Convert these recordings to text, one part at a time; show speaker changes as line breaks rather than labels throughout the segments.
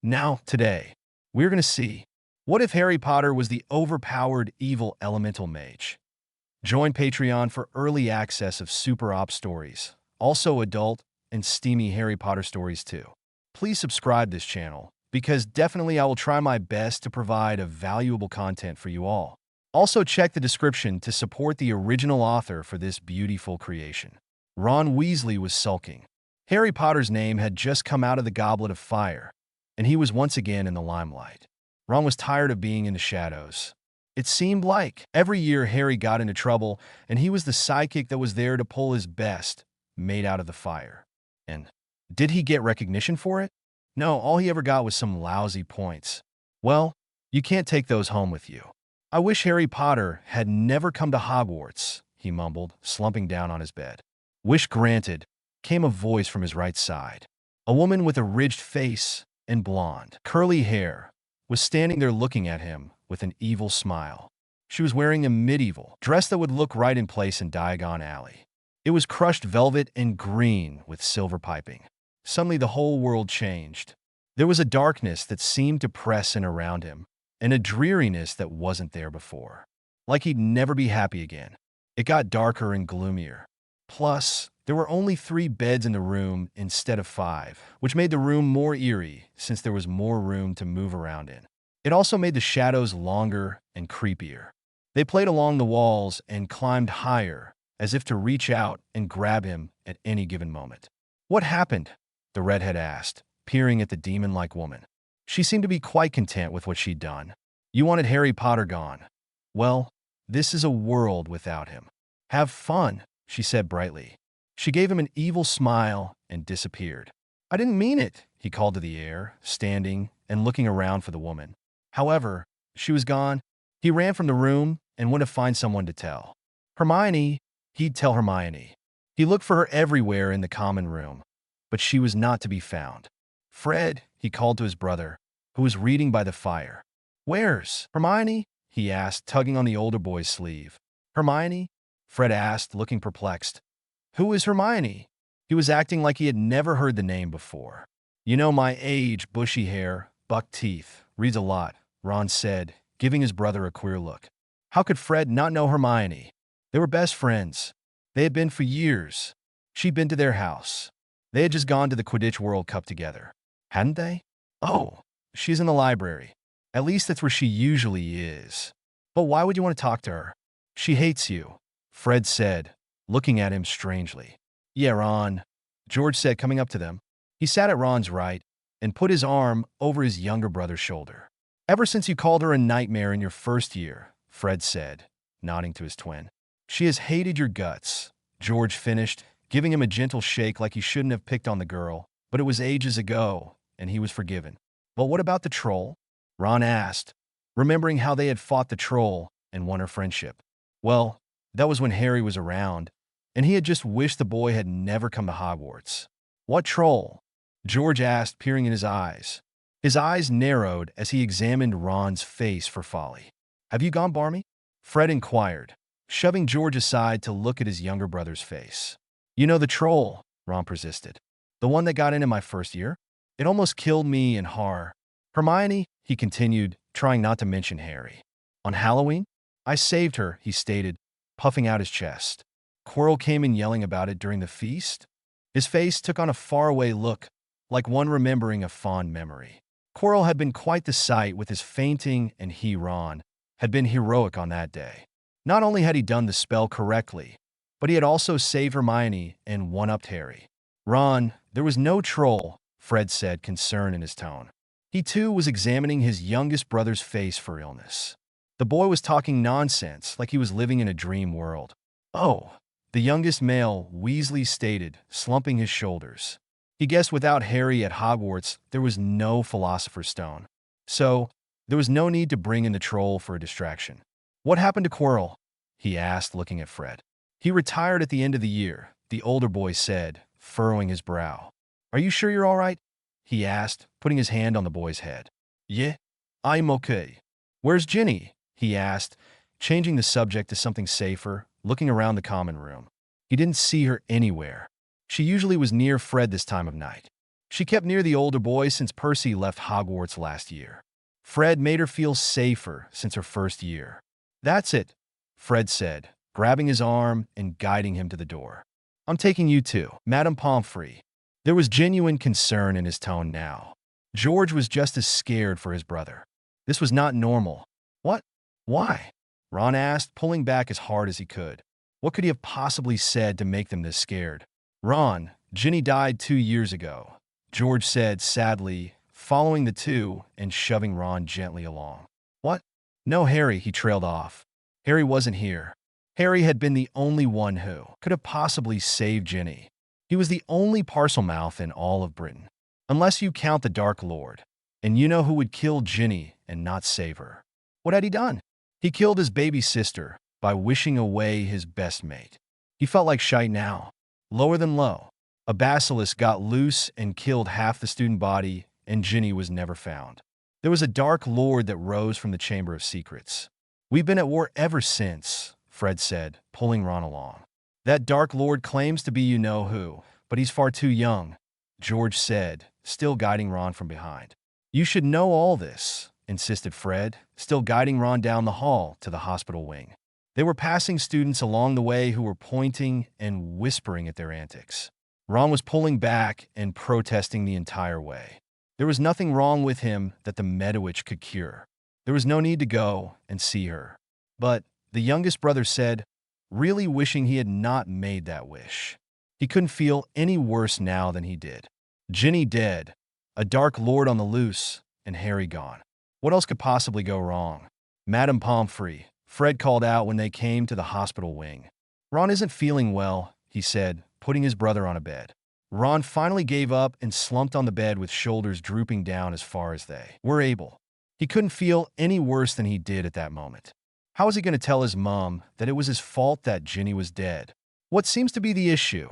Now, today, we're going to see, what if Harry Potter was the overpowered evil elemental mage? Join Patreon for early access of super op stories, also adult and steamy Harry Potter stories too. Please subscribe this channel, because definitely I will try my best to provide a valuable content for you all. Also check the description to support the original author for this beautiful creation. Ron Weasley was sulking. Harry Potter's name had just come out of the Goblet of Fire, and he was once again in the limelight. Ron was tired of being in the shadows. It seemed like every year Harry got into trouble, and he was the sidekick that was there to pull his best made out of the fire. And did he get recognition for it? No, all he ever got was some lousy points. Well, you can't take those home with you. I wish Harry Potter had never come to Hogwarts, he mumbled, slumping down on his bed. Wish granted, came a voice from his right side. A woman with a ridged face and blonde, curly hair was standing there looking at him with an evil smile. She was wearing a medieval dress that would look right in place in Diagon Alley. It was crushed velvet and green with silver piping. Suddenly the whole world changed. There was a darkness that seemed to press in around him, and a dreariness that wasn't there before. Like he'd never be happy again. It got darker and gloomier. Plus, there were only 3 beds in the room instead of 5, which made the room more eerie since there was more room to move around in. It also made the shadows longer and creepier. They played along the walls and climbed higher, as if to reach out and grab him at any given moment. What happened? The redhead asked, peering at the demon-like woman. She seemed to be quite content with what she'd done. You wanted Harry Potter gone. Well, this is a world without him. Have fun, she said brightly. She gave him an evil smile and disappeared. I didn't mean it, he called to the air, standing and looking around for the woman. However, she was gone. He ran from the room and went to find someone to tell. Hermione, he'd tell Hermione. He looked for her everywhere in the common room, but she was not to be found. Fred, he called to his brother, who was reading by the fire. Where's Hermione? He asked, tugging on the older boy's sleeve. Hermione? Fred asked, looking perplexed. Who is Hermione? He was acting like he had never heard the name before. You know my age, bushy hair, buck teeth, reads a lot, Ron said, giving his brother a queer look. How could Fred not know Hermione? They were best friends. They had been for years. She'd been to their house. They had just gone to the Quidditch World Cup together. Hadn't they? Oh, she's in the library. At least that's where she usually is. But why would you want to talk to her? She hates you, Fred said, looking at him strangely. Yeah, Ron, George said, coming up to them. He sat at Ron's right and put his arm over his younger brother's shoulder. Ever since you called her a nightmare in your first year, Fred said, nodding to his twin. She has hated your guts, George finished, giving him a gentle shake like he shouldn't have picked on the girl, but it was ages ago, and he was forgiven. But what about the troll? Ron asked, remembering how they had fought the troll and won her friendship. Well, that was when Harry was around, and he had just wished the boy had never come to Hogwarts. What troll? George asked, peering in his eyes. His eyes narrowed as he examined Ron's face for folly. Have you gone barmy? Fred inquired, shoving George aside to look at his younger brother's face. You know the troll, Ron persisted. The one that got in my first year? It almost killed me and Har. Hermione, he continued, trying not to mention Harry. On Halloween? I saved her, he stated, puffing out his chest. Quirrell came in yelling about it during the feast. His face took on a faraway look, like one remembering a fond memory. Quirrell had been quite the sight with his fainting, and he, Ron, had been heroic on that day. Not only had he done the spell correctly, but he had also saved Hermione and one-upped Harry. Ron, there was no troll, Fred said, concern in his tone. He too was examining his youngest brother's face for illness. The boy was talking nonsense like he was living in a dream world. Oh, the youngest male, Weasley stated, slumping his shoulders. He guessed without Harry at Hogwarts, there was no Philosopher's Stone. So, there was no need to bring in the troll for a distraction. What happened to Quirrell? He asked, looking at Fred. He retired at the end of the year, the older boy said, furrowing his brow. Are you sure you're all right? He asked, putting his hand on the boy's head. Yeah, I'm okay. Where's Ginny? He asked, changing the subject to something safer, looking around the common room. He didn't see her anywhere. She usually was near Fred this time of night. She kept near the older boy since Percy left Hogwarts last year. Fred made her feel safer since her first year. That's it, Fred said, grabbing his arm and guiding him to the door. I'm taking you too, Madame Pomfrey. There was genuine concern in his tone now. George was just as scared for his brother. This was not normal. What? Why? Ron asked, pulling back as hard as he could. What could he have possibly said to make them this scared? Ron, Ginny died 2 years ago, George said sadly, following the two and shoving Ron gently along. What? No, Harry, he trailed off. Harry wasn't here. Harry had been the only one who could have possibly saved Ginny. He was the only Parselmouth in all of Britain, unless you count the Dark Lord. And you know who would kill Ginny and not save her. What had he done? He killed his baby sister by wishing away his best mate. He felt like shite now. Lower than low. A basilisk got loose and killed half the student body, and Ginny was never found. There was a Dark Lord that rose from the Chamber of Secrets. We've been at war ever since, Fred said, pulling Ron along. That Dark Lord claims to be you-know-who, but he's far too young, George said, still guiding Ron from behind. You should know all this, insisted Fred, still guiding Ron down the hall to the hospital wing. They were passing students along the way who were pointing and whispering at their antics. Ron was pulling back and protesting the entire way. There was nothing wrong with him that the Medowitch could cure. There was no need to go and see her. But, the youngest brother said, really wishing he had not made that wish. He couldn't feel any worse now than he did. Ginny dead, a Dark Lord on the loose, and Harry gone. What else could possibly go wrong? Madame Pomfrey, Fred called out when they came to the hospital wing. Ron isn't feeling well, he said, putting his brother on a bed. Ron finally gave up and slumped on the bed with shoulders drooping down as far as they were able. He couldn't feel any worse than he did at that moment. How was he going to tell his mom that it was his fault that Ginny was dead? What seems to be the issue?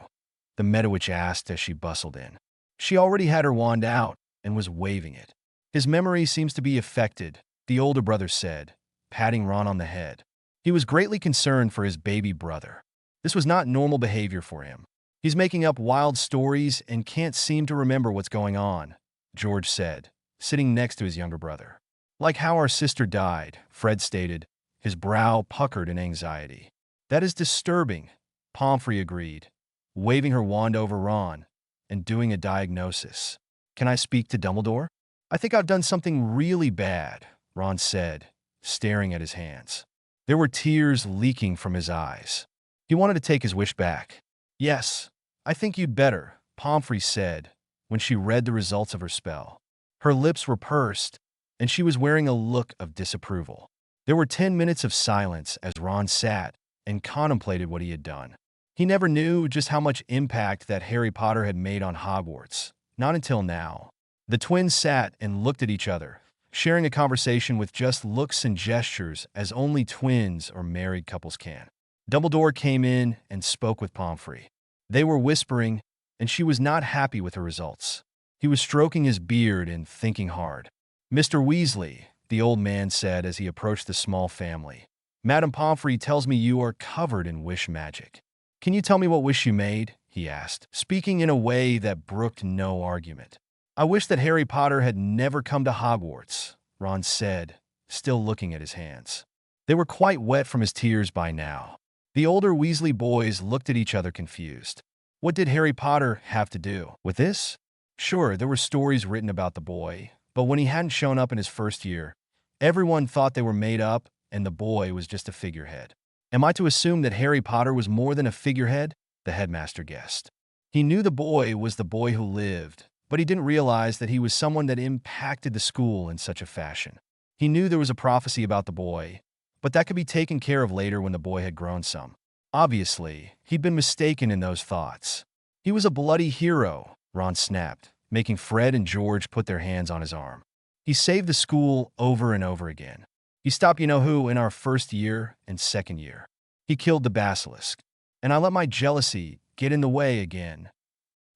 The Medowitch asked as she bustled in. She already had her wand out and was waving it. His memory seems to be affected, the older brother said, patting Ron on the head. He was greatly concerned for his baby brother. This was not normal behavior for him. He's making up wild stories and can't seem to remember what's going on, George said, sitting next to his younger brother. Like how our sister died, Fred stated, his brow puckered in anxiety. That is disturbing, Pomfrey agreed, waving her wand over Ron and doing a diagnosis. Can I speak to Dumbledore? I think I've done something really bad, Ron said, staring at his hands. There were tears leaking from his eyes. He wanted to take his wish back. Yes, I think you'd better, Pomfrey said, when she read the results of her spell. Her lips were pursed, and she was wearing a look of disapproval. There were 10 minutes of silence as Ron sat and contemplated what he had done. He never knew just how much impact that Harry Potter had made on Hogwarts, not until now. The twins sat and looked at each other, sharing a conversation with just looks and gestures as only twins or married couples can. Dumbledore came in and spoke with Pomfrey. They were whispering, and she was not happy with her results. He was stroking his beard and thinking hard. Mr. Weasley, the old man said as he approached the small family. Madame Pomfrey tells me you are covered in wish magic. Can you tell me what wish you made? He asked, speaking in a way that brooked no argument. I wish that Harry Potter had never come to Hogwarts, Ron said, still looking at his hands. They were quite wet from his tears by now. The older Weasley boys looked at each other confused. What did Harry Potter have to do with this? Sure, there were stories written about the boy, but when he hadn't shown up in his first year, everyone thought they were made up and the boy was just a figurehead. Am I to assume that Harry Potter was more than a figurehead? The headmaster guessed. He knew the boy was the boy who lived, but he didn't realize that he was someone that impacted the school in such a fashion. He knew there was a prophecy about the boy, but that could be taken care of later when the boy had grown some. Obviously, he'd been mistaken in those thoughts. He was a bloody hero, Ron snapped, making Fred and George put their hands on his arm. He saved the school over and over again. He stopped you-know-who in our first year and second year. He killed the basilisk. And I let my jealousy get in the way again.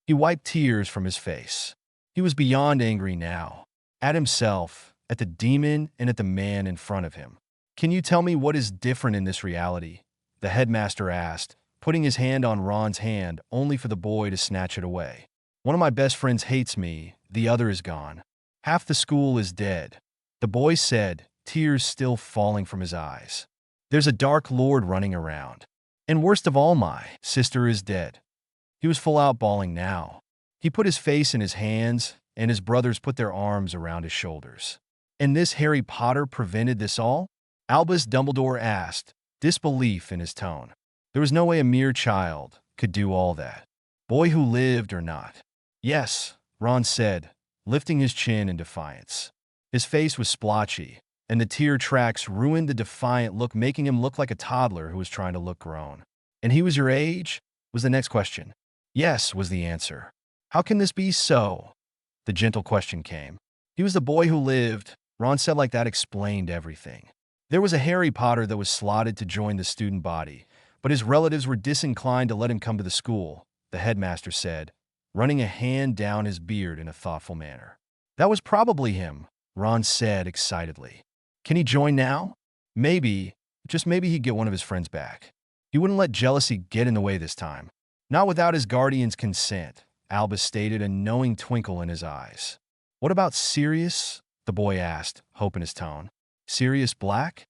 He wiped tears from his face. He was beyond angry now. At himself, at the demon, and at the man in front of him. Can you tell me what is different in this reality? The headmaster asked, putting his hand on Ron's hand only for the boy to snatch it away. One of my best friends hates me, the other is gone. Half the school is dead. The boy said, tears still falling from his eyes. There's a dark lord running around. And worst of all, my sister is dead. He was full out bawling now. He put his face in his hands, and his brothers put their arms around his shoulders. And this Harry Potter prevented this all? Albus Dumbledore asked, disbelief in his tone. There was no way a mere child could do all that. Boy who lived or not. Yes, Ron said, lifting his chin in defiance. His face was splotchy, and the tear tracks ruined the defiant look, making him look like a toddler who was trying to look grown. And he was your age? Was the next question. Yes, was the answer. How can this be so? The gentle question came. He was the boy who lived. Ron said like that explained everything. There was a Harry Potter that was slotted to join the student body, but his relatives were disinclined to let him come to the school, the headmaster said, running a hand down his beard in a thoughtful manner. That was probably him, Ron said excitedly. Can he join now? Maybe, just maybe he'd get one of his friends back. He wouldn't let jealousy get in the way this time. Not without his guardian's consent, Albus stated, a knowing twinkle in his eyes. What about Sirius? The boy asked, hope in his tone. Sirius Black?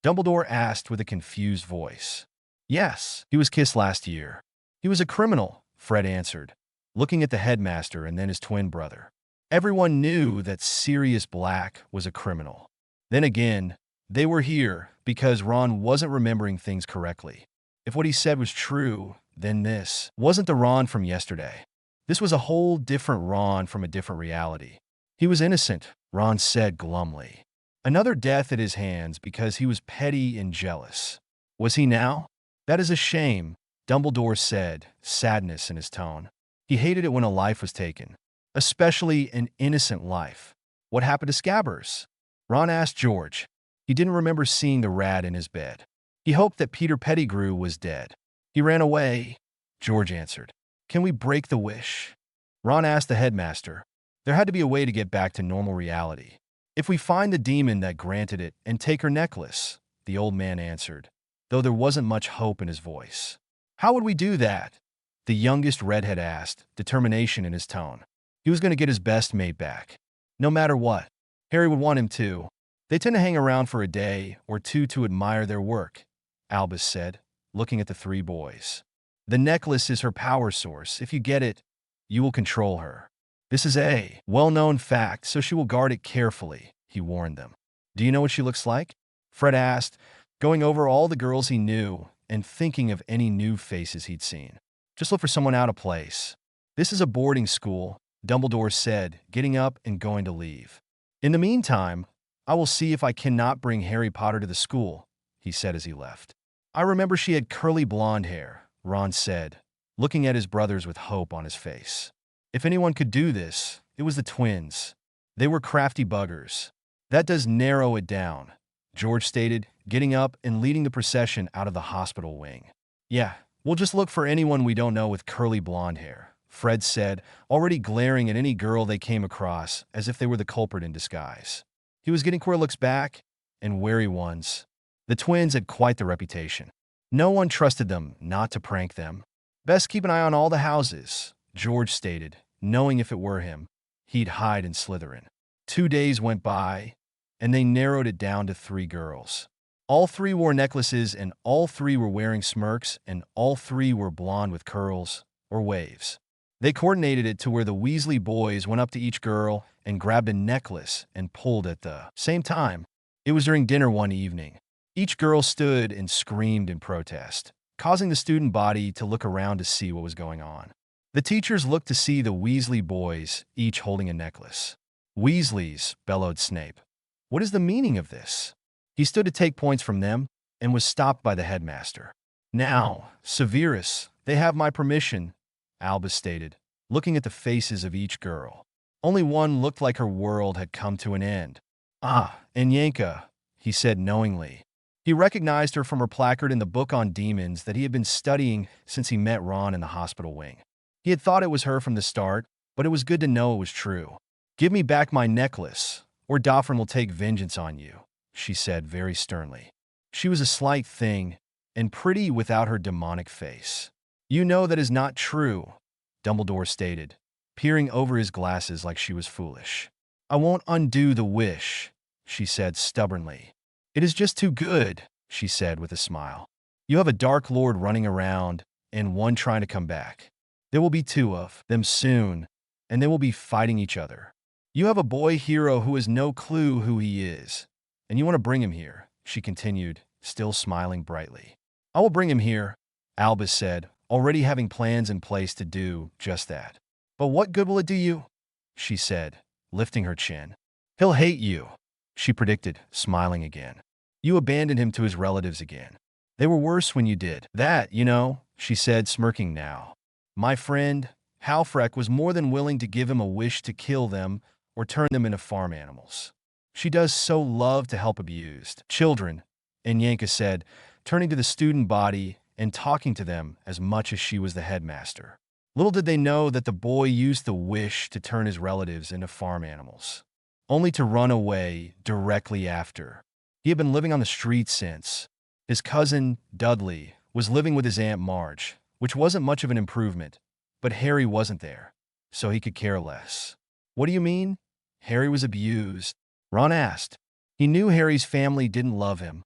Dumbledore asked with a confused voice. Yes, he was kissed last year. He was a criminal, Fred answered, looking at the headmaster and then his twin brother. Everyone knew that Sirius Black was a criminal. Then again, they were here because Ron wasn't remembering things correctly. If what he said was true, then this wasn't the Ron from yesterday. This was a whole different Ron from a different reality. He was innocent, Ron said glumly. Another death at his hands because he was petty and jealous. Was he now? That is a shame, Dumbledore said, sadness in his tone. He hated it when a life was taken, especially an innocent life. What happened to Scabbers? Ron asked George. He didn't remember seeing the rat in his bed. He hoped that Peter Pettigrew was dead. He ran away, George answered. Can we break the wish? Ron asked the headmaster. There had to be a way to get back to normal reality. If we find the demon that granted it and take her necklace, the old man answered, though there wasn't much hope in his voice. How would we do that? The youngest redhead asked, determination in his tone. He was going to get his best mate back. No matter what. Harry would want him to. They tend to hang around for a day or two to admire their work, Albus said, looking at the three boys. The necklace is her power source. If you get it, you will control her. This is a well-known fact, so she will guard it carefully, he warned them. Do you know what she looks like? Fred asked, going over all the girls he knew and thinking of any new faces he'd seen. Just look for someone out of place. This is a boarding school, Dumbledore said, getting up and going to leave. In the meantime, I will see if I cannot bring Harry Potter to the school, he said as he left. I remember she had curly blonde hair, Ron said, looking at his brothers with hope on his face. If anyone could do this, it was the twins. They were crafty buggers. That does narrow it down, George stated, getting up and leading the procession out of the hospital wing. Yeah, we'll just look for anyone we don't know with curly blonde hair, Fred said, already glaring at any girl they came across as if they were the culprit in disguise. He was getting queer looks back, and wary ones. The twins had quite the reputation. No one trusted them not to prank them. Best keep an eye on all the houses, George stated, knowing if it were him, he'd hide and slither in. 2 days went by, and they narrowed it down to 3 girls. All 3 wore necklaces, and all 3 were wearing smirks, and all 3 were blonde with curls or waves. They coordinated it to where the Weasley boys went up to each girl and grabbed a necklace and pulled at the same time. It was during dinner one evening. Each girl stood and screamed in protest, causing the student body to look around to see what was going on. The teachers looked to see the Weasley boys, each holding a necklace. Weasleys, bellowed Snape. What is the meaning of this? He stood to take points from them and was stopped by the headmaster. Now, Severus, they have my permission, Albus stated, looking at the faces of each girl. Only one looked like her world had come to an end. Ah, and Yanka, he said knowingly. He recognized her from her placard in the book on demons that he had been studying since he met Ron in the hospital wing. He had thought it was her from the start, but it was good to know it was true. Give me back my necklace, or Daphne will take vengeance on you, she said very sternly. She was a slight thing, and pretty without her demonic face. You know that is not true, Dumbledore stated, peering over his glasses like she was foolish. "I won't undo the wish," she said stubbornly. "It is just too good," she said with a smile. "You have a Dark Lord running around and one trying to come back. There will be two of them soon, and they will be fighting each other. You have a boy hero who has no clue who he is, and you want to bring him here," she continued, still smiling brightly. "I will bring him here," Albus said, already having plans in place to do just that. "But what good will it do you?" she said, lifting her chin. "He'll hate you," she predicted, smiling again. "You abandoned him to his relatives again. They were worse when you did that, you know," she said, smirking now. "My friend, Halfrek, was more than willing to give him a wish to kill them or turn them into farm animals. She does so love to help abused children," and Yanka said, turning to the student body and talking to them as much as she was the headmaster. Little did they know that the boy used the wish to turn his relatives into farm animals, only to run away directly after. He had been living on the streets since. His cousin, Dudley, was living with his Aunt Marge, which wasn't much of an improvement, but Harry wasn't there, so he could care less. "What do you mean?" Harry was abused, Ron asked. He knew Harry's family didn't love him,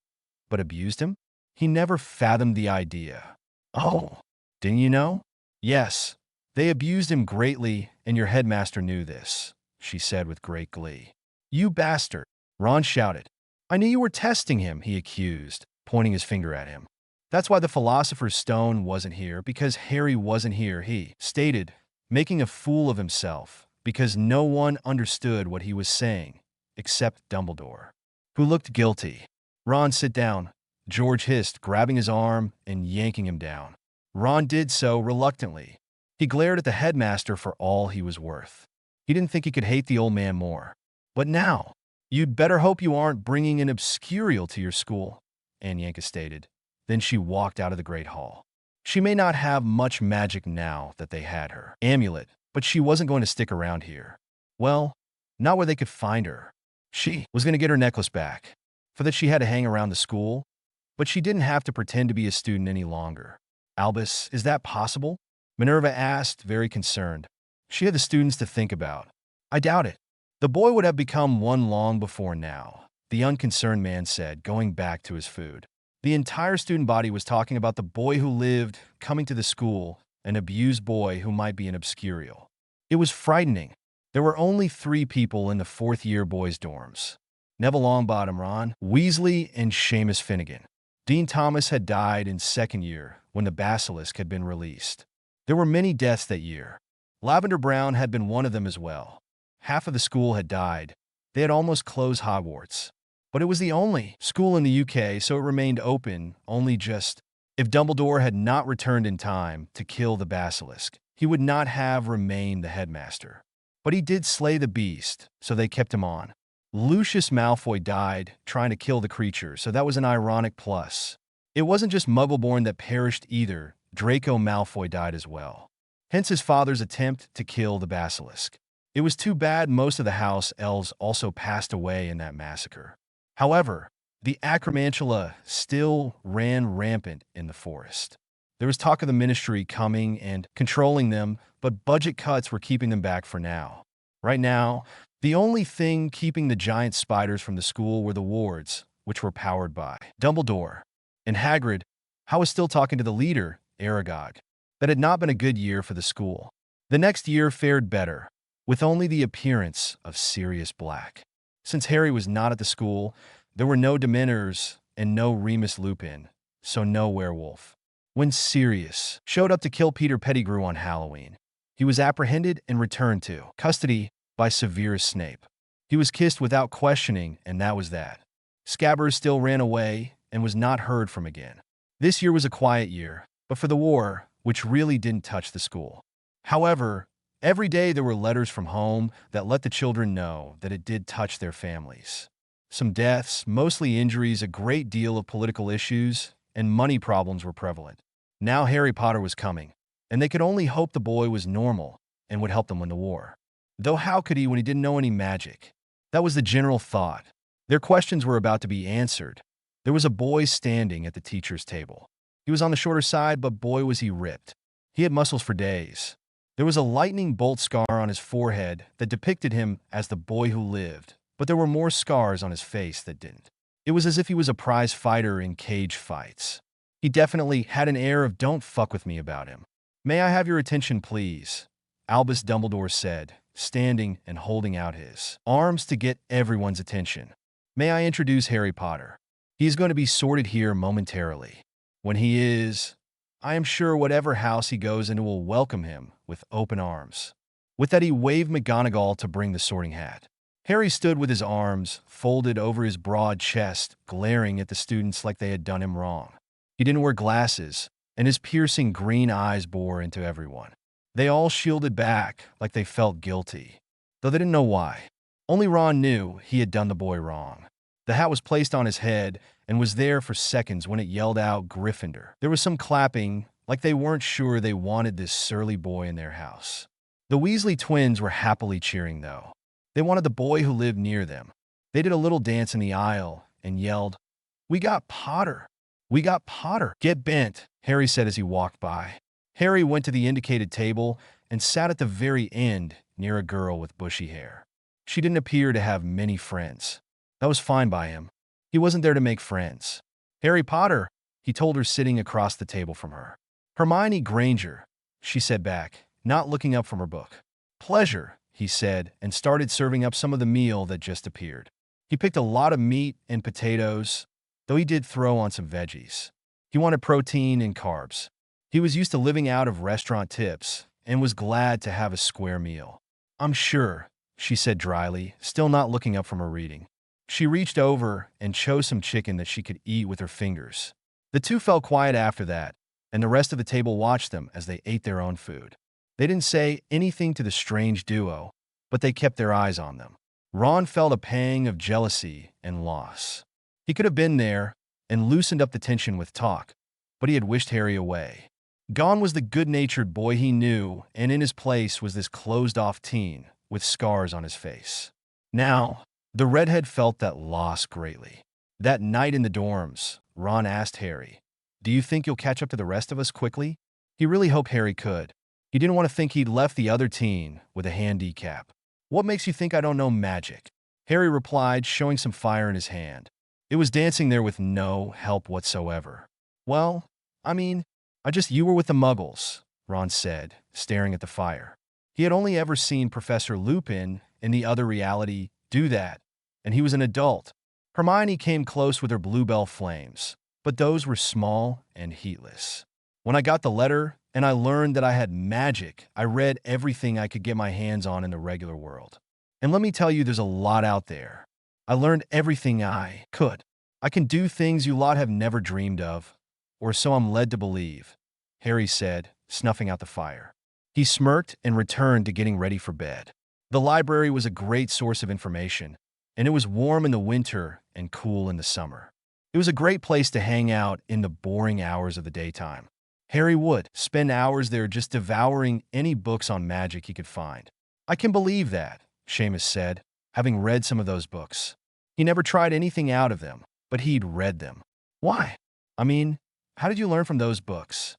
but abused him? He never fathomed the idea. "Oh, didn't you know?" "Yes, they abused him greatly, and your headmaster knew this," she said with great glee. "You bastard," Ron shouted. "I knew you were testing him," he accused, pointing his finger at him. "That's why the Philosopher's Stone wasn't here, because Harry wasn't here," he stated, making a fool of himself, because no one understood what he was saying, except Dumbledore, who looked guilty. "Ron, sit down," George hissed, grabbing his arm and yanking him down. Ron did so reluctantly. He glared at the headmaster for all he was worth. He didn't think he could hate the old man more. "But now, you'd better hope you aren't bringing an obscurial to your school," Aunt Yanka stated. Then she walked out of the Great Hall. She may not have much magic now that they had her amulet, but she wasn't going to stick around here. Well, not where they could find her. She was going to get her necklace back. For that she had to hang around the school, but she didn't have to pretend to be a student any longer. "Albus, is that possible?" Minerva asked, very concerned. She had the students to think about. "I doubt it. The boy would have become one long before now," the unconcerned man said, going back to his food. The entire student body was talking about the boy who lived, coming to the school, an abused boy who might be an obscurial. It was frightening. There were only 3 people in the 4th-year boys' dorms. Neville Longbottom, Ron Weasley, and Seamus Finnegan. Dean Thomas had died in 2nd year when the Basilisk had been released. There were many deaths that year. Lavender Brown had been one of them as well. Half of the school had died. They had almost closed Hogwarts. But it was the only school in the UK, so it remained open, only just. If Dumbledore had not returned in time to kill the Basilisk, he would not have remained the headmaster. But he did slay the beast, so they kept him on. Lucius Malfoy died trying to kill the creature, so that was an ironic plus. It wasn't just Muggleborn that perished either. Draco Malfoy died as well. Hence his father's attempt to kill the Basilisk. It was too bad most of the house elves also passed away in that massacre. However, the Acromantula still ran rampant in the forest. There was talk of the Ministry coming and controlling them, but budget cuts were keeping them back for now. Right now, the only thing keeping the giant spiders from the school were the wards, which were powered by Dumbledore. And Hagrid, I was still talking to the leader, Aragog. That had not been a good year for the school. The next year fared better, with only the appearance of Sirius Black. Since Harry was not at the school, there were no Dementors and no Remus Lupin, so no werewolf. When Sirius showed up to kill Peter Pettigrew on Halloween, he was apprehended and returned to custody by Severus Snape. He was kissed without questioning, and that was that. Scabbers still ran away and was not heard from again. This year was a quiet year, but for the war, which really didn't touch the school. However, every day there were letters from home that let the children know that it did touch their families. Some deaths, mostly injuries, a great deal of political issues, and money problems were prevalent. Now Harry Potter was coming, and they could only hope the boy was normal and would help them win the war. Though how could he when he didn't know any magic? That was the general thought. Their questions were about to be answered. There was a boy standing at the teacher's table. He was on the shorter side, but boy was he ripped. He had muscles for days. There was a lightning bolt scar on his forehead that depicted him as the boy who lived, but there were more scars on his face that didn't. It was as if he was a prize fighter in cage fights. He definitely had an air of "don't fuck with me" about him. "May I have your attention, please?" Albus Dumbledore said, standing and holding out his arms to get everyone's attention. "May I introduce Harry Potter? He is going to be sorted here momentarily. When he is, I am sure whatever house he goes into will welcome him with open arms." With that, he waved McGonagall to bring the sorting hat. Harry stood with his arms folded over his broad chest, glaring at the students like they had done him wrong. He didn't wear glasses, and his piercing green eyes bore into everyone. They all shielded back like they felt guilty, though they didn't know why. Only Ron knew he had done the boy wrong. The hat was placed on his head and was there for seconds when it yelled out Gryffindor. There was some clapping, like they weren't sure they wanted this surly boy in their house. The Weasley twins were happily cheering, though. They wanted the boy who lived near them. They did a little dance in the aisle and yelled, "We got Potter! We got Potter!" "Get bent," Harry said as he walked by. Harry went to the indicated table and sat at the very end near a girl with bushy hair. She didn't appear to have many friends. That was fine by him. He wasn't there to make friends. "Harry Potter," he told her, sitting across the table from her. "Hermione Granger," she said back, not looking up from her book. "Pleasure," he said, and started serving up some of the meal that just appeared. He picked a lot of meat and potatoes, though he did throw on some veggies. He wanted protein and carbs. He was used to living out of restaurant tips and was glad to have a square meal. "I'm sure," she said dryly, still not looking up from her reading. She reached over and chose some chicken that she could eat with her fingers. The two fell quiet after that, and the rest of the table watched them as they ate their own food. They didn't say anything to the strange duo, but they kept their eyes on them. Ron felt a pang of jealousy and loss. He could have been there and loosened up the tension with talk, but he had wished Harry away. Gone was the good-natured boy he knew, and in his place was this closed-off teen with scars on his face. Now, the redhead felt that loss greatly. That night in the dorms, Ron asked Harry, "Do you think you'll catch up to the rest of us quickly?" He really hoped Harry could. He didn't want to think he'd left the other teen with a handicap. "What makes you think I don't know magic?" Harry replied, showing some fire in his hand. It was dancing there with no help whatsoever. "Well, you were with the Muggles," Ron said, staring at the fire. He had only ever seen Professor Lupin in the other reality do that, and he was an adult. Hermione came close with her bluebell flames, but those were small and heatless. "When I got the letter and I learned that I had magic, I read everything I could get my hands on in the regular world. And let me tell you, there's a lot out there. I learned everything I could. I can do things you lot have never dreamed of, or so I'm led to believe," Harry said, snuffing out the fire. He smirked and returned to getting ready for bed. The library was a great source of information, and it was warm in the winter and cool in the summer. It was a great place to hang out in the boring hours of the daytime. Harry would spend hours there just devouring any books on magic he could find. "I can believe that," Seamus said, having read some of those books. He never tried anything out of them, but he'd read them. "Why? How did you learn from those books?"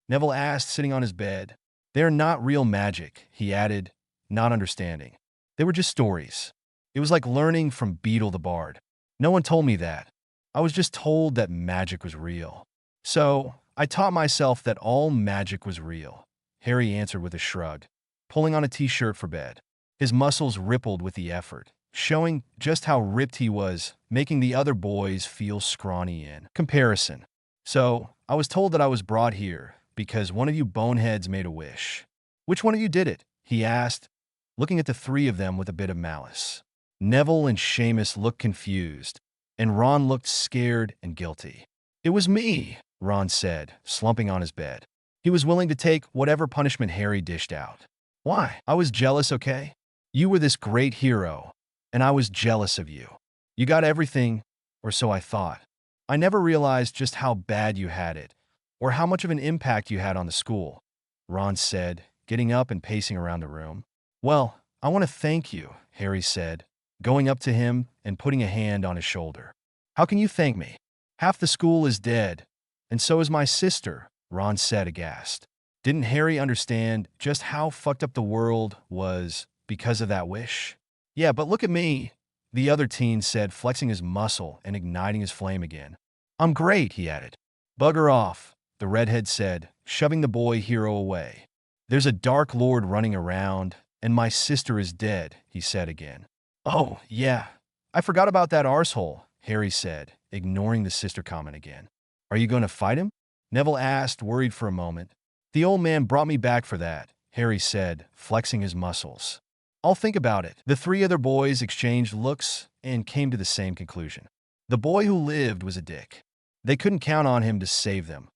Neville asked, sitting on his bed. "They're not real magic," he added, not understanding. "They were just stories. It was like learning from Beetle the Bard. No one told me that. I was just told that magic was real. So I taught myself that all magic was real," Harry answered with a shrug, pulling on a t-shirt for bed. His muscles rippled with the effort, showing just how ripped he was, making the other boys feel scrawny in comparison. "So I was told that I was brought here because one of you boneheads made a wish." "Which one of you did it?" he asked, looking at the three of them with a bit of malice. Neville and Seamus looked confused, and Ron looked scared and guilty. "It was me," Ron said, slumping on his bed. He was willing to take whatever punishment Harry dished out. "Why? I was jealous, okay? You were this great hero, and I was jealous of you. You got everything, or so I thought. I never realized just how bad you had it, or how much of an impact you had on the school," Ron said, getting up and pacing around the room. "Well, I want to thank you," Harry said, going up to him and putting a hand on his shoulder. "How can you thank me? Half the school is dead, and so is my sister," Ron said, aghast. Didn't Harry understand just how fucked up the world was because of that wish? Yeah, but look at me, the other teen said, flexing his muscle and igniting his flame again. I'm great, he added. Bugger off, the redhead said, shoving the boy hero away. There's a Dark Lord running around, and my sister is dead, he said again. Oh, yeah, I forgot about that arsehole, Harry said, ignoring the sister comment again. Are you going to fight him? Neville asked, worried for a moment. The old man brought me back for that, Harry said, flexing his muscles. I'll think about it. The three other boys exchanged looks and came to the same conclusion. The boy who lived was a dick. They couldn't count on him to save them.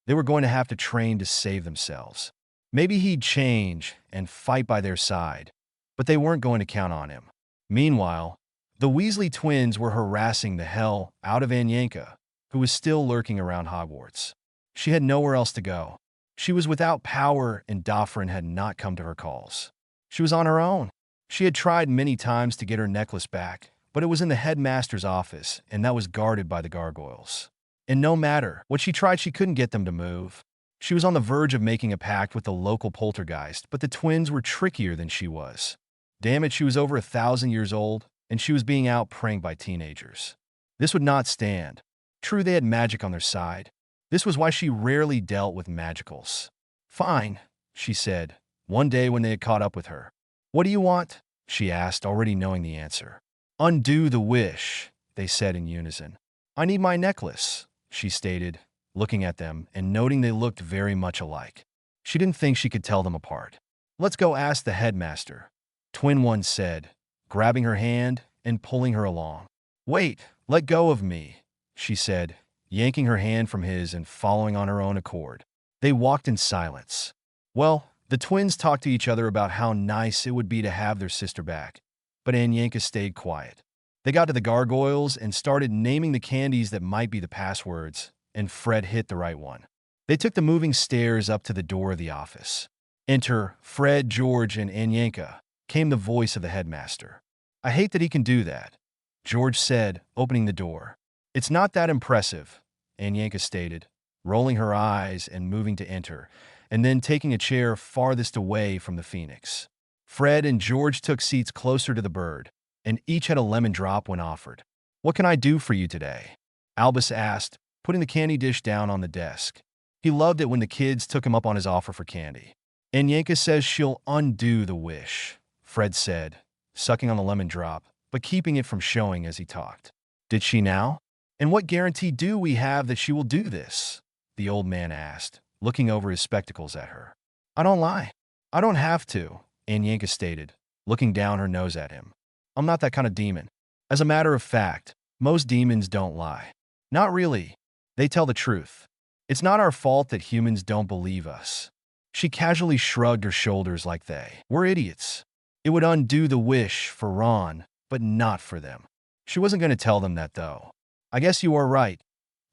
They were going to have to train to save themselves. Maybe he'd change and fight by their side, but they weren't going to count on him. Meanwhile, the Weasley twins were harassing the hell out of Anyanka, who was still lurking around Hogwarts. She had nowhere else to go. She was without power, and Dofrin had not come to her calls. She was on her own. She had tried many times to get her necklace back, but it was in the headmaster's office, and that was guarded by the gargoyles. And no matter what she tried, she couldn't get them to move. She was on the verge of making a pact with the local poltergeist, but the twins were trickier than she was. Damn it, she was over 1,000 years old, and she was being out-pranked by teenagers. This would not stand. True, they had magic on their side. This was why she rarely dealt with magicals. Fine, she said, one day when they had caught up with her. What do you want? She asked, already knowing the answer. Undo the wish, they said in unison. I need my necklace, she stated, looking at them and noting they looked very much alike. She didn't think she could tell them apart. Let's go ask the headmaster, Twin One said, grabbing her hand and pulling her along. Wait, let go of me, she said, yanking her hand from his and following on her own accord. They walked in silence. Well, the twins talked to each other about how nice it would be to have their sister back, but Anyanka stayed quiet. They got to the gargoyles and started naming the candies that might be the passwords, and Fred hit the right one. They took the moving stairs up to the door of the office. Enter Fred, George, and Anyanka, came the voice of the headmaster. I hate that he can do that, George said, opening the door. It's not that impressive, Anyanka stated, rolling her eyes and moving to enter, and then taking a chair farthest away from the Phoenix. Fred and George took seats closer to the bird, and each had a lemon drop when offered. What can I do for you today? Albus asked, putting the candy dish down on the desk. He loved it when the kids took him up on his offer for candy. Anyanka says she'll undo the wish, Fred said, sucking on the lemon drop, but keeping it from showing as he talked. Did she now? And what guarantee do we have that she will do this? The old man asked, looking over his spectacles at her. I don't lie. I don't have to, Anyanka stated, looking down her nose at him. I'm not that kind of demon. As a matter of fact, most demons don't lie. Not really. They tell the truth. It's not our fault that humans don't believe us. She casually shrugged her shoulders like they were idiots. It would undo the wish for Ron, but not for them. She wasn't going to tell them that, though. I guess you are right.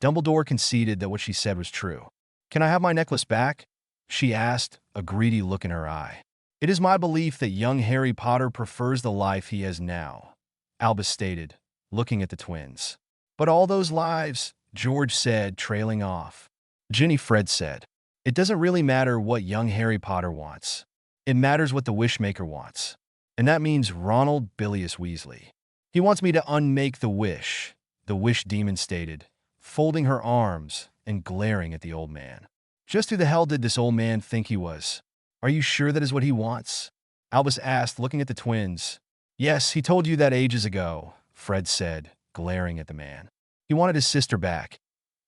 Dumbledore conceded that what she said was true. Can I have my necklace back? She asked, a greedy look in her eye. It is my belief that young Harry Potter prefers the life he has now, Albus stated, looking at the twins. But all those lives, George said, trailing off. Ginny, Fred said. It doesn't really matter what young Harry Potter wants. It matters what the Wishmaker wants. And that means Ronald Bilious Weasley. He wants me to unmake the wish, the wish demon stated, folding her arms and glaring at the old man. Just who the hell did this old man think he was? Are you sure that is what he wants? Albus asked, looking at the twins. Yes, he told you that ages ago, Fred said, glaring at the man. He wanted his sister back,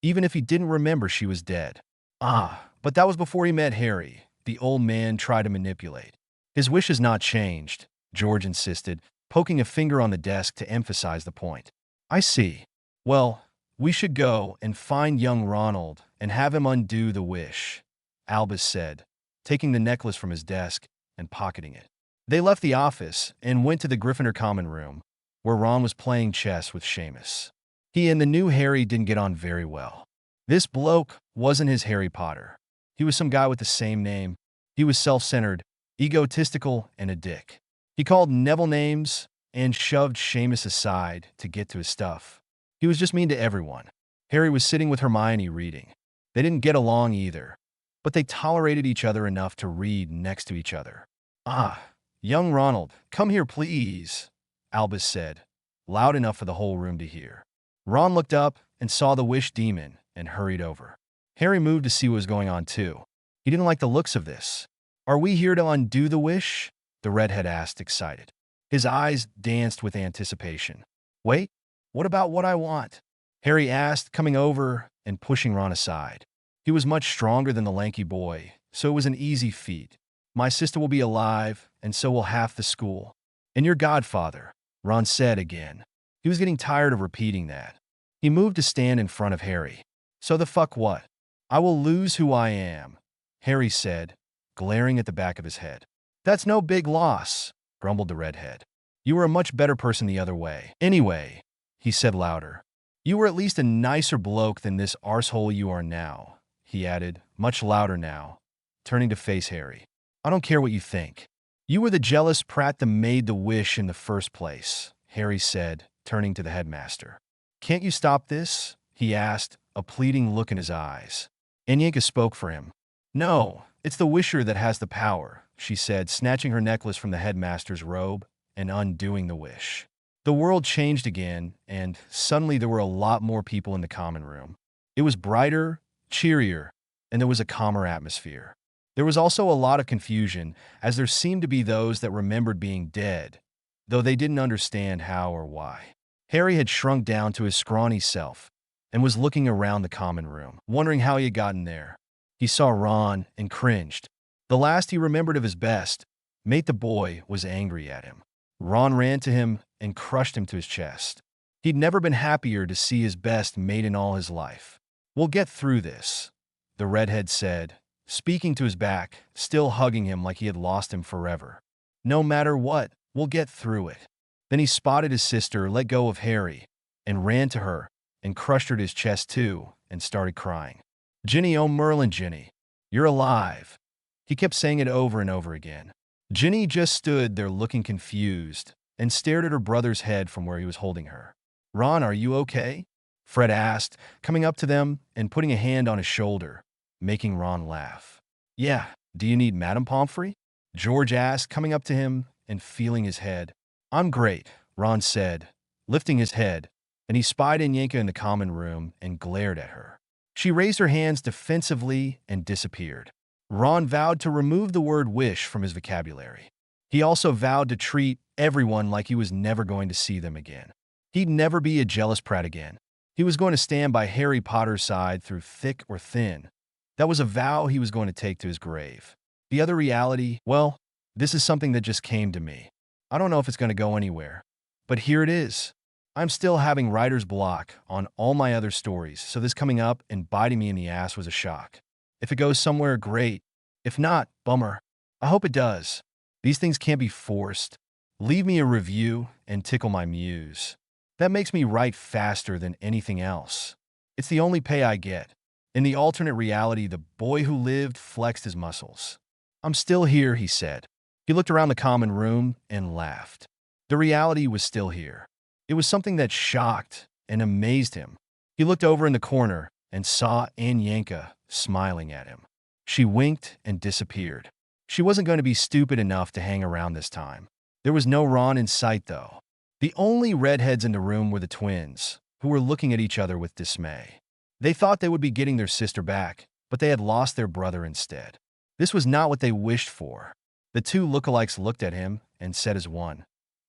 even if he didn't remember she was dead. Ah, but that was before he met Harry, the old man tried to manipulate. His wish has not changed, George insisted, poking a finger on the desk to emphasize the point. I see. Well, we should go and find young Ronald and have him undo the wish, Albus said, taking the necklace from his desk and pocketing it. They left the office and went to the Gryffindor common room, where Ron was playing chess with Seamus. He and the new Harry didn't get on very well. This bloke wasn't his Harry Potter. He was some guy with the same name. He was self-centered, egotistical, and a dick. He called Neville names and shoved Seamus aside to get to his stuff. He was just mean to everyone. Harry was sitting with Hermione reading. They didn't get along either. but they tolerated each other enough to read next to each other. "Ah, young Ronald, come here, please," Albus said, loud enough for the whole room to hear. Ron looked up and saw the wish demon and hurried over. Harry moved to see what was going on too. He didn't like the looks of this. "Are we here to undo the wish?" the redhead asked, excited. His eyes danced with anticipation. "Wait, what about what I want?" Harry asked, coming over and pushing Ron aside. He was much stronger than the lanky boy, so it was an easy feat. "My sister will be alive, and so will half the school. And your godfather," Ron said again. He was getting tired of repeating that. He moved to stand in front of Harry. "So the fuck what? I will lose who I am," Harry said, glaring at the back of his head. "That's no big loss," grumbled the redhead. "You were a much better person the other way. Anyway," he said louder, "you were at least a nicer bloke than this arsehole you are now," he added, much louder now, turning to face Harry. "I don't care what you think. You were the jealous prat that made the wish in the first place," Harry said, turning to the headmaster. "Can't you stop this?" he asked, a pleading look in his eyes. Anyanka spoke for him. "No, it's the wisher that has the power," she said, snatching her necklace from the headmaster's robe and undoing the wish. The world changed again, and suddenly there were a lot more people in the common room. It was brighter, cheerier, and there was a calmer atmosphere. There was also a lot of confusion, as there seemed to be those that remembered being dead, though they didn't understand how or why. Harry had shrunk down to his scrawny self and was looking around the common room, wondering how he had gotten there. He saw Ron and cringed. The last he remembered of his best mate, the boy, was angry at him. Ron ran to him and crushed him to his chest. He'd never been happier to see his best mate in all his life. "We'll get through this," the redhead said, speaking to his back, still hugging him like he had lost him forever. "No matter what, we'll get through it." Then he spotted his sister, let go of Harry, and ran to her and crushed her to his chest too and started crying. "Ginny, oh Merlin, Ginny, you're alive." He kept saying it over and over again. Ginny just stood there looking confused and stared at her brother's head from where he was holding her. "Ron, are you okay?" Fred asked, coming up to them and putting a hand on his shoulder, making Ron laugh. "Yeah, do you need Madame Pomfrey?" George asked, coming up to him and feeling his head. "I'm great," Ron said, lifting his head, and he spied Anyanka in the common room and glared at her. She raised her hands defensively and disappeared. Ron vowed to remove the word wish from his vocabulary. He also vowed to treat everyone like he was never going to see them again. He'd never be a jealous prat again. He was going to stand by Harry Potter's side through thick or thin. That was a vow he was going to take to his grave. The other reality, well, this is something that just came to me. I don't know if it's going to go anywhere, but here it is. I'm still having writer's block on all my other stories, so this coming up and biting me in the ass was a shock. If it goes somewhere, great. If not, bummer. I hope it does. These things can't be forced. Leave me a review and tickle my muse. That makes me write faster than anything else. It's the only pay I get. In the alternate reality, the boy who lived flexed his muscles. "I'm still here," he said. He looked around the common room and laughed. The reality was still here. It was something that shocked and amazed him. He looked over in the corner and saw Anyanka smiling at him. She winked and disappeared. She wasn't going to be stupid enough to hang around this time. There was no Ron in sight, though. The only redheads in the room were the twins, who were looking at each other with dismay. They thought they would be getting their sister back, but they had lost their brother instead. This was not what they wished for. The two lookalikes looked at him and said as one,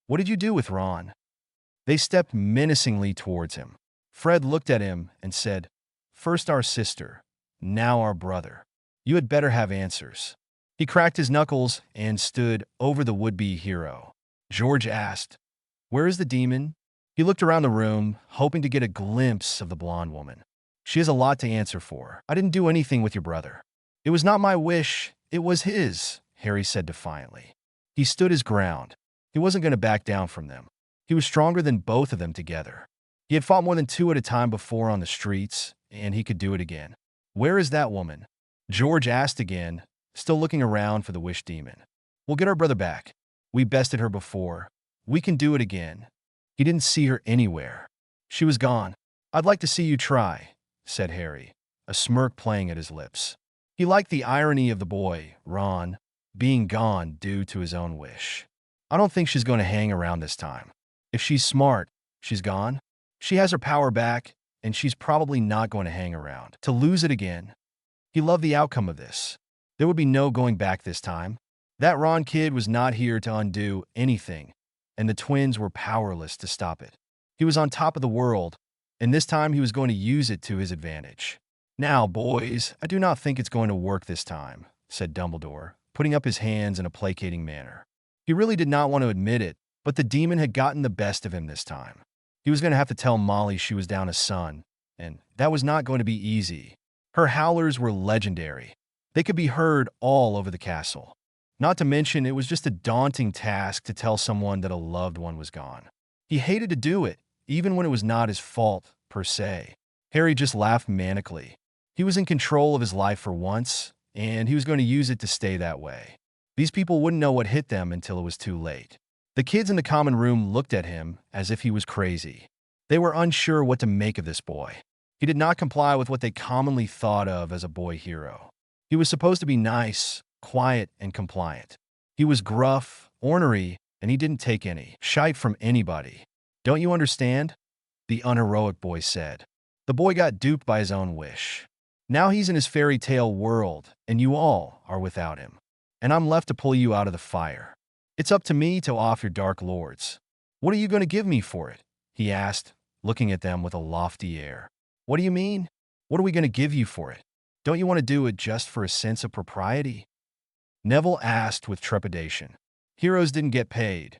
"What did you do with Ron?" They stepped menacingly towards him. Fred looked at him and said, "First our sister, now our brother. You had better have answers." He cracked his knuckles and stood over the would-be hero. George asked, "Where is the demon?" He looked around the room, hoping to get a glimpse of the blonde woman. "She has a lot to answer for. I didn't do anything with your brother." "It was not my wish, it was his," Harry said defiantly. He stood his ground. He wasn't going to back down from them. He was stronger than both of them together. He had fought more than two at a time before on the streets, and he could do it again. "Where is that woman?" George asked again, still looking around for the wish demon. "We'll get our brother back. We bested her before. We can do it again." He didn't see her anywhere. She was gone. "I'd like to see you try," said Harry, a smirk playing at his lips. He liked the irony of the boy, Ron, being gone due to his own wish. I don't think she's going to hang around this time. If she's smart, she's gone. She has her power back, and she's probably not going to hang around. To lose it again. He loved the outcome of this. There would be no going back this time. That Ron kid was not here to undo anything, and the twins were powerless to stop it. He was on top of the world, and this time he was going to use it to his advantage. Now, boys, I do not think it's going to work this time, said Dumbledore, putting up his hands in a placating manner. He really did not want to admit it, but the demon had gotten the best of him this time. He was going to have to tell Molly she was down a son, and that was not going to be easy. Her howlers were legendary. They could be heard all over the castle. Not to mention, it was just a daunting task to tell someone that a loved one was gone. He hated to do it, even when it was not his fault, per se. Harry just laughed manically. He was in control of his life for once, and he was going to use it to stay that way. These people wouldn't know what hit them until it was too late. The kids in the common room looked at him as if he was crazy. They were unsure what to make of this boy. He did not comply with what they commonly thought of as a boy hero. He was supposed to be nice, quiet, and compliant. He was gruff, ornery, and he didn't take any shite from anybody. Don't you understand? The unheroic boy said. The boy got duped by his own wish. Now he's in his fairy tale world, and you all are without him. And I'm left to pull you out of the fire. It's up to me to off your dark lords. What are you going to give me for it? He asked, looking at them with a lofty air. What do you mean? What are we going to give you for it? Don't you want to do it just for a sense of propriety? Neville asked with trepidation. Heroes didn't get paid.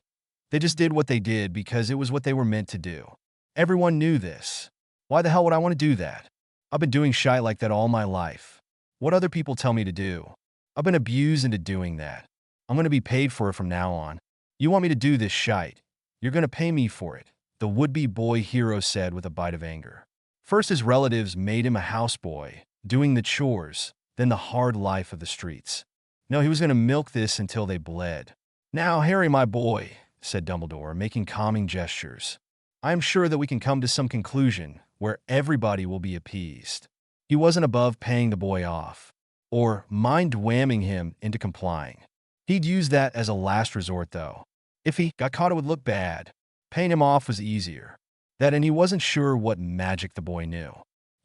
They just did what they did because it was what they were meant to do. Everyone knew this. Why the hell would I want to do that? I've been doing shite like that all my life. What other people tell me to do. I've been abused into doing that. I'm going to be paid for it from now on. You want me to do this shite? You're going to pay me for it, the would-be boy hero said with a bite of anger. First his relatives made him a houseboy, doing the chores, then the hard life of the streets. No, he was going to milk this until they bled. Now, Harry, my boy, said Dumbledore, making calming gestures. I am sure that we can come to some conclusion where everybody will be appeased. He wasn't above paying the boy off, or mind-whamming him into complying. He'd use that as a last resort, though. If he got caught, it would look bad. Paying him off was easier. That, and he wasn't sure what magic the boy knew.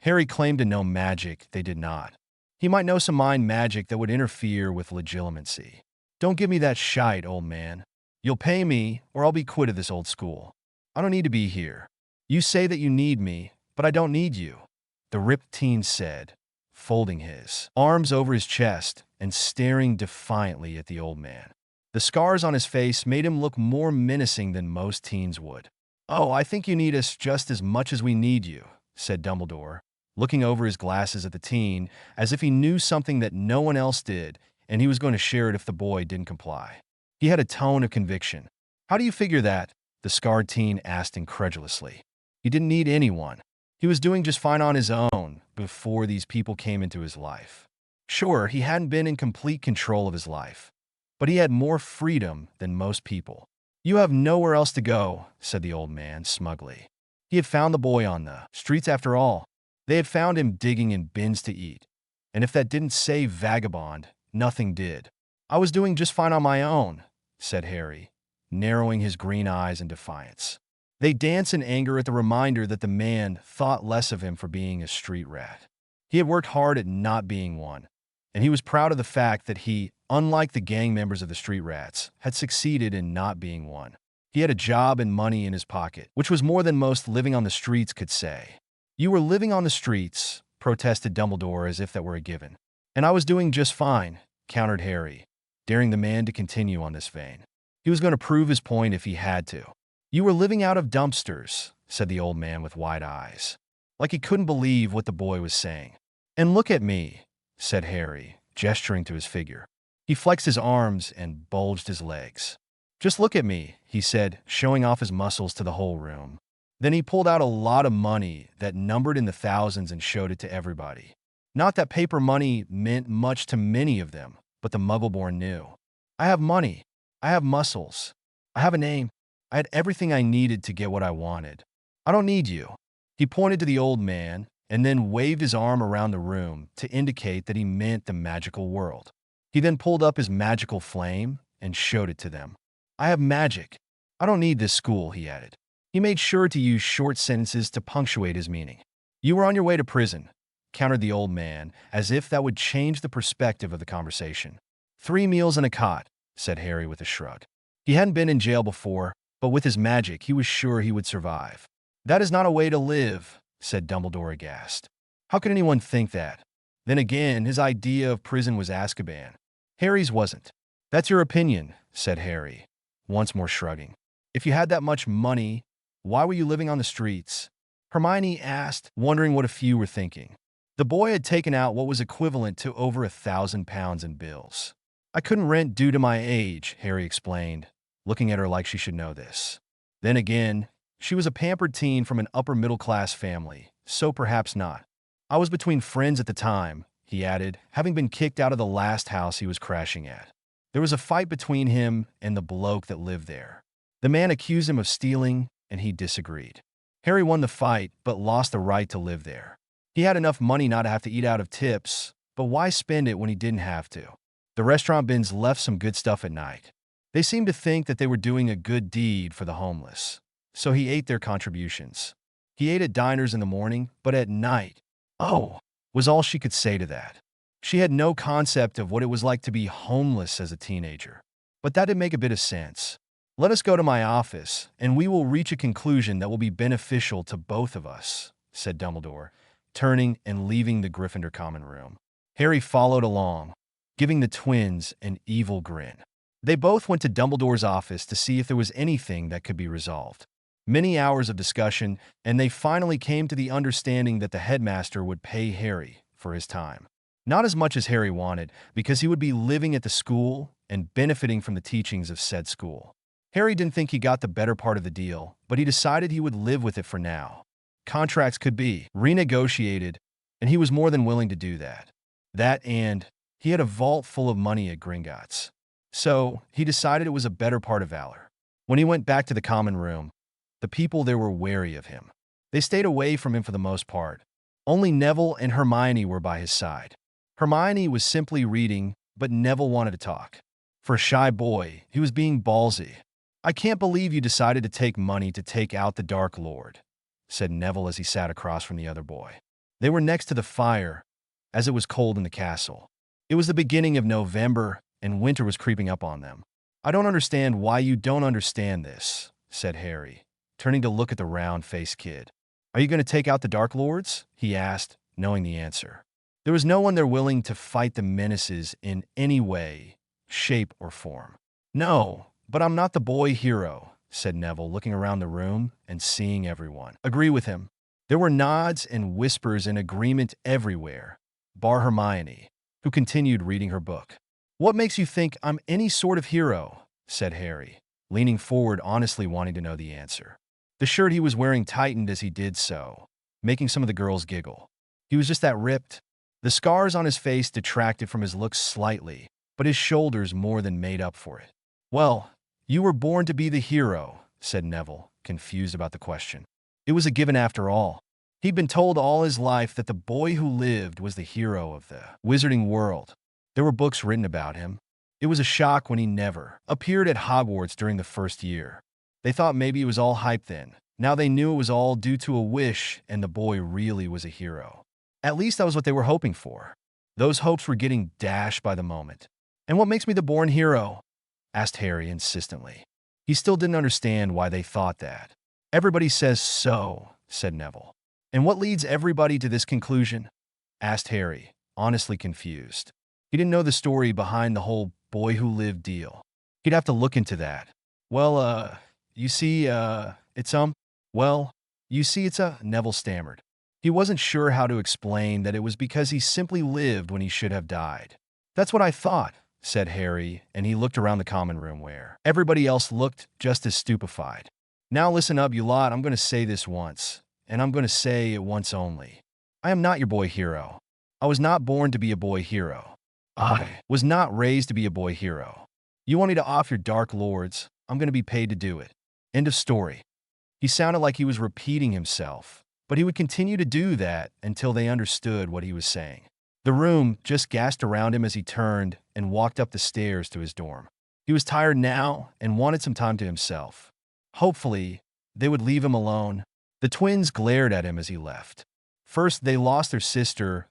Harry claimed to know magic they did not. He might know some mind magic that would interfere with legitimacy. Don't give me that shite, old man. You'll pay me, or I'll be quit of this old school. I don't need to be here. You say that you need me, but I don't need you, the ripped teen said, folding his arms over his chest and staring defiantly at the old man. The scars on his face made him look more menacing than most teens would. Oh, I think you need us just as much as we need you, said Dumbledore, looking over his glasses at the teen as if he knew something that no one else did and he was going to share it if the boy didn't comply. He had a tone of conviction. How do you figure that? The scarred teen asked incredulously. He didn't need anyone. He was doing just fine on his own before these people came into his life. Sure, he hadn't been in complete control of his life, but he had more freedom than most people. You have nowhere else to go, said the old man smugly. He had found the boy on the streets after all. They had found him digging in bins to eat. And if that didn't save Vagabond, nothing did. I was doing just fine on my own, said Harry, narrowing his green eyes in defiance. They danced in anger at the reminder that the man thought less of him for being a street rat. He had worked hard at not being one, and he was proud of the fact that he, unlike the gang members of the street rats, had succeeded in not being one. He had a job and money in his pocket, which was more than most living on the streets could say. You were living on the streets, protested Dumbledore as if that were a given. And I was doing just fine, countered Harry, daring the man to continue on this vein. He was going to prove his point if he had to. You were living out of dumpsters, said the old man with wide eyes, like he couldn't believe what the boy was saying. And look at me, said Harry, gesturing to his figure. He flexed his arms and bulged his legs. Just look at me, he said, showing off his muscles to the whole room. Then he pulled out a lot of money that numbered in the thousands and showed it to everybody. Not that paper money meant much to many of them, but the Muggleborn knew. I have money. I have muscles. I have a name. I had everything I needed to get what I wanted. I don't need you. He pointed to the old man, and then waved his arm around the room to indicate that he meant the magical world. He then pulled up his magical flame and showed it to them. I have magic. I don't need this school, he added. He made sure to use short sentences to punctuate his meaning. You were on your way to prison, countered the old man, as if that would change the perspective of the conversation. 3 meals and a cot, said Harry with a shrug. He hadn't been in jail before, but with his magic, he was sure he would survive. That is not a way to live, said Dumbledore aghast. How could anyone think that? Then again, his idea of prison was Azkaban. Harry's wasn't. That's your opinion, said Harry, once more shrugging. If you had that much money, why were you living on the streets? Hermione asked, wondering what a few were thinking. The boy had taken out what was equivalent to over £1,000 in bills. I couldn't rent due to my age, Harry explained, looking at her like she should know this. Then again, she was a pampered teen from an upper-middle-class family, so perhaps not. I was between friends at the time, he added, having been kicked out of the last house he was crashing at. There was a fight between him and the bloke that lived there. The man accused him of stealing, and he disagreed. Harry won the fight, but lost the right to live there. He had enough money not to have to eat out of tips, but why spend it when he didn't have to? The restaurant bins left some good stuff at night. They seemed to think that they were doing a good deed for the homeless, so he ate their contributions. He ate at diners in the morning, but at night, oh, was all she could say to that. She had no concept of what it was like to be homeless as a teenager. But that did make a bit of sense. Let us go to my office, and we will reach a conclusion that will be beneficial to both of us, said Dumbledore, turning and leaving the Gryffindor common room. Harry followed along, giving the twins an evil grin. They both went to Dumbledore's office to see if there was anything that could be resolved. Many hours of discussion, and they finally came to the understanding that the headmaster would pay Harry for his time. Not as much as Harry wanted, because he would be living at the school and benefiting from the teachings of said school. Harry didn't think he got the better part of the deal, but he decided he would live with it for now. Contracts could be renegotiated, and he was more than willing to do that. That and he had a vault full of money at Gringotts. So he decided it was a better part of valor. When he went back to the common room, the people there were wary of him. They stayed away from him for the most part. Only Neville and Hermione were by his side. Hermione was simply reading, but Neville wanted to talk. For a shy boy, he was being ballsy. I can't believe you decided to take money to take out the Dark Lord, said Neville as he sat across from the other boy. They were next to the fire, as it was cold in the castle. It was the beginning of November, and winter was creeping up on them. I don't understand why you don't understand this, said Harry, turning to look at the round-faced kid. Are you going to take out the Dark Lords? He asked, knowing the answer. There was no one there willing to fight the menaces in any way, shape, or form. No, but I'm not the boy hero, said Neville, looking around the room and seeing everyone agree with him. There were nods and whispers in agreement everywhere, bar Hermione, who continued reading her book. What makes you think I'm any sort of hero? Said Harry, leaning forward, honestly wanting to know the answer. The shirt he was wearing tightened as he did so, making some of the girls giggle. He was just that ripped. The scars on his face detracted from his looks slightly, but his shoulders more than made up for it. Well, you were born to be the hero, said Neville, confused about the question. It was a given after all. He'd been told all his life that the boy who lived was the hero of the wizarding world. There were books written about him. It was a shock when he never appeared at Hogwarts during the first year. They thought maybe it was all hype then. Now they knew it was all due to a wish, and the boy really was a hero. At least that was what they were hoping for. Those hopes were getting dashed by the moment. And what makes me the born hero? Asked Harry insistently. He still didn't understand why they thought that. Everybody says so, said Neville. And what leads everybody to this conclusion? Asked Harry, honestly confused. He didn't know the story behind the whole boy who lived deal. He'd have to look into that. Well, you see, it's Neville stammered. He wasn't sure how to explain that it was because he simply lived when he should have died. That's what I thought, said Harry, and he looked around the common room where everybody else looked just as stupefied. Now listen up, you lot, I'm going to say this once, and I'm going to say it once only. I am not your boy hero. I was not born to be a boy hero. I was not raised to be a boy hero. You want me to off your Dark Lords? I'm going to be paid to do it. End of story. He sounded like he was repeating himself, but he would continue to do that until they understood what he was saying. The room just gasped around him as he turned and walked up the stairs to his dorm. He was tired now and wanted some time to himself. Hopefully, they would leave him alone. The twins glared at him as he left. First, they lost their sister,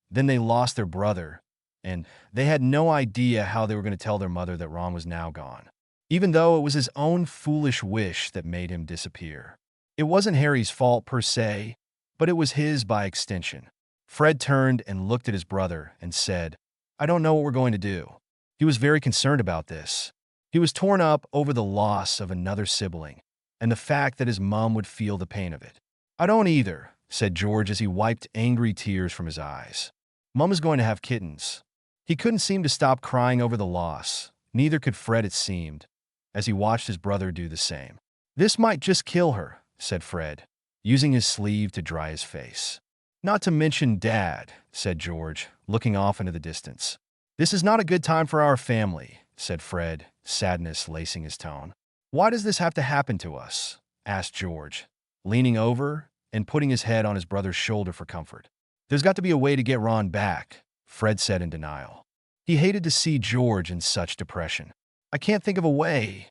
then they lost their brother, and they had no idea how they were going to tell their mother that Ron was now gone, even though it was his own foolish wish that made him disappear. It wasn't Harry's fault per se, but it was his by extension. Fred turned and looked at his brother and said, "I don't know what we're going to do." He was very concerned about this. He was torn up over the loss of another sibling and the fact that his mom would feel the pain of it. "I don't either," said George as he wiped angry tears from his eyes. "Mom is going to have kittens." He couldn't seem to stop crying over the loss. Neither could Fred, it seemed, as he watched his brother do the same. "This might just kill her," said Fred, using his sleeve to dry his face. "Not to mention Dad," said George, looking off into the distance. "This is not a good time for our family," said Fred, sadness lacing his tone. "Why does this have to happen to us?" asked George, leaning over and putting his head on his brother's shoulder for comfort. "There's got to be a way to get Ron back," Fred said in denial. He hated to see George in such depression. "I can't think of a way,"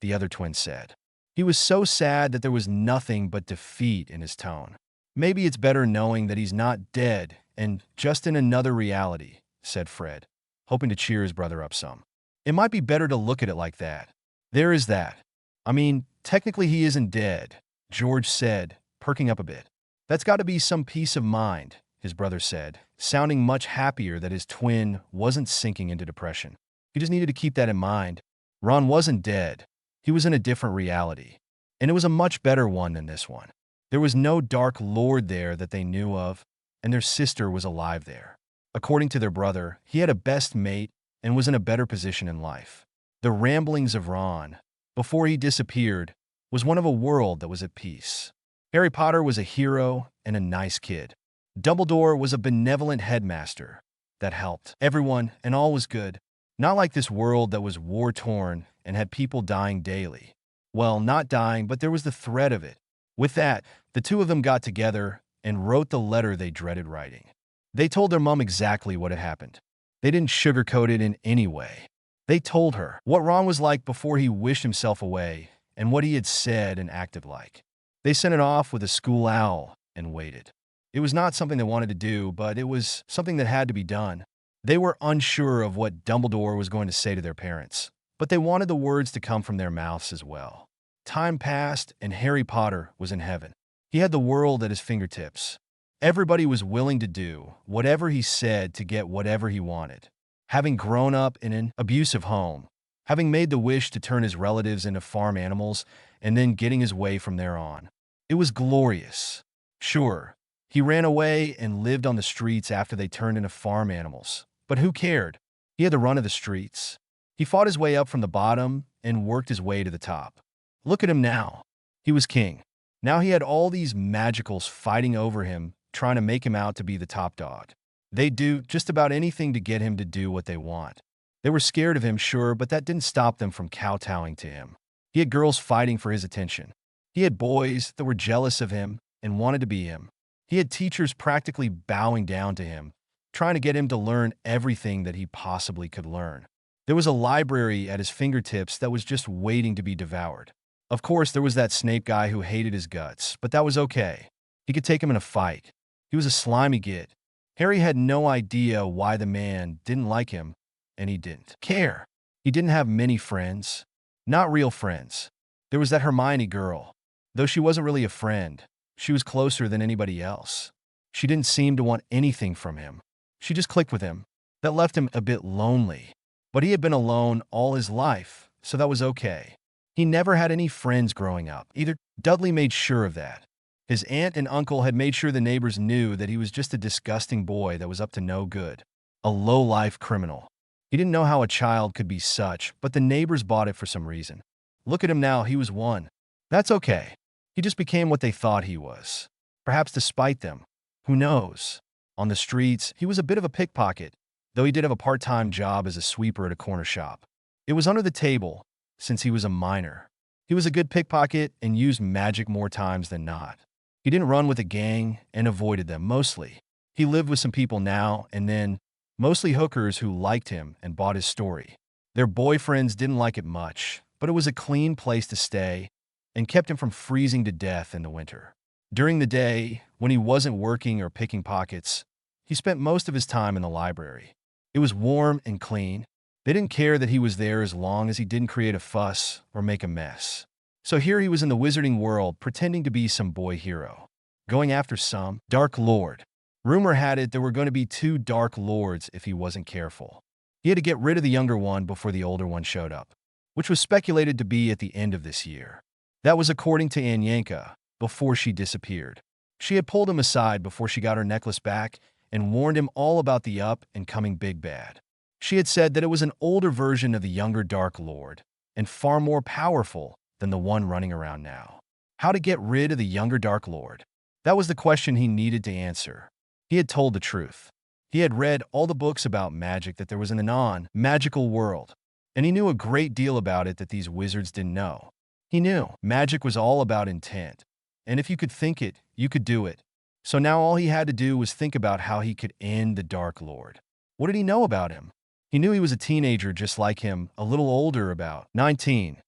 the other twin said. He was so sad that there was nothing but defeat in his tone. "Maybe it's better knowing that he's not dead and just in another reality," said Fred, hoping to cheer his brother up some. "It might be better to look at it like that. There is that. I mean, technically he isn't dead," George said, perking up a bit. "That's got to be some peace of mind," his brother said, sounding much happier that his twin wasn't sinking into depression. He just needed to keep that in mind. Ron wasn't dead. He was in a different reality, and it was a much better one than this one. There was no Dark Lord there that they knew of, and their sister was alive there. According to their brother, he had a best mate and was in a better position in life. The ramblings of Ron, before he disappeared, was one of a world that was at peace. Harry Potter was a hero and a nice kid. Dumbledore was a benevolent headmaster that helped everyone, and all was good. Not like this world that was war-torn and had people dying daily. Well, not dying, but there was the threat of it. With that, the two of them got together and wrote the letter they dreaded writing. They told their mom exactly what had happened. They didn't sugarcoat it in any way. They told her what Ron was like before he wished himself away and what he had said and acted like. They sent it off with a school owl and waited. It was not something they wanted to do, but it was something that had to be done. They were unsure of what Dumbledore was going to say to their parents, but they wanted the words to come from their mouths as well. Time passed, and Harry Potter was in heaven. He had the world at his fingertips. Everybody was willing to do whatever he said to get whatever he wanted. Having grown up in an abusive home, having made the wish to turn his relatives into farm animals, and then getting his way from there on. It was glorious. Sure, he ran away and lived on the streets after they turned into farm animals. But who cared? He had the run of the streets. He fought his way up from the bottom and worked his way to the top. Look at him now. He was king. Now he had all these magicals fighting over him, trying to make him out to be the top dog. They'd do just about anything to get him to do what they want. They were scared of him, sure, but that didn't stop them from kowtowing to him. He had girls fighting for his attention. He had boys that were jealous of him and wanted to be him. He had teachers practically bowing down to him, trying to get him to learn everything that he possibly could learn. There was a library at his fingertips that was just waiting to be devoured. Of course, there was that Snape guy who hated his guts, but that was okay. He could take him in a fight. He was a slimy git. Harry had no idea why the man didn't like him, and he didn't care. He didn't have many friends. Not real friends. There was that Hermione girl. Though she wasn't really a friend, she was closer than anybody else. She didn't seem to want anything from him. She just clicked with him. That left him a bit lonely. But he had been alone all his life, so that was okay. He never had any friends growing up, either. Dudley made sure of that. His aunt and uncle had made sure the neighbors knew that he was just a disgusting boy that was up to no good. A low-life criminal. He didn't know how a child could be such, but the neighbors bought it for some reason. Look at him now, he was one. That's okay. He just became what they thought he was. Perhaps despite them. Who knows? On the streets, he was a bit of a pickpocket, though he did have a part-time job as a sweeper at a corner shop. It was under the table, since he was a minor. He was a good pickpocket and used magic more times than not. He didn't run with a gang and avoided them mostly. He lived with some people now and then, mostly hookers who liked him and bought his story. Their boyfriends didn't like it much, but it was a clean place to stay and kept him from freezing to death in the winter. During the day, when he wasn't working or picking pockets, he spent most of his time in the library. It was warm and clean. They didn't care that he was there as long as he didn't create a fuss or make a mess. So here he was in the wizarding world pretending to be some boy hero, going after some Dark Lord. Rumor had it there were going to be 2 Dark Lords if he wasn't careful. He had to get rid of the younger one before the older one showed up, which was speculated to be at the end of this year. That was according to Anyanka, before she disappeared. She had pulled him aside before she got her necklace back and warned him all about the up and coming big bad. She had said that it was an older version of the younger Dark Lord and far more powerful than the one running around now. How to get rid of the younger Dark Lord? That was the question he needed to answer. He had told the truth. He had read all the books about magic that there was in the non-magical world, and he knew a great deal about it that these wizards didn't know. He knew magic was all about intent, and if you could think it, you could do it. So now all he had to do was think about how he could end the Dark Lord. What did he know about him? He knew he was a teenager just like him, a little older, about 19.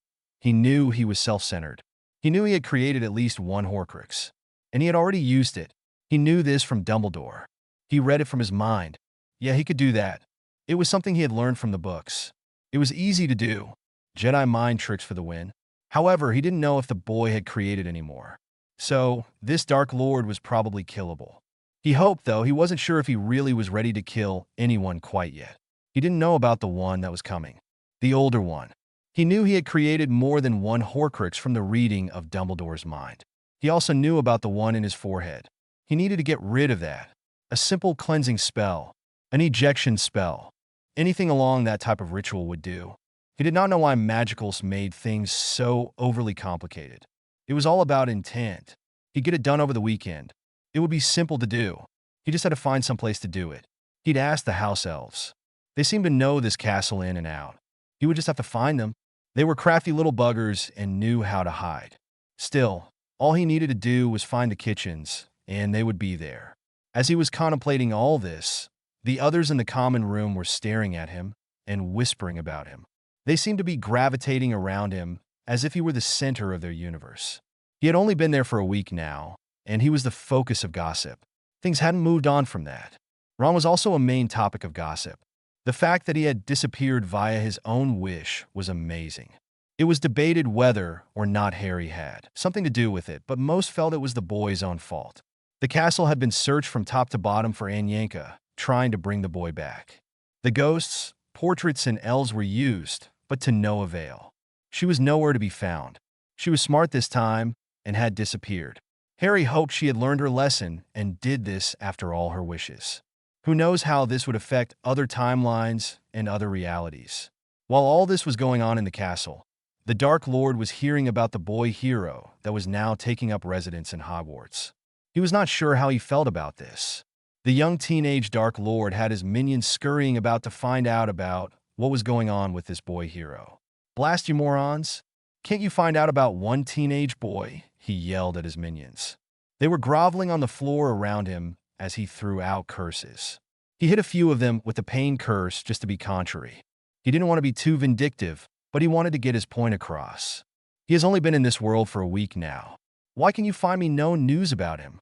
He knew he was self-centered. He knew he had created at least one Horcrux, and he had already used it. He knew this from Dumbledore. He read it from his mind. Yeah, he could do that. It was something he had learned from the books. It was easy to do. Jedi mind tricks for the win. However, he didn't know if the boy had created any more. So, this Dark Lord was probably killable. He hoped, though, he wasn't sure if he really was ready to kill anyone quite yet. He didn't know about the one that was coming. The older one. He knew he had created more than one Horcrux from the reading of Dumbledore's mind. He also knew about the one in his forehead. He needed to get rid of that. A simple cleansing spell. An ejection spell. Anything along that type of ritual would do. He did not know why magicals made things so overly complicated. It was all about intent. He'd get it done over the weekend. It would be simple to do. He just had to find some place to do it. He'd ask the house elves. They seemed to know this castle in and out. He would just have to find them. They were crafty little buggers and knew how to hide. Still, all he needed to do was find the kitchens, and they would be there. As he was contemplating all this, the others in the common room were staring at him and whispering about him. They seemed to be gravitating around him as if he were the center of their universe. He had only been there for a week now, and he was the focus of gossip. Things hadn't moved on from that. Ron was also a main topic of gossip. The fact that he had disappeared via his own wish was amazing. It was debated whether or not Harry had something to do with it, but most felt it was the boy's own fault. The castle had been searched from top to bottom for Anyanka, trying to bring the boy back. The ghosts, portraits, and elves were used, but to no avail. She was nowhere to be found. She was smart this time and had disappeared. Harry hoped she had learned her lesson and did this after all her wishes. Who knows how this would affect other timelines and other realities. While all this was going on in the castle, the Dark Lord was hearing about the boy hero that was now taking up residence in Hogwarts. He was not sure how he felt about this. The young teenage Dark Lord had his minions scurrying about to find out about what was going on with this boy hero. Blast you morons! Can't you find out about one teenage boy? He yelled at his minions. They were groveling on the floor around him as he threw out curses. He hit a few of them with the pain curse just to be contrary. He didn't want to be too vindictive, but he wanted to get his point across. He has only been in this world for a week now. Why can you find me no news about him?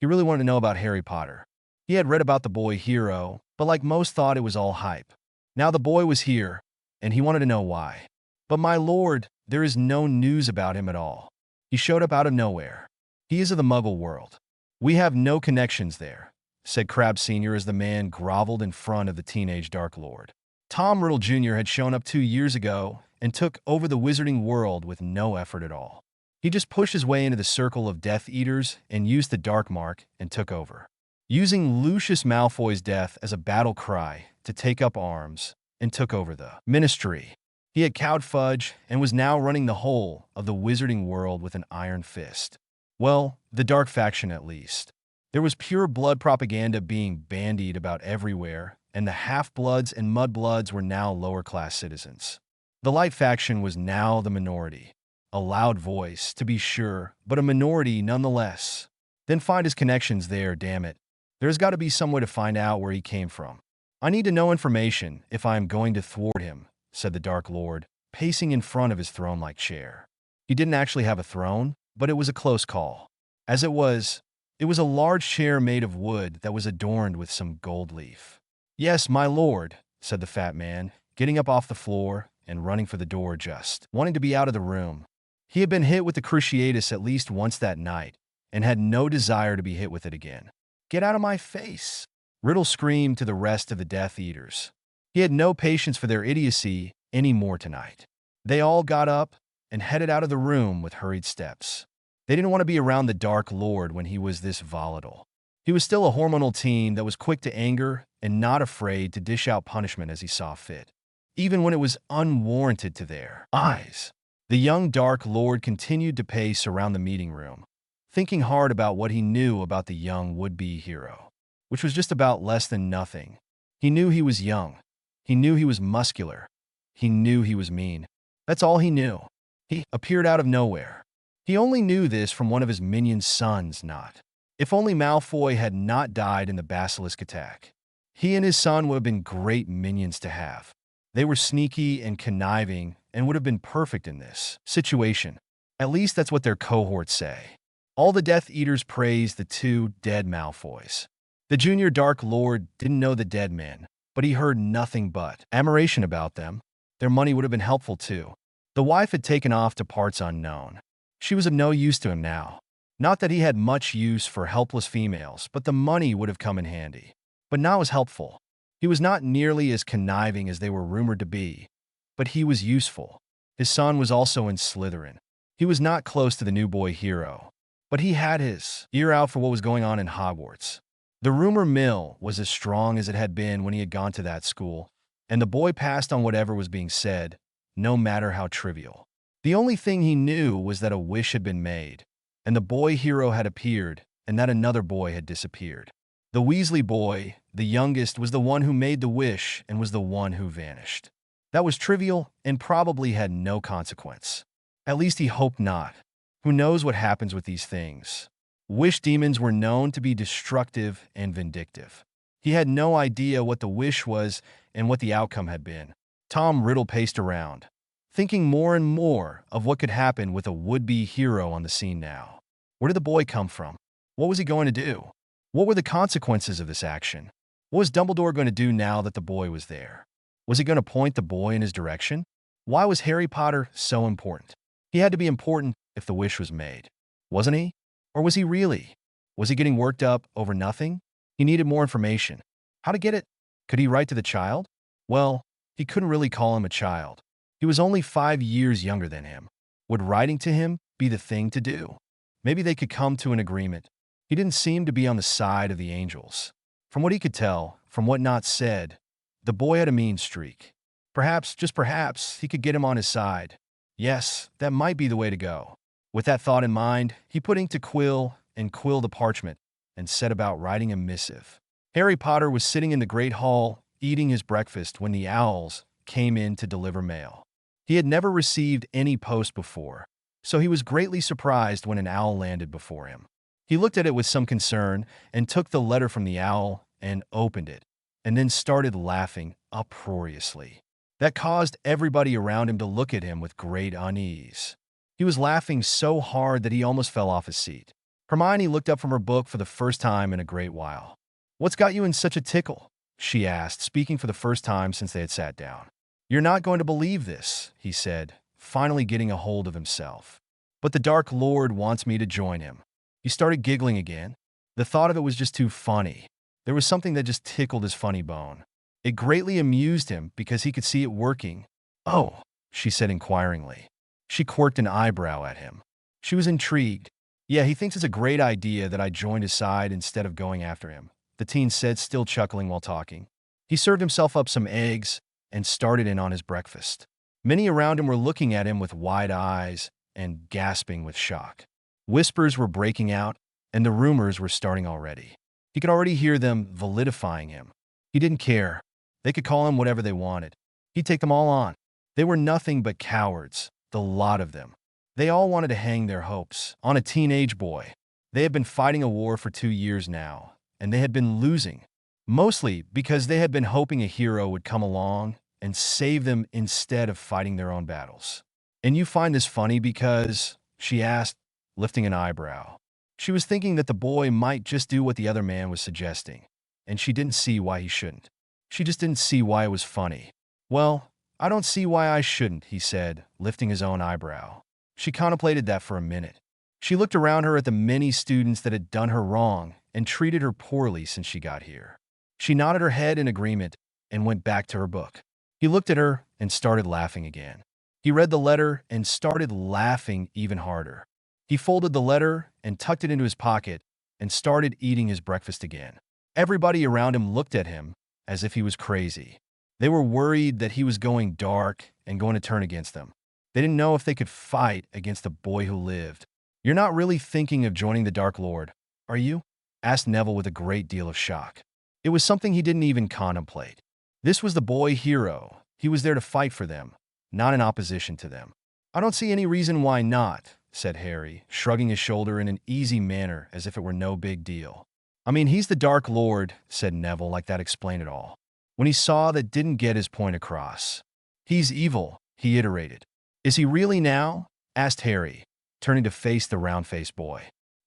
He really wanted to know about Harry Potter. He had read about the boy hero, but like most thought it was all hype. Now the boy was here, and he wanted to know why. But my lord, there is no news about him at all. He showed up out of nowhere. He is of the Muggle world. We have no connections there, said Crabbe Sr. as the man groveled in front of the teenage Dark Lord. Tom Riddle Jr. had shown up 2 years ago and took over the wizarding world with no effort at all. He just pushed his way into the circle of Death Eaters and used the Dark Mark and took over. Using Lucius Malfoy's death as a battle cry to take up arms and took over the Ministry. He had cowed Fudge and was now running the whole of the wizarding world with an iron fist. Well, the Dark faction at least. There was pure blood propaganda being bandied about everywhere, and the Half-Bloods and Mudbloods were now lower-class citizens. The Light faction was now the minority. A loud voice, to be sure, but a minority nonetheless. Then find his connections there, damn it. There's got to be some way to find out where he came from. I need to know information if I am going to thwart him, said the Dark Lord, pacing in front of his throne-like chair. He didn't actually have a throne, but it was a close call. As it was a large chair made of wood that was adorned with some gold leaf. Yes, my lord, said the fat man, getting up off the floor and running for the door, just wanting to be out of the room. He had been hit with the Cruciatus at least once that night and had no desire to be hit with it again. Get out of my face, Riddle screamed to the rest of the Death Eaters. He had no patience for their idiocy anymore tonight. They all got up and headed out of the room with hurried steps. They didn't want to be around the Dark Lord when he was this volatile. He was still a hormonal teen that was quick to anger and not afraid to dish out punishment as he saw fit, even when it was unwarranted to their eyes. The young Dark Lord continued to pace around the meeting room, thinking hard about what he knew about the young would-be hero, which was just about less than nothing. He knew he was young. He knew he was muscular. He knew he was mean. That's all he knew. He appeared out of nowhere. He only knew this from one of his minion's sons, not. If only Malfoy had not died in the basilisk attack. He and his son would have been great minions to have. They were sneaky and conniving and would have been perfect in this situation. At least that's what their cohorts say. All the Death Eaters praised the two dead Malfoys. The junior Dark Lord didn't know the dead men, but he heard nothing but admiration about them. Their money would have been helpful too. The wife had taken off to parts unknown. She was of no use to him now. Not that he had much use for helpless females, but the money would have come in handy. But now was helpful. He was not nearly as conniving as they were rumored to be, but he was useful. His son was also in Slytherin. He was not close to the new boy hero, but he had his ear out for what was going on in Hogwarts. The rumor mill was as strong as it had been when he had gone to that school, and the boy passed on whatever was being said, no matter how trivial. The only thing he knew was that a wish had been made, and the boy hero had appeared, and that another boy had disappeared. The Weasley boy, the youngest, was the one who made the wish and was the one who vanished. That was trivial and probably had no consequence. At least he hoped not. Who knows what happens with these things? Wish demons were known to be destructive and vindictive. He had no idea what the wish was and what the outcome had been. Tom Riddle paced around, thinking more and more of what could happen with a would-be hero on the scene now. Where did the boy come from? What was he going to do? What were the consequences of this action? What was Dumbledore going to do now that the boy was there? Was he going to point the boy in his direction? Why was Harry Potter so important? He had to be important if the wish was made, wasn't he? Or was he really? Was he getting worked up over nothing? He needed more information. How to get it? Could he write to the child? Well, he couldn't really call him a child. He was only 5 years younger than him. Would writing to him be the thing to do? Maybe they could come to an agreement. He didn't seem to be on the side of the angels. From what he could tell, from what not said, the boy had a mean streak. Perhaps, just perhaps, he could get him on his side. Yes, that might be the way to go. With that thought in mind, he put ink to quill and quilled the parchment and set about writing a missive. Harry Potter was sitting in the Great Hall, eating his breakfast when the owls came in to deliver mail. He had never received any post before, so he was greatly surprised when an owl landed before him. He looked at it with some concern and took the letter from the owl and opened it, and then started laughing uproariously. That caused everybody around him to look at him with great unease. He was laughing so hard that he almost fell off his seat. Hermione looked up from her book for the first time in a great while. "What's got you in such a tickle?" she asked, speaking for the first time since they had sat down. "You're not going to believe this," he said, finally getting a hold of himself. "But the Dark Lord wants me to join him." He started giggling again. The thought of it was just too funny. There was something that just tickled his funny bone. It greatly amused him because he could see it working. "Oh," she said inquiringly. She quirked an eyebrow at him. She was intrigued. "Yeah, he thinks it's a great idea that I joined his side instead of going after him," the teen said, still chuckling while talking. He served himself up some eggs and started in on his breakfast. Many around him were looking at him with wide eyes and gasping with shock. Whispers were breaking out, and the rumors were starting already. He could already hear them validifying him. He didn't care. They could call him whatever they wanted. He'd take them all on. They were nothing but cowards, the lot of them. They all wanted to hang their hopes on a teenage boy. They had been fighting a war for 2 years now, and they had been losing, mostly because they had been hoping a hero would come along and save them instead of fighting their own battles. And you find this funny because, she asked, lifting an eyebrow. She was thinking that the boy might just do what the other man was suggesting, and she didn't see why he shouldn't. She just didn't see why it was funny. Well, I don't see why I shouldn't, he said, lifting his own eyebrow. She contemplated that for a minute. She looked around her at the many students that had done her wrong and treated her poorly since she got here. She nodded her head in agreement and went back to her book. He looked at her and started laughing again. He read the letter and started laughing even harder. He folded the letter and tucked it into his pocket and started eating his breakfast again. Everybody around him looked at him as if he was crazy. They were worried that he was going dark and going to turn against them. They didn't know if they could fight against a boy who lived. "You're not really thinking of joining the Dark Lord, are you?" asked Neville with a great deal of shock. It was something he didn't even contemplate. This was the boy hero. He was there to fight for them, not in opposition to them. "I don't see any reason why not," said Harry, shrugging his shoulder in an easy manner as if it were no big deal. "I mean, he's the Dark Lord," said Neville, like that explained it all. When he saw that didn't get his point across. "He's evil," he iterated. "Is he really now?" asked Harry, turning to face the round-faced boy.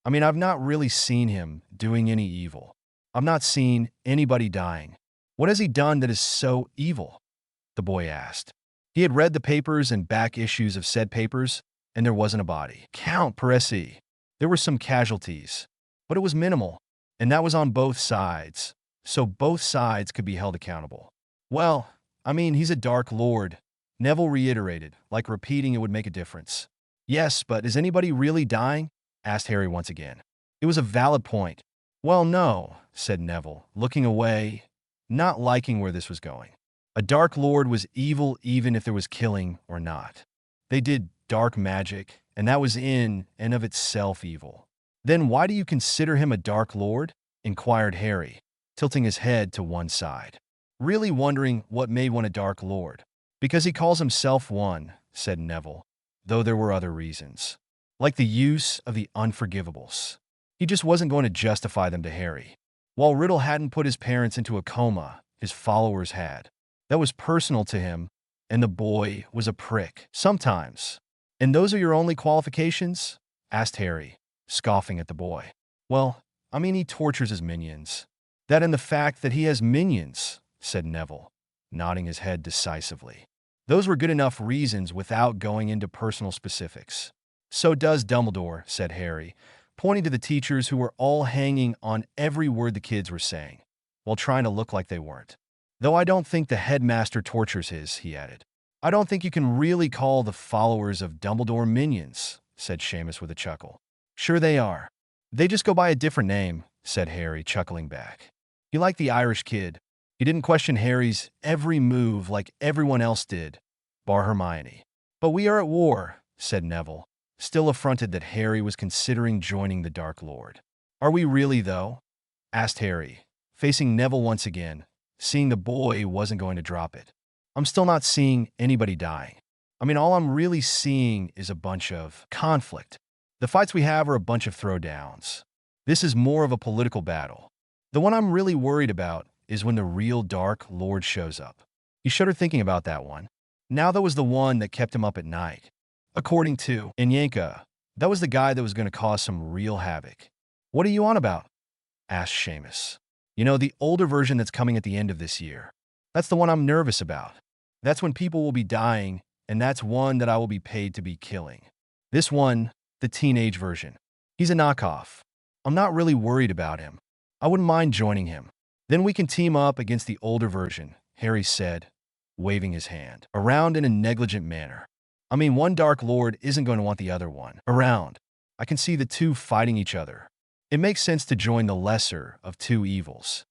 "I mean, I've not really seen him doing any evil. I've not seen anybody dying. What has he done that is so evil?" the boy asked. He had read the papers and back issues of said papers, and there wasn't a body. Count Percy. There were some casualties, but it was minimal, and that was on both sides, so both sides could be held accountable. "Well, I mean, he's a Dark Lord," Neville reiterated, like repeating it would make a difference. "Yes, but is anybody really dying?" asked Harry once again. It was a valid point. "Well, no," said Neville, looking away, not liking where this was going. A Dark Lord was evil even if there was killing or not. They did dark magic, and that was in and of itself evil. "Then why do you consider him a Dark Lord?" inquired Harry, tilting his head to one side, really wondering what made one a Dark Lord. "Because he calls himself one," said Neville, though there were other reasons, like the use of the unforgivables. He just wasn't going to justify them to Harry. While Riddle hadn't put his parents into a coma, his followers had. That was personal to him, and the boy was a prick. Sometimes. "And those are your only qualifications?" asked Harry, scoffing at the boy. "Well, I mean, he tortures his minions." "That and the fact that he has minions," said Neville, nodding his head decisively. "Those were good enough reasons without going into personal specifics." "So does Dumbledore," said Harry, pointing to the teachers who were all hanging on every word the kids were saying, while trying to look like they weren't. "Though I don't think the headmaster tortures his," he added. "I don't think you can really call the followers of Dumbledore minions," said Seamus with a chuckle. "Sure they are. They just go by a different name," said Harry, chuckling back. He liked the Irish kid. He didn't question Harry's every move like everyone else did, bar Hermione. "But we are at war," said Neville, still affronted that Harry was considering joining the Dark Lord. "Are we really, though?" asked Harry, facing Neville once again, seeing the boy wasn't going to drop it. "I'm still not seeing anybody dying. I mean, all I'm really seeing is a bunch of conflict. The fights we have are a bunch of throwdowns. This is more of a political battle. The one I'm really worried about is when the real Dark Lord shows up." He shuddered thinking about that one. Now that was the one that kept him up at night. According to Yanka, that was the guy that was going to cause some real havoc. "What are you on about?" asked Seamus. "You know, the older version that's coming at the end of this year. That's the one I'm nervous about. That's when people will be dying, and that's one that I will be paid to be killing. This one, the teenage version, he's a knockoff. I'm not really worried about him. I wouldn't mind joining him. Then we can team up against the older version," Harry said, waving his hand around in a negligent manner. "I mean, one Dark Lord isn't going to want the other one around. I can see the two fighting each other. It makes sense to join the lesser of two evils."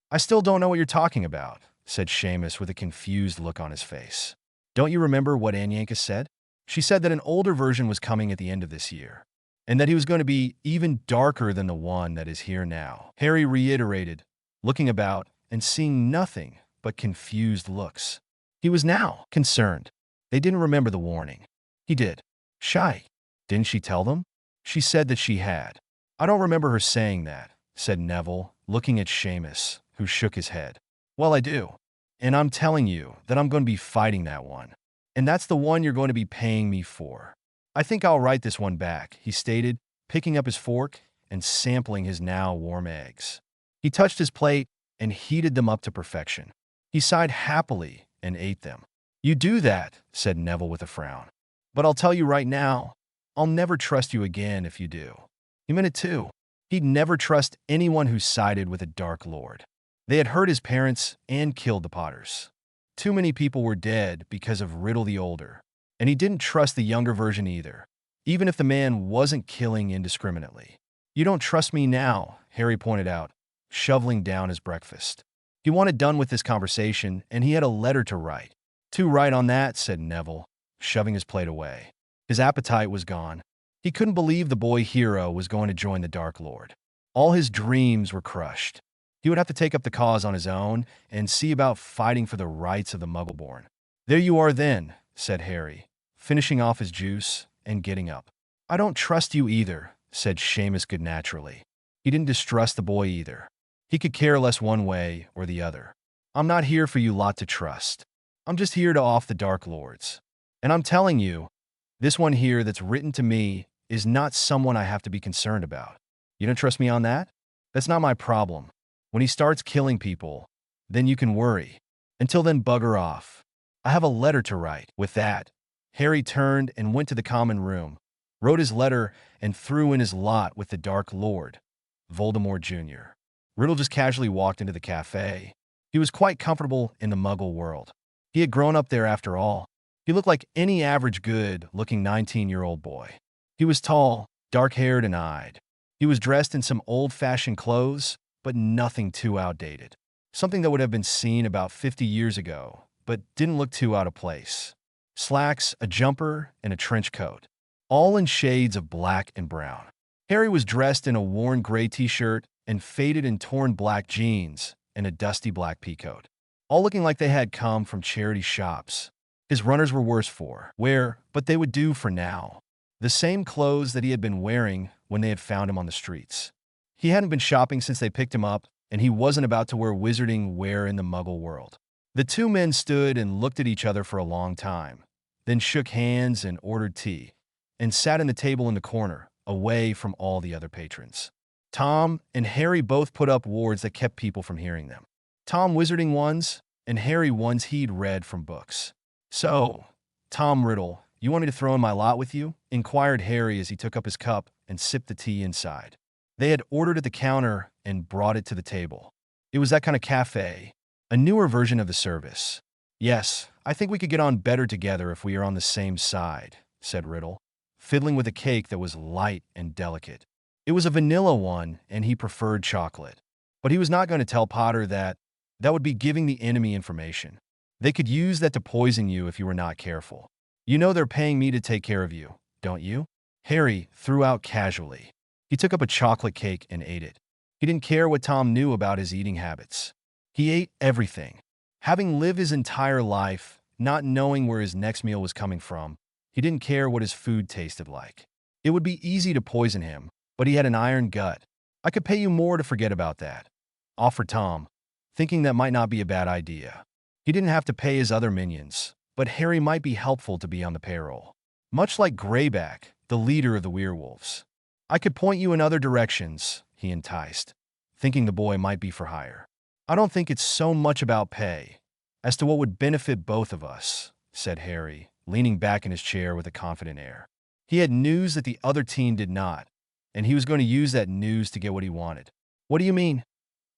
"I still don't know what you're talking about," said Seamus with a confused look on his face. "Don't you remember what Yanka said? She said that an older version was coming at the end of this year, and that he was going to be even darker than the one that is here now," Harry reiterated, looking about and seeing nothing but confused looks. He was now concerned. They didn't remember the warning. He did. Shy. Didn't she tell them? She said that she had. I don't remember her saying that, said Neville, looking at Seamus, who shook his head. Well, I do. And I'm telling you that I'm going to be fighting that one. And that's the one you're going to be paying me for. I think I'll write this one back, he stated, picking up his fork and sampling his now warm eggs. He touched his plate and heated them up to perfection. He sighed happily and ate them. You do that, said Neville with a frown. But I'll tell you right now, I'll never trust you again if you do. He meant it too. He'd never trust anyone who sided with a Dark Lord. They had hurt his parents and killed the Potters. Too many people were dead because of Riddle the Older, and he didn't trust the younger version either, even if the man wasn't killing indiscriminately. You don't trust me now, Harry pointed out, shoveling down his breakfast. He wanted done with this conversation, and he had a letter to write. Too right on that, said Neville, shoving his plate away. His appetite was gone. He couldn't believe the boy hero was going to join the Dark Lord. All his dreams were crushed. He would have to take up the cause on his own and see about fighting for the rights of the Muggleborn. There you are then, said Harry, finishing off his juice and getting up. I don't trust you either, said Seamus good-naturally. He didn't distrust the boy either. He could care less one way or the other. I'm not here for you lot to trust. I'm just here to off the Dark Lords. And I'm telling you, this one here that's written to me is not someone I have to be concerned about. You don't trust me on that? That's not my problem. When he starts killing people, then you can worry. Until then, bugger off. I have a letter to write. With that, Harry turned and went to the common room, wrote his letter, and threw in his lot with the Dark Lord, Voldemort Jr. Riddle just casually walked into the cafe. He was quite comfortable in the Muggle world. He had grown up there after all. He looked like any average good-looking 19-year-old boy. He was tall, dark-haired, and eyed. He was dressed in some old-fashioned clothes, but nothing too outdated. Something that would have been seen about 50 years ago, but didn't look too out of place. Slacks, a jumper, and a trench coat, all in shades of black and brown. Harry was dressed in a worn gray t-shirt and faded and torn black jeans and a dusty black peacoat, all looking like they had come from charity shops. His runners were worse for wear, but they would do for now. The same clothes that he had been wearing when they had found him on the streets. He hadn't been shopping since they picked him up, and he wasn't about to wear wizarding wear in the Muggle world. The two men stood and looked at each other for a long time, then shook hands and ordered tea, and sat at the table in the corner, away from all the other patrons. Tom and Harry both put up wards that kept people from hearing them. Tom wizarding ones, and Harry ones he'd read from books. So, Tom Riddle, you want me to throw in my lot with you? Inquired Harry as he took up his cup and sipped the tea inside. They had ordered at the counter and brought it to the table. It was that kind of cafe, a newer version of the service. Yes, I think we could get on better together if we are on the same side, said Riddle, fiddling with a cake that was light and delicate. It was a vanilla one, and he preferred chocolate. But he was not going to tell Potter that would be giving the enemy information. They could use that to poison you if you were not careful. You know they're paying me to take care of you, don't you? Harry threw out casually. He took up a chocolate cake and ate it. He didn't care what Tom knew about his eating habits. He ate everything. Having lived his entire life, not knowing where his next meal was coming from, he didn't care what his food tasted like. It would be easy to poison him, but he had an iron gut. I could pay you more to forget about that, offered Tom, thinking that might not be a bad idea. He didn't have to pay his other minions, but Harry might be helpful to be on the payroll. Much like Greyback, the leader of the werewolves. I could point you in other directions, he enticed, thinking the boy might be for hire. I don't think it's so much about pay as to what would benefit both of us, said Harry, leaning back in his chair with a confident air. He had news that the other team did not, and he was going to use that news to get what he wanted. What do you mean?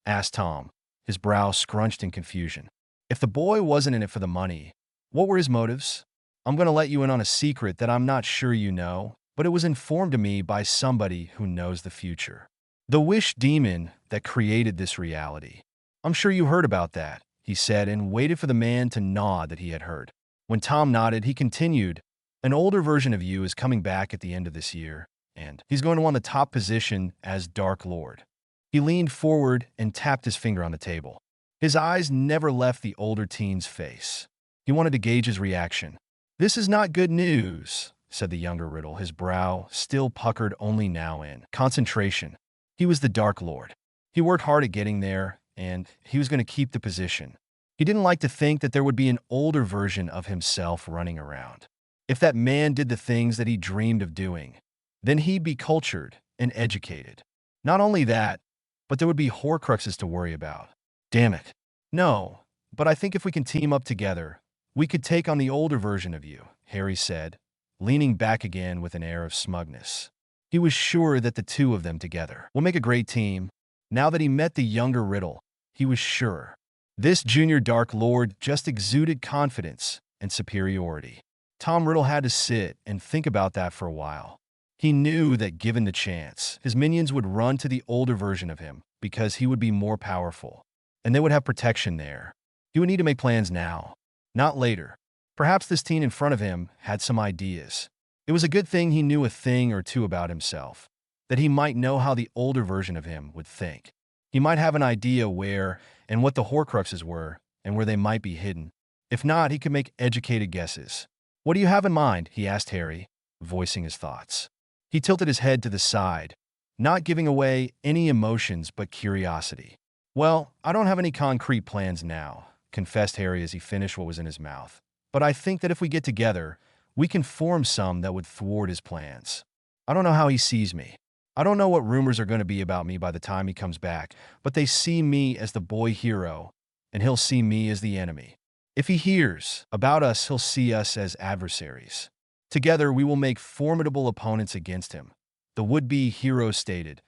Asked Tom, his brow scrunched in confusion. If the boy wasn't in it for the money, what were his motives? I'm going to let you in on a secret that I'm not sure you know, but it was informed to me by somebody who knows the future. The wish demon that created this reality. I'm sure you heard about that, he said, and waited for the man to nod that he had heard. When Tom nodded, he continued, an older version of you is coming back at the end of this year, and he's going to want the top position as Dark Lord. He leaned forward and tapped his finger on the table. His eyes never left the older teen's face. He wanted to gauge his reaction. This is not good news, said the younger Riddle, his brow still puckered only now in concentration. He was the Dark Lord. He worked hard at getting there, and he was going to keep the position. He didn't like to think that there would be an older version of himself running around. If that man did the things that he dreamed of doing, then he'd be cultured and educated. Not only that, but there would be Horcruxes to worry about. Damn it. No, but I think if we can team up together, we could take on the older version of you, Harry said, leaning back again with an air of smugness. He was sure that the two of them together will make a great team. Now that he met the younger Riddle, he was sure. This junior Dark Lord just exuded confidence and superiority. Tom Riddle had to sit and think about that for a while. He knew that given the chance, his minions would run to the older version of him because he would be more powerful, and they would have protection there. He would need to make plans now, not later. Perhaps this teen in front of him had some ideas. It was a good thing he knew a thing or two about himself, that he might know how the older version of him would think. He might have an idea where and what the Horcruxes were and where they might be hidden. If not, he could make educated guesses. What do you have in mind? He asked Harry, voicing his thoughts. He tilted his head to the side, not giving away any emotions but curiosity. Well, I don't have any concrete plans now, confessed Harry as he finished what was in his mouth. But I think that if we get together, we can form some that would thwart his plans. I don't know how he sees me. I don't know what rumors are going to be about me by the time he comes back, but they see me as the boy hero, and he'll see me as the enemy. If he hears about us, he'll see us as adversaries. Together, we will make formidable opponents against him, the would-be hero stated,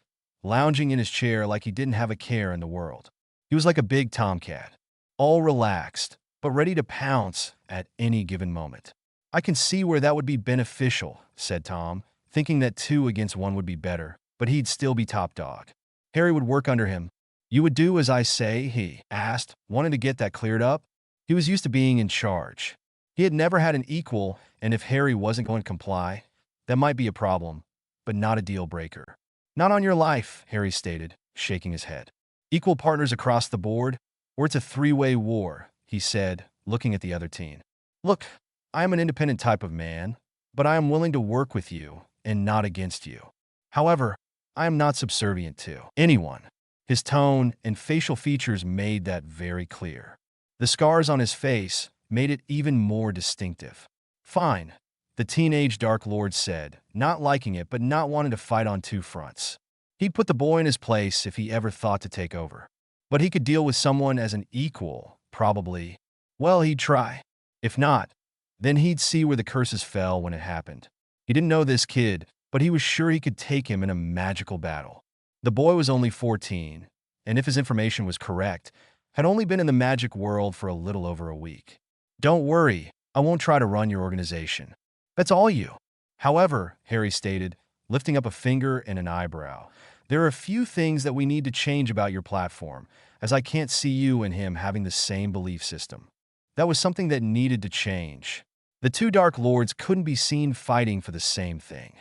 lounging in his chair like he didn't have a care in the world. He was like a big tomcat, all relaxed, but ready to pounce at any given moment. I can see where that would be beneficial, said Tom, thinking that 2 against 1 would be better, but he'd still be top dog. Harry would work under him. You would do as I say, he asked, wanting to get that cleared up. He was used to being in charge. He had never had an equal, and if Harry wasn't going to comply, that might be a problem, but not a deal breaker. Not on your life, Harry stated, shaking his head. Equal partners across the board, or it's a 3-way war, he said, looking at the other teen. Look, I am an independent type of man, but I am willing to work with you and not against you. However, I am not subservient to anyone. His tone and facial features made that very clear. The scars on his face made it even more distinctive. Fine, the teenage Dark Lord said, not liking it but not wanting to fight on 2 fronts. He'd put the boy in his place if he ever thought to take over. But he could deal with someone as an equal, probably. Well, he'd try. If not, then he'd see where the curses fell when it happened. He didn't know this kid, but he was sure he could take him in a magical battle. The boy was only 14, and if his information was correct, had only been in the magic world for a little over a week. Don't worry, I won't try to run your organization. That's all you. However, Harry stated, lifting up a finger and an eyebrow, there are a few things that we need to change about your platform, as I can't see you and him having the same belief system. That was something that needed to change. The 2 Dark Lords couldn't be seen fighting for the same thing.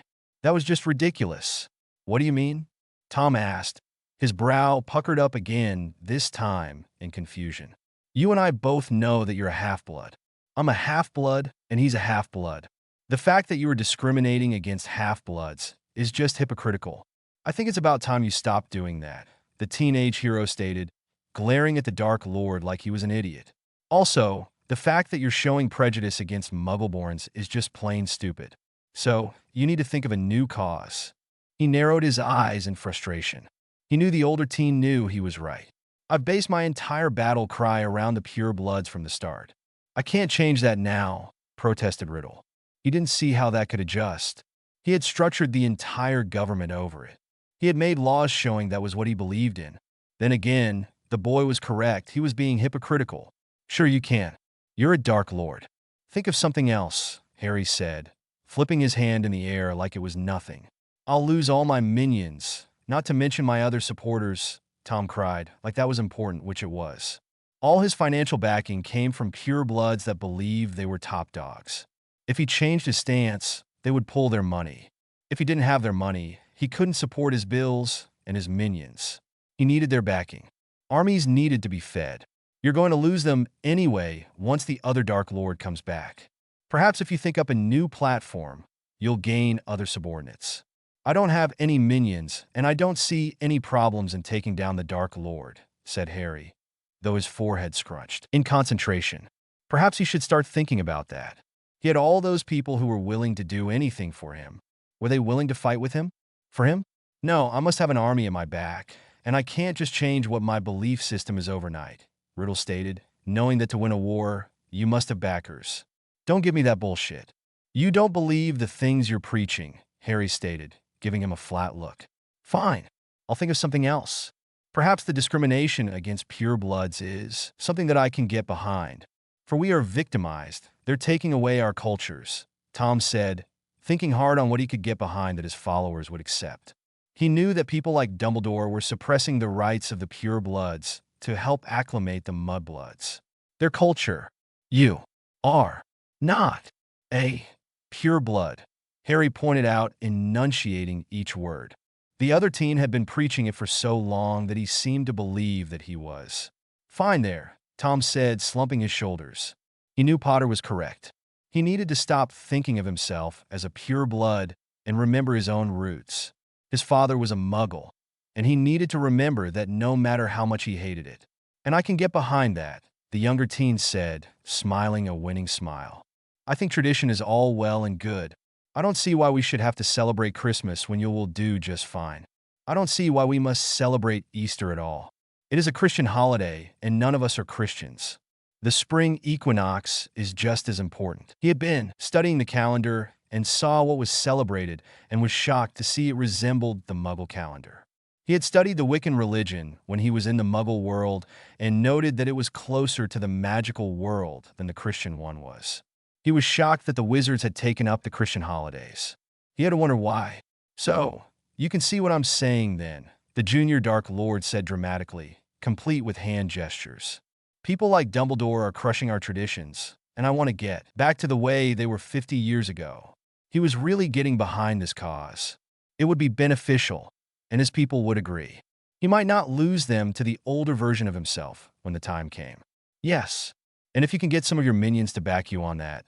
That was just ridiculous. What do you mean? Tom asked, his brow puckered up again, this time in confusion. You and I both know that you're a half-blood. I'm a half-blood, and he's a half-blood. The fact that you are discriminating against half-bloods is just hypocritical. I think it's about time you stopped doing that, the teenage hero stated, glaring at the Dark Lord like he was an idiot. Also, the fact that you're showing prejudice against Muggleborns is just plain stupid. So, you need to think of a new cause. He narrowed his eyes in frustration. He knew the older teen knew he was right. I've based my entire battle cry around the pure bloods from the start. I can't change that now, protested Riddle. He didn't see how that could adjust. He had structured the entire government over it. He had made laws showing that was what he believed in. Then again, the boy was correct. He was being hypocritical. Sure you can. You're a Dark Lord. Think of something else, Harry said, flipping his hand in the air like it was nothing. I'll lose all my minions, not to mention my other supporters, Tom cried, like that was important, which it was. All his financial backing came from pure bloods that believed they were top dogs. If he changed his stance, they would pull their money. If he didn't have their money, he couldn't support his bills and his minions. He needed their backing. Armies needed to be fed. You're going to lose them anyway once the other Dark Lord comes back. Perhaps if you think up a new platform, you'll gain other subordinates. I don't have any minions, and I don't see any problems in taking down the Dark Lord, said Harry, though his forehead scrunched. In concentration. Perhaps he should start thinking about that. He had all those people who were willing to do anything for him. Were they willing to fight with him? For him? No, I must have an army at my back, and I can't just change what my belief system is overnight, Riddle stated, knowing that to win a war, you must have backers. Don't give me that bullshit. You don't believe the things you're preaching, Harry stated, giving him a flat look. Fine, I'll think of something else. Perhaps the discrimination against purebloods is something that I can get behind. For we are victimized. They're taking away our cultures, Tom said, thinking hard on what he could get behind that his followers would accept. He knew that people like Dumbledore were suppressing the rights of the purebloods to help acclimate the mudbloods. Their culture. You are not a pureblood, Harry pointed out, enunciating each word. The other teen had been preaching it for so long that he seemed to believe that he was. Fine there, Tom said, slumping his shoulders. He knew Potter was correct. He needed to stop thinking of himself as a pureblood and remember his own roots. His father was a muggle, and he needed to remember that no matter how much he hated it. And I can get behind that, the younger teen said, smiling a winning smile. I think tradition is all well and good. I don't see why we should have to celebrate Christmas when you will do just fine. I don't see why we must celebrate Easter at all. It is a Christian holiday, and none of us are Christians. The spring equinox is just as important. He had been studying the calendar and saw what was celebrated and was shocked to see it resembled the Muggle calendar. He had studied the Wiccan religion when he was in the Muggle world and noted that it was closer to the magical world than the Christian one was. He was shocked that the wizards had taken up the Christian holidays. He had to wonder why. So, you can see what I'm saying then, the junior Dark Lord said dramatically, complete with hand gestures. People like Dumbledore are crushing our traditions, and I want to get back to the way they were 50 years ago. He was really getting behind this cause. It would be beneficial, and his people would agree. He might not lose them to the older version of himself when the time came. Yes, and if you can get some of your minions to back you on that,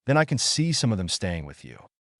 then I can see some of them staying with you.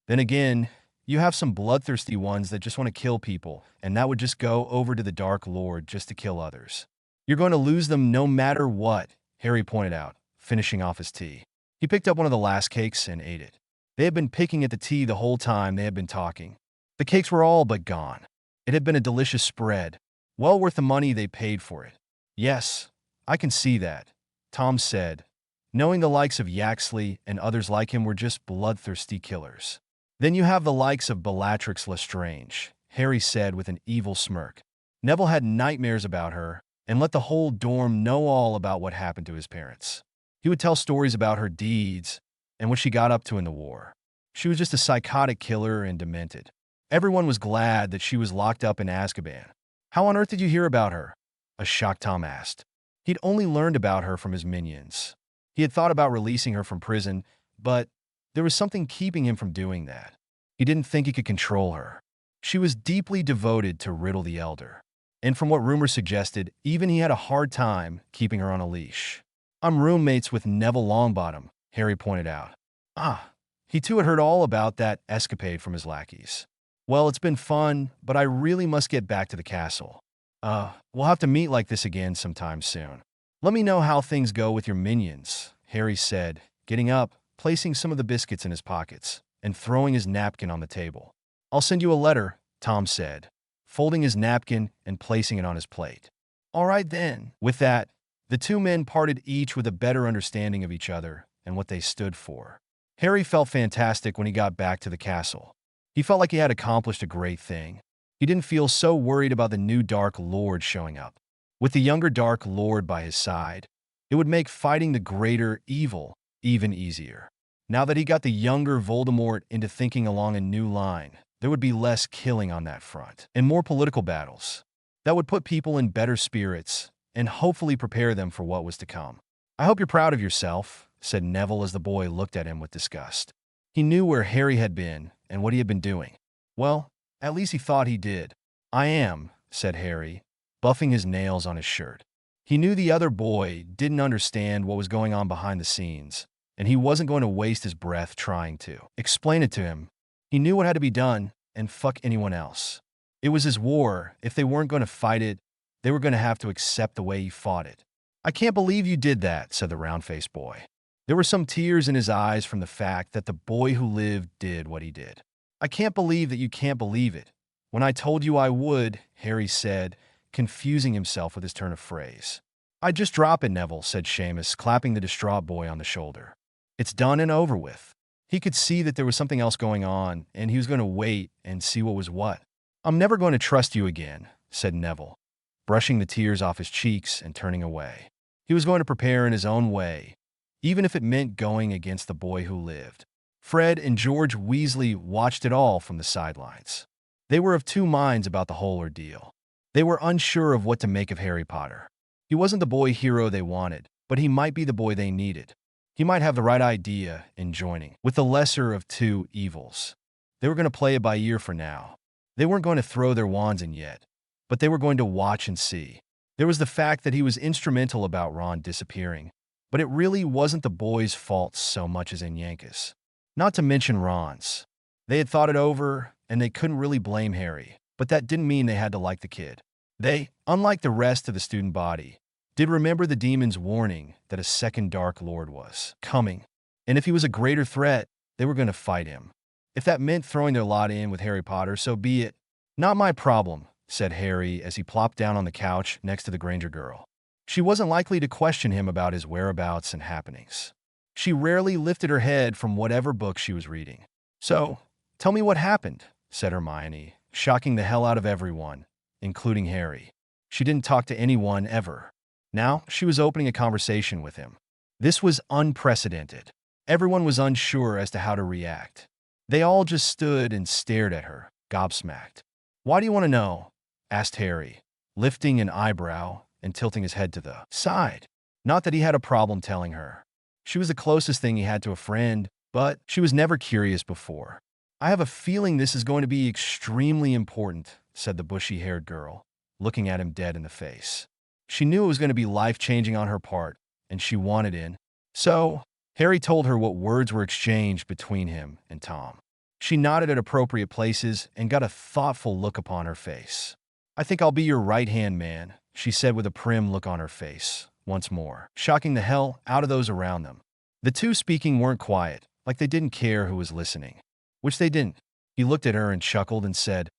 Then again, you have some bloodthirsty ones that just want to kill people, and that would just go over to the Dark Lord just to kill others. You're going to lose them no matter what, Harry pointed out, finishing off his tea. He picked up one of the last cakes and ate it. They had been picking at the tea the whole time they had been talking. The cakes were all but gone. It had been a delicious spread, well worth the money they paid for it. Yes, I can see that, Tom said, knowing the likes of Yaxley and others like him were just bloodthirsty killers. Then you have the likes of Bellatrix Lestrange, Harry said with an evil smirk. Neville had nightmares about her and let the whole dorm know all about what happened to his parents. He would tell stories about her deeds and what she got up to in the war. She was just a psychotic killer and demented. Everyone was glad that she was locked up in Azkaban. How on earth did you hear about her? A shocked Tom asked. He'd only learned about her from his minions. He had thought about releasing her from prison, but there was something keeping him from doing that. He didn't think he could control her. She was deeply devoted to Riddle the Elder, and from what rumors suggested, even he had a hard time keeping her on a leash. I'm roommates with Neville Longbottom, Harry pointed out. Ah, he too had heard all about that escapade from his lackeys. Well, it's been fun, but I really must get back to the castle. We'll have to meet like this again sometime soon. Let me know how things go with your minions, Harry said, getting up, placing some of the biscuits in his pockets, and throwing his napkin on the table. I'll send you a letter, Tom said, folding his napkin and placing it on his plate. All right then. With that, the two men parted each with a better understanding of each other and what they stood for. Harry felt fantastic when he got back to the castle. He felt like he had accomplished a great thing. He didn't feel so worried about the new Dark Lord showing up. With the younger Dark Lord by his side, it would make fighting the greater evil even easier. Now that he got the younger Voldemort into thinking along a new line, there would be less killing on that front, and more political battles. That would put people in better spirits, and hopefully prepare them for what was to come. I hope you're proud of yourself, said Neville as the boy looked at him with disgust. He knew where Harry had been and what he had been doing. Well, at least he thought he did. I am, said Harry, buffing his nails on his shirt. He knew the other boy didn't understand what was going on behind the scenes, and he wasn't going to waste his breath trying to explain it to him. He knew what had to be done, and fuck anyone else. It was his war. If they weren't going to fight it, they were going to have to accept the way he fought it. I can't believe you did that, said the round-faced boy. There were some tears in his eyes from the fact that the boy who lived did what he did. I can't believe that you can't believe it. When I told you I would, Harry said, confusing himself with his turn of phrase. I'd just drop it, Neville, said Seamus, clapping the distraught boy on the shoulder. It's done and over with. He could see that there was something else going on, and he was going to wait and see what was what. I'm never going to trust you again, said Neville, brushing the tears off his cheeks and turning away. He was going to prepare in his own way, even if it meant going against the boy who lived. Fred and George Weasley watched it all from the sidelines. They were of two minds about the whole ordeal. They were unsure of what to make of Harry Potter. He wasn't the boy hero they wanted, but he might be the boy they needed. He might have the right idea in joining with the lesser of two evils. They were going to play it by ear for now. They weren't going to throw their wands in yet, but they were going to watch and see. There was the fact that he was instrumental about Ron disappearing, but it really wasn't the boy's fault so much as Yankees. Not to mention Ron's. They had thought it over, and they couldn't really blame Harry, but that didn't mean they had to like the kid. They, unlike the rest of the student body, did remember the demon's warning that a second Dark Lord was coming, and if he was a greater threat, they were going to fight him. If that meant throwing their lot in with Harry Potter, so be it. Not my problem, said Harry as he plopped down on the couch next to the Granger girl. She wasn't likely to question him about his whereabouts and happenings. She rarely lifted her head from whatever book she was reading. So, tell me what happened, said Hermione, shocking the hell out of everyone, including Harry. She didn't talk to anyone ever. Now, she was opening a conversation with him. This was unprecedented. Everyone was unsure as to how to react. They all just stood and stared at her, gobsmacked. Why do you want to know? Asked Harry, lifting an eyebrow and tilting his head to the side. Not that he had a problem telling her. She was the closest thing he had to a friend, but she was never curious before. I have a feeling this is going to be extremely important, said the bushy-haired girl, looking at him dead in the face. She knew it was going to be life-changing on her part, and she wanted in. So, Harry told her what words were exchanged between him and Tom. She nodded at appropriate places and got a thoughtful look upon her face. I think I'll be your right-hand man, she said with a prim look on her face, once more, shocking the hell out of those around them. The two speaking weren't quiet, like they didn't care who was listening. Which they didn't. He looked at her and chuckled and said,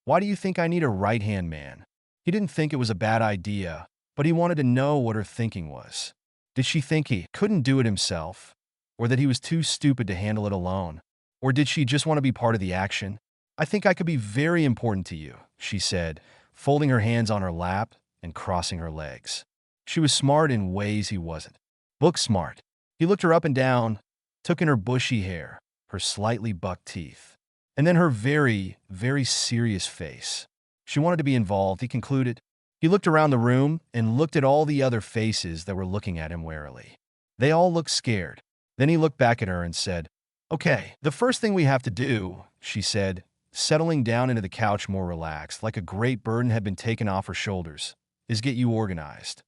Why do you think I need a right-hand man? He didn't think it was a bad idea, but he wanted to know what her thinking was. Did she think he couldn't do it himself? Or that he was too stupid to handle it alone? Or did she just want to be part of the action? I think I could be very important to you, she said, folding her hands on her lap and crossing her legs. She was smart in ways he wasn't. Book smart. He looked her up and down, took in her bushy hair, her slightly bucked teeth, and then her very, very serious face. She wanted to be involved, he concluded. He looked around the room and looked at all the other faces that were looking at him warily. They all looked scared. Then he looked back at her and said, Okay, the first thing we have to do, she said, settling down into the couch more relaxed, like a great burden had been taken off her shoulders, is get you organized.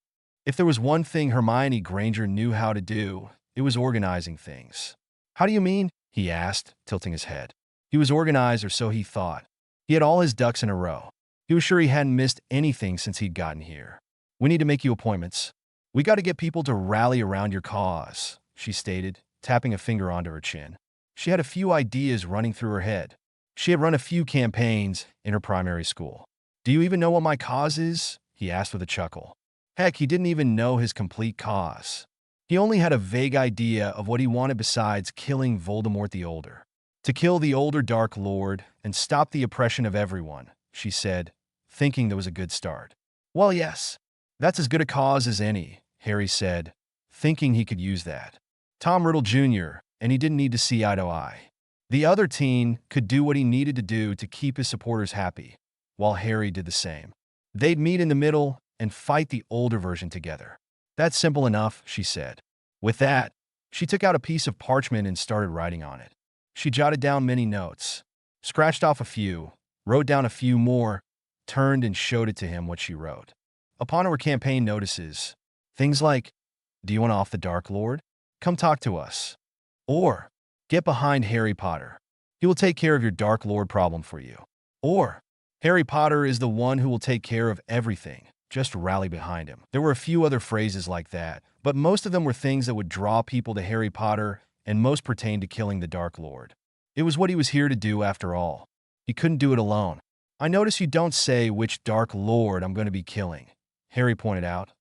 If there was one thing Hermione Granger knew how to do, it was organizing things. How do you mean? He asked, tilting his head. He was organized, or so he thought. He had all his ducks in a row. He was sure he hadn't missed anything since he'd gotten here. We need to make you appointments. We got to get people to rally around your cause, she stated, tapping a finger onto her chin. She had a few ideas running through her head. She had run a few campaigns in her primary school. Do you even know what my cause is? He asked with a chuckle. Heck, he didn't even know his complete cause. He only had a vague idea of what he wanted besides killing Voldemort the Older. To kill the older Dark Lord and stop the oppression of everyone, she said, thinking there was a good start. Well, yes, that's as good a cause as any, Harry said, thinking he could use that. Tom Riddle Jr., and he didn't need to see eye to eye. The other teen could do what he needed to do to keep his supporters happy, while Harry did the same. They'd meet in the middle and fight the older version together. That's simple enough, she said. With that, she took out a piece of parchment and started writing on it. She jotted down many notes, scratched off a few, wrote down a few more, turned and showed it to him what she wrote. Upon her campaign notices, things like, do you want off the Dark Lord? Come talk to us. Or, get behind Harry Potter. He will take care of your Dark Lord problem for you. Or, Harry Potter is the one who will take care of everything. Just rally behind him. There were a few other phrases like that, but most of them were things that would draw people to Harry Potter, and most pertained to killing the Dark Lord. It was what he was here to do after all. He couldn't do it alone. I notice you don't say which Dark Lord I'm going to be killing, Harry pointed out,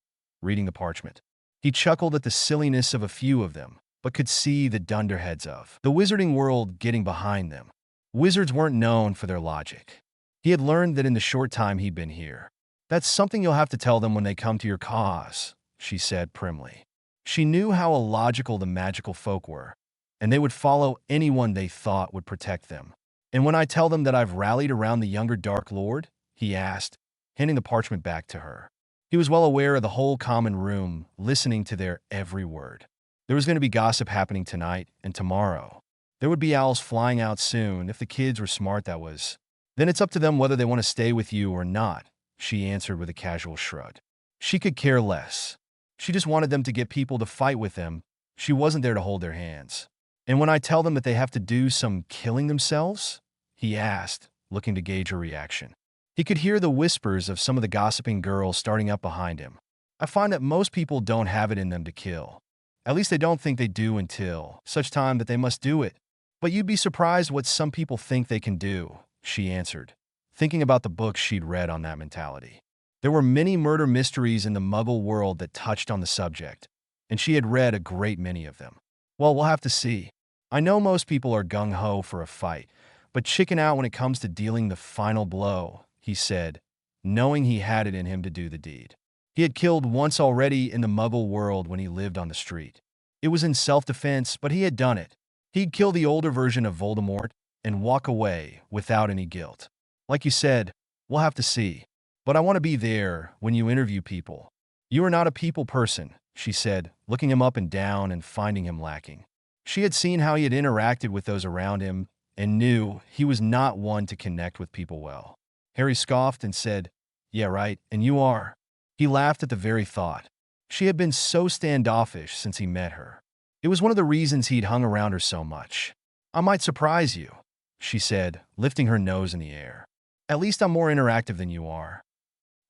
reading the parchment. He chuckled at the silliness of a few of them, but could see the dunderheads of the wizarding world getting behind them. Wizards weren't known for their logic. He had learned that in the short time he'd been here. That's something you'll have to tell them when they come to your cause, she said primly. She knew how illogical the magical folk were, and they would follow anyone they thought would protect them. And when I tell them that I've rallied around the younger Dark Lord, he asked, handing the parchment back to her. He was well aware of the whole common room, listening to their every word. There was going to be gossip happening tonight and tomorrow. There would be owls flying out soon. If the kids were smart, that was. Then it's up to them whether they want to stay with you or not, she answered with a casual shrug. She could care less. She just wanted them to get people to fight with them. She wasn't there to hold their hands. And when I tell them that they have to do some killing themselves? He asked, looking to gauge her reaction. He could hear the whispers of some of the gossiping girls starting up behind him. I find that most people don't have it in them to kill. At least they don't think they do until such time that they must do it. But you'd be surprised what some people think they can do, she answered, thinking about the books she'd read on that mentality. There were many murder mysteries in the Muggle world that touched on the subject, and she had read a great many of them. Well, we'll have to see. I know most people are gung-ho for a fight, but chicken out when it comes to dealing the final blow, he said, knowing he had it in him to do the deed. He had killed once already in the Muggle world when he lived on the street. It was in self-defense, but he had done it. He'd kill the older version of Voldemort and walk away without any guilt. Like you said, we'll have to see. But I want to be there when you interview people. You are not a people person, she said, looking him up and down and finding him lacking. She had seen how he had interacted with those around him and knew he was not one to connect with people well. Harry scoffed and said, "Yeah, right, and you are." He laughed at the very thought. She had been so standoffish since he met her. It was one of the reasons he'd hung around her so much. "I might surprise you," she said, lifting her nose in the air. "At least I'm more interactive than you are."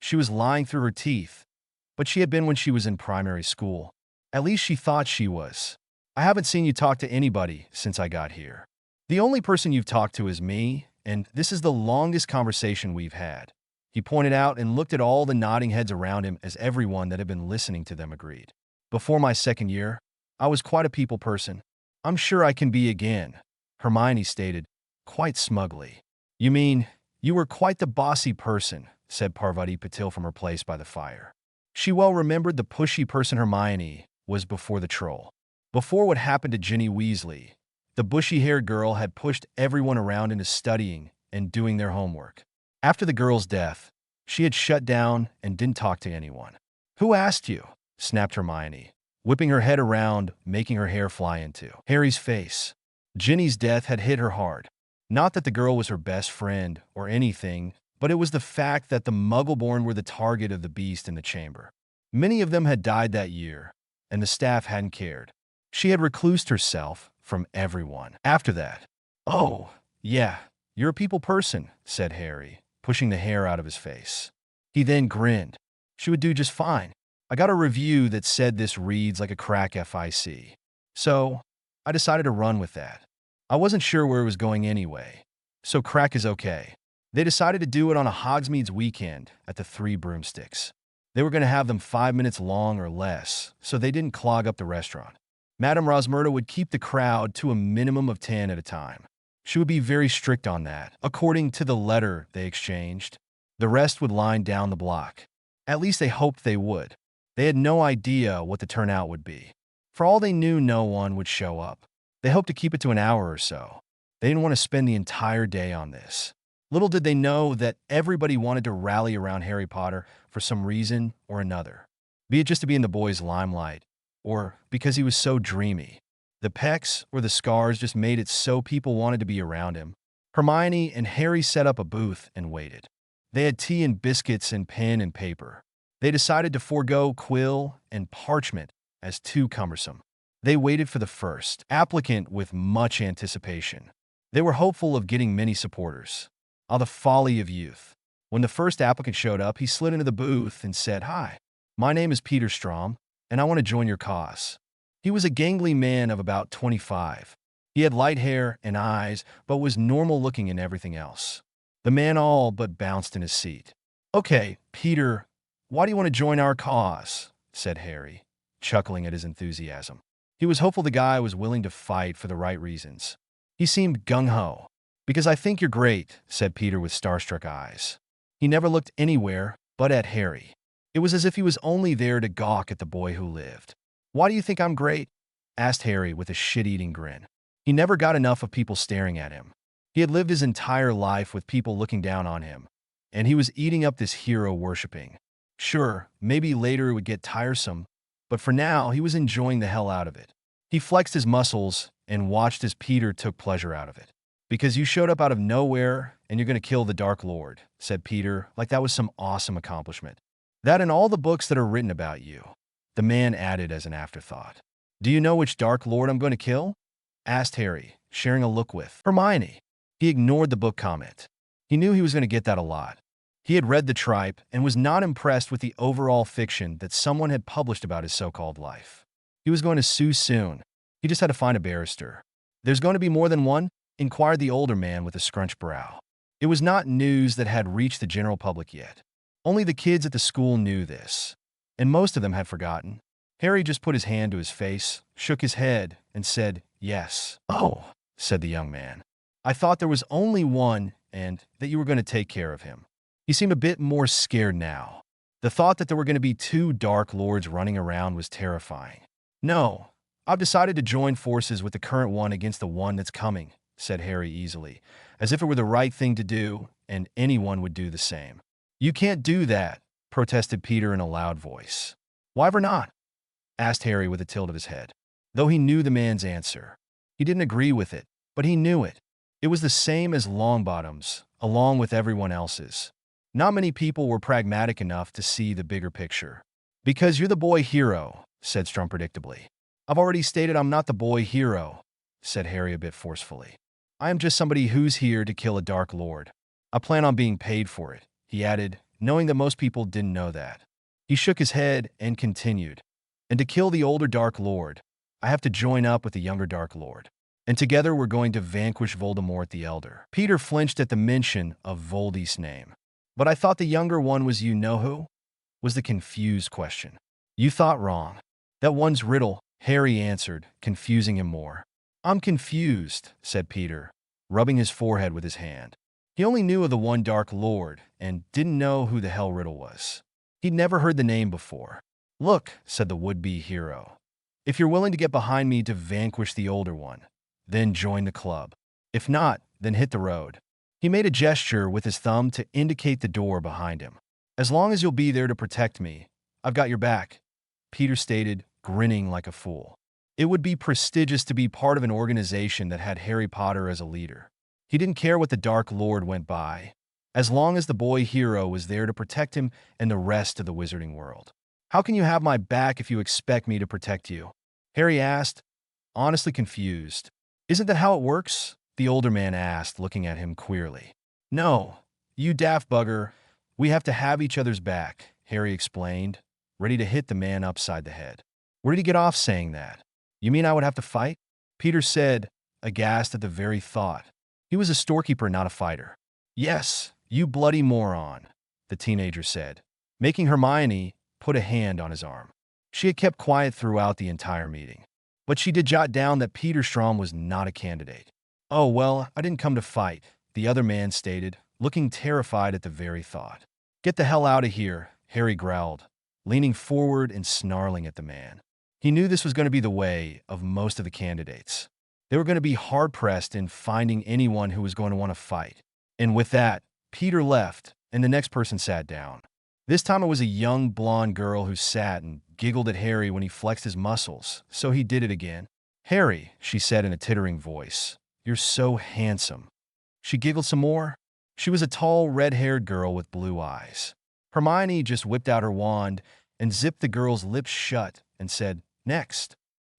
She was lying through her teeth, but she had been when she was in primary school. At least she thought she was. "I haven't seen you talk to anybody since I got here. The only person you've talked to is me, and this is the longest conversation we've had." He pointed out and looked at all the nodding heads around him as everyone that had been listening to them agreed. "Before my second year, I was quite a people person. I'm sure I can be again," Hermione stated, quite smugly. "You mean, you were quite the bossy person," said Parvati Patil from her place by the fire. She well remembered the pushy person Hermione was before the troll. Before what happened to Ginny Weasley, the bushy-haired girl had pushed everyone around into studying and doing their homework. After the girl's death, she had shut down and didn't talk to anyone. "Who asked you?" snapped Hermione, whipping her head around, making her hair fly into Harry's face. Ginny's death had hit her hard. Not that the girl was her best friend or anything, but it was the fact that the Muggleborn were the target of the beast in the chamber. Many of them had died that year, and the staff hadn't cared. She had reclused herself from everyone. After that, "Oh, yeah, you're a people person," said Harry, pushing the hair out of his face. He then grinned. "She would do just fine. I got a review that said this reads like a crack FIC. So, I decided to run with that. I wasn't sure where it was going anyway, so crack is okay." They decided to do it on a Hogsmeade's weekend at the Three Broomsticks. They were going to have them 5 minutes long or less, so they didn't clog up the restaurant. Madame Rosmerta would keep the crowd to a minimum of 10 at a time. She would be very strict on that, according to the letter they exchanged. The rest would line down the block. At least they hoped they would. They had no idea what the turnout would be. For all they knew, no one would show up. They hoped to keep it to an hour or so. They didn't want to spend the entire day on this. Little did they know that everybody wanted to rally around Harry Potter for some reason or another. Be it just to be in the boys' limelight, or because he was so dreamy. The pecs or the scars just made it so people wanted to be around him. Hermione and Harry set up a booth and waited. They had tea and biscuits and pen and paper. They decided to forego quill and parchment as too cumbersome. They waited for the first applicant with much anticipation. They were hopeful of getting many supporters. Ah, the folly of youth. When the first applicant showed up, he slid into the booth and said, "Hi, my name is Peter Strom, and I want to join your cause." He was a gangly man of about 25. He had light hair and eyes, but was normal-looking in everything else. The man all but bounced in his seat. "Okay, Peter, why do you want to join our cause?" said Harry, chuckling at his enthusiasm. He was hopeful the guy was willing to fight for the right reasons. He seemed gung-ho. "Because I think you're great," said Peter with starstruck eyes. He never looked anywhere but at Harry. It was as if he was only there to gawk at the boy who lived. "Why do you think I'm great?" asked Harry with a shit-eating grin. He never got enough of people staring at him. He had lived his entire life with people looking down on him, and he was eating up this hero worshipping. Sure, maybe later it would get tiresome, but for now he was enjoying the hell out of it. He flexed his muscles and watched as Peter took pleasure out of it. "Because you showed up out of nowhere and you're going to kill the Dark Lord," said Peter, like that was some awesome accomplishment. "That and all the books that are written about you," the man added as an afterthought. "Do you know which Dark Lord I'm going to kill?" asked Harry, sharing a look with Hermione. He ignored the book comment. He knew he was going to get that a lot. He had read the tripe and was not impressed with the overall fiction that someone had published about his so-called life. He was going to sue soon. He just had to find a barrister. "There's going to be more than one?" inquired the older man with a scrunched brow. It was not news that had reached the general public yet. Only the kids at the school knew this, and most of them had forgotten. Harry just put his hand to his face, shook his head, and said, "Yes." "Oh," said the young man. "I thought there was only one and that you were going to take care of him." He seemed a bit more scared now. The thought that there were going to be two Dark Lords running around was terrifying. "No, I've decided to join forces with the current one against the one that's coming," said Harry easily, as if it were the right thing to do, and anyone would do the same. "You can't do that," protested Peter in a loud voice. "Why ever not?" asked Harry with a tilt of his head. Though he knew the man's answer. He didn't agree with it, but he knew it. It was the same as Longbottom's, along with everyone else's. Not many people were pragmatic enough to see the bigger picture. "Because you're the boy hero," said Strum predictably. "I've already stated I'm not the boy hero," said Harry a bit forcefully. "I am just somebody who's here to kill a Dark Lord. I plan on being paid for it," he added, knowing that most people didn't know that. He shook his head and continued. "And to kill the older Dark Lord, I have to join up with the younger Dark Lord. And together we're going to vanquish Voldemort the Elder." Peter flinched at the mention of Voldy's name. "But I thought the younger one was you-know-who?" was the confused question. "You thought wrong. That one's Riddle," Harry answered, confusing him more. "I'm confused," said Peter, rubbing his forehead with his hand. He only knew of the one Dark Lord and didn't know who the hell Riddle was. He'd never heard the name before. "Look," said the would-be hero. "If you're willing to get behind me to vanquish the older one, then join the club. If not, then hit the road." He made a gesture with his thumb to indicate the door behind him. "As long as you'll be there to protect me, I've got your back," Peter stated, grinning like a fool. It would be prestigious to be part of an organization that had Harry Potter as a leader. He didn't care what the Dark Lord went by, as long as the boy hero was there to protect him and the rest of the wizarding world. "How can you have my back if you expect me to protect you?" Harry asked, honestly confused. "Isn't that how it works?" the older man asked, looking at him queerly. "No, you daft bugger. We have to have each other's back," Harry explained, ready to hit the man upside the head. "Where did he get off saying that? You mean I would have to fight?" Peter said, aghast at the very thought. He was a storekeeper, not a fighter. "Yes, you bloody moron," the teenager said, making Hermione put a hand on his arm. She had kept quiet throughout the entire meeting, but she did jot down that Peter Strom was not a candidate. "Oh, well, I didn't come to fight," the other man stated, looking terrified at the very thought. "Get the hell out of here," Harry growled, leaning forward and snarling at the man. He knew this was going to be the way of most of the candidates. They were going to be hard-pressed in finding anyone who was going to want to fight. And with that, Peter left, and the next person sat down. This time it was a young blonde girl who sat and giggled at Harry when he flexed his muscles, so he did it again. "Harry," she said in a tittering voice, "you're so handsome." She giggled some more. She was a tall, red-haired girl with blue eyes. Hermione just whipped out her wand and zipped the girl's lips shut and said, "Next."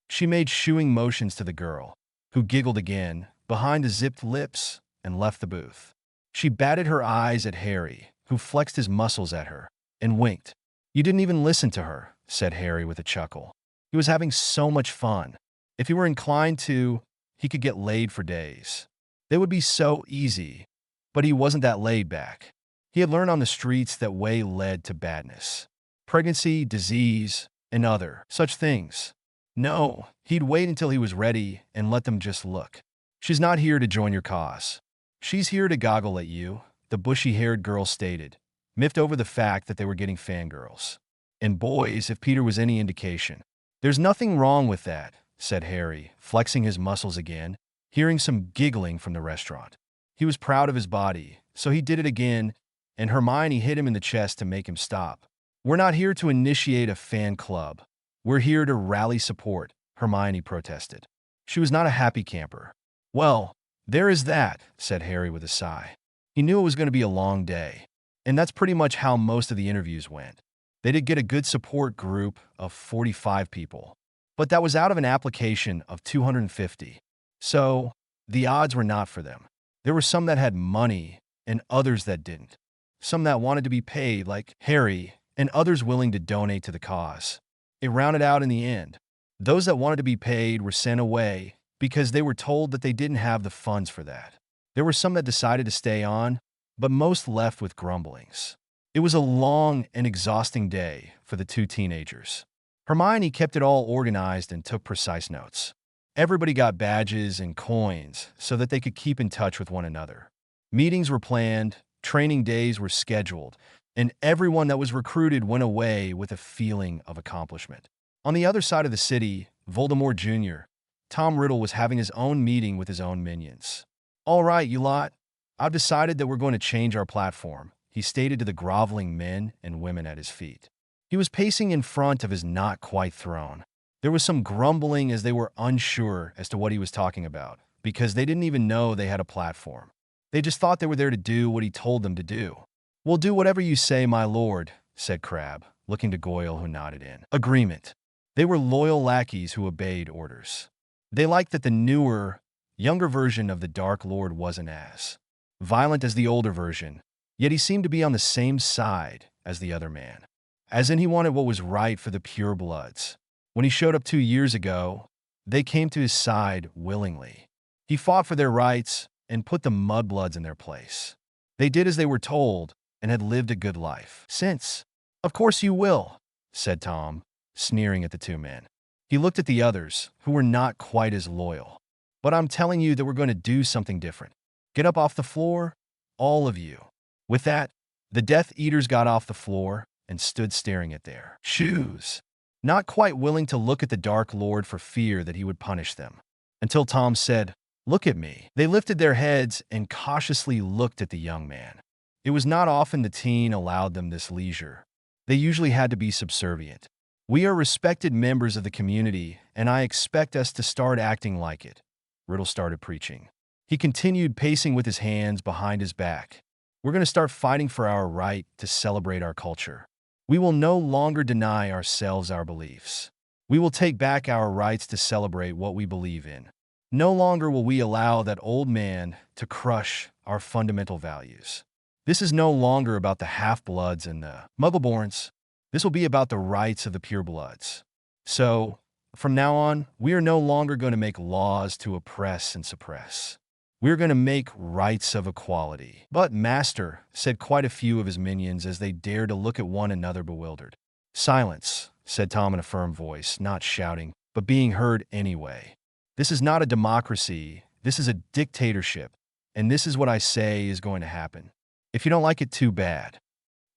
She made shooing motions to the girl, who giggled again, behind the zipped lips, and left the booth. She batted her eyes at Harry, who flexed his muscles at her, and winked. "You didn't even listen to her," said Harry with a chuckle. He was having so much fun. If he were inclined to, he could get laid for days. They would be so easy, but he wasn't that laid back. He had learned on the streets that way led to badness. Pregnancy, disease, and other such things. No, he'd wait until he was ready and let them just look. "She's not here to join your cause. She's here to goggle at you," the bushy-haired girl stated, miffed over the fact that they were getting fangirls. And boys, if Peter was any indication. "There's nothing wrong with that," said Harry, flexing his muscles again, hearing some giggling from the restaurant. He was proud of his body, so he did it again, and Hermione hit him in the chest to make him stop. "We're not here to initiate a fan club. We're here to rally support," Hermione protested. She was not a happy camper. "Well, there is that," said Harry with a sigh. He knew it was going to be a long day, and that's pretty much how most of the interviews went. They did get a good support group of 45 people, but that was out of an application of 250. So, the odds were not for them. There were some that had money and others that didn't. Some that wanted to be paid, like Harry, and others willing to donate to the cause. It rounded out in the end. Those that wanted to be paid were sent away because they were told that they didn't have the funds for that. There were some that decided to stay on, but most left with grumblings. It was a long and exhausting day for the two teenagers. Hermione kept it all organized and took precise notes. Everybody got badges and coins so that they could keep in touch with one another. Meetings were planned, training days were scheduled, and everyone that was recruited went away with a feeling of accomplishment. On the other side of the city, Voldemort Jr., Tom Riddle, was having his own meeting with his own minions. "All right, you lot, I've decided that we're going to change our platform," he stated to the groveling men and women at his feet. He was pacing in front of his not-quite throne. There was some grumbling as they were unsure as to what he was talking about, because they didn't even know they had a platform. They just thought they were there to do what he told them to do. "We'll do whatever you say, my lord," said Crabbe, looking to Goyle, who nodded in agreement. They were loyal lackeys who obeyed orders. They liked that the newer, younger version of the Dark Lord wasn't as violent as the older version, yet he seemed to be on the same side as the other man. As in, he wanted what was right for the purebloods. When he showed up 2 years ago, they came to his side willingly. He fought for their rights and put the mudbloods in their place. They did as they were told and had lived a good life since. "Of course you will," said Tom, sneering at the two men. He looked at the others, who were not quite as loyal. "But I'm telling you that we're going to do something different. Get up off the floor, all of you." With that, the Death Eaters got off the floor and stood staring at their shoes, not quite willing to look at the Dark Lord for fear that he would punish them. Until Tom said, "Look at me." They lifted their heads and cautiously looked at the young man. It was not often the teen allowed them this leisure. They usually had to be subservient. "We are respected members of the community, and I expect us to start acting like it," Riddle started preaching. He continued pacing with his hands behind his back. "We're going to start fighting for our right to celebrate our culture. We will no longer deny ourselves our beliefs. We will take back our rights to celebrate what we believe in. No longer will we allow that old man to crush our fundamental values. This is no longer about the half-bloods and the muggleborns. This will be about the rights of the purebloods. So, from now on, we are no longer going to make laws to oppress and suppress. We're going to make rights of equality." "But, Master," said quite a few of his minions as they dared to look at one another bewildered. "Silence," said Tom in a firm voice, not shouting, but being heard anyway. "This is not a democracy. This is a dictatorship, and this is what I say is going to happen. If you don't like it, too bad."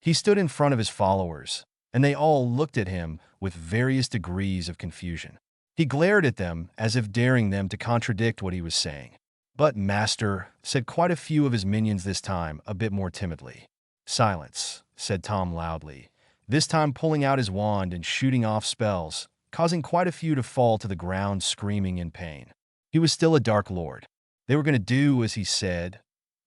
He stood in front of his followers, and they all looked at him with various degrees of confusion. He glared at them as if daring them to contradict what he was saying. "But, Master," said quite a few of his minions this time, a bit more timidly. "Silence," said Tom loudly, this time pulling out his wand and shooting off spells, causing quite a few to fall to the ground screaming in pain. He was still a Dark Lord. They were going to do as he said,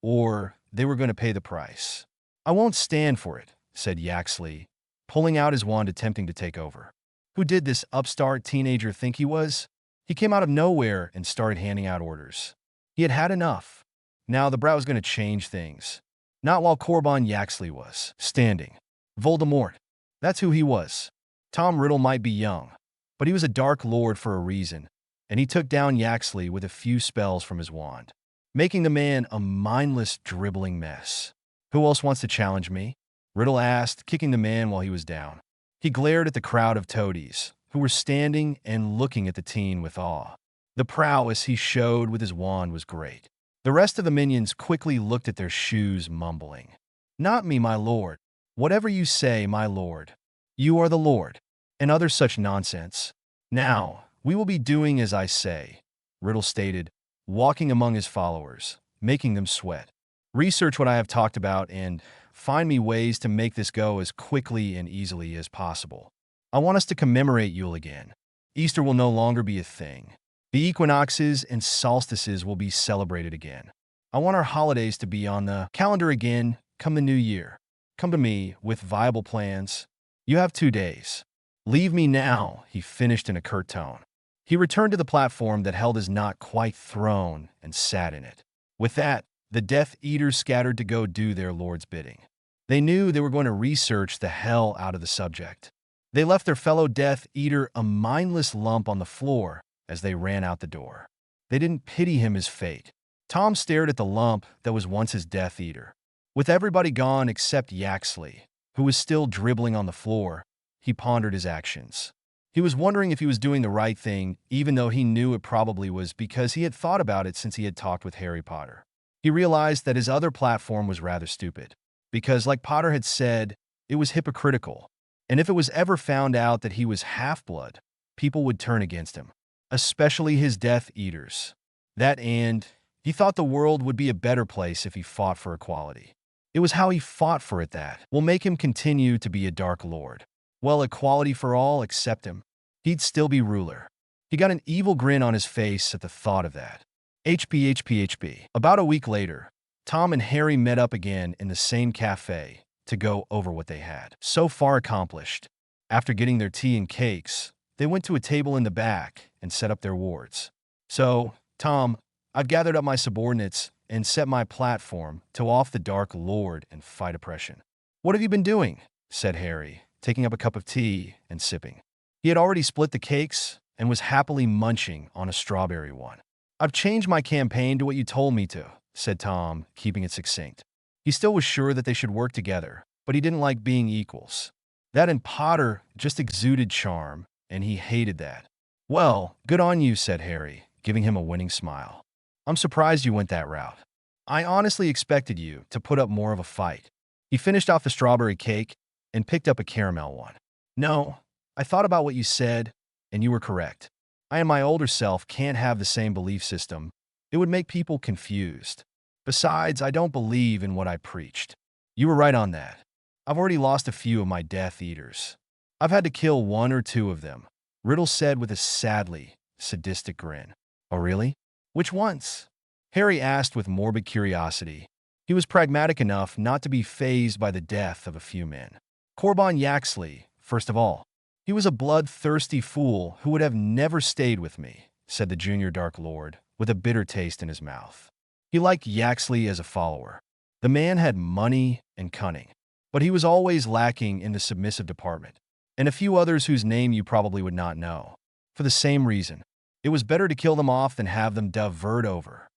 or they were going to pay the price. "I won't stand for it," said Yaxley, pulling out his wand attempting to take over. Who did this upstart teenager think he was? He came out of nowhere and started handing out orders. He had had enough. Now the brat was going to change things. Not while Corban Yaxley was standing. Voldemort. That's who he was. Tom Riddle might be young, but he was a Dark Lord for a reason, and he took down Yaxley with a few spells from his wand, making the man a mindless, dribbling mess. Who else wants to challenge me? Riddle asked, kicking the man while he was down. He glared at the crowd of toadies, who were standing and looking at the teen with awe. The prowess he showed with his wand was great. The rest of the minions quickly looked at their shoes, mumbling. Not me, my lord. Whatever you say, my lord. You are the lord. And other such nonsense. Now, we will be doing as I say, Riddle stated, walking among his followers, making them sweat. Research what I have talked about and find me ways to make this go as quickly and easily as possible. I want us to commemorate Yule again. Easter will no longer be a thing. The equinoxes and solstices will be celebrated again. I want our holidays to be on the calendar again come the new year. Come to me with viable plans. You have 2 days. Leave me now, he finished in a curt tone. He returned to the platform that held his not-quite throne and sat in it. With that, the Death Eaters scattered to go do their lord's bidding. They knew they were going to research the hell out of the subject. They left their fellow Death Eater a mindless lump on the floor as they ran out the door. They didn't pity him his fate. Tom stared at the lump that was once his Death Eater. With everybody gone except Yaxley, who was still dribbling on the floor, he pondered his actions. He was wondering if he was doing the right thing, even though he knew it probably was because he had thought about it since he had talked with Harry Potter. He realized that his other platform was rather stupid, because, like Potter had said, it was hypocritical, and if it was ever found out that he was half-blood, people would turn against him, especially his Death Eaters. That and he thought the world would be a better place if he fought for equality. It was how he fought for it that will make him continue to be a Dark Lord. Well, equality for all except him. He'd still be ruler. He got an evil grin on his face at the thought of that. HP. About a week later, Tom and Harry met up again in the same cafe to go over what they had so far accomplished. After getting their tea and cakes, they went to a table in the back and set up their wards. So, Tom, I've gathered up my subordinates and set my platform to off the Dark Lord and fight oppression. What have you been doing? Said Harry, taking up a cup of tea and sipping. He had already split the cakes and was happily munching on a strawberry one. I've changed my campaign to what you told me to, said Tom, keeping it succinct. He still was sure that they should work together, but he didn't like being equals. That and Potter just exuded charm, and he hated that. Well, good on you, said Harry, giving him a winning smile. I'm surprised you went that route. I honestly expected you to put up more of a fight. He finished off the strawberry cake and picked up a caramel one. No, I thought about what you said, and you were correct. I and my older self can't have the same belief system. It would make people confused. Besides, I don't believe in what I preached. You were right on that. I've already lost a few of my Death Eaters. I've had to kill 1 or 2 of them, Riddle said with a sadly sadistic grin. Oh, really? Which ones? Harry asked with morbid curiosity. He was pragmatic enough not to be fazed by the death of a few men. Corban Yaxley, first of all. He was a bloodthirsty fool who would have never stayed with me, said the junior Dark Lord, with a bitter taste in his mouth. He liked Yaxley as a follower. The man had money and cunning, but he was always lacking in the submissive department, and a few others whose name you probably would not know. For the same reason, it was better to kill them off than have them divert over.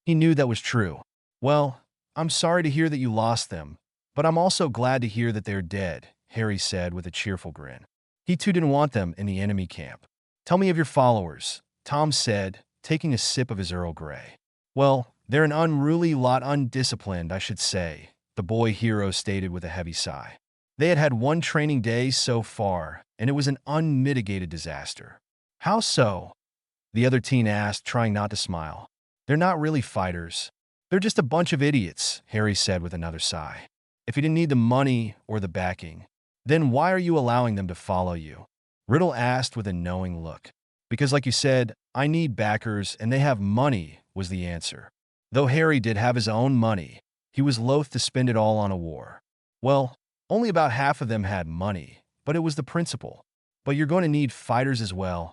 He knew that was true. Well, I'm sorry to hear that you lost them, but I'm also glad to hear that they're dead, Harry said with a cheerful grin. He too didn't want them in the enemy camp. Tell me of your followers, Tom said, taking a sip of his Earl Grey. Well, they're an unruly lot, undisciplined, I should say, the boy hero stated with a heavy sigh. They had had 1 training day so far, and it was an unmitigated disaster. How so? The other teen asked, trying not to smile. They're not really fighters. They're just a bunch of idiots, Harry said with another sigh. If you didn't need the money or the backing, then why are you allowing them to follow you? Riddle asked with a knowing look. Because like you said, I need backers and they have money, was the answer. Though Harry did have his own money, he was loath to spend it all on a war. Well, only about half of them had money, but it was the principle. But you're going to need fighters as well,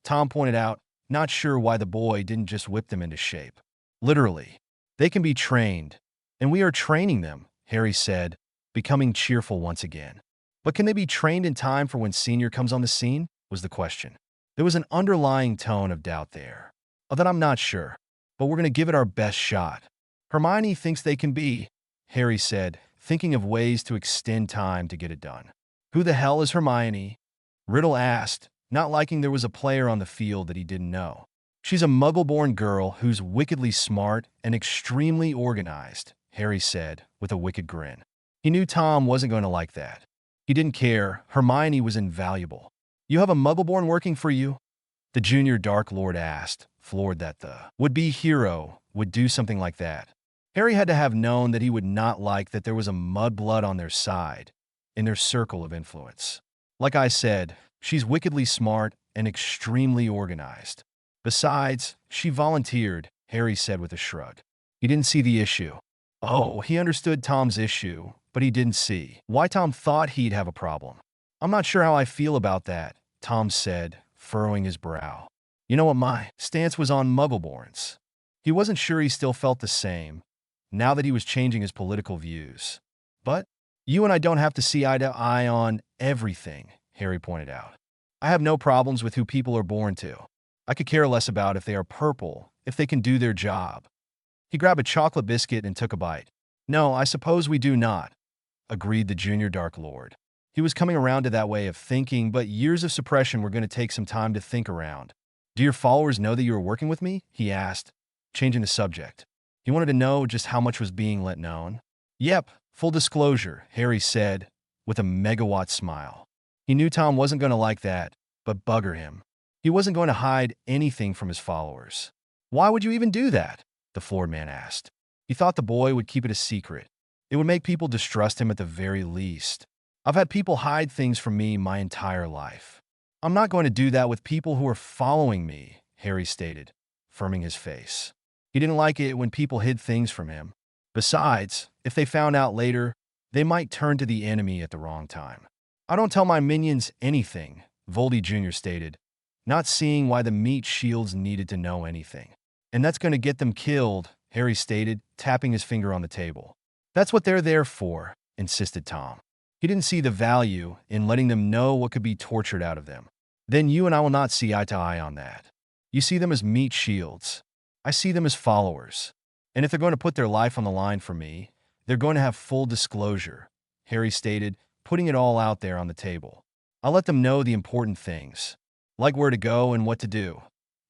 Tom pointed out, not sure why the boy didn't just whip them into shape. Literally. They can be trained. And we are training them, Harry said, becoming cheerful once again. But can they be trained in time for when Senior comes on the scene? Was the question. There was an underlying tone of doubt there. Of that I'm not sure, but we're going to give it our best shot. Hermione thinks they can be, Harry said, thinking of ways to extend time to get it done. Who the hell is Hermione? Riddle asked, not liking there was a player on the field that he didn't know. She's a muggle-born girl who's wickedly smart and extremely organized, Harry said, with a wicked grin. He knew Tom wasn't going to like that. He didn't care. Hermione was invaluable. You have a muggle-born working for you? The junior Dark Lord asked, floored that the would-be hero would do something like that. Harry had to have known that he would not like that there was a mudblood on their side, in their circle of influence. Like I said, she's wickedly smart and extremely organized. Besides, she volunteered, Harry said with a shrug. He didn't see the issue. Oh, he understood Tom's issue, but he didn't see why Tom thought he'd have a problem. I'm not sure how I feel about that, Tom said, furrowing his brow. You know what my stance was on Muggleborns. He wasn't sure he still felt the same, now that he was changing his political views. But you and I don't have to see eye to eye on everything, Harry pointed out. I have no problems with who people are born to. I could care less about if they are purple, if they can do their job. He grabbed a chocolate biscuit and took a bite. No, I suppose we do not, agreed the junior Dark Lord. He was coming around to that way of thinking, but years of suppression were going to take some time to think around. Do your followers know that you are working with me? He asked, changing the subject. He wanted to know just how much was being let known. Yep, full disclosure, Harry said, with a megawatt smile. He knew Tom wasn't going to like that, but bugger him. He wasn't going to hide anything from his followers. Why would you even do that? The floored man asked. He thought the boy would keep it a secret. It would make people distrust him at the very least. I've had people hide things from me my entire life. I'm not going to do that with people who are following me, Harry stated, firming his face. He didn't like it when people hid things from him. Besides, if they found out later, they might turn to the enemy at the wrong time. I don't tell my minions anything, Voldy Jr. stated, not seeing why the meat shields needed to know anything. And that's going to get them killed, Harry stated, tapping his finger on the table. That's what they're there for, insisted Tom. He didn't see the value in letting them know what could be tortured out of them. Then you and I will not see eye to eye on that. You see them as meat shields. I see them as followers. And if they're going to put their life on the line for me, they're going to have full disclosure, Harry stated, putting it all out there on the table. I'll let them know the important things, like where to go and what to do.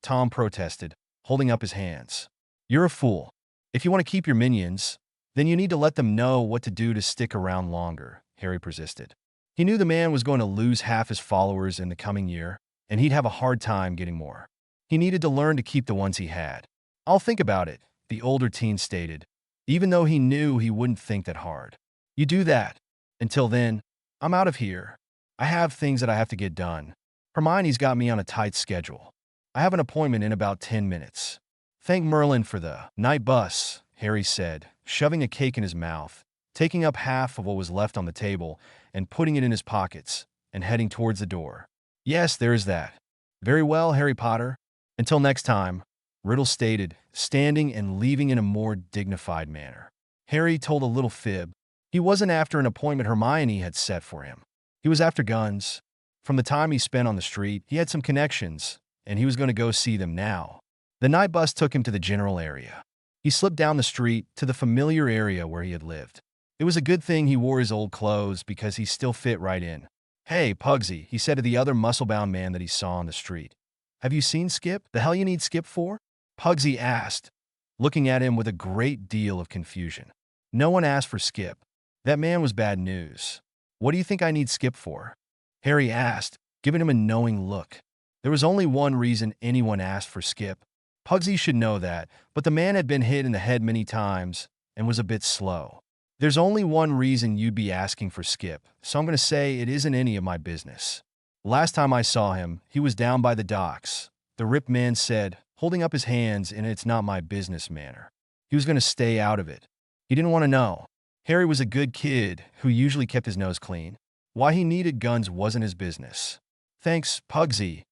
Tom protested, holding up his hands. You're a fool. If you want to keep your minions, then you need to let them know what to do to stick around longer, Harry persisted. He knew the man was going to lose half his followers in the coming year, and he'd have a hard time getting more. He needed to learn to keep the ones he had. I'll think about it, the older teen stated, even though he knew he wouldn't think that hard. You do that. Until then, I'm out of here. I have things that I have to get done. Hermione's got me on a tight schedule. I have an appointment in about 10 minutes. Thank Merlin for the night bus, Harry said, shoving a cake in his mouth, taking up half of what was left on the table and putting it in his pockets, and heading towards the door. Yes, there is that. Very well, Harry Potter. Until next time, Riddle stated, standing and leaving in a more dignified manner. Harry told a little fib. He wasn't after an appointment Hermione had set for him. He was after guns. From the time he spent on the street, he had some connections, and he was going to go see them now. The night bus took him to the general area. He slipped down the street to the familiar area where he had lived. It was a good thing he wore his old clothes because he still fit right in. Hey, Pugsy, he said to the other muscle-bound man that he saw on the street. Have you seen Skip? The hell you need Skip for? Pugsy asked, looking at him with a great deal of confusion. No one asked for Skip. That man was bad news. What do you think I need Skip for? Harry asked, giving him a knowing look. There was only one reason anyone asked for Skip. Pugsy should know that, but the man had been hit in the head many times and was a bit slow. There's only one reason you'd be asking for Skip, so I'm going to say it isn't any of my business. Last time I saw him, he was down by the docks. The ripped man said, holding up his hands in it's not my business manner. He was going to stay out of it. He didn't want to know. Harry was a good kid who usually kept his nose clean. Why he needed guns wasn't his business. Thanks, Pugsy.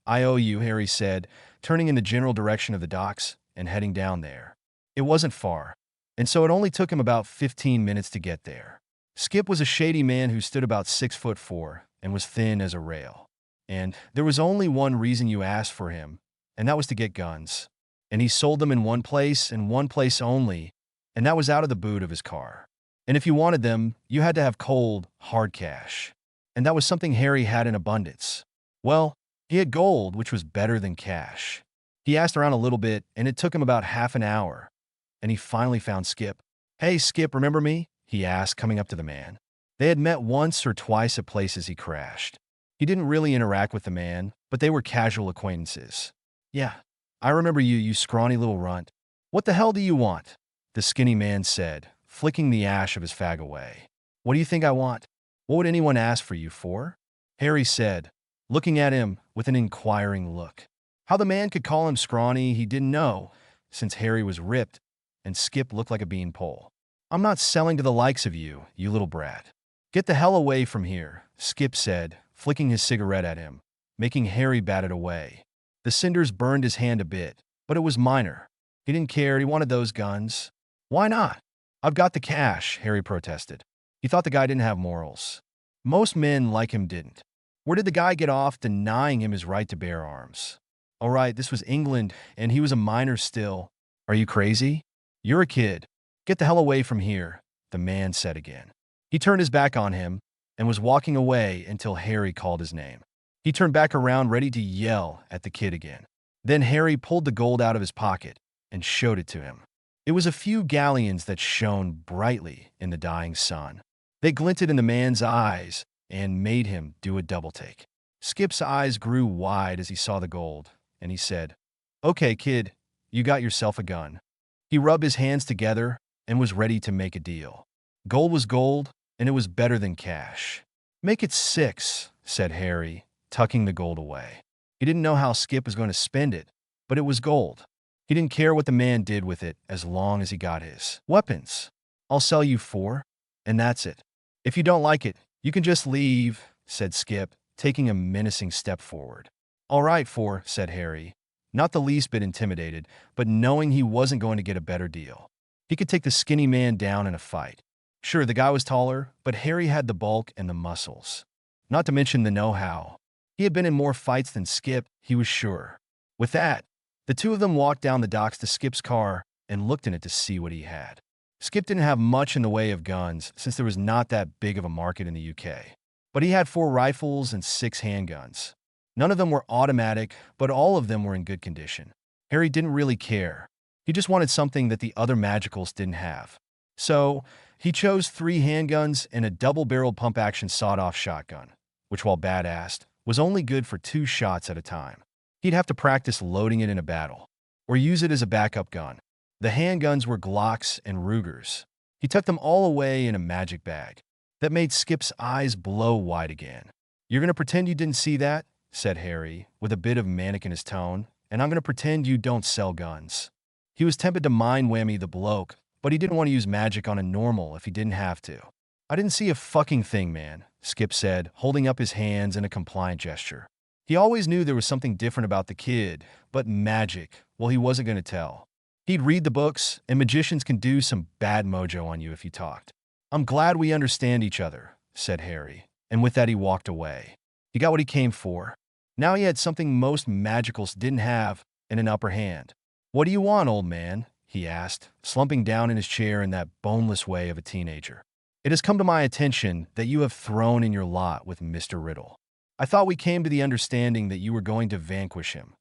I owe you, Harry said, turning in the general direction of the docks and heading down there. It wasn't far, and so it only took him about 15 minutes to get there. Skip was a shady man who stood about 6'4" and was thin as a rail. And there was only one reason you asked for him, and that was to get guns. And he sold them in one place and one place only, and that was out of the boot of his car. And if you wanted them, you had to have cold, hard cash. And that was something Harry had in abundance. Well, he had gold, which was better than cash. He asked around a little bit, and it took him about half an hour. And he finally found Skip. "Hey, Skip, remember me?" he asked, coming up to the man. They had met once or twice at places he crashed. He didn't really interact with the man, but they were casual acquaintances. "Yeah, I remember you, you scrawny little runt. What the hell do you want?" the skinny man said, flicking the ash of his fag away. "What do you think I want? What would anyone ask for you for?" Harry said, looking at him with an inquiring look. How the man could call him scrawny he didn't know, since Harry was ripped and Skip looked like a beanpole. "I'm not selling to the likes of you, you little brat. Get the hell away from here," Skip said, flicking his cigarette at him, making Harry bat it away. The cinders burned his hand a bit, but it was minor. He didn't care, he wanted those guns. "Why not? I've got the cash," Harry protested. He thought the guy didn't have morals. Most men like him didn't. Where did the guy get off denying him his right to bear arms? All right, this was England, and he was a minor still. "Are you crazy? You're a kid. Get the hell away from here," the man said again. He turned his back on him and was walking away until Harry called his name. He turned back around ready to yell at the kid again. Then Harry pulled the gold out of his pocket and showed it to him. It was a few galleons that shone brightly in the dying sun. They glinted in the man's eyes and made him do a double-take. Skip's eyes grew wide as he saw the gold, and he said, "Okay, kid, you got yourself a gun." He rubbed his hands together and was ready to make a deal. Gold was gold, and it was better than cash. "Make it 6, said Harry, tucking the gold away. He didn't know how Skip was going to spend it, but it was gold. He didn't care what the man did with it as long as he got his weapons. "I'll sell you 4, and that's it. If you don't like it, you can just leave," said Skip, taking a menacing step forward. "All right, 4, said Harry, not the least bit intimidated, but knowing he wasn't going to get a better deal. He could take the skinny man down in a fight. Sure, the guy was taller, but Harry had the bulk and the muscles. Not to mention the know-how. He had been in more fights than Skip, he was sure. With that, the two of them walked down the docks to Skip's car and looked in it to see what he had. Skip didn't have much in the way of guns, since there was not that big of a market in the UK. But he had 4 rifles and 6 handguns. None of them were automatic, but all of them were in good condition. Harry didn't really care. He just wanted something that the other magicals didn't have. So, he chose 3 handguns and a double-barreled pump-action sawed-off shotgun, which, while badass, was only good for 2 shots at a time. He'd have to practice loading it in a battle, or use it as a backup gun. The handguns were Glocks and Rugers. He tucked them all away in a magic bag. That made Skip's eyes blow wide again. "You're going to pretend you didn't see that?" said Harry, with a bit of manic in his tone, "and I'm going to pretend you don't sell guns." He was tempted to mind-whammy the bloke, but he didn't want to use magic on a normal if he didn't have to. "I didn't see a fucking thing, man," Skip said, holding up his hands in a compliant gesture. He always knew there was something different about the kid, but magic, well, he wasn't going to tell. He'd read the books, and magicians can do some bad mojo on you if you talked. "I'm glad we understand each other," said Harry, and with that he walked away. He got what he came for. Now he had something most magicals didn't have, and an upper hand. "What do you want, old man?" he asked, slumping down in his chair in that boneless way of a teenager. "It has come to my attention that you have thrown in your lot with Mr. Riddle. I thought we came to the understanding that you were going to vanquish him,"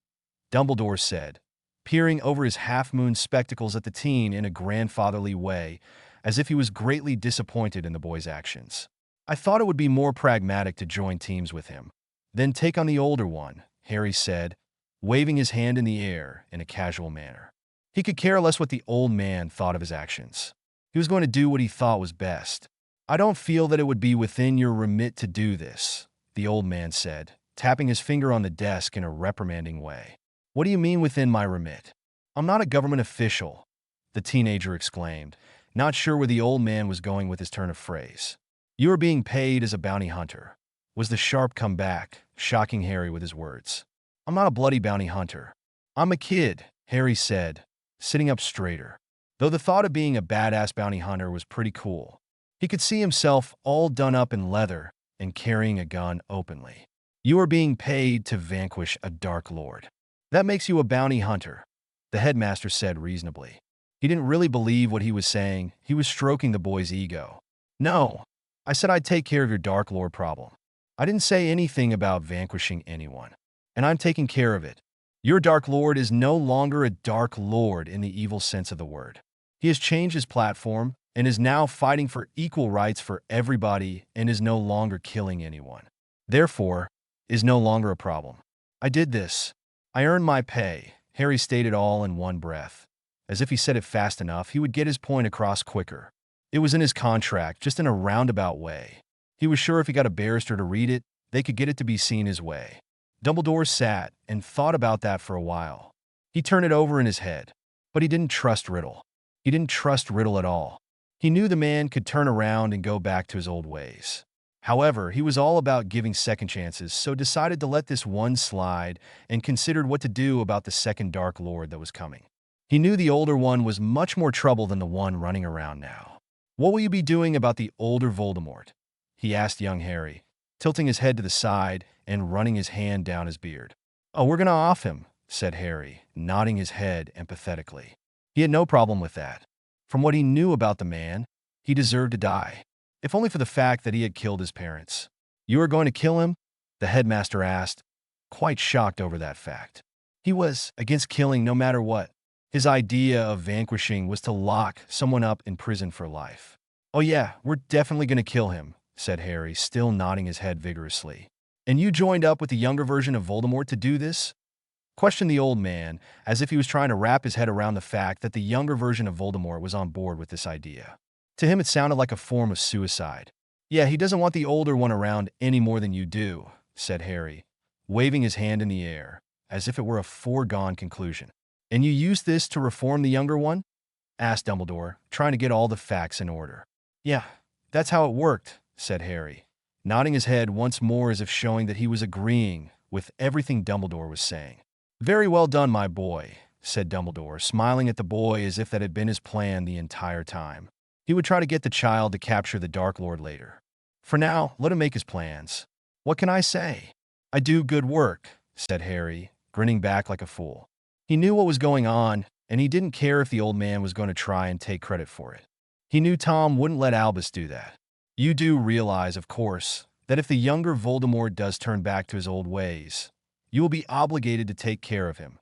Dumbledore said, peering over his half-moon spectacles at the teen in a grandfatherly way, as if he was greatly disappointed in the boy's actions. "I thought it would be more pragmatic to join teams with him, then take on the older one," Harry said, waving his hand in the air in a casual manner. He could care less what the old man thought of his actions. He was going to do what he thought was best. "I don't feel that it would be within your remit to do this," the old man said, tapping his finger on the desk in a reprimanding way. "What do you mean within my remit?" "I'm not a government official," the teenager exclaimed, not sure where the old man was going with his turn of phrase. "You are being paid as a bounty hunter," was the sharp comeback, shocking Harry with his words. "I'm not a bloody bounty hunter. I'm a kid," Harry said, sitting up straighter. though the thought of being a badass bounty hunter was pretty cool. He could see himself all done up in leather and carrying a gun openly. You are being paid to vanquish a Dark Lord. That makes you a bounty hunter, the headmaster said reasonably. He didn't really believe what he was saying. He was stroking the boy's ego. No, I said I'd take care of your Dark Lord problem. I didn't say anything about vanquishing anyone, and I'm taking care of it. Your Dark Lord is no longer a Dark Lord in the evil sense of the word. He has changed his platform and is now fighting for equal rights for everybody and is no longer killing anyone. Therefore, is no longer a problem. I did this. I earned my pay, Harry stated all in one breath. As if he said it fast enough, he would get his point across quicker. It was in his contract, just in a roundabout way. He was sure if he got a barrister to read it, they could get it to be seen his way. Dumbledore sat and thought about that for a while. He turned it over in his head, but he didn't trust Riddle. He didn't trust Riddle at all. He knew the man could turn around and go back to his old ways. However, he was all about giving second chances, so decided to let this one slide and considered what to do about the second Dark Lord that was coming. He knew the older one was much more trouble than the one running around now. What will you be doing about the older Voldemort? He asked young Harry, tilting his head to the side and running his hand down his beard. Oh, we're gonna off him, said Harry, nodding his head empathetically. He had no problem with that. From what he knew about the man, he deserved to die, if only for the fact that he had killed his parents. You are going to kill him? The headmaster asked, quite shocked over that fact. He was against killing no matter what. His idea of vanquishing was to lock someone up in prison for life. Oh yeah, we're definitely going to kill him, said Harry, still nodding his head vigorously. And you joined up with the younger version of Voldemort to do this? Questioned the old man, as if he was trying to wrap his head around the fact that the younger version of Voldemort was on board with this idea. To him, it sounded like a form of suicide. Yeah, he doesn't want the older one around any more than you do, said Harry, waving his hand in the air, as if it were a foregone conclusion. And you used this to reform the younger one? Asked Dumbledore, trying to get all the facts in order. Yeah, that's how it worked, said Harry, nodding his head once more as if showing that he was agreeing with everything Dumbledore was saying. Very well done, my boy, said Dumbledore, smiling at the boy as if that had been his plan the entire time. He would try to get the child to capture the Dark Lord later. For now, let him make his plans. What can I say? I do good work, said Harry, grinning back like a fool. He knew what was going on, and he didn't care if the old man was going to try and take credit for it. He knew Tom wouldn't let Albus do that. You do realize, of course, that if the younger Voldemort does turn back to his old ways, you will be obligated to take care of him,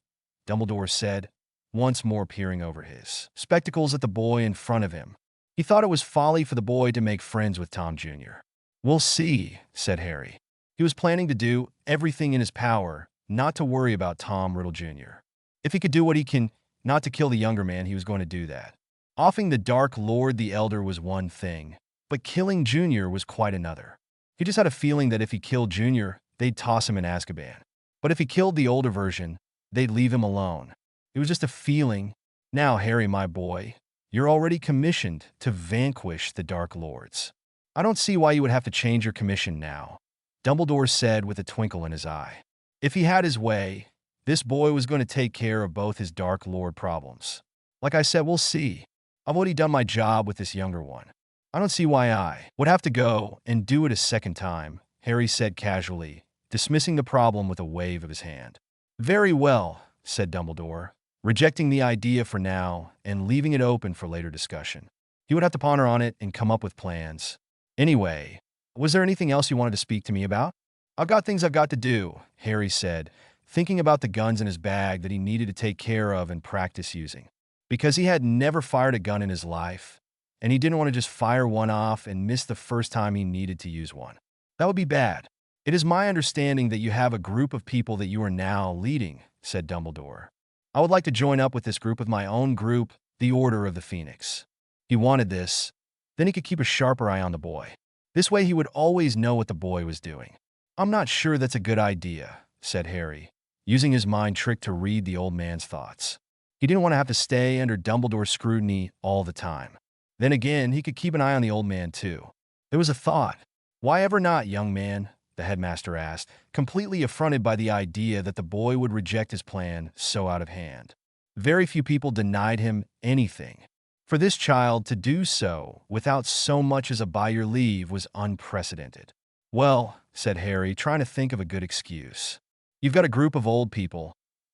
Dumbledore said, once more peering over his spectacles at the boy in front of him. He thought it was folly for the boy to make friends with Tom Jr. We'll see, said Harry. He was planning to do everything in his power not to worry about Tom Riddle Jr. If he could do what he can not to kill the younger man, he was going to do that. Offing the Dark Lord the Elder was one thing, but killing Junior was quite another. He just had a feeling that if he killed Junior, they'd toss him in Azkaban. But if he killed the older version, they'd leave him alone. It was just a feeling. Now, Harry, my boy, you're already commissioned to vanquish the Dark Lords. I don't see why you would have to change your commission now, Dumbledore said with a twinkle in his eye. If he had his way, this boy was going to take care of both his Dark Lord problems. Like I said, we'll see. I've already done my job with this younger one. I don't see why I would have to go and do it a second time, Harry said casually, dismissing the problem with a wave of his hand. Very well, said Dumbledore, rejecting the idea for now and leaving it open for later discussion. He would have to ponder on it and come up with plans. Anyway, was there anything else you wanted to speak to me about? I've got things I've got to do, Harry said, thinking about the guns in his bag that he needed to take care of and practice using. Because he had never fired a gun in his life, and he didn't want to just fire one off and miss the first time he needed to use one. That would be bad. It is my understanding that you have a group of people that you are now leading, said Dumbledore. I would like to join up with this group with my own group, the Order of the Phoenix. He wanted this. Then he could keep a sharper eye on the boy. This way he would always know what the boy was doing. I'm not sure that's a good idea, said Harry, using his mind trick to read the old man's thoughts. He didn't want to have to stay under Dumbledore's scrutiny all the time. Then again, he could keep an eye on the old man too. There was a thought. Why ever not, young man? The headmaster asked, completely affronted by the idea that the boy would reject his plan so out of hand. Very few people denied him anything, For this child to do so without so much as a by your leave was unprecedented. Well, said Harry, trying to think of a good excuse. You've got a group of old people.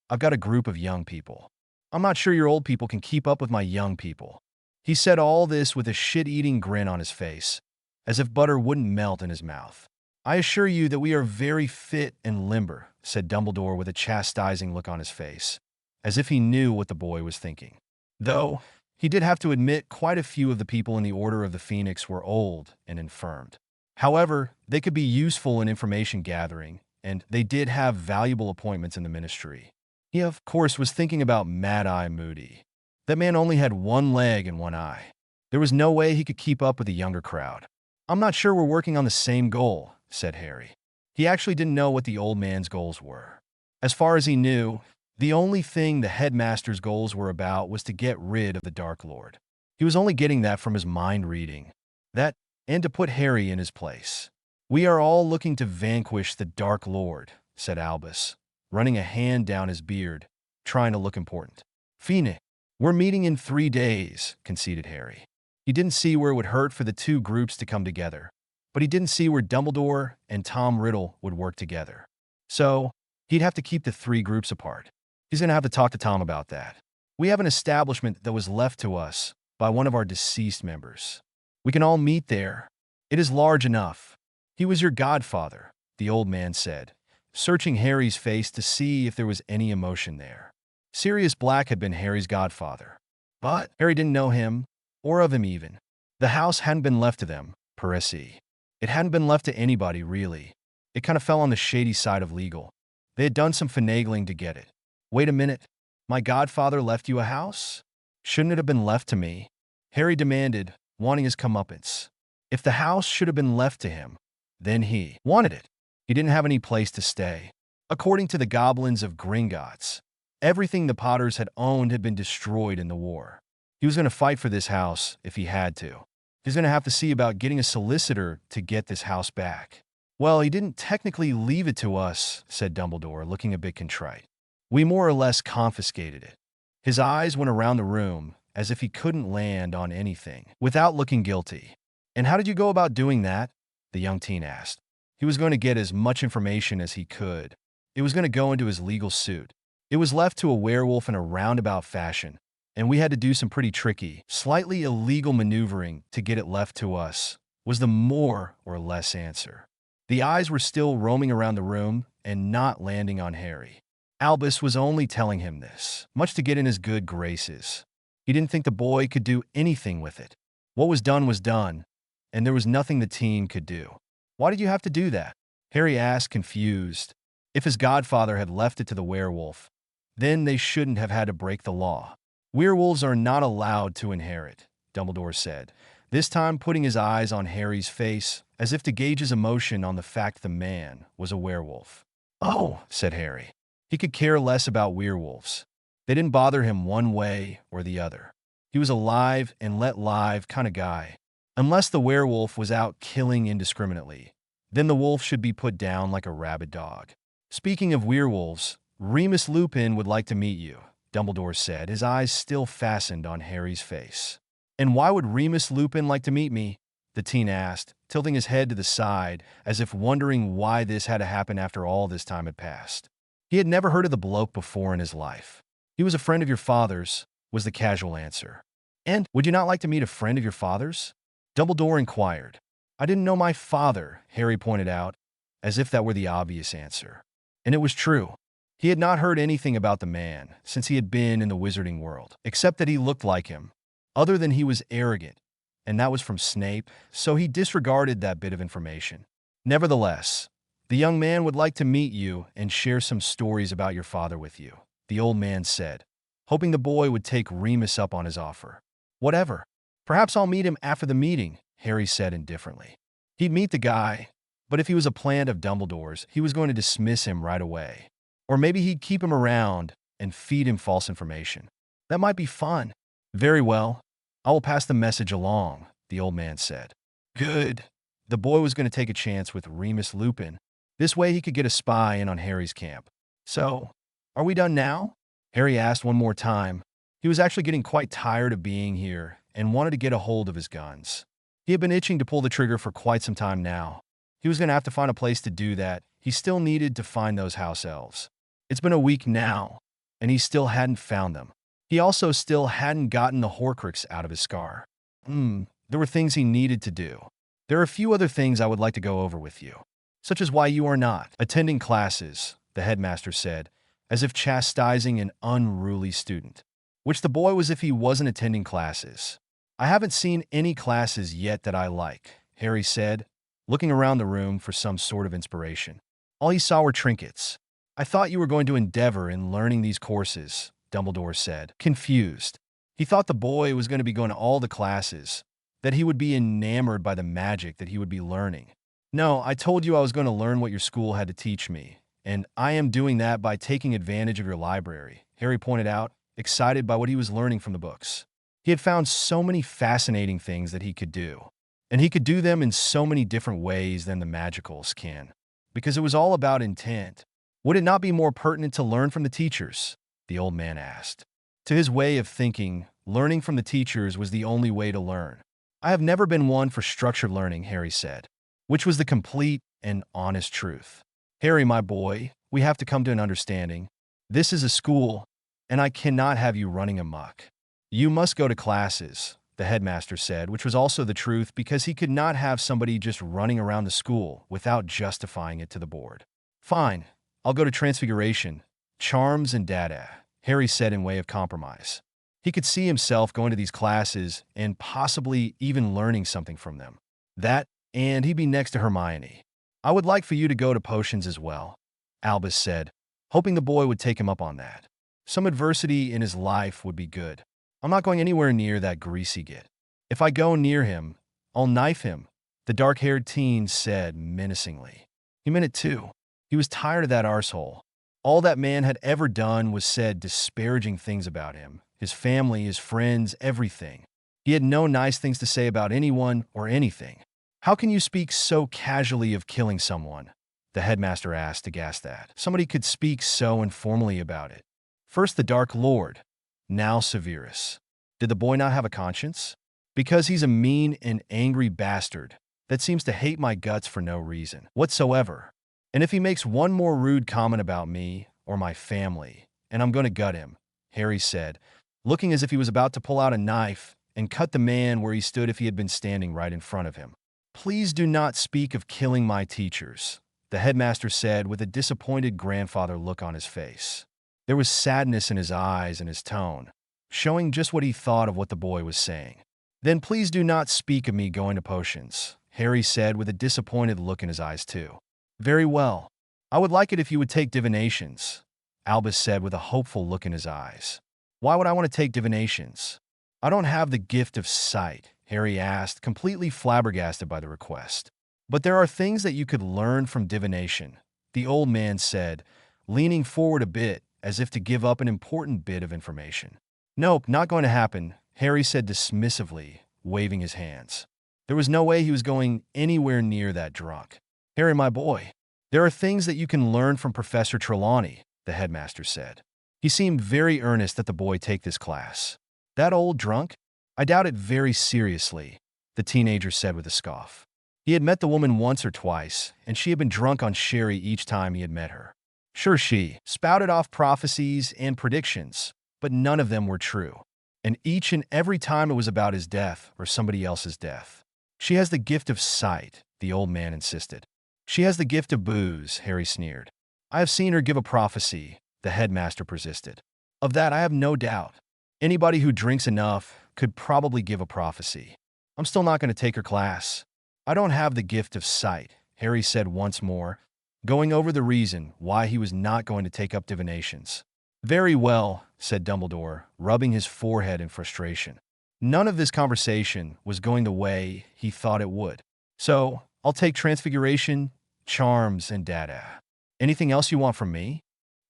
I've got a group of young people. I'm not sure your old people can keep up with my young people. He said all this with a shit-eating grin on his face, as if butter wouldn't melt in his mouth. I assure you that we are very fit and limber, said Dumbledore with a chastising look on his face, as if he knew what the boy was thinking. Though, he did have to admit quite a few of the people in the Order of the Phoenix were old and infirmed. However, they could be useful in information gathering, and they did have valuable appointments in the ministry. He, of course, was thinking about Mad-Eye Moody. That man only had one leg and one eye. There was no way he could keep up with the younger crowd. I'm not sure we're working on the same goal, said Harry. He actually didn't know what the old man's goals were. As far as he knew, the only thing the headmaster's goals were about was to get rid of the Dark Lord. He was only getting that from his mind reading. That, and to put Harry in his place. We are all looking to vanquish the Dark Lord, said Albus, running a hand down his beard, trying to look important. Phoenix, we're meeting in 3 days, conceded Harry. He didn't see where it would hurt for the two groups to come together, but he didn't see where Dumbledore and Tom Riddle would work together. So, he'd have to keep the 3 groups apart. He's going to have to talk to Tom about that. We have an establishment that was left to us by one of our deceased members. We can all meet there. It is large enough. He was your godfather, the old man said, searching Harry's face to see if there was any emotion there. Sirius Black had been Harry's godfather, but Harry didn't know him, or of him even. The house hadn't been left to them, per se. It hadn't been left to anybody, really. It kind of fell on the shady side of legal. They had done some finagling to get it. Wait a minute. My godfather left you a house? Shouldn't it have been left to me? Harry demanded, wanting his comeuppance. If the house should have been left to him, then he wanted it. He didn't have any place to stay. According to the goblins of Gringotts, everything the Potters had owned had been destroyed in the war. He was going to fight for this house if he had to. He's going to have to see about getting a solicitor to get this house back. Well, he didn't technically leave it to us, said Dumbledore, looking a bit contrite. We more or less confiscated it. His eyes went around the room, as if he couldn't land on anything, without looking guilty. And how did you go about doing that? The young teen asked. He was going to get as much information as he could. It was going to go into his legal suit. It was left to a werewolf in a roundabout fashion, and we had to do some pretty tricky, slightly illegal maneuvering to get it left to us, was the more or less answer. The eyes were still roaming around the room and not landing on Harry. Albus was only telling him this, much to get in his good graces. He didn't think the boy could do anything with it. What was done, and there was nothing the teen could do. Why did you have to do that? Harry asked, confused. If his godfather had left it to the werewolf, then they shouldn't have had to break the law. Werewolves are not allowed to inherit, Dumbledore said, this time putting his eyes on Harry's face as if to gauge his emotion on the fact the man was a werewolf. Oh, said Harry. He could care less about werewolves. They didn't bother him one way or the other. He was a live and let live kind of guy. Unless the werewolf was out killing indiscriminately, then the wolf should be put down like a rabid dog. Speaking of werewolves, Remus Lupin would like to meet you, Dumbledore said, his eyes still fastened on Harry's face. And why would Remus Lupin like to meet me? The teen asked, tilting his head to the side, as if wondering why this had to happen after all this time had passed. He had never heard of the bloke before in his life. He was a friend of your father's, was the casual answer. And would you not like to meet a friend of your father's? Dumbledore inquired. I didn't know my father, Harry pointed out, as if that were the obvious answer. And it was true. He had not heard anything about the man since he had been in the wizarding world, except that he looked like him. Other than he was arrogant, and that was from Snape, so he disregarded that bit of information. Nevertheless, the young man would like to meet you and share some stories about your father with you, the old man said, hoping the boy would take Remus up on his offer. Whatever. Perhaps I'll meet him after the meeting, Harry said indifferently. He'd meet the guy, but if he was a plant of Dumbledore's, he was going to dismiss him right away. Or maybe he'd keep him around and feed him false information. That might be fun. Very well. I will pass the message along, the old man said. Good. The boy was going to take a chance with Remus Lupin. This way he could get a spy in on Harry's camp. So, are we done now? Harry asked one more time. He was actually getting quite tired of being here and wanted to get a hold of his guns. He had been itching to pull the trigger for quite some time now. He was going to have to find a place to do that. He still needed to find those house elves. It's been a week now, and he still hadn't found them. He also still hadn't gotten the Horcrux out of his scar. There were things he needed to do. There are a few other things I would like to go over with you, such as why you are not attending classes, the headmaster said, as if chastising an unruly student, which the boy was if he wasn't attending classes. I haven't seen any classes yet that I like, Harry said, looking around the room for some sort of inspiration. All he saw were trinkets. I thought you were going to endeavor in learning these courses, Dumbledore said, confused. He thought the boy was going to be going to all the classes, that he would be enamored by the magic that he would be learning. No, I told you I was going to learn what your school had to teach me, and I am doing that by taking advantage of your library, Harry pointed out, excited by what he was learning from the books. He had found so many fascinating things that he could do, and he could do them in so many different ways than the magicals can, because it was all about intent. Would it not be more pertinent to learn from the teachers? The old man asked. To his way of thinking, learning from the teachers was the only way to learn. I have never been one for structured learning, Harry said, which was the complete and honest truth. Harry, my boy, we have to come to an understanding. This is a school, and I cannot have you running amok. You must go to classes, the headmaster said, which was also the truth because he could not have somebody just running around the school without justifying it to the board. Fine, I'll go to Transfiguration, Charms, and Dada, Harry said in way of compromise. He could see himself going to these classes and possibly even learning something from them. That, and he'd be next to Hermione. I would like for you to go to potions as well, Albus said, hoping the boy would take him up on that. Some adversity in his life would be good. I'm not going anywhere near that greasy git. If I go near him, I'll knife him, the dark-haired teen said menacingly. He meant it too. He was tired of that arsehole. All that man had ever done was said disparaging things about him, his family, his friends, everything. He had no nice things to say about anyone or anything. How can you speak so casually of killing someone? The headmaster asked, aghast that somebody could speak so informally about it. First the Dark Lord, now Severus. Did the boy not have a conscience? Because he's a mean and angry bastard that seems to hate my guts for no reason whatsoever. And if he makes one more rude comment about me or my family, and I'm going to gut him, Harry said, looking as if he was about to pull out a knife and cut the man where he stood if he had been standing right in front of him. Please do not speak of killing my teachers, the headmaster said with a disappointed grandfather look on his face. There was sadness in his eyes and his tone, showing just what he thought of what the boy was saying. Then please do not speak of me going to potions, Harry said with a disappointed look in his eyes too. Very well. I would like it if you would take divinations, Albus said with a hopeful look in his eyes. Why would I want to take divinations? I don't have the gift of sight, Harry asked, completely flabbergasted by the request. But there are things that you could learn from divination, the old man said, leaning forward a bit as if to give up an important bit of information. Nope, not going to happen, Harry said dismissively, waving his hands. There was no way he was going anywhere near that drunk. Harry, my boy, there are things that you can learn from Professor Trelawney, the headmaster said. He seemed very earnest that the boy take this class. That old drunk? I doubt it very seriously, the teenager said with a scoff. He had met the woman once or twice, and she had been drunk on sherry each time he had met her. Sure, she spouted off prophecies and predictions, but none of them were true. And each and every time it was about his death or somebody else's death. She has the gift of sight, the old man insisted. She has the gift of booze, Harry sneered. I have seen her give a prophecy, the headmaster persisted. Of that I have no doubt. Anybody who drinks enough could probably give a prophecy. I'm still not going to take her class. I don't have the gift of sight, Harry said once more, going over the reason why he was not going to take up divinations. Very well, said Dumbledore, rubbing his forehead in frustration. None of this conversation was going the way he thought it would. So, I'll take Transfiguration, Charms, and Dada. Anything else you want from me?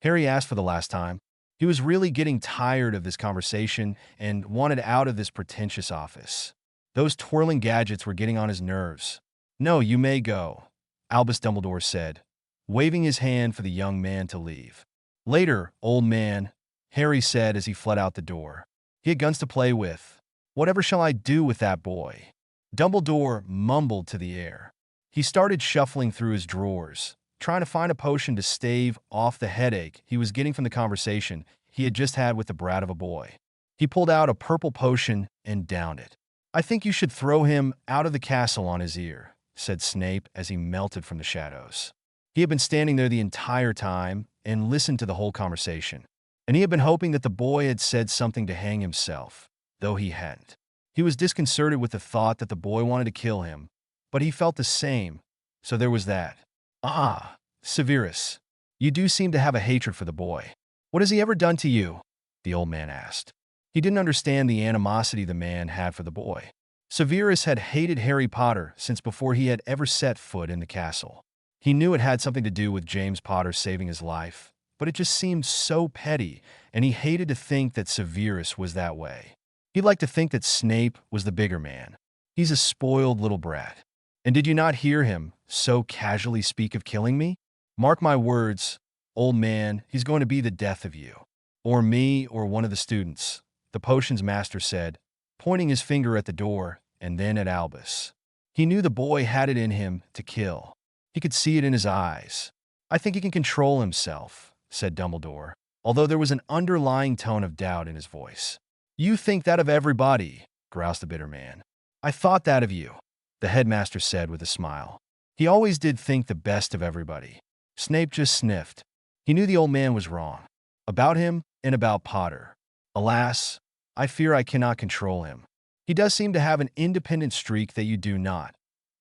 Harry asked for the last time. He was really getting tired of this conversation and wanted out of this pretentious office. Those twirling gadgets were getting on his nerves. No, you may go, Albus Dumbledore said, waving his hand for the young man to leave. Later, old man, Harry said as he fled out the door. He had guns to play with. Whatever shall I do with that boy? Dumbledore mumbled to the air. He started shuffling through his drawers, trying to find a potion to stave off the headache he was getting from the conversation he had just had with the brat of a boy. He pulled out a purple potion and downed it. I think you should throw him out of the castle on his ear, said Snape as he melted from the shadows. He had been standing there the entire time and listened to the whole conversation, and he had been hoping that the boy had said something to hang himself, though he hadn't. He was disconcerted with the thought that the boy wanted to kill him, but he felt the same, so there was that. Ah, Severus, you do seem to have a hatred for the boy. What has he ever done to you? The old man asked. He didn't understand the animosity the man had for the boy. Severus had hated Harry Potter since before he had ever set foot in the castle. He knew it had something to do with James Potter saving his life, but it just seemed so petty, and he hated to think that Severus was that way. He'd like to think that Snape was the bigger man. He's a spoiled little brat. And did you not hear him so casually speak of killing me? Mark my words, old man, he's going to be the death of you. Or me, or one of the students, the potions master said, pointing his finger at the door and then at Albus. He knew the boy had it in him to kill. He could see it in his eyes. I think he can control himself, said Dumbledore, although there was an underlying tone of doubt in his voice. You think that of everybody, groused the bitter man. I thought that of you, the headmaster said with a smile. He always did think the best of everybody. Snape just sniffed. He knew the old man was wrong. About him and about Potter. Alas, I fear I cannot control him. He does seem to have an independent streak that you do not,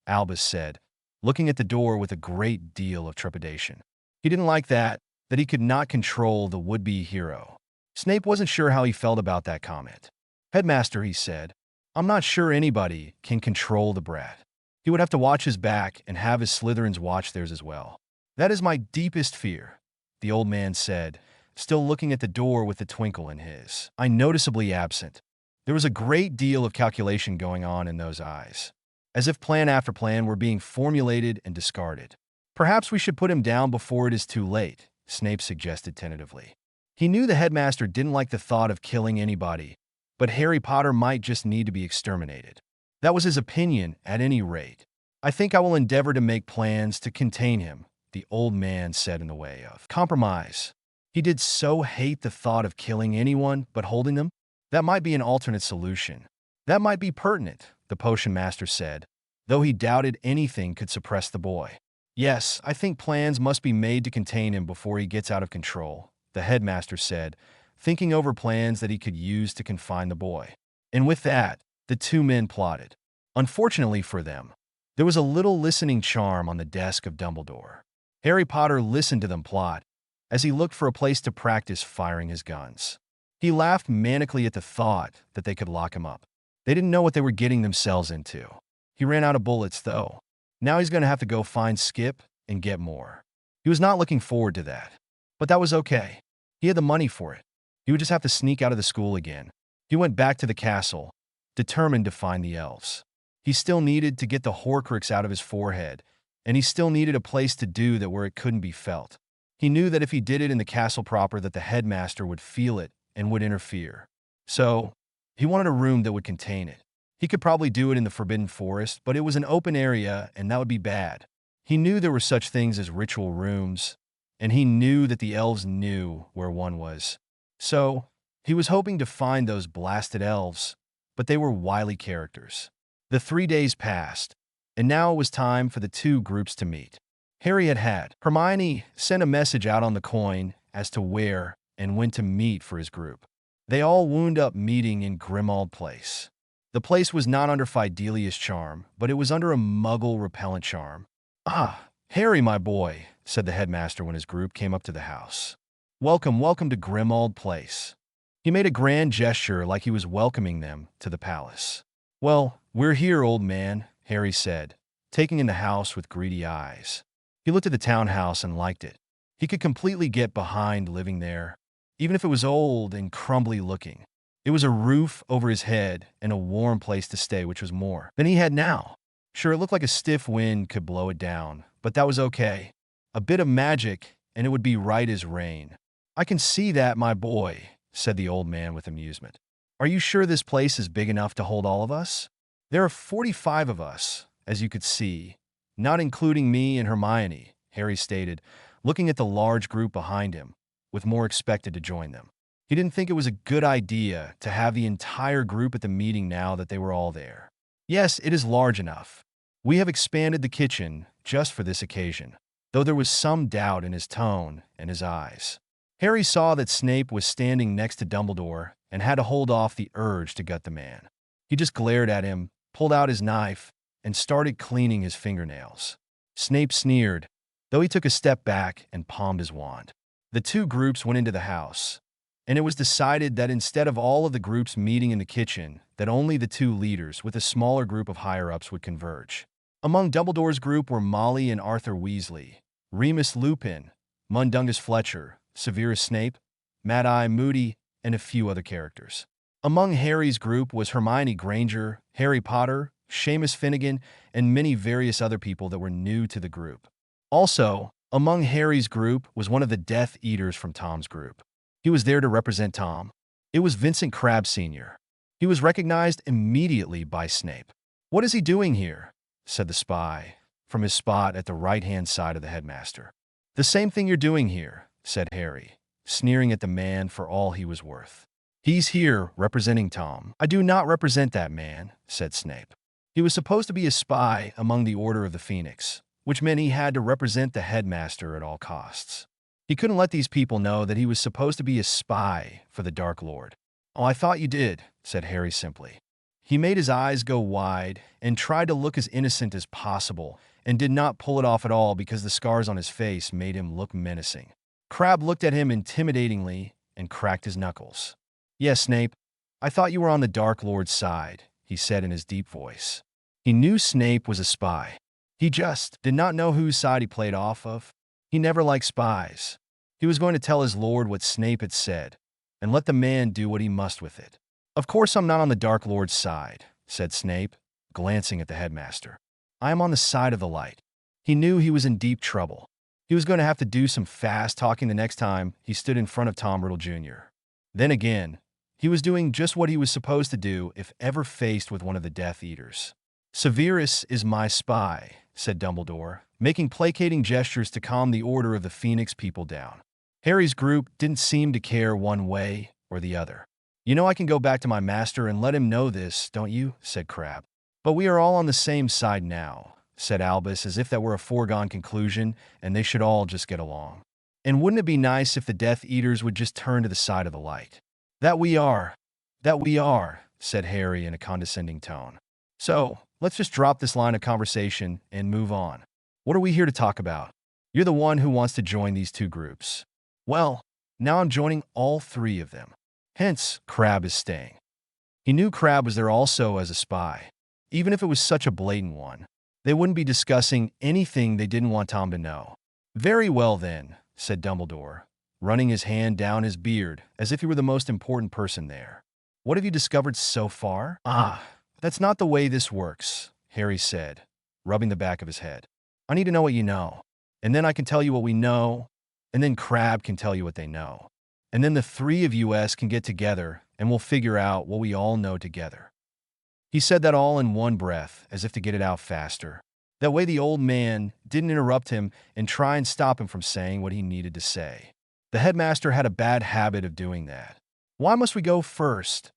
Albus said, looking at the door with a great deal of trepidation. He didn't like that he could not control the would-be hero. Snape wasn't sure how he felt about that comment. Headmaster, he said, I'm not sure anybody can control the brat. He would have to watch his back and have his Slytherins watch theirs as well. That is my deepest fear, the old man said, still looking at the door with a twinkle in his eye noticeably absent. There was a great deal of calculation going on in those eyes, as if plan after plan were being formulated and discarded. Perhaps we should put him down before it is too late, Snape suggested tentatively. He knew the headmaster didn't like the thought of killing anybody, but Harry Potter might just need to be exterminated. That was his opinion, at any rate. I think I will endeavor to make plans to contain him, the old man said in the way of compromise. He did so hate the thought of killing anyone but holding them. That might be an alternate solution. That might be pertinent, the potion master said, though he doubted anything could suppress the boy. Yes, I think plans must be made to contain him before he gets out of control, the headmaster said, thinking over plans that he could use to confine the boy. And with that, the two men plotted. Unfortunately for them, there was a little listening charm on the desk of Dumbledore. Harry Potter listened to them plot as he looked for a place to practice firing his guns. He laughed manically at the thought that they could lock him up. They didn't know what they were getting themselves into. He ran out of bullets, though. Now he's going to have to go find Skip and get more. He was not looking forward to that. But that was okay. He had the money for it. He would just have to sneak out of the school again. He went back to the castle, determined to find the elves. He still needed to get the Horcrux out of his forehead, and he still needed a place to do that where it couldn't be felt. He knew that if he did it in the castle proper that the headmaster would feel it and would interfere. So, he wanted a room that would contain it. He could probably do it in the Forbidden Forest, but it was an open area, and that would be bad. He knew there were such things as ritual rooms, and he knew that the elves knew where one was. So, he was hoping to find those blasted elves, but they were wily characters. The 3 days passed, and now it was time for the two groups to meet. Harry had Hermione send a message out on the coin as to where and when to meet for his group. They all wound up meeting in Grimmauld Place. The place was not under Fidelia's charm, but it was under a Muggle-repellent charm. "Ah, Harry, my boy," said the headmaster when his group came up to the house. "Welcome, welcome to Grimmauld Place." He made a grand gesture like he was welcoming them to the palace. "Well, we're here, old man," Harry said, taking in the house with greedy eyes. He looked at the townhouse and liked it. He could completely get behind living there, even if it was old and crumbly looking. It was a roof over his head and a warm place to stay, which was more than he had now. Sure, it looked like a stiff wind could blow it down, but that was okay. A bit of magic, and it would be right as rain. "I can see that, my boy," said the old man with amusement. Are you sure this place is big enough to hold all of us? There are 45 of us, as you could see, not including me and Hermione, Harry stated, looking at the large group behind him, with more expected to join them. He didn't think it was a good idea to have the entire group at the meeting now that they were all there. Yes, it is large enough. We have expanded the kitchen just for this occasion, though there was some doubt in his tone and his eyes. Harry saw that Snape was standing next to Dumbledore and had to hold off the urge to gut the man. He just glared at him, pulled out his knife, and started cleaning his fingernails. Snape sneered, though he took a step back and palmed his wand. The two groups went into the house, and it was decided that instead of all of the groups meeting in the kitchen, that only the two leaders with a smaller group of higher-ups would converge. Among Dumbledore's group were Molly and Arthur Weasley, Remus Lupin, Mundungus Fletcher, Severus Snape, Mad-Eye Moody, and a few other characters. Among Harry's group was Hermione Granger, Harry Potter, Seamus Finnegan, and many various other people that were new to the group. Also, among Harry's group was one of the Death Eaters from Tom's group. He was there to represent Tom. It was Vincent Crabbe Sr. He was recognized immediately by Snape. "What is he doing here?" said the spy, from his spot at the right-hand side of the headmaster. "The same thing you're doing here," said Harry, sneering at the man for all he was worth. "He's here representing Tom." "I do not represent that man," said Snape. He was supposed to be a spy among the Order of the Phoenix, which meant he had to represent the headmaster at all costs. He couldn't let these people know that he was supposed to be a spy for the Dark Lord. "Oh, I thought you did," said Harry simply. He made his eyes go wide and tried to look as innocent as possible and did not pull it off at all because the scars on his face made him look menacing. Crabbe looked at him intimidatingly and cracked his knuckles. "Yes, Snape, I thought you were on the Dark Lord's side," he said in his deep voice. He knew Snape was a spy. He just did not know whose side he played off of. He never liked spies. He was going to tell his lord what Snape had said and let the man do what he must with it. "Of course I'm not on the Dark Lord's side," said Snape, glancing at the headmaster. "I am on the side of the light." He knew he was in deep trouble. He was going to have to do some fast talking the next time he stood in front of Tom Riddle Jr. Then again, he was doing just what he was supposed to do if ever faced with one of the Death Eaters. "Severus is my spy," said Dumbledore, making placating gestures to calm the Order of the Phoenix people down. Harry's group didn't seem to care one way or the other. "You know I can go back to my master and let him know this, don't you?" said Crabbe. "But we are all on the same side now," said Albus, as if that were a foregone conclusion and they should all just get along. "And wouldn't it be nice if the Death Eaters would just turn to the side of the light?" That we are," said Harry in a condescending tone. "So, let's just drop this line of conversation and move on. What are we here to talk about? You're the one who wants to join these two groups. Well, now I'm joining all three of them. Hence, Crabbe is staying." He knew Crabbe was there also as a spy. Even if it was such a blatant one, they wouldn't be discussing anything they didn't want Tom to know. "Very well then," said Dumbledore, running his hand down his beard as if he were the most important person there. "What have you discovered so far?" That's not the way this works," Harry said, rubbing the back of his head. "I need to know what you know, and then I can tell you what we know, and then Crabbe can tell you what they know. And then the three of us can get together and we'll figure out what we all know together." He said that all in one breath, as if to get it out faster. That way the old man didn't interrupt him and try and stop him from saying what he needed to say. The headmaster had a bad habit of doing that. "Why must we go first?"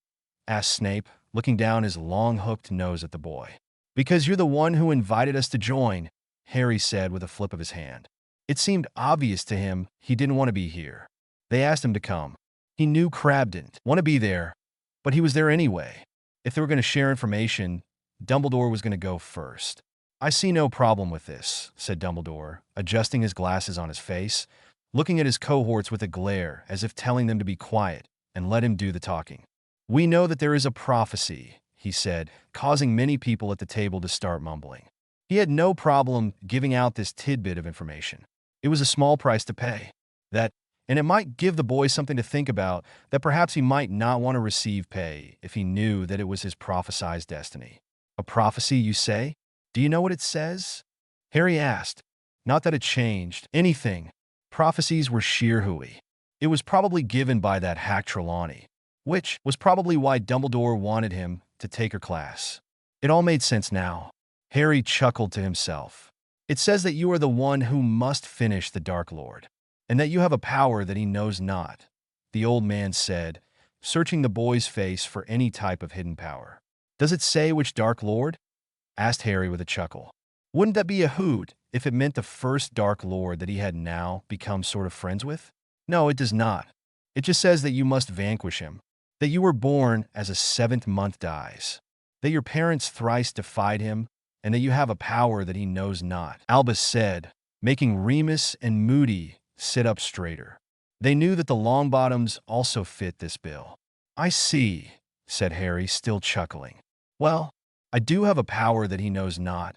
asked Snape, looking down his long-hooked nose at the boy. "Because you're the one who invited us to join," Harry said with a flip of his hand. It seemed obvious to him he didn't want to be here. They asked him to come. He knew Crabbe didn't want to be there, but he was there anyway. If they were going to share information, Dumbledore was going to go first. "I see no problem with this," said Dumbledore, adjusting his glasses on his face, looking at his cohorts with a glare as if telling them to be quiet and let him do the talking. "We know that there is a prophecy," he said, causing many people at the table to start mumbling. He had no problem giving out this tidbit of information. It was a small price to pay. And it might give the boy something to think about, that perhaps he might not want to receive pay if he knew that it was his prophesied destiny. "A prophecy, you say? Do you know what it says?" Harry asked. Not that it changed anything. Prophecies were sheer hooey. It was probably given by that hack Trelawney. which was probably why Dumbledore wanted him to take her class. It all made sense now. Harry chuckled to himself. It says that you are the one who must finish the Dark Lord, and that you have a power that he knows not, the old man said, searching the boy's face for any type of hidden power. Does it say which Dark Lord? Asked Harry with a chuckle. Wouldn't that be a hoot if it meant the first Dark Lord that he had now become sort of friends with? No, it does not. It just says that you must vanquish him, that you were born as a seventh month dies, that your parents thrice defied him, and that you have a power that he knows not, Albus said, making Remus and Moody sit up straighter. They knew that the Longbottoms also fit this bill. I see, said Harry, still chuckling. Well, I do have a power that he knows not,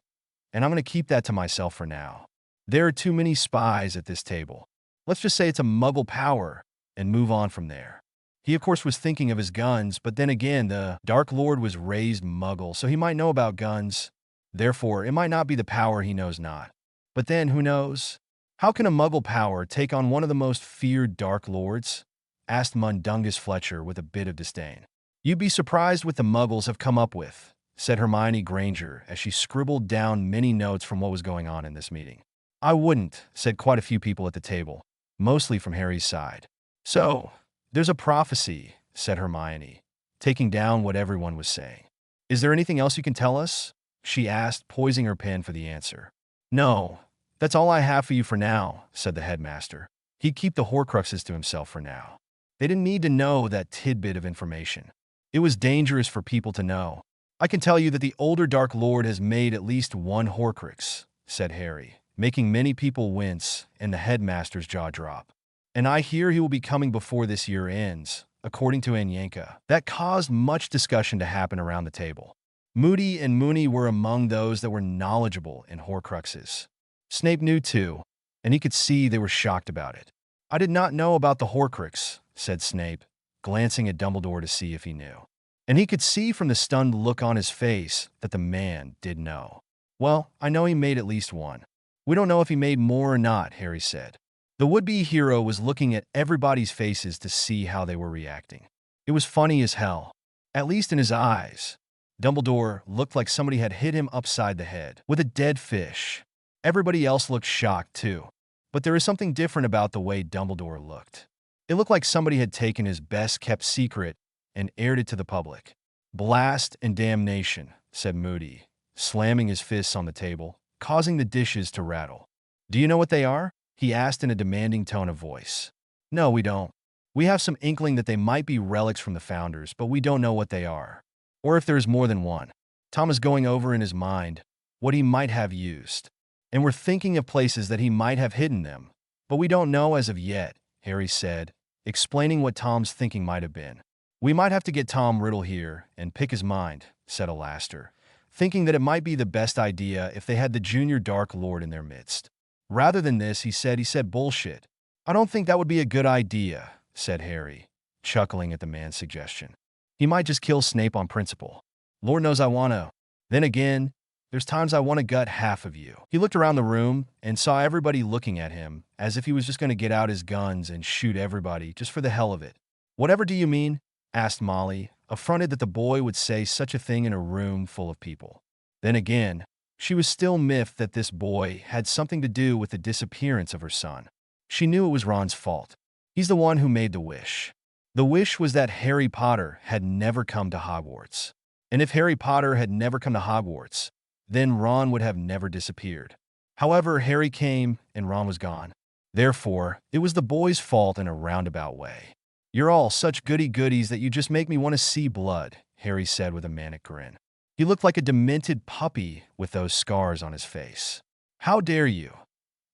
and I'm going to keep that to myself for now. There are too many spies at this table. Let's just say it's a Muggle power and move on from there. He, of course, was thinking of his guns, but then again, the Dark Lord was raised Muggle, so he might know about guns. Therefore, it might not be the power he knows not. But then, who knows? How can a Muggle power take on one of the most feared Dark Lords? Asked Mundungus Fletcher with a bit of disdain. You'd be surprised what the Muggles have come up with, said Hermione Granger as she scribbled down many notes from what was going on in this meeting. I wouldn't, said quite a few people at the table, mostly from Harry's side. So, there's a prophecy, said Hermione, taking down what everyone was saying. Is there anything else you can tell us? She asked, poising her pen for the answer. No, that's all I have for you for now, said the headmaster. He'd keep the Horcruxes to himself for now. They didn't need to know that tidbit of information. It was dangerous for people to know. I can tell you that the older Dark Lord has made at least one Horcrux, said Harry, making many people wince and the headmaster's jaw drop. And I hear he will be coming before this year ends, according to Anyanka. That caused much discussion to happen around the table. Moody and Mooney were among those that were knowledgeable in Horcruxes. Snape knew too, and he could see they were shocked about it. I did not know about the Horcrux, said Snape, glancing at Dumbledore to see if he knew. And he could see from the stunned look on his face that the man did know. Well, I know he made at least one. We don't know if he made more or not, Harry said. The would-be hero was looking at everybody's faces to see how they were reacting. It was funny as hell, at least in his eyes. Dumbledore looked like somebody had hit him upside the head with a dead fish. Everybody else looked shocked too, but there is something different about the way Dumbledore looked. It looked like somebody had taken his best-kept secret and aired it to the public. Blast and damnation, said Moody, slamming his fists on the table, causing the dishes to rattle. Do you know what they are? He asked in a demanding tone of voice. No, we don't. We have some inkling that they might be relics from the Founders, but we don't know what they are. Or if there's more than one. Tom is going over in his mind what he might have used. And we're thinking of places that he might have hidden them. But we don't know as of yet, Harry said, explaining what Tom's thinking might have been. We might have to get Tom Riddle here and pick his mind, said Alastair, thinking that it might be the best idea if they had the Junior Dark Lord in their midst. Rather than this, he said bullshit. I don't think that would be a good idea, said Harry, chuckling at the man's suggestion. He might just kill Snape on principle. Lord knows I want to. Then again, there's times I want to gut half of you. He looked around the room and saw everybody looking at him as if he was just going to get out his guns and shoot everybody just for the hell of it. Whatever do you mean? Asked Molly, affronted that the boy would say such a thing in a room full of people. Then again, she was still miffed that this boy had something to do with the disappearance of her son. She knew it was Ron's fault. He's the one who made the wish. The wish was that Harry Potter had never come to Hogwarts. And if Harry Potter had never come to Hogwarts, then Ron would have never disappeared. However, Harry came and Ron was gone. Therefore, it was the boy's fault in a roundabout way. You're all such goody-goodies that you just make me want to see blood, Harry said with a manic grin. He looked like a demented puppy with those scars on his face. How dare you?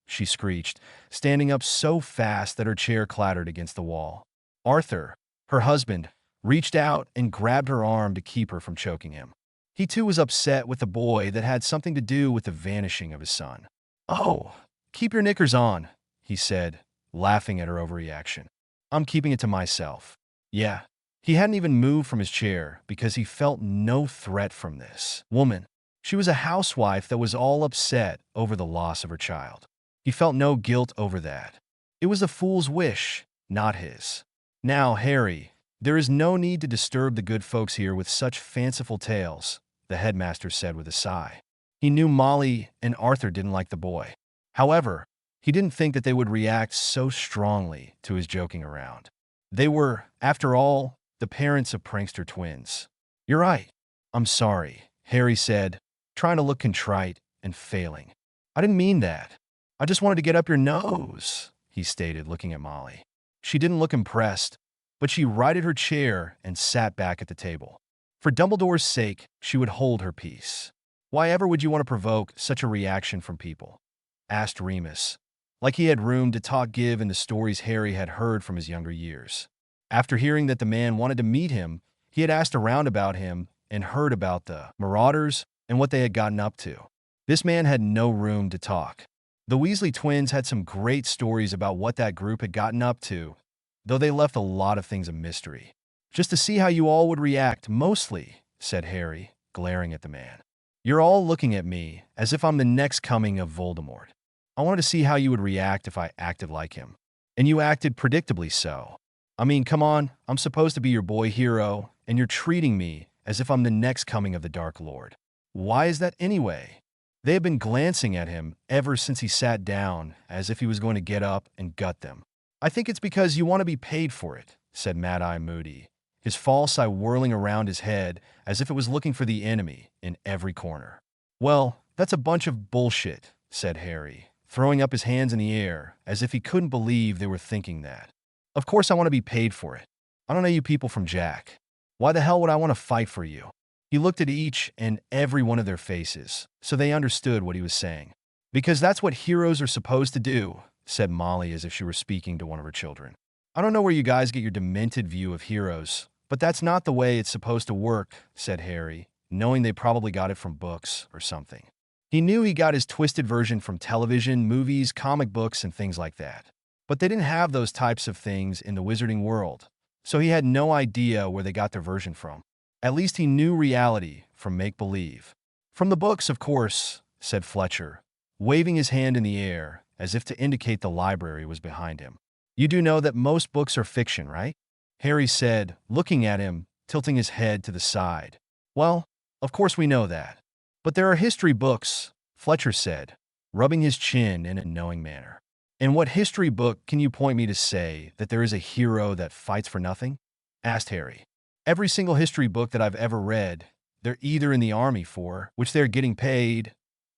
She screeched, standing up so fast that her chair clattered against the wall. Arthur, her husband, reached out and grabbed her arm to keep her from choking him. He too was upset with the boy that had something to do with the vanishing of his son. Oh, keep your knickers on, he said, laughing at her overreaction. I'm keeping it to myself. Yeah. He hadn't even moved from his chair because he felt no threat from this woman. She was a housewife that was all upset over the loss of her child. He felt no guilt over that. It was the fool's wish, not his. Now, Harry, There is no need to disturb the good folks here with such fanciful tales, the headmaster said with a sigh. He knew Molly and Arthur didn't like the boy. However, he didn't think that they would react so strongly to his joking around. They were, after all, the parents of prankster twins. You're right. I'm sorry, Harry said, trying to look contrite and failing. I didn't mean that. I just wanted to get up your nose, he stated, looking at Molly. She didn't look impressed, but she righted her chair and sat back at the table. For Dumbledore's sake, she would hold her peace. Why ever would you want to provoke such a reaction from people? Asked Remus, like he had room to talk give in the stories Harry had heard from his younger years. After hearing that the man wanted to meet him, he had asked around about him and heard about the Marauders and what they had gotten up to. This man had no room to talk. The Weasley twins had some great stories about what that group had gotten up to, though they left a lot of things a mystery. Just to see how you all would react, mostly, said Harry, glaring at the man. You're all looking at me as if I'm the next coming of Voldemort. I wanted to see how you would react if I acted like him. And you acted predictably so. I mean, come on, I'm supposed to be your boy hero, and you're treating me as if I'm the next coming of the Dark Lord. Why is that anyway? They had been glancing at him ever since he sat down, as if he was going to get up and gut them. I think it's because you want to be paid for it, said Mad-Eye Moody, his false eye whirling around his head as if it was looking for the enemy in every corner. Well, that's a bunch of bullshit, said Harry, throwing up his hands in the air as if he couldn't believe they were thinking that. Of course I want to be paid for it. I don't know you people from Jack. Why the hell would I want to fight for you? He looked at each and every one of their faces, so they understood what he was saying. Because that's what heroes are supposed to do, said Molly as if she were speaking to one of her children. I don't know where you guys get your demented view of heroes, but that's not the way it's supposed to work, said Harry, knowing they probably got it from books or something. He knew he got his twisted version from television, movies, comic books, and things like that. But they didn't have those types of things in the wizarding world, so he had no idea where they got their version from. At least he knew reality from make-believe. From the books, of course, said Fletcher, waving his hand in the air as if to indicate the library was behind him. You do know that most books are fiction, right? Harry said, looking at him, tilting his head to the side. Well, of course we know that. But there are history books, Fletcher said, rubbing his chin in a knowing manner. In what history book can you point me to say that there is a hero that fights for nothing? Asked Harry. Every single history book that I've ever read, they're either in the army for, which they're getting paid,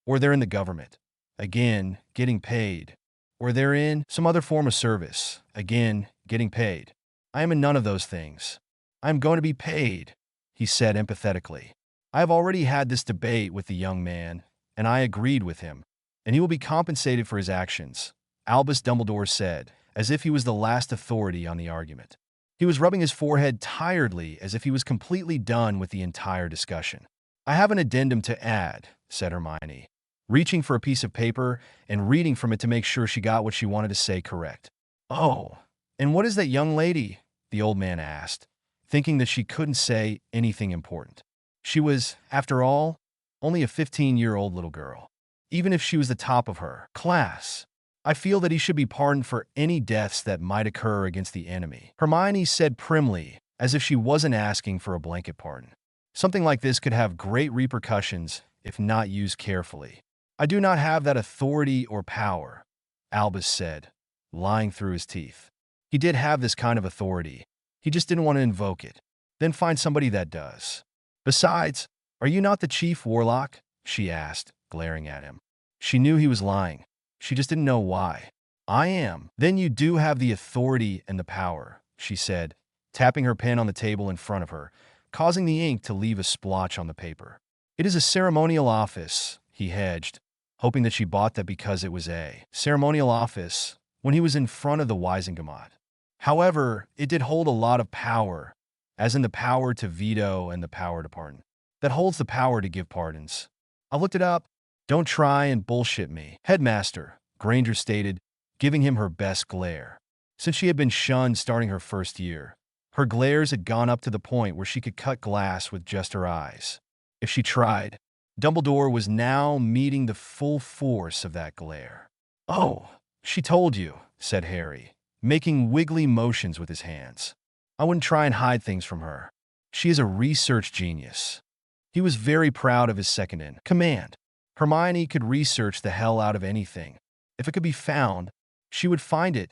or they're in the government, again, getting paid, or they're in some other form of service, again, getting paid. I am in none of those things. I am going to be paid, he said empathetically. I have already had this debate with the young man, and I agreed with him, and he will be compensated for his actions, Albus Dumbledore said, as if he was the last authority on the argument. He was rubbing his forehead tiredly as if he was completely done with the entire discussion. I have an addendum to add, said Hermione, reaching for a piece of paper and reading from it to make sure she got what she wanted to say correct. Oh, and what is that young lady? The old man asked, thinking that she couldn't say anything important. She was, after all, only a 15-year-old little girl. Even if she was the top of her class, I feel that he should be pardoned for any deaths that might occur against the enemy, Hermione said primly, as if she wasn't asking for a blanket pardon. Something like this could have great repercussions if not used carefully. I do not have that authority or power, Albus said, lying through his teeth. He did have this kind of authority. He just didn't want to invoke it. Then find somebody that does. Besides, are you not the chief warlock? She asked, glaring at him. She knew he was lying. She just didn't know why. I am. Then you do have the authority and the power, she said, tapping her pen on the table in front of her, causing the ink to leave a splotch on the paper. It is a ceremonial office, he hedged, hoping that she bought that because it was a ceremonial office when he was in front of the Wisengamot. However, it did hold a lot of power, as in the power to veto and the power to pardon. That holds the power to give pardons. I looked it up. Don't try and bullshit me, Headmaster, Granger stated, giving him her best glare. Since she had been shunned starting her first year, her glares had gone up to the point where she could cut glass with just her eyes. If she tried, Dumbledore was now meeting the full force of that glare. Oh, she told you, said Harry, making wiggly motions with his hands. I wouldn't try and hide things from her. She is a research genius. He was very proud of his second-in-command. Hermione could research the hell out of anything. If it could be found, she would find it,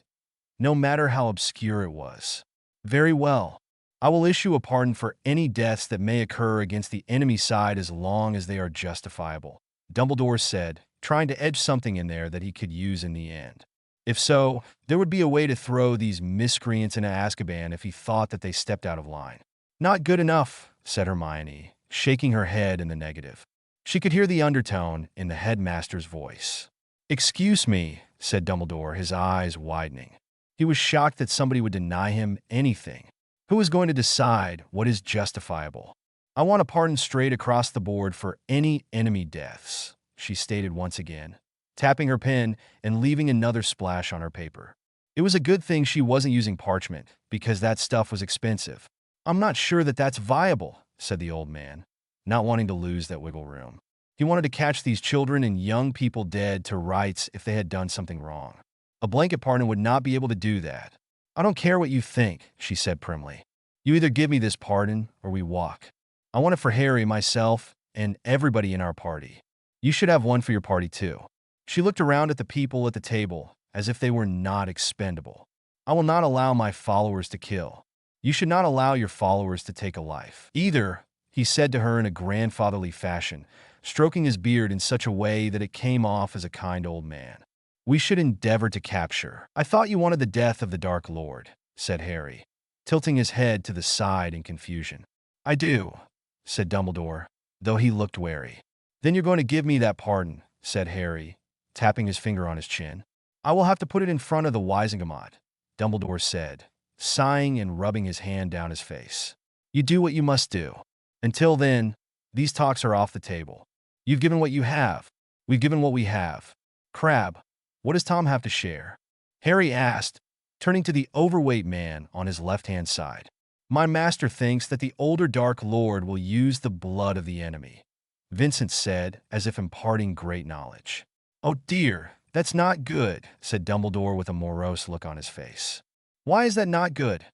no matter how obscure it was. Very well. I will issue a pardon for any deaths that may occur against the enemy side as long as they are justifiable, Dumbledore said, trying to edge something in there that he could use in the end. If so, there would be a way to throw these miscreants into Azkaban if he thought that they stepped out of line. Not good enough, said Hermione, shaking her head in the negative. She could hear the undertone in the headmaster's voice. Excuse me, said Dumbledore, his eyes widening. He was shocked that somebody would deny him anything. Who is going to decide what is justifiable? I want a pardon straight across the board for any enemy deaths, she stated once again, tapping her pen and leaving another splash on her paper. It was a good thing she wasn't using parchment, because that stuff was expensive. I'm not sure that that's viable, said the old man, not wanting to lose that wiggle room. He wanted to catch these children and young people dead to rights if they had done something wrong. A blanket pardon would not be able to do that. I don't care what you think, she said primly. You either give me this pardon or we walk. I want it for Harry, myself, and everybody in our party. You should have one for your party too. She looked around at the people at the table as if they were not expendable. I will not allow my followers to kill. You should not allow your followers to take a life either, he said to her in a grandfatherly fashion, stroking his beard in such a way that it came off as a kind old man. We should endeavor to capture. I thought you wanted the death of the Dark Lord, said Harry, tilting his head to the side in confusion. I do, said Dumbledore, though he looked wary. Then you're going to give me that pardon, said Harry, tapping his finger on his chin. I will have to put it in front of the Wisengamot, Dumbledore said, sighing and rubbing his hand down his face. You do what you must do. Until then, these talks are off the table. You've given what you have. We've given what we have. Crabbe, what does Tom have to share? Harry asked, turning to the overweight man on his left-hand side. My master thinks that the older Dark Lord will use the blood of the enemy, Vincent said, as if imparting great knowledge. Oh dear, that's not good, said Dumbledore with a morose look on his face. Why is that not good?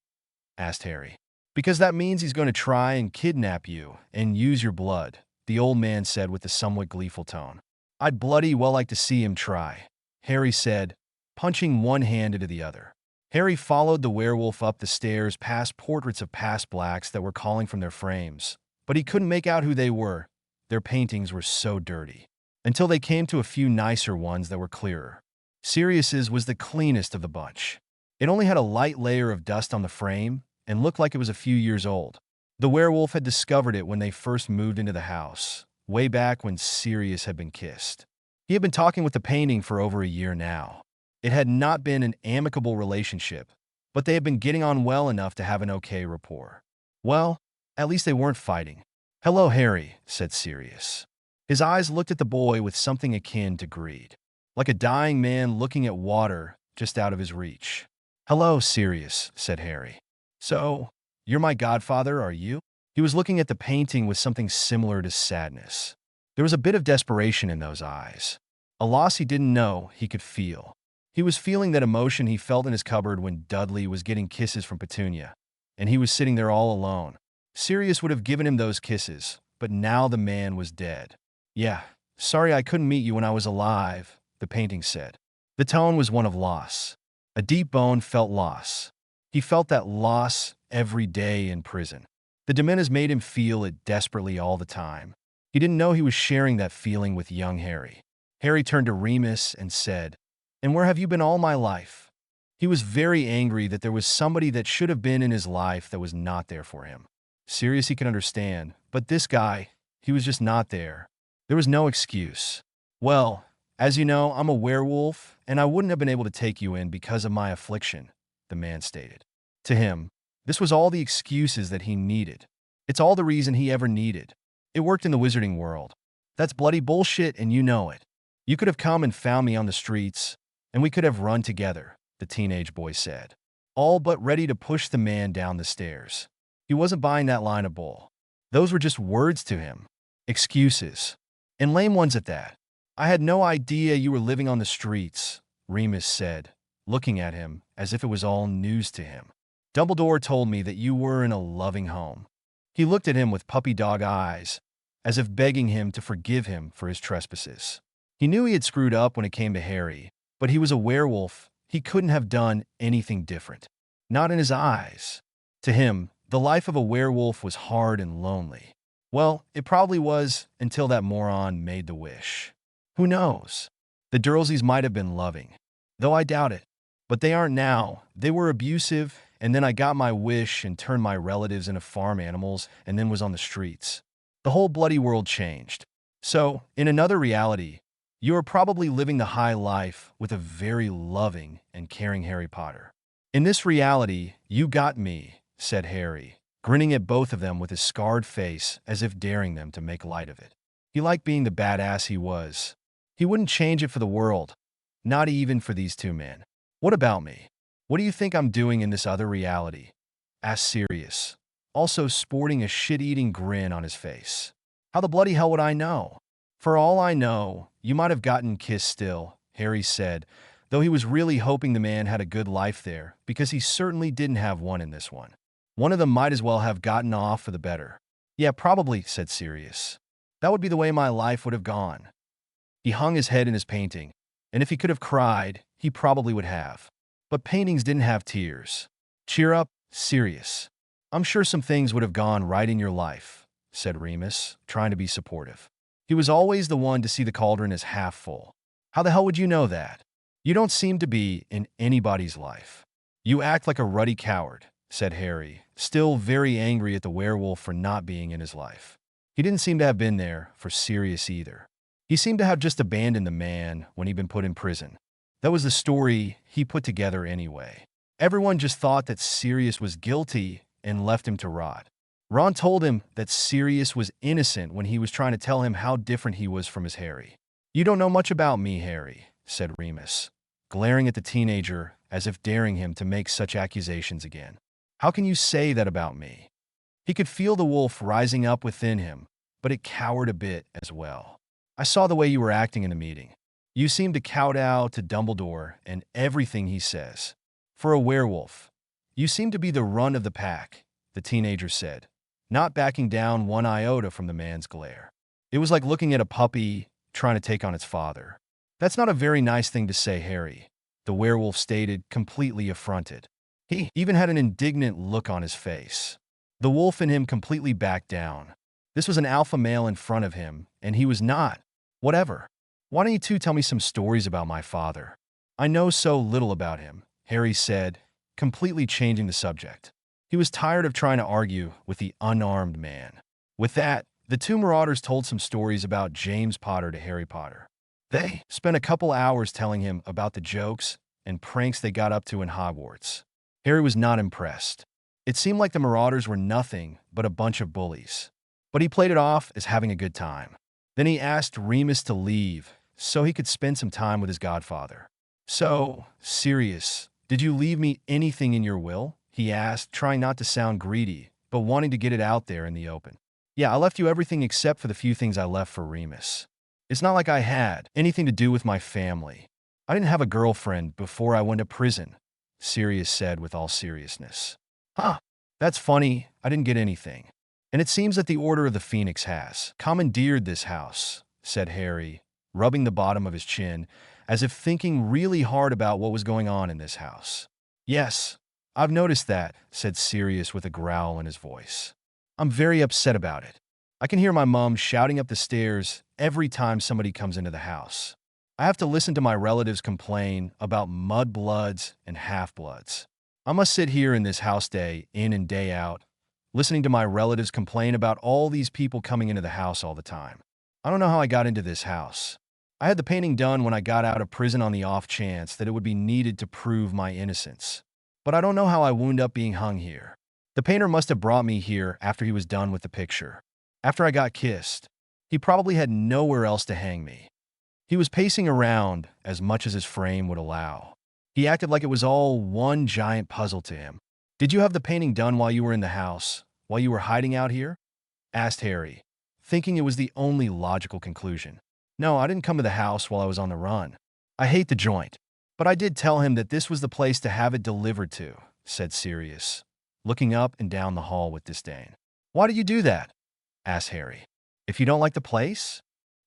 Asked Harry. Because that means he's going to try and kidnap you and use your blood, the old man said with a somewhat gleeful tone. I'd bloody well like to see him try, Harry said, punching one hand into the other. Harry followed the werewolf up the stairs past portraits of past blacks that were calling from their frames, but he couldn't make out who they were. Their paintings were so dirty. Until they came to a few nicer ones that were clearer. Sirius's was the cleanest of the bunch. It only had a light layer of dust on the frame and looked like it was a few years old. The werewolf had discovered it when they first moved into the house, way back when Sirius had been kissed. He had been talking with the painting for over a year now. It had not been an amicable relationship, but they had been getting on well enough to have an okay rapport. Well, at least they weren't fighting. Hello, Harry, said Sirius. His eyes looked at the boy with something akin to greed, like a dying man looking at water just out of his reach. Hello, Sirius, said Harry. So, you're my godfather, are you? He was looking at the painting with something similar to sadness. There was a bit of desperation in those eyes. A loss he didn't know he could feel. He was feeling that emotion he felt in his cupboard when Dudley was getting kisses from Petunia, and he was sitting there all alone. Sirius would have given him those kisses, but now the man was dead. Yeah, sorry I couldn't meet you when I was alive, the painting said. The tone was one of loss. A deep bone felt loss. He felt that loss every day in prison. The Dementors made him feel it desperately all the time. He didn't know he was sharing that feeling with young Harry. Harry turned to Remus and said, And where have you been all my life? He was very angry that there was somebody that should have been in his life that was not there for him. Sirius he could understand, but this guy, he was just not there. There was no excuse. Well, as you know, I'm a werewolf, and I wouldn't have been able to take you in because of my affliction, the man stated. To him, this was all the excuses that he needed. It's all the reason he ever needed. It worked in the wizarding world. That's bloody bullshit, and you know it. You could have come and found me on the streets, and we could have run together, the teenage boy said, all but ready to push the man down the stairs. He wasn't buying that line of bull. Those were just words to him. Excuses. And lame ones at that. I had no idea you were living on the streets, Remus said, looking at him as if it was all news to him. Dumbledore told me that you were in a loving home. He looked at him with puppy dog eyes, as if begging him to forgive him for his trespasses. He knew he had screwed up when it came to Harry, but he was a werewolf. He couldn't have done anything different. Not in his eyes. To him, the life of a werewolf was hard and lonely. Well, it probably was until that moron made the wish. Who knows? The Dursleys might have been loving, though I doubt it. But they aren't now. They were abusive, and then I got my wish and turned my relatives into farm animals and then was on the streets. The whole bloody world changed. So, in another reality, you are probably living the high life with a very loving and caring Harry Potter. In this reality, you got me, said Harry, grinning at both of them with his scarred face as if daring them to make light of it. He liked being the badass he was. He wouldn't change it for the world, not even for these two men. What about me? What do you think I'm doing in this other reality? Asked Sirius, also sporting a shit-eating grin on his face. How the bloody hell would I know? For all I know, you might have gotten kissed still, Harry said, though he was really hoping the man had a good life there, because he certainly didn't have one in this one. One of them might as well have gotten off for the better. Yeah, probably, said Sirius. That would be the way my life would have gone. He hung his head in his painting, and if he could have cried, he probably would have. But paintings didn't have tears. Cheer up, Sirius. I'm sure some things would have gone right in your life, said Remus, trying to be supportive. He was always the one to see the cauldron as half full. How the hell would you know that? You don't seem to be in anybody's life. You act like a ruddy coward, said Harry, still very angry at the werewolf for not being in his life. He didn't seem to have been there for Sirius either. He seemed to have just abandoned the man when he'd been put in prison. That was the story he put together anyway. Everyone just thought that Sirius was guilty and left him to rot. Ron told him that Sirius was innocent when he was trying to tell him how different he was from his Harry. You don't know much about me, Harry, said Remus, glaring at the teenager as if daring him to make such accusations again. How can you say that about me? He could feel the wolf rising up within him, but it cowered a bit as well. I saw the way you were acting in the meeting. You seem to kowtow to Dumbledore and everything he says. For a werewolf, you seem to be the run of the pack, the teenager said, not backing down one iota from the man's glare. It was like looking at a puppy trying to take on its father. That's not a very nice thing to say, Harry, the werewolf stated, completely affronted. He even had an indignant look on his face. The wolf in him completely backed down. This was an alpha male in front of him, and he was not. Whatever. Why don't you two tell me some stories about my father? I know so little about him, Harry said, completely changing the subject. He was tired of trying to argue with the unarmed man. With that, the two marauders told some stories about James Potter to Harry Potter. They spent a couple hours telling him about the jokes and pranks they got up to in Hogwarts. Harry was not impressed. It seemed like the marauders were nothing but a bunch of bullies. But he played it off as having a good time. Then he asked Remus to leave so he could spend some time with his godfather. So, Sirius, did you leave me anything in your will? He asked, trying not to sound greedy, but wanting to get it out there in the open. Yeah, I left you everything except for the few things I left for Remus. It's not like I had anything to do with my family. I didn't have a girlfriend before I went to prison, Sirius said with all seriousness. Huh, that's funny. I didn't get anything. And it seems that the Order of the Phoenix has commandeered this house, said Harry, rubbing the bottom of his chin, as if thinking really hard about what was going on in this house. Yes, I've noticed that, said Sirius with a growl in his voice. I'm very upset about it. I can hear my mom shouting up the stairs every time somebody comes into the house. I have to listen to my relatives complain about mudbloods and half-bloods. I must sit here in this house day in and day out, listening to my relatives complain about all these people coming into the house all the time. I don't know how I got into this house. I had the painting done when I got out of prison on the off chance that it would be needed to prove my innocence. But I don't know how I wound up being hung here. The painter must have brought me here after he was done with the picture. After I got kissed, he probably had nowhere else to hang me. He was pacing around as much as his frame would allow. He acted like it was all one giant puzzle to him. Did you have the painting done while you were in the house, while you were hiding out here? Asked Harry, thinking it was the only logical conclusion. No, I didn't come to the house while I was on the run. I hate the joint. But I did tell him that this was the place to have it delivered to, said Sirius, looking up and down the hall with disdain. "Why did you do that?" asked Harry. "If you don't like the place?"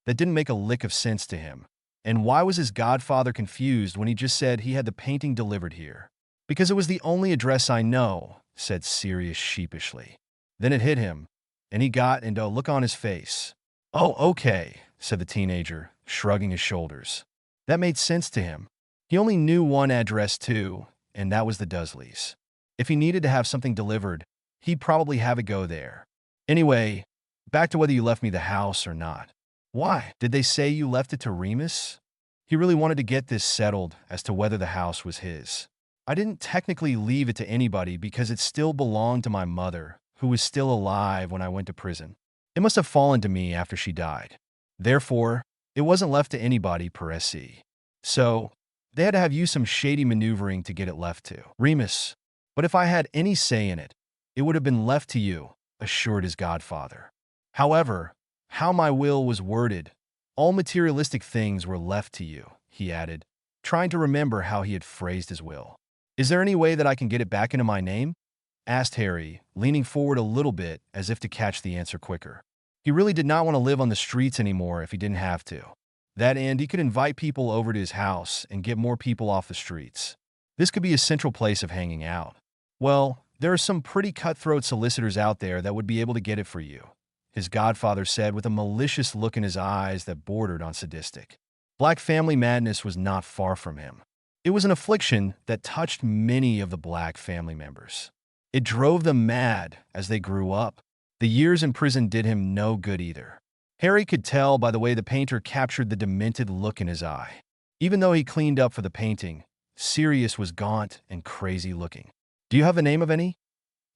That didn't make a lick of sense to him. And why was his godfather confused when he just said he had the painting delivered here? "Because it was the only address I know," said Sirius sheepishly. Then it hit him, and he got into a look on his face. "Oh, okay," said the teenager, shrugging his shoulders. That made sense to him. He only knew one address too, and that was the Dursleys. If he needed to have something delivered, he'd probably have it go there. "Anyway, back to whether you left me the house or not. Why? Did they say you left it to Remus?" He really wanted to get this settled as to whether the house was his. "I didn't technically leave it to anybody because it still belonged to my mother, who was still alive when I went to prison. It must have fallen to me after she died. Therefore, it wasn't left to anybody per SC. So, they had to have used some shady maneuvering to get it left to Remus. But if I had any say in it, it would have been left to you," assured his godfather. "However, how my will was worded, all materialistic things were left to you," he added, trying to remember how he had phrased his will. "Is there any way that I can get it back into my name?" asked Harry, leaning forward a little bit as if to catch the answer quicker. He really did not want to live on the streets anymore if he didn't have to. That end, he could invite people over to his house and get more people off the streets. This could be a central place of hanging out. "Well, there are some pretty cutthroat solicitors out there that would be able to get it for you," his godfather said with a malicious look in his eyes that bordered on sadistic. Black family madness was not far from him. It was an affliction that touched many of the Black family members. It drove them mad as they grew up. The years in prison did him no good either. Harry could tell by the way the painter captured the demented look in his eye. Even though he cleaned up for the painting, Sirius was gaunt and crazy looking. "Do you have the name of any?"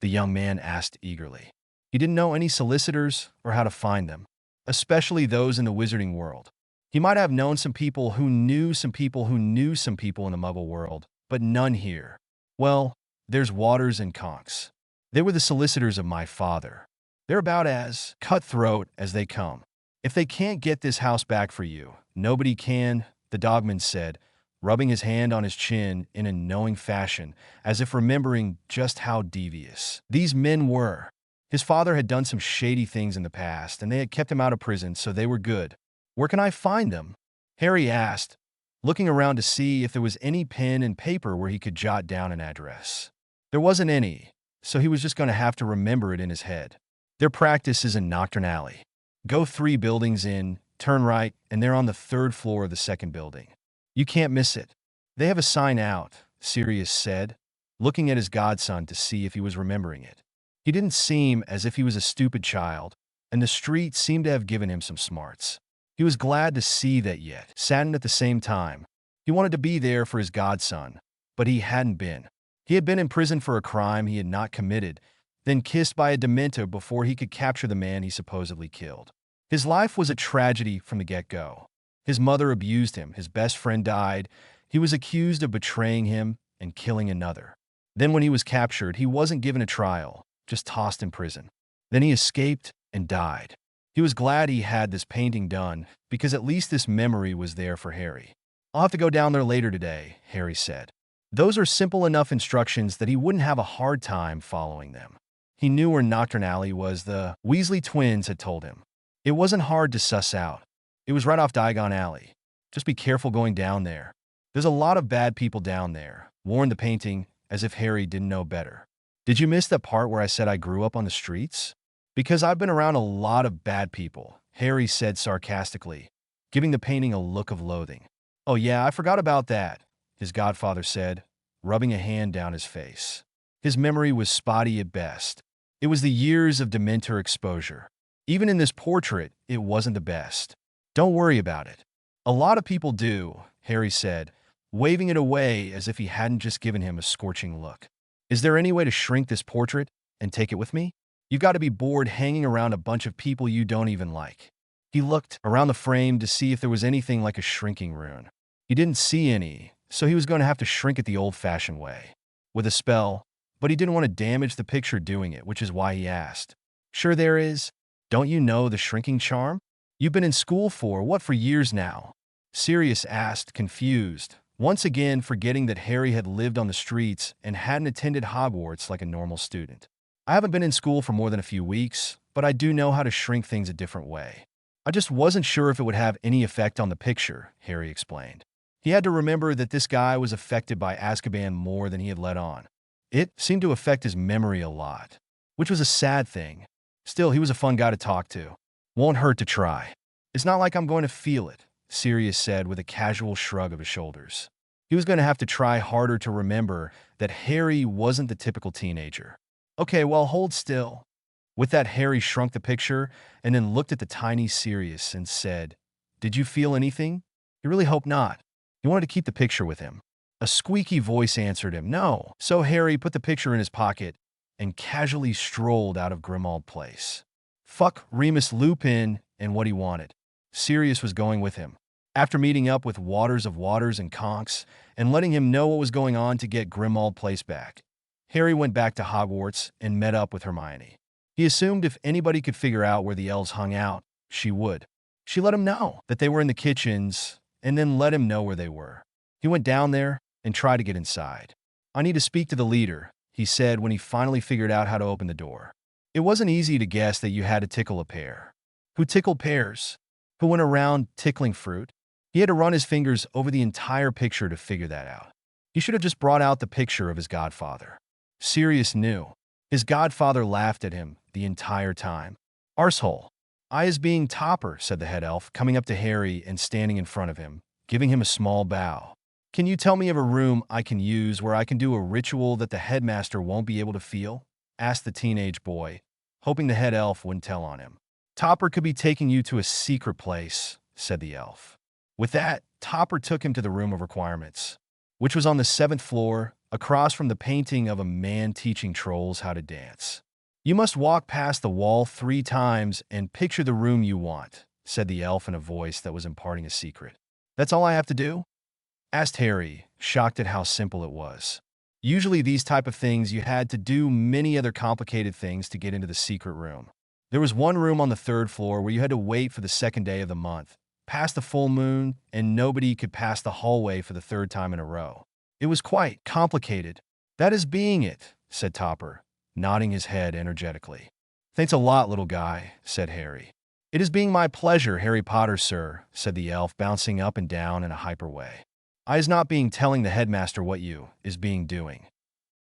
the young man asked eagerly. He didn't know any solicitors or how to find them, especially those in the wizarding world. He might have known some people who knew some people who knew some people in the Muggle world, but none here. "Well, there's Waters and Conks. They were the solicitors of my father. They're about as cutthroat as they come. If they can't get this house back for you, nobody can," the dogman said, rubbing his hand on his chin in a knowing fashion, as if remembering just how devious these men were. His father had done some shady things in the past, and they had kept him out of prison, so they were good. "Where can I find them?" Harry asked, looking around to see if there was any pen and paper where he could jot down an address. There wasn't any, so he was just going to have to remember it in his head. "Their practice is in Nocturne Alley. Go 3 buildings in, turn right, and they're on the 3rd floor of the 2nd building. You can't miss it. They have a sign out," Sirius said, looking at his godson to see if he was remembering it. He didn't seem as if he was a stupid child, and the street seemed to have given him some smarts. He was glad to see that, yet saddened at the same time. He wanted to be there for his godson, but he hadn't been. He had been in prison for a crime he had not committed, then kissed by a Dementor before he could capture the man he supposedly killed. His life was a tragedy from the get-go. His mother abused him, his best friend died, he was accused of betraying him and killing another. Then when he was captured, he wasn't given a trial, just tossed in prison. Then he escaped and died. He was glad he had this painting done, because at least this memory was there for Harry. "I'll have to go down there later today," Harry said. Those are simple enough instructions that he wouldn't have a hard time following them. He knew where Nocturne Alley was, the Weasley twins had told him. It wasn't hard to suss out. It was right off Diagon Alley. "Just be careful going down there. There's a lot of bad people down there," warned the painting, as if Harry didn't know better. "Did you miss that part where I said I grew up on the streets?" "Because I've been around a lot of bad people," Harry said sarcastically, giving the painting a look of loathing. "Oh yeah, I forgot about that," his godfather said, rubbing a hand down his face. His memory was spotty at best. It was the years of Dementor exposure. Even in this portrait, it wasn't the best. "Don't worry about it. A lot of people do," Harry said, waving it away as if he hadn't just given him a scorching look. "Is there any way to shrink this portrait and take it with me? You've got to be bored hanging around a bunch of people you don't even like." He looked around the frame to see if there was anything like a shrinking rune. He didn't see any, so he was going to have to shrink it the old-fashioned way, with a spell, but he didn't want to damage the picture doing it, which is why he asked. "Sure there is. Don't you know the shrinking charm? You've been in school for years now?" Sirius asked, confused, once again forgetting that Harry had lived on the streets and hadn't attended Hogwarts like a normal student. I haven't been in school for more than a few weeks, but I do know how to shrink things a different way. I just wasn't sure if it would have any effect on the picture, Harry explained. He had to remember that this guy was affected by Azkaban more than he had let on. It seemed to affect his memory a lot, which was a sad thing. Still, he was a fun guy to talk to. Won't hurt to try. It's not like I'm going to feel it, Sirius said with a casual shrug of his shoulders. He was going to have to try harder to remember that Harry wasn't the typical teenager. Okay, well, hold still. With that, Harry shrunk the picture and then looked at the tiny Sirius and said, "Did you feel anything?" He really hoped not. He wanted to keep the picture with him. A squeaky voice answered him, "No." So Harry put the picture in his pocket and casually strolled out of Grimmauld Place. Fuck Remus Lupin and what he wanted. Sirius was going with him. After meeting up with Waters of Waters and Conks and letting him know what was going on to get Grimmauld Place back, Harry went back to Hogwarts and met up with Hermione. He assumed if anybody could figure out where the elves hung out, she would. She let him know that they were in the kitchens and then let him know where they were. He went down there and tried to get inside. "I need to speak to the leader," he said when he finally figured out how to open the door. It wasn't easy to guess that you had to tickle a pear. Who tickled pears? Who went around tickling fruit? He had to run his fingers over the entire picture to figure that out. He should have just brought out the picture of his godfather. Sirius knew. His godfather laughed at him the entire time. "Arsehole." "I is being Topper," said the head elf, coming up to Harry and standing in front of him, giving him a small bow. "Can you tell me of a room I can use where I can do a ritual that the headmaster won't be able to feel?" asked the teenage boy, hoping the head elf wouldn't tell on him. "Topper could be taking you to a secret place," said the elf. With that, Topper took him to the room of requirements, which was on the 7th floor, across from the painting of a man teaching trolls how to dance. "You must walk past the wall 3 times and picture the room you want," said the elf in a voice that was imparting a secret. "That's all I have to do?" asked Harry, shocked at how simple it was. Usually these type of things you had to do many other complicated things to get into the secret room. There was one room on the 3rd floor where you had to wait for the 2nd day of the month, past the full moon, and nobody could pass the hallway for the 3rd time in a row. It was quite complicated. "That is being it," said Topper, nodding his head energetically. "Thanks a lot, little guy," said Harry. "It is being my pleasure, Harry Potter, sir," said the elf, bouncing up and down in a hyper way. "I is not being telling the headmaster what you is being doing."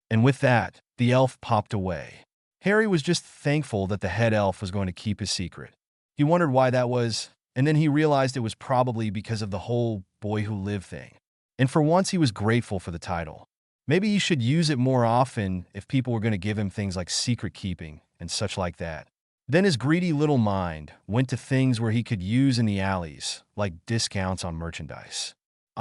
And with that, the elf popped away. Harry was just thankful that the head elf was going to keep his secret. He wondered why that was, and then he realized it was probably because of the whole boy who lived thing. And for once he was grateful for the title. Maybe he should use it more often if people were going to give him things like secret keeping and such like that. Then his greedy little mind went to things where he could use in the alleys, like discounts on merchandise.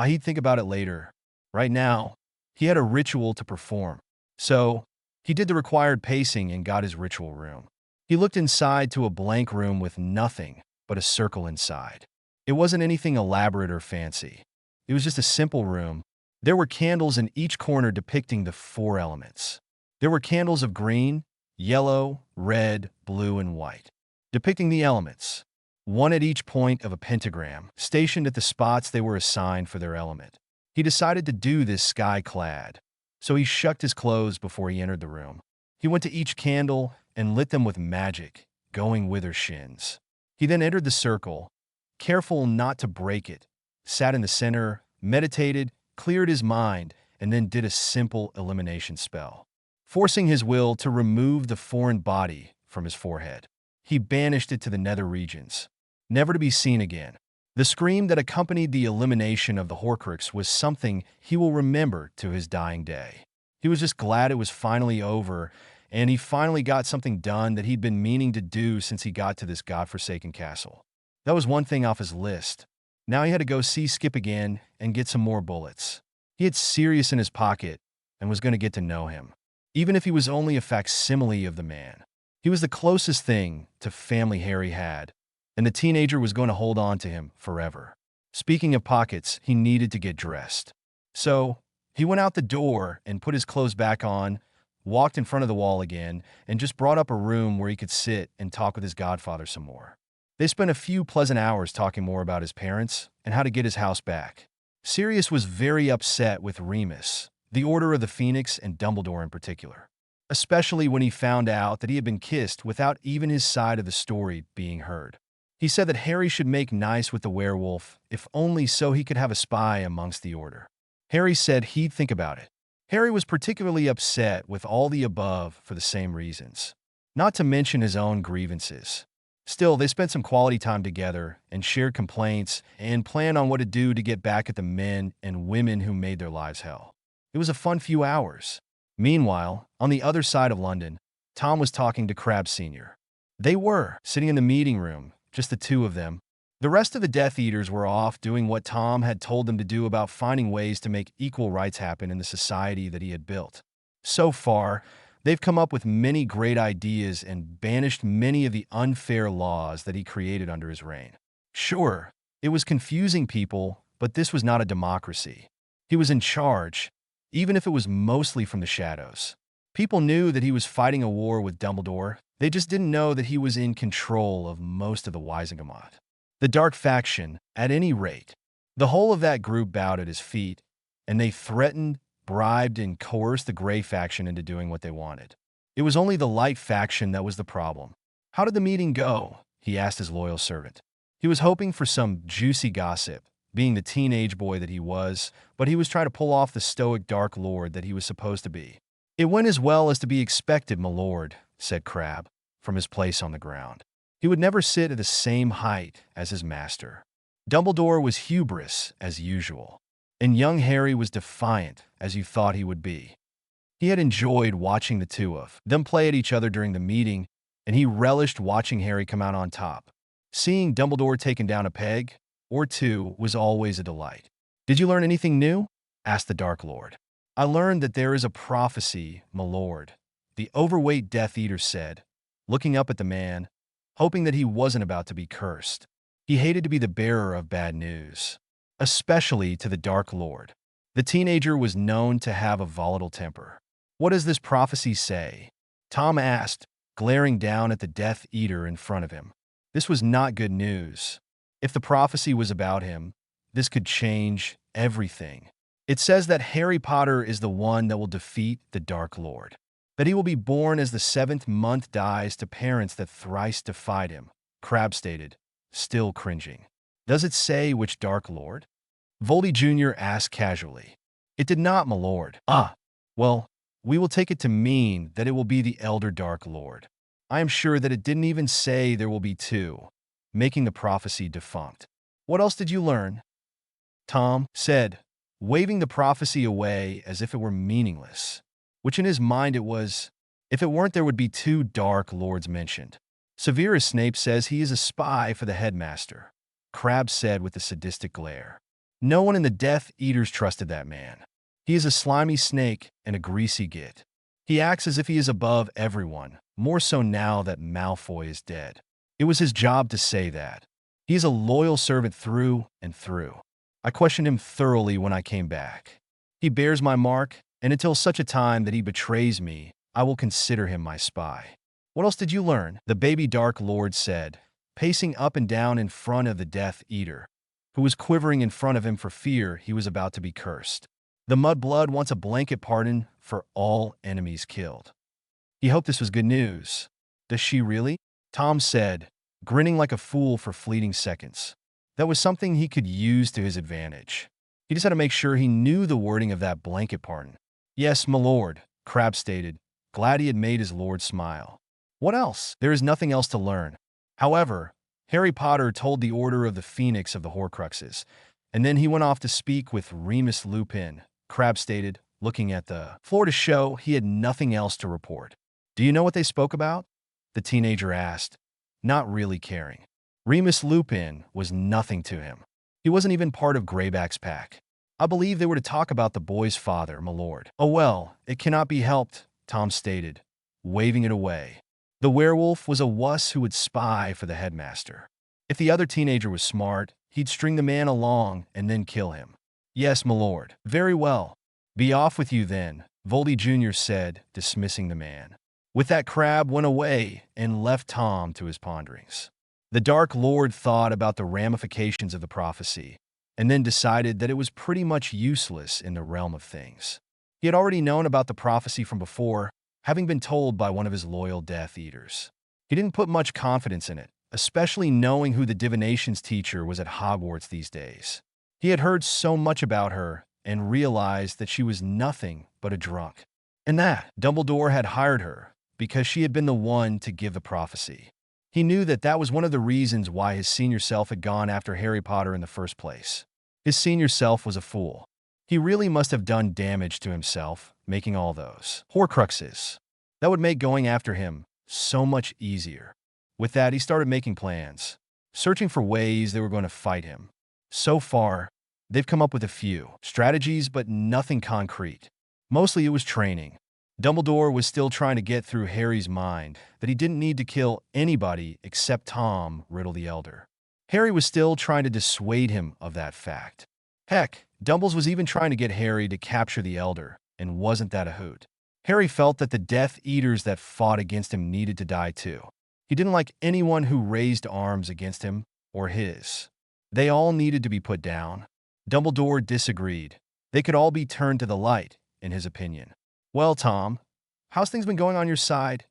He'd think about it later. Right now, he had a ritual to perform. So, he did the required pacing and got his ritual room. He looked inside to a blank room with nothing but a circle inside. It wasn't anything elaborate or fancy. It was just a simple room. There were candles in each corner depicting the 4 elements. There were candles of green, yellow, red, blue, and white, depicting the elements, one at each point of a pentagram, stationed at the spots they were assigned for their element. He decided to do this sky-clad, so he shucked his clothes before he entered the room. He went to each candle and lit them with magic, going with her shins. He then entered the circle, careful not to break it, sat in the center, meditated, cleared his mind, and then did a simple elimination spell, forcing his will to remove the foreign body from his forehead. He banished it to the nether regions, never to be seen again. The scream that accompanied the elimination of the Horcrux was something he will remember to his dying day. He was just glad it was finally over, and he finally got something done that he'd been meaning to do since he got to this godforsaken castle. That was one thing off his list. Now he had to go see Skip again and get some more bullets. He had Sirius in his pocket and was going to get to know him, even if he was only a facsimile of the man. He was the closest thing to family Harry had, and the teenager was going to hold on to him forever. Speaking of pockets, he needed to get dressed. So, he went out the door and put his clothes back on, walked in front of the wall again, and just brought up a room where he could sit and talk with his godfather some more. They spent a few pleasant hours talking more about his parents and how to get his house back. Sirius was very upset with Remus, the Order of the Phoenix, and Dumbledore in particular, especially when he found out that he had been kissed without even his side of the story being heard. He said that Harry should make nice with the werewolf, if only so he could have a spy amongst the Order. Harry said he'd think about it. Harry was particularly upset with all the above for the same reasons, not to mention his own grievances. Still, they spent some quality time together and shared complaints and planned on what to do to get back at the men and women who made their lives hell. It was a fun few hours. Meanwhile, on the other side of London, Tom was talking to Crabbe Sr. They were sitting in the meeting room, just the two of them. The rest of the Death Eaters were off doing what Tom had told them to do about finding ways to make equal rights happen in the society that he had built. So far, they've come up with many great ideas and banished many of the unfair laws that he created under his reign. Sure, it was confusing people, but this was not a democracy. He was in charge, even if it was mostly from the shadows. People knew that he was fighting a war with Dumbledore. They just didn't know that he was in control of most of the Wisengamot. The Dark Faction, at any rate. The whole of that group bowed at his feet, and they threatened, bribed, and coerced the Grey Faction into doing what they wanted. It was only the Light Faction that was the problem. How did the meeting go? He asked his loyal servant. He was hoping for some juicy gossip, being the teenage boy that he was, but he was trying to pull off the stoic Dark Lord that he was supposed to be. It went as well as to be expected, my lord, said Crabbe, from his place on the ground. He would never sit at the same height as his master. Dumbledore was hubris, as usual, and young Harry was defiant, as you thought he would be. He had enjoyed watching the two of them play at each other during the meeting, and he relished watching Harry come out on top. Seeing Dumbledore taken down a peg or two was always a delight. Did you learn anything new? Asked the Dark Lord. I learned that there is a prophecy, my lord, the overweight Death Eater said, looking up at the man, hoping that he wasn't about to be cursed. He hated to be the bearer of bad news, especially to the Dark Lord. The teenager was known to have a volatile temper. What does this prophecy say? Tom asked, glaring down at the Death Eater in front of him. This was not good news. If the prophecy was about him, this could change everything. It says that Harry Potter is the one that will defeat the Dark Lord, that he will be born as the 7th month dies to parents that thrice defied him, Crabbe stated, still cringing. Does it say which Dark Lord? Voldy Jr. asked casually. It did not, my lord. Well, we will take it to mean that it will be the Elder Dark Lord. I am sure that it didn't even say there will be two, making the prophecy defunct. What else did you learn? Tom said, waving the prophecy away as if it were meaningless, which in his mind it was. If it weren't, there would be two Dark Lords mentioned. Severus Snape says he is a spy for the headmaster, Crabbe said with a sadistic glare. No one in the Death Eaters trusted that man. He is a slimy snake and a greasy git. He acts as if he is above everyone, more so now that Malfoy is dead. It was his job to say that. He is a loyal servant through and through. I questioned him thoroughly when I came back. He bears my mark, and until such a time that he betrays me, I will consider him my spy. What else did you learn? The baby Dark Lord said, pacing up and down in front of the Death Eater, who was quivering in front of him for fear he was about to be cursed. The Mudblood wants a blanket pardon for all enemies killed. He hoped this was good news. Does she really? Tom said, grinning like a fool for fleeting seconds. That was something he could use to his advantage. He just had to make sure he knew the wording of that blanket pardon. Yes, my lord, Crabbe stated, glad he had made his lord smile. What else? There is nothing else to learn. However, Harry Potter told the Order of the Phoenix of the Horcruxes, and then he went off to speak with Remus Lupin, Crabbe stated, looking at the floor to show he had nothing else to report. Do you know what they spoke about? The teenager asked, not really caring. Remus Lupin was nothing to him. He wasn't even part of Greyback's pack. I believe they were to talk about the boy's father, my lord. Oh well, it cannot be helped, Tom stated, waving it away. The werewolf was a wuss who would spy for the headmaster. If the other teenager was smart, he'd string the man along and then kill him. Yes, my lord. Very well. Be off with you then, Voldy Jr. said, dismissing the man. With that, Crabbe went away and left Tom to his ponderings. The Dark Lord thought about the ramifications of the prophecy. and then decided that it was pretty much useless in the realm of things. He had already known about the prophecy from before, having been told by one of his loyal Death Eaters. He didn't put much confidence in it, especially knowing who the divinations teacher was at Hogwarts these days. He had heard so much about her and realized that she was nothing but a drunk. And that Dumbledore had hired her because she had been the one to give the prophecy. He knew that that was one of the reasons why his senior self had gone after Harry Potter in the first place. His senior self was a fool. He really must have done damage to himself, making all those Horcruxes. That would make going after him so much easier. With that, he started making plans, searching for ways they were going to fight him. So far, they've come up with a few strategies, but nothing concrete. Mostly it was training. Dumbledore was still trying to get through Harry's mind that he didn't need to kill anybody except Tom Riddle the Elder. Harry was still trying to dissuade him of that fact. Heck, Dumbles was even trying to get Harry to capture the Elder, and wasn't that a hoot? Harry felt that the Death Eaters that fought against him needed to die too. He didn't like anyone who raised arms against him or his. They all needed to be put down. Dumbledore disagreed. They could all be turned to the light, in his opinion. "Well, Tom, how's things been going on your side?"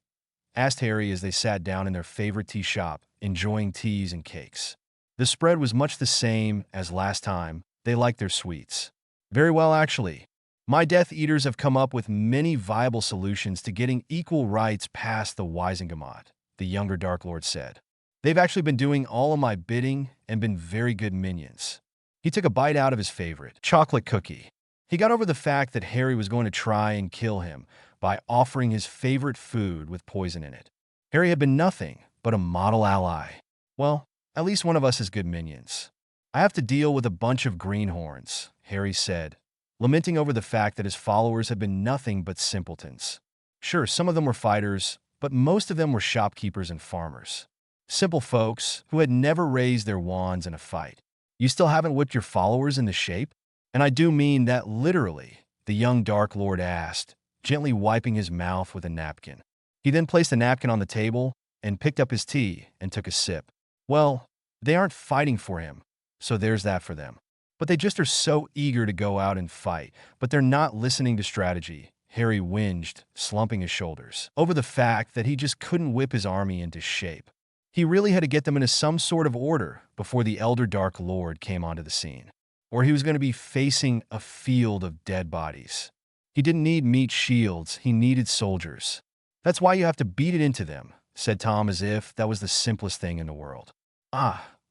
asked Harry as they sat down in their favorite tea shop, enjoying teas and cakes. The spread was much the same as last time. They liked their sweets. "Very well, actually. My Death Eaters have come up with many viable solutions to getting equal rights past the Wisengamot," the younger Dark Lord said. "They've actually been doing all of my bidding and been very good minions." He took a bite out of his favorite chocolate cookie. He got over the fact that Harry was going to try and kill him by offering his favorite food with poison in it. Harry had been nothing but a model ally. "Well, at least one of us is good minions. I have to deal with a bunch of greenhorns," Harry said, lamenting over the fact that his followers had been nothing but simpletons. Sure, some of them were fighters, but most of them were shopkeepers and farmers. Simple folks who had never raised their wands in a fight. "You still haven't whipped your followers into shape?" "And I do mean that literally," the young Dark Lord asked, gently wiping his mouth with a napkin. He then placed the napkin on the table and picked up his tea and took a sip. "Well, they aren't fighting for him, so there's that for them. But they just are so eager to go out and fight, but they're not listening to strategy," Harry whinged, slumping his shoulders, over the fact that he just couldn't whip his army into shape. He really had to get them into some sort of order before the Elder Dark Lord came onto the scene, or he was going to be facing a field of dead bodies. He didn't need meat shields, he needed soldiers. "That's why you have to beat it into them," said Tom as if that was the simplest thing in the world.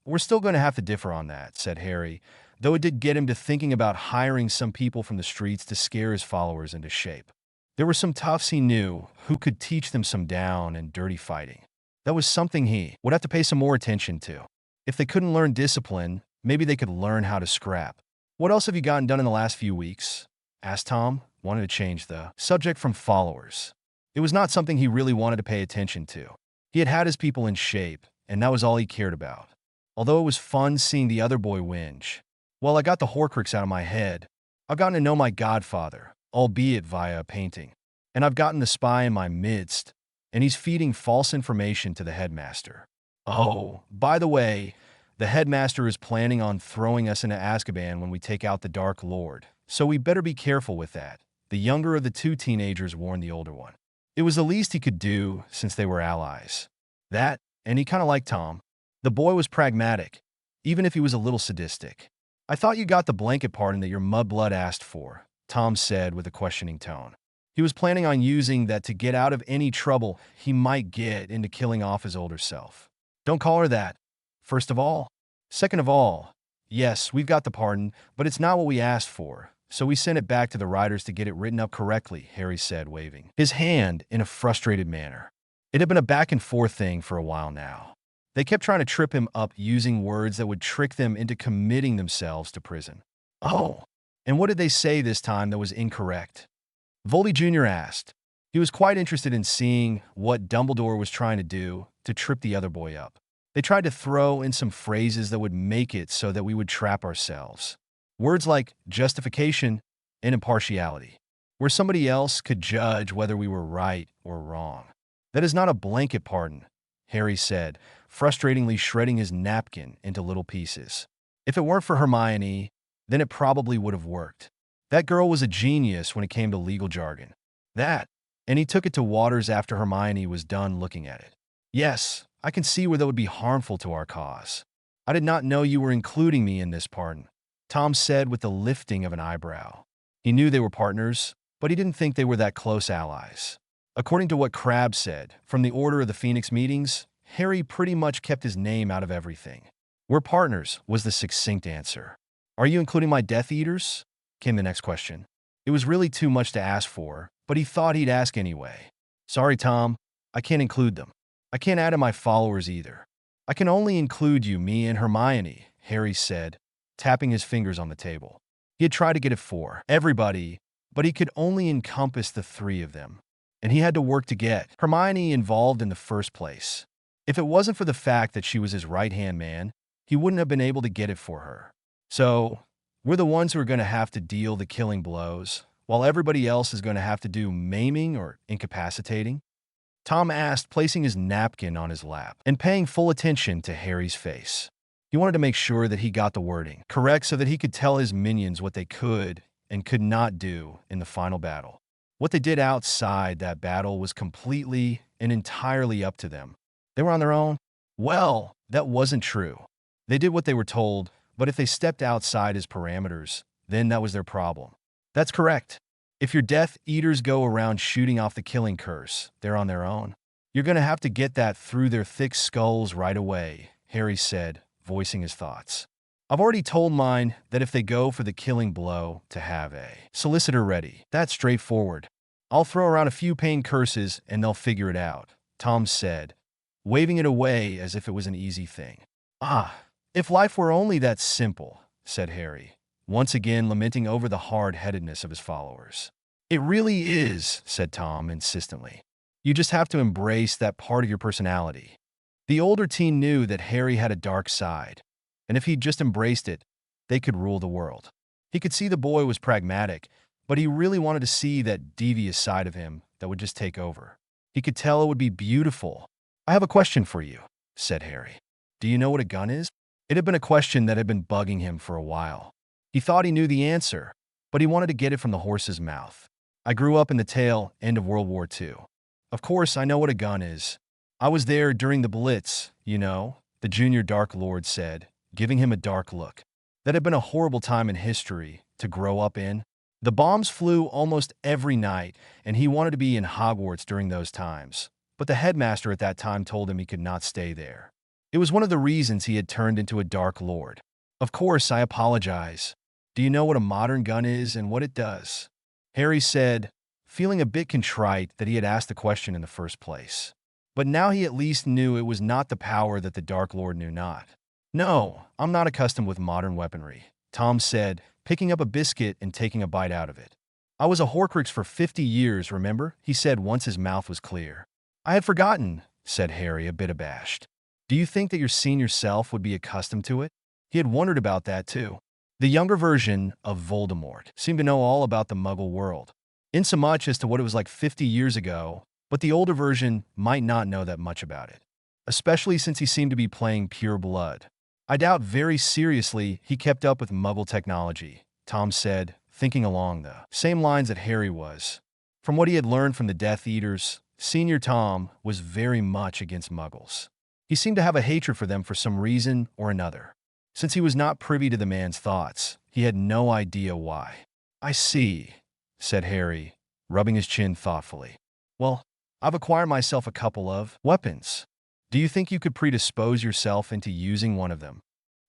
We're still going to have to differ on that," said Harry, though it did get him to thinking about hiring some people from the streets to scare his followers into shape. There were some toughs he knew who could teach them some down and dirty fighting. That was something he would have to pay some more attention to. If they couldn't learn discipline, maybe they could learn how to scrap. "What else have you gotten done in the last few weeks?" asked Tom, wanting to change the subject from followers. It was not something he really wanted to pay attention to. He had had his people in shape, and that was all he cared about. Although it was fun seeing the other boy whinge. "Well, I got the Horcrux out of my head. I've gotten to know my godfather, albeit via a painting. And I've gotten the spy in my midst, and he's feeding false information to the headmaster. Oh, by the way, the headmaster is planning on throwing us into Azkaban when we take out the Dark Lord, so we better be careful with that," the younger of the two teenagers warned the older one. It was the least he could do since they were allies. That, and he kind of liked Tom. The boy was pragmatic, even if he was a little sadistic. "I thought you got the blanket pardon that your mudblood asked for," Tom said with a questioning tone. He was planning on using that to get out of any trouble he might get into killing off his older self. "Don't call her that, first of all. Second of all, yes, we've got the pardon, but it's not what we asked for, so we sent it back to the writers to get it written up correctly," Harry said, waving his hand in a frustrated manner. It had been a back-and-forth thing for a while now. They kept trying to trip him up using words that would trick them into committing themselves to prison. "Oh, and what did they say this time that was incorrect?" Voldy Jr. asked. He was quite interested in seeing what Dumbledore was trying to do to trip the other boy up. "They tried to throw in some phrases that would make it so that we would trap ourselves. Words like justification and impartiality, where somebody else could judge whether we were right or wrong." "That is not a blanket pardon," Harry said, frustratingly shredding his napkin into little pieces. If it weren't for Hermione, then it probably would have worked. That girl was a genius when it came to legal jargon. That, and he took it to Waters after Hermione was done looking at it. Yes, I can see where that would be harmful to our cause. I did not know you were including me in this pardon, Tom said with the lifting of an eyebrow. He knew they were partners, but he didn't think they were that close allies. According to what Crabbe said, from the Order of the Phoenix meetings, Harry pretty much kept his name out of everything. We're partners, was the succinct answer. Are you including my Death Eaters? Came the next question. It was really too much to ask for, but he thought he'd ask anyway. Sorry, Tom, I can't include them. I can't add in my followers either. I can only include you, me, and Hermione, Harry said, tapping his fingers on the table. He had tried to get it for everybody, but he could only encompass the three of them. And he had to work to get Hermione involved in the first place. If it wasn't for the fact that she was his right-hand man, he wouldn't have been able to get it for her. So, we're the ones who are going to have to deal the killing blows, while everybody else is going to have to do maiming or incapacitating? Tom asked, placing his napkin on his lap and paying full attention to Harry's face. He wanted to make sure that he got the wording correct so that he could tell his minions what they could and could not do in the final battle. What they did outside that battle was completely and entirely up to them. They were on their own? Well, that wasn't true. They did what they were told, but if they stepped outside his parameters, then that was their problem. That's correct. If your Death Eaters go around shooting off the killing curse, they're on their own. You're going to have to get that through their thick skulls right away, Harry said, voicing his thoughts. I've already told mine that if they go for the killing blow, to have a solicitor ready. That's straightforward. I'll throw around a few pain curses and they'll figure it out, Tom said, waving it away as if it was an easy thing. Ah, if life were only that simple, said Harry, once again lamenting over the hard-headedness of his followers. It really is, said Tom insistently. You just have to embrace that part of your personality. The older teen knew that Harry had a dark side, and if he'd just embraced it, they could rule the world. He could see the boy was pragmatic, but he really wanted to see that devious side of him that would just take over. He could tell it would be beautiful. I have a question for you, said Harry. Do you know what a gun is? It had been a question that had been bugging him for a while. He thought he knew the answer, but he wanted to get it from the horse's mouth. I grew up in the tail end of World War II. Of course, I know what a gun is. I was there during the Blitz, you know, the junior Dark Lord said, giving him a dark look. That had been a horrible time in history to grow up in. The bombs flew almost every night, and he wanted to be in Hogwarts during those times. But the headmaster at that time told him he could not stay there. It was one of the reasons he had turned into a Dark Lord. Of course, I apologize. Do you know what a modern gun is and what it does? Harry said, feeling a bit contrite that he had asked the question in the first place. But now he at least knew it was not the power that the Dark Lord knew not. No, I'm not accustomed with modern weaponry, Tom said, picking up a biscuit and taking a bite out of it. I was a Horcrux for 50 years, remember? He said once his mouth was clear. I had forgotten, said Harry, a bit abashed. Do you think that your senior self would be accustomed to it? He had wondered about that too. The younger version of Voldemort seemed to know all about the Muggle world, insomuch as to what it was like 50 years ago, but the older version might not know that much about it, especially since he seemed to be playing pure blood. I doubt very seriously he kept up with Muggle technology, Tom said, thinking along the same lines that Harry was. From what he had learned from the Death Eaters, Senior Tom was very much against Muggles. He seemed to have a hatred for them for some reason or another. Since he was not privy to the man's thoughts, he had no idea why. I see, said Harry, rubbing his chin thoughtfully. Well, I've acquired myself a couple of weapons. Do you think you could predispose yourself into using one of them?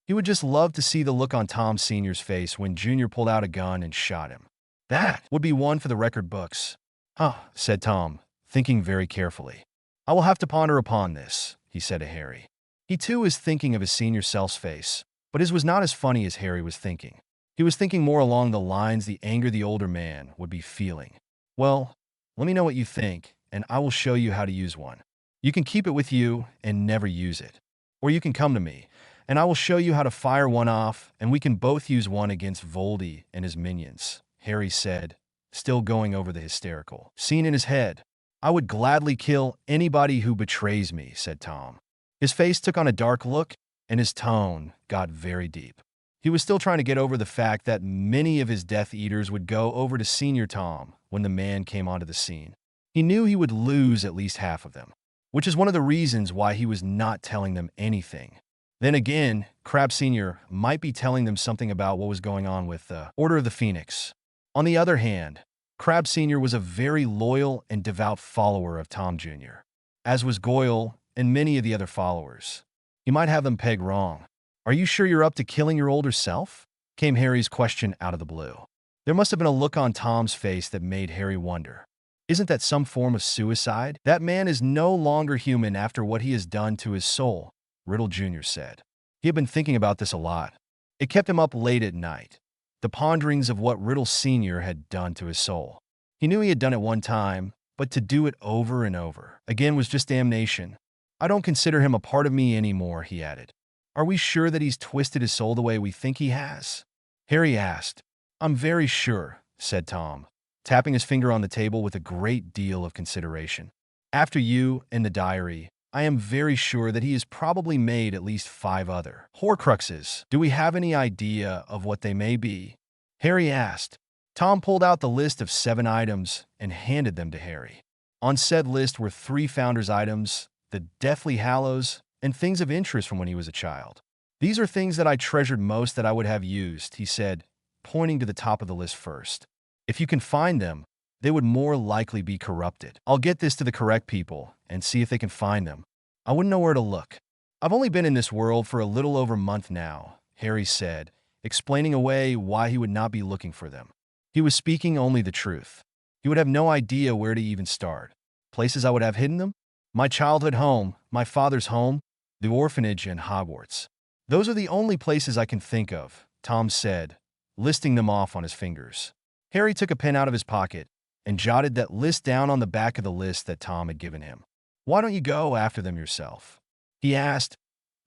He would just love to see the look on Tom Sr.'s face when Junior pulled out a gun and shot him. That would be one for the record books. Huh, said Tom, thinking very carefully. I will have to ponder upon this, he said to Harry. He too was thinking of his senior self's face, but his was not as funny as Harry was thinking. He was thinking more along the lines the anger the older man would be feeling. Well, let me know what you think, and I will show you how to use one. You can keep it with you and never use it. Or you can come to me, and I will show you how to fire one off, and we can both use one against Voldy and his minions, Harry said, still going over the hysterical scene in his head. I would gladly kill anybody who betrays me, said Tom. His face took on a dark look, and his tone got very deep. He was still trying to get over the fact that many of his Death Eaters would go over to Senior Tom when the man came onto the scene. He knew he would lose at least half of them, which is one of the reasons why he was not telling them anything. Then again, Crabbe Sr. might be telling them something about what was going on with the Order of the Phoenix. On the other hand, Crabbe Sr. was a very loyal and devout follower of Tom Jr., as was Goyle and many of the other followers. He might have them pegged wrong. "Are you sure you're up to killing your older self?" came Harry's question out of the blue. There must have been a look on Tom's face that made Harry wonder. Isn't that some form of suicide? That man is no longer human after what he has done to his soul, Riddle Jr. said. He had been thinking about this a lot. It kept him up late at night. The ponderings of what Riddle Sr. had done to his soul. He knew he had done it one time, but to do it over and over again was just damnation. "I don't consider him a part of me anymore," he added. "Are we sure that he's twisted his soul the way we think he has?" Harry asked. "I'm very sure," said Tom, tapping his finger on the table with a great deal of consideration. "After you and the diary, I am very sure that he has probably made at least 5 other Horcruxes. Do we have any idea of what they may be?" Harry asked. Tom pulled out the list of 7 items and handed them to Harry. On said list were 3 Founders items, the Deathly Hallows, and things of interest from when he was a child. "These are things that I treasured most that I would have used," he said, pointing to the top of the list first. "If you can find them, they would more likely be corrupted. I'll get this to the correct people and see if they can find them. I wouldn't know where to look." "I've only been in this world for a little over a month now," Harry said, explaining away why he would not be looking for them. He was speaking only the truth. He would have no idea where to even start. Places I would have hidden them? My childhood home, my father's home, the orphanage, and Hogwarts. "Those are the only places I can think of," Tom said, listing them off on his fingers. Harry took a pen out of his pocket and jotted that list down on the back of the list that Tom had given him. "Why don't you go after them yourself?" he asked,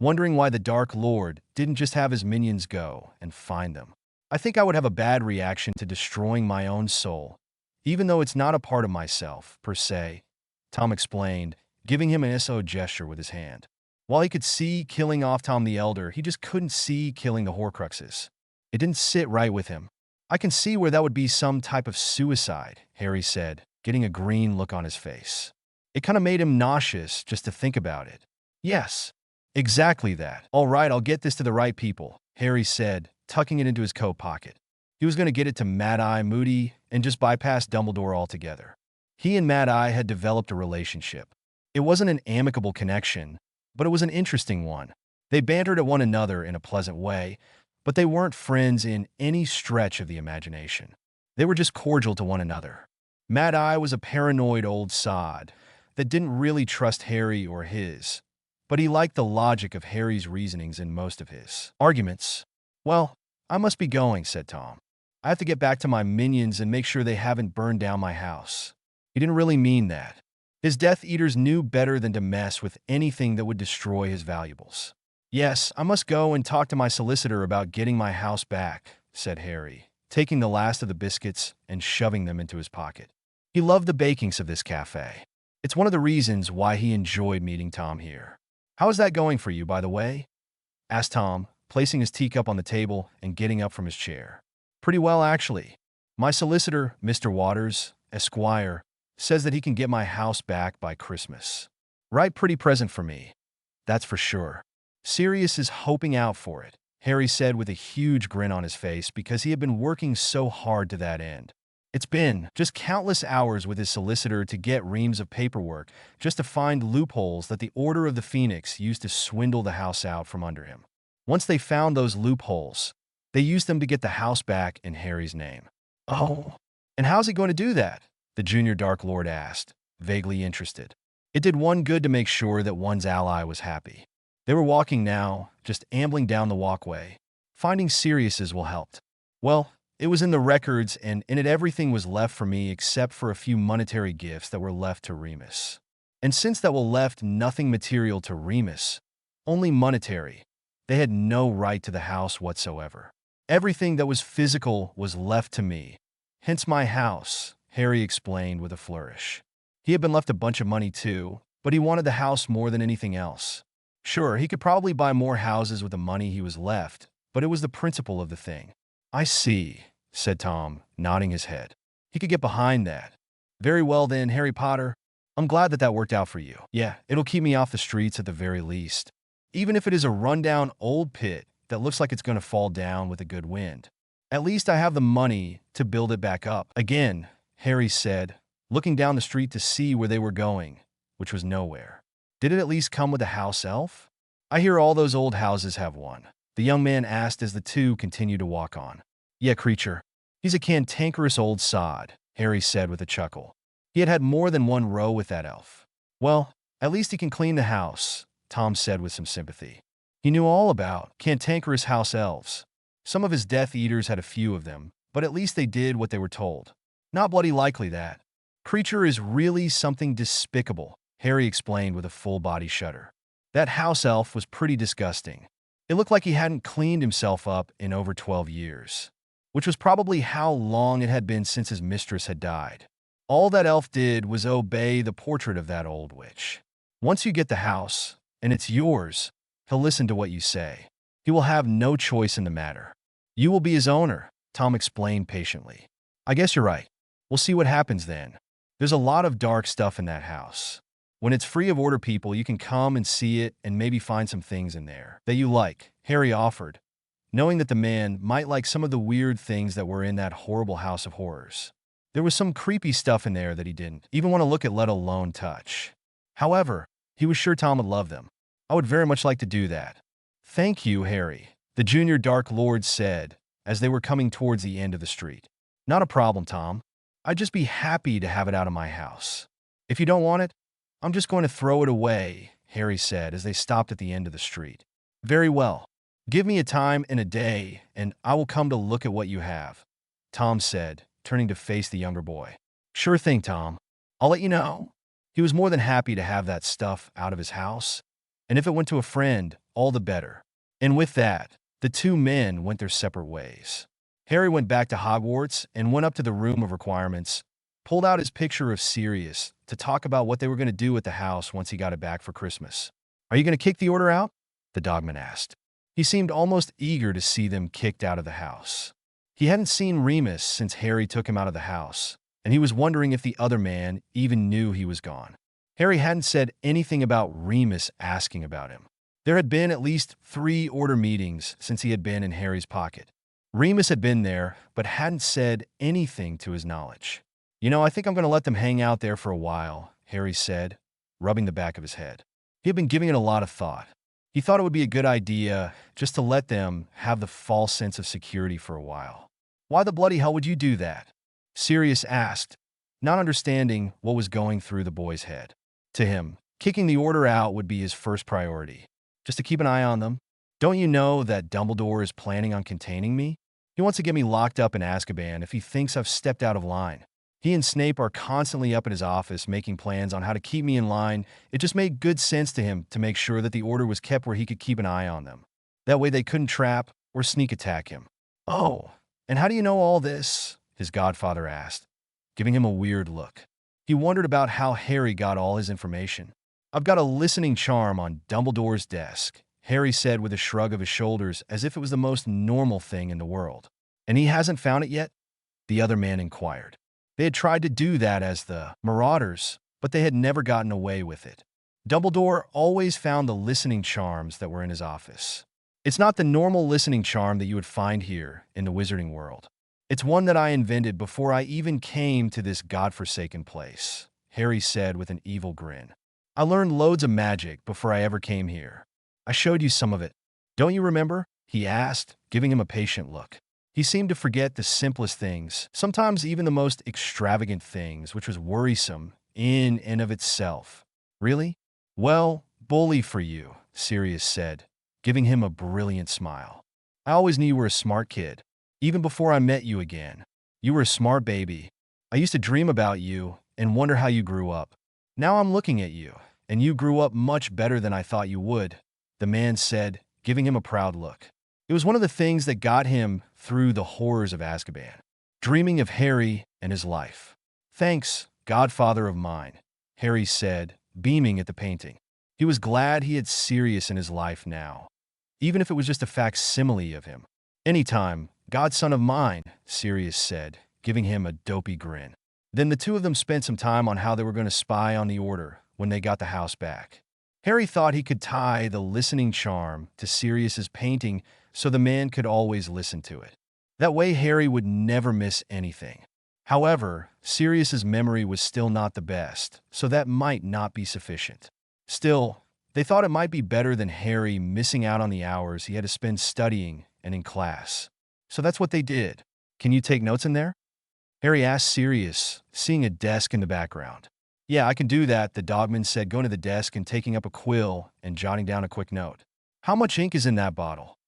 wondering why the Dark Lord didn't just have his minions go and find them. "I think I would have a bad reaction to destroying my own soul, even though it's not a part of myself, per se," Tom explained, giving him an SO gesture with his hand. While he could see killing off Tom the Elder, he just couldn't see killing the Horcruxes. It didn't sit right with him. "I can see where that would be some type of suicide," Harry said, getting a green look on his face. It kind of made him nauseous just to think about it. "Yes, exactly that. All right, I'll get this to the right people," Harry said, tucking it into his coat pocket. He was going to get it to Mad-Eye Moody and just bypass Dumbledore altogether. He and Mad-Eye had developed a relationship. It wasn't an amicable connection, but it was an interesting one. They bantered at one another in a pleasant way, but they weren't friends in any stretch of the imagination. They were just cordial to one another. Mad-Eye was a paranoid old sod that didn't really trust Harry or his, but he liked the logic of Harry's reasonings in most of his arguments. "Well, I must be going," said Tom. "I have to get back to my minions and make sure they haven't burned down my house." He didn't really mean that. His Death Eaters knew better than to mess with anything that would destroy his valuables. "Yes, I must go and talk to my solicitor about getting my house back," said Harry, taking the last of the biscuits and shoving them into his pocket. He loved the bakings of this cafe. It's one of the reasons why he enjoyed meeting Tom here. "How is that going for you, by the way?" asked Tom, placing his teacup on the table and getting up from his chair. "Pretty well, actually. My solicitor, Mr. Waters, Esquire, says that he can get my house back by Christmas. Right, pretty present for me. That's for sure. Sirius is hoping out for it," Harry said with a huge grin on his face because he had been working so hard to that end. It's been just countless hours with his solicitor to get reams of paperwork just to find loopholes that the Order of the Phoenix used to swindle the house out from under him. Once they found those loopholes, they used them to get the house back in Harry's name. "Oh, and how's he going to do that?" the Junior Dark Lord asked, vaguely interested. It did one good to make sure that one's ally was happy. They were walking now, just ambling down the walkway. Finding Sirius's will help. "Well, it was in the records, and in it everything was left for me except for a few monetary gifts that were left to Remus. And since that will left nothing material to Remus, only monetary, they had no right to the house whatsoever. Everything that was physical was left to me. Hence my house," Harry explained with a flourish. He had been left a bunch of money too, but he wanted the house more than anything else. Sure, he could probably buy more houses with the money he was left, but it was the principle of the thing. I see, said Tom, nodding his head. He could get behind that. Very well then, Harry Potter. I'm glad that worked out for you. Yeah, it'll keep me off the streets at the very least. Even if it is a rundown old pit that looks like it's going to fall down with a good wind. At least I have the money to build it back up. Again, Harry said, looking down the street to see where they were going, which was nowhere. Did it at least come with a house elf? I hear all those old houses have one. The young man asked as the two continued to walk on. Yeah, creature. He's a cantankerous old sod, Harry said with a chuckle. He had had more than one row with that elf. Well, at least he can clean the house, Tom said with some sympathy. He knew all about cantankerous house elves. Some of his Death Eaters had a few of them, but at least they did what they were told. Not bloody likely that. Creature is really something despicable, Harry explained with a full-body shudder. That house elf was pretty disgusting. It looked like he hadn't cleaned himself up in over 12 years, which was probably how long it had been since his mistress had died. All that elf did was obey the portrait of that old witch. Once you get the house, and it's yours, he'll listen to what you say. He will have no choice in the matter. You will be his owner, Tom explained patiently. I guess you're right. We'll see what happens then. There's a lot of dark stuff in that house. When it's free of order people, you can come and see it and maybe find some things in there that you like, Harry offered, knowing that the man might like some of the weird things that were in that horrible house of horrors. There was some creepy stuff in there that he didn't even want to look at, let alone touch. However, he was sure Tom would love them. I would very much like to do that. Thank you, Harry, the junior Dark Lord said as they were coming towards the end of the street. Not a problem, Tom. I'd just be happy to have it out of my house. If you don't want it, I'm just going to throw it away, Harry said as they stopped at the end of the street. Very well. Give me a time and a day, and I will come to look at what you have, Tom said, turning to face the younger boy. Sure thing, Tom. I'll let you know. He was more than happy to have that stuff out of his house, and if it went to a friend, all the better. And with that, the two men went their separate ways. Harry went back to Hogwarts and went up to the room of requirements, pulled out his picture of Sirius to talk about what they were going to do with the house once he got it back for Christmas. Are you going to kick the order out? The dogman asked. He seemed almost eager to see them kicked out of the house. He hadn't seen Remus since Harry took him out of the house, and he was wondering if the other man even knew he was gone. Harry hadn't said anything about Remus asking about him. There had been at least 3 order meetings since he had been in Harry's pocket. Remus had been there, but hadn't said anything to his knowledge. You know, I think I'm going to let them hang out there for a while, Harry said, rubbing the back of his head. He had been giving it a lot of thought. He thought it would be a good idea just to let them have the false sense of security for a while. Why the bloody hell would you do that? Sirius asked, not understanding what was going through the boy's head. To him, kicking the order out would be his first priority, just to keep an eye on them. Don't you know that Dumbledore is planning on containing me? He wants to get me locked up in Azkaban if he thinks I've stepped out of line. He and Snape are constantly up in his office making plans on how to keep me in line. It just made good sense to him to make sure that the order was kept where he could keep an eye on them. That way they couldn't trap or sneak attack him. Oh, and how do you know all this? His godfather asked, giving him a weird look. He wondered about how Harry got all his information. I've got a listening charm on Dumbledore's desk, Harry said with a shrug of his shoulders as if it was the most normal thing in the world. And he hasn't found it yet? The other man inquired. They had tried to do that as the Marauders, but they had never gotten away with it. Dumbledore always found the listening charms that were in his office. It's not the normal listening charm that you would find here in the wizarding world. It's one that I invented before I even came to this godforsaken place, Harry said with an evil grin. I learned loads of magic before I ever came here. I showed you some of it. Don't you remember? He asked, giving him a patient look. He seemed to forget the simplest things, sometimes even the most extravagant things, which was worrisome in and of itself. Really? Well, bully for you, Sirius said, giving him a brilliant smile. I always knew you were a smart kid, even before I met you again. You were a smart baby. I used to dream about you and wonder how you grew up. Now I'm looking at you, and you grew up much better than I thought you would, the man said, giving him a proud look. It was one of the things that got him through the horrors of Azkaban, dreaming of Harry and his life. Thanks, godfather of mine, Harry said, beaming at the painting. He was glad he had Sirius in his life now. even if it was just a facsimile of him. "Anytime, godson of mine," Sirius said, giving him a dopey grin. Then the two of them spent some time on how they were going to spy on the Order when they got the house back. Harry thought he could tie the listening charm to Sirius's painting so the man could always listen to it. That way Harry would never miss anything. However, Sirius's memory was still not the best, so that might not be sufficient. Still, they thought it might be better than Harry missing out on the hours he had to spend studying and in class. So that's what they did. "Can you take notes in there?" Harry asked Sirius, seeing a desk in the background. "Yeah, I can do that," the dogman said, going to the desk and taking up a quill and jotting down a quick note. "How much ink is in that bottle?"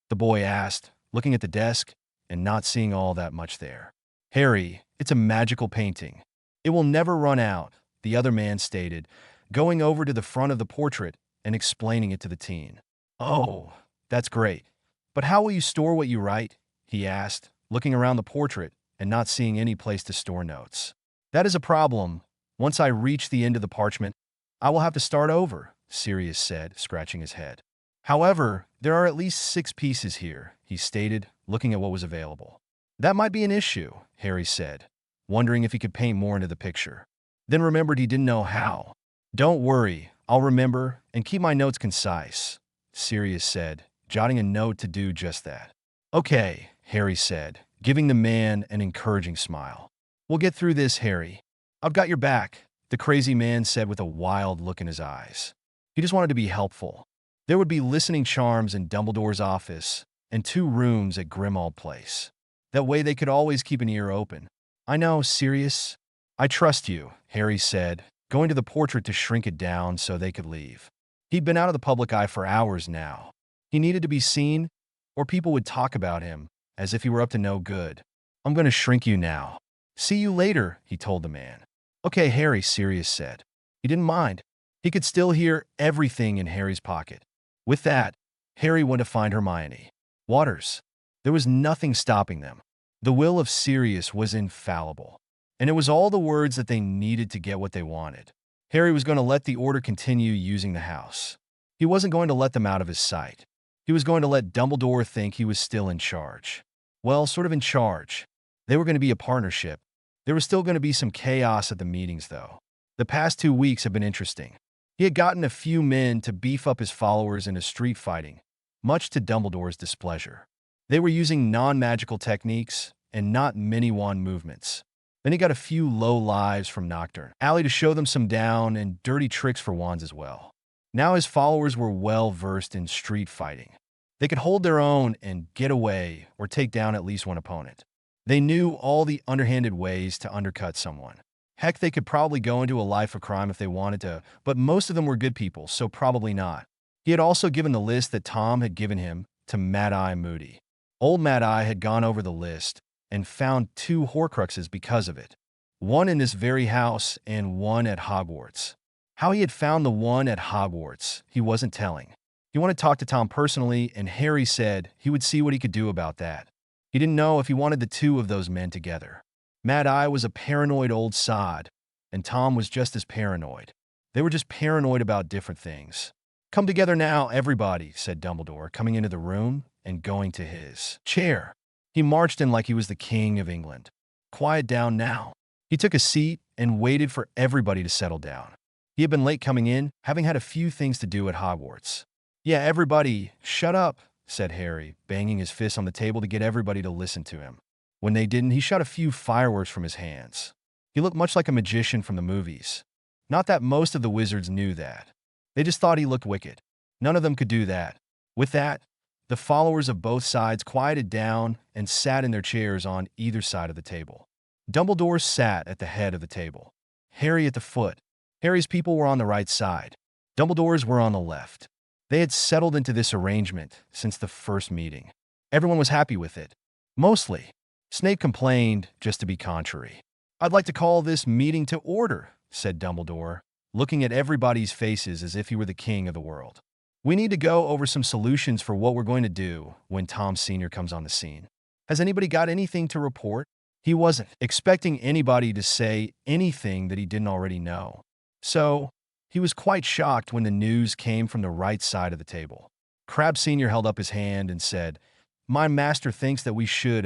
the boy asked, looking at the desk and not seeing all that much there. "Harry, it's a magical painting. It will never run out," the other man stated, going over to the front of the portrait and explaining it to the teen. "Oh, that's great. But how will you store what you write?" he asked, looking around the portrait and not seeing any place to store notes. "That is a problem. Once I reach the end of the parchment, I will have to start over," Sirius said, scratching his head. "However, there are at least 6 pieces here," he stated, looking at what was available. "That might be an issue," Harry said, wondering if he could paint more into the picture. Then remembered he didn't know how. "Don't worry, I'll remember and keep my notes concise," Sirius said, jotting a note to do just that. "Okay," Harry said, giving the man an encouraging smile. "We'll get through this, Harry. I've got your back," the crazy man said with a wild look in his eyes. He just wanted to be helpful. There would be listening charms in Dumbledore's office and 2 rooms at Grimmauld Place. That way they could always keep an ear open. "I know, Sirius. I trust you," Harry said, going to the portrait to shrink it down so they could leave. He'd been out of the public eye for hours now. He needed to be seen, or people would talk about him, as if he were up to no good. "I'm going to shrink you now. See you later," he told the man. "Okay, Harry," Sirius said. He didn't mind. He could still hear everything in Harry's pocket. With that, Harry went to find Hermione Waters. There was nothing stopping them. The will of Sirius was infallible, and it was all the words that they needed to get what they wanted. Harry was going to let the Order continue using the house. He wasn't going to let them out of his sight. He was going to let Dumbledore think he was still in charge. Well, sort of in charge. They were going to be a partnership. There was still going to be some chaos at the meetings, though. The past 2 weeks have been interesting. He had gotten a few men to beef up his followers into street fighting, much to Dumbledore's displeasure. They were using non-magical techniques and not many wand movements. Then he got a few low lives from Nocturne Alley to show them some down and dirty tricks for wands as well. Now his followers were well versed in street fighting. They could hold their own and get away or take down at least one opponent. They knew all the underhanded ways to undercut someone. Heck, they could probably go into a life of crime if they wanted to, but most of them were good people, so probably not. He had also given the list that Tom had given him to Mad-Eye Moody. Old Mad-Eye had gone over the list and found 2 Horcruxes because of it. One in this very house and one at Hogwarts. How he had found the one at Hogwarts, he wasn't telling. He wanted to talk to Tom personally, and Harry said he would see what he could do about that. He didn't know if he wanted the 2 of those men together. Mad-Eye was a paranoid old sod, and Tom was just as paranoid. They were just paranoid about different things. "Come together now, everybody," said Dumbledore, coming into the room and going to his chair. He marched in like he was the King of England. "Quiet down now." He took a seat and waited for everybody to settle down. He had been late coming in, having had a few things to do at Hogwarts. "Yeah, everybody, shut up," said Harry, banging his fist on the table to get everybody to listen to him. When they didn't, he shot a few fireworks from his hands. He looked much like a magician from the movies. Not that most of the wizards knew that. They just thought he looked wicked. None of them could do that. With that, the followers of both sides quieted down and sat in their chairs on either side of the table. Dumbledore sat at the head of the table. Harry at the foot. Harry's people were on the right side. Dumbledore's were on the left. They had settled into this arrangement since the first meeting. Everyone was happy with it. Mostly. Snape complained, just to be contrary. "I'd like to call this meeting to order," said Dumbledore, looking at everybody's faces as if he were the king of the world. "We need to go over some solutions for what we're going to do when Tom Sr. comes on the scene. Has anybody got anything to report?" He wasn't expecting anybody to say anything that he didn't already know. So, he was quite shocked when the news came from the right side of the table. Crabbe Sr. held up his hand and said, "My master thinks that we should,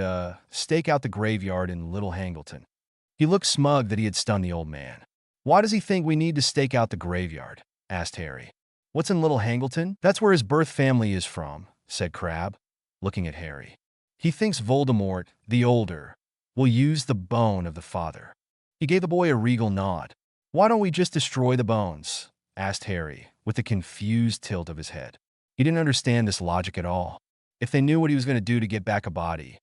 stake out the graveyard in Little Hangleton." He looked smug that he had stunned the old man. "Why does he think we need to stake out the graveyard?" asked Harry. "What's in Little Hangleton?" "That's where his birth family is from," said Crabbe, looking at Harry. "He thinks Voldemort, the older, will use the bone of the father." He gave the boy a regal nod. "Why don't we just destroy the bones?" asked Harry, with a confused tilt of his head. He didn't understand this logic at all. If they knew what he was going to do to get back a body,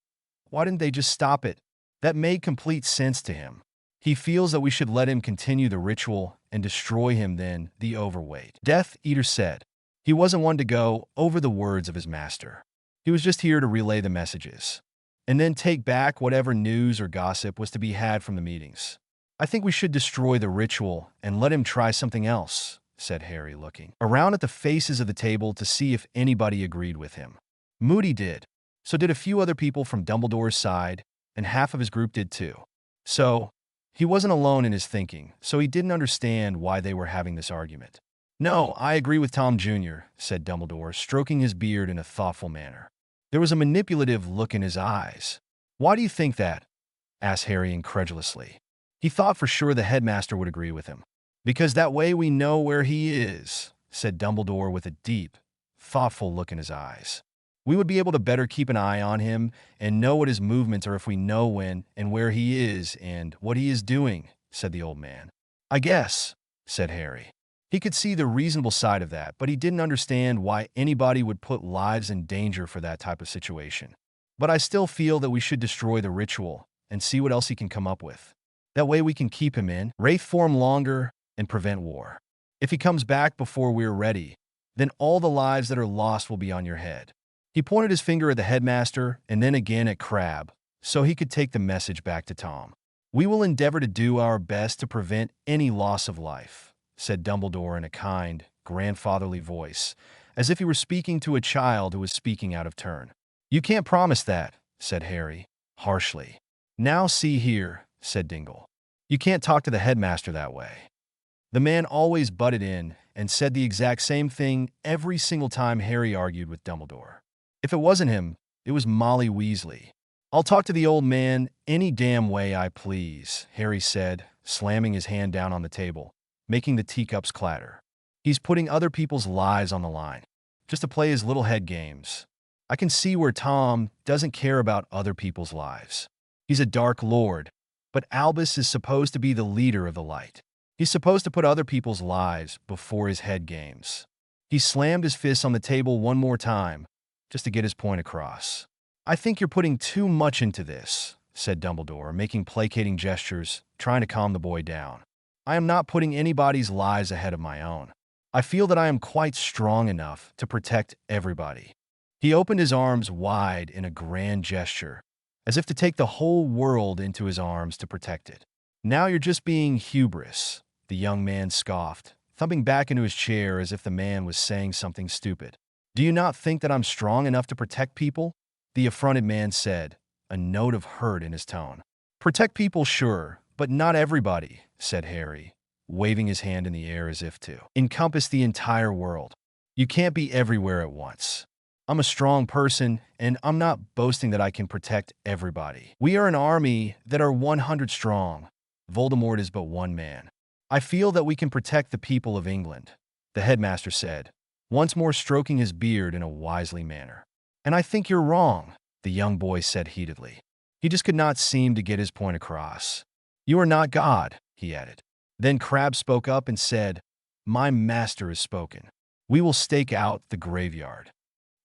why didn't they just stop it? That made complete sense to him. He feels that we should let him continue the ritual and destroy him then, the overweight. Death Eater said. He wasn't one to go over the words of his master. He was just here to relay the messages, and then take back whatever news or gossip was to be had from the meetings. "I think we should destroy the ritual and let him try something else," said Harry, looking around at the faces of the table to see if anybody agreed with him. Moody did. So did a few other people from Dumbledore's side, and half of his group did too. So, he wasn't alone in his thinking, so he didn't understand why they were having this argument. "No, I agree with Tom Jr.," said Dumbledore, stroking his beard in a thoughtful manner. There was a manipulative look in his eyes. "Why do you think that?" asked Harry incredulously. He thought for sure the headmaster would agree with him. "Because that way we know where he is," said Dumbledore with a deep, thoughtful look in his eyes. "We would be able to better keep an eye on him and know what his movements are if we know when and where he is and what he is doing," said the old man. "I guess," said Harry. He could see the reasonable side of that, but he didn't understand why anybody would put lives in danger for that type of situation. "But I still feel that we should destroy the ritual and see what else he can come up with. That way we can keep him in Wraith form longer and prevent war. If he comes back before we're ready, then all the lives that are lost will be on your head." He pointed his finger at the headmaster and then again at Crabbe, so he could take the message back to Tom. "We will endeavor to do our best to prevent any loss of life," said Dumbledore in a kind, grandfatherly voice, as if he were speaking to a child who was speaking out of turn. "You can't promise that," said Harry, harshly. "Now see here," said Dingle. "You can't talk to the headmaster that way." The man always butted in and said the exact same thing every single time Harry argued with Dumbledore. If it wasn't him, it was Molly Weasley. "I'll talk to the old man any damn way I please," Harry said, slamming his hand down on the table, making the teacups clatter. "He's putting other people's lives on the line, just to play his little head games. I can see where Tom doesn't care about other people's lives. He's a Dark Lord, but Albus is supposed to be the leader of the light. He's supposed to put other people's lives before his head games." He slammed his fists on the table one more time, just to get his point across. "I think you're putting too much into this," said Dumbledore, making placating gestures, trying to calm the boy down. "I am not putting anybody's lives ahead of my own. I feel that I am quite strong enough to protect everybody." He opened his arms wide in a grand gesture, as if to take the whole world into his arms to protect it. "Now you're just being hubris," the young man scoffed, thumping back into his chair as if the man was saying something stupid. "Do you not think that I'm strong enough to protect people?" the affronted man said, a note of hurt in his tone. "Protect people, sure, but not everybody," said Harry, waving his hand in the air as if to encompass the entire world. "You can't be everywhere at once. I'm a strong person, and I'm not boasting that I can protect everybody. We are an army that are 100 strong. Voldemort is but one man. I feel that we can protect the people of England," the headmaster said, once more stroking his beard in a wisely manner. "And I think you're wrong," the young boy said heatedly. He just could not seem to get his point across. "You are not God," he added. Then Crabbe spoke up and said, "My master has spoken. We will stake out the graveyard."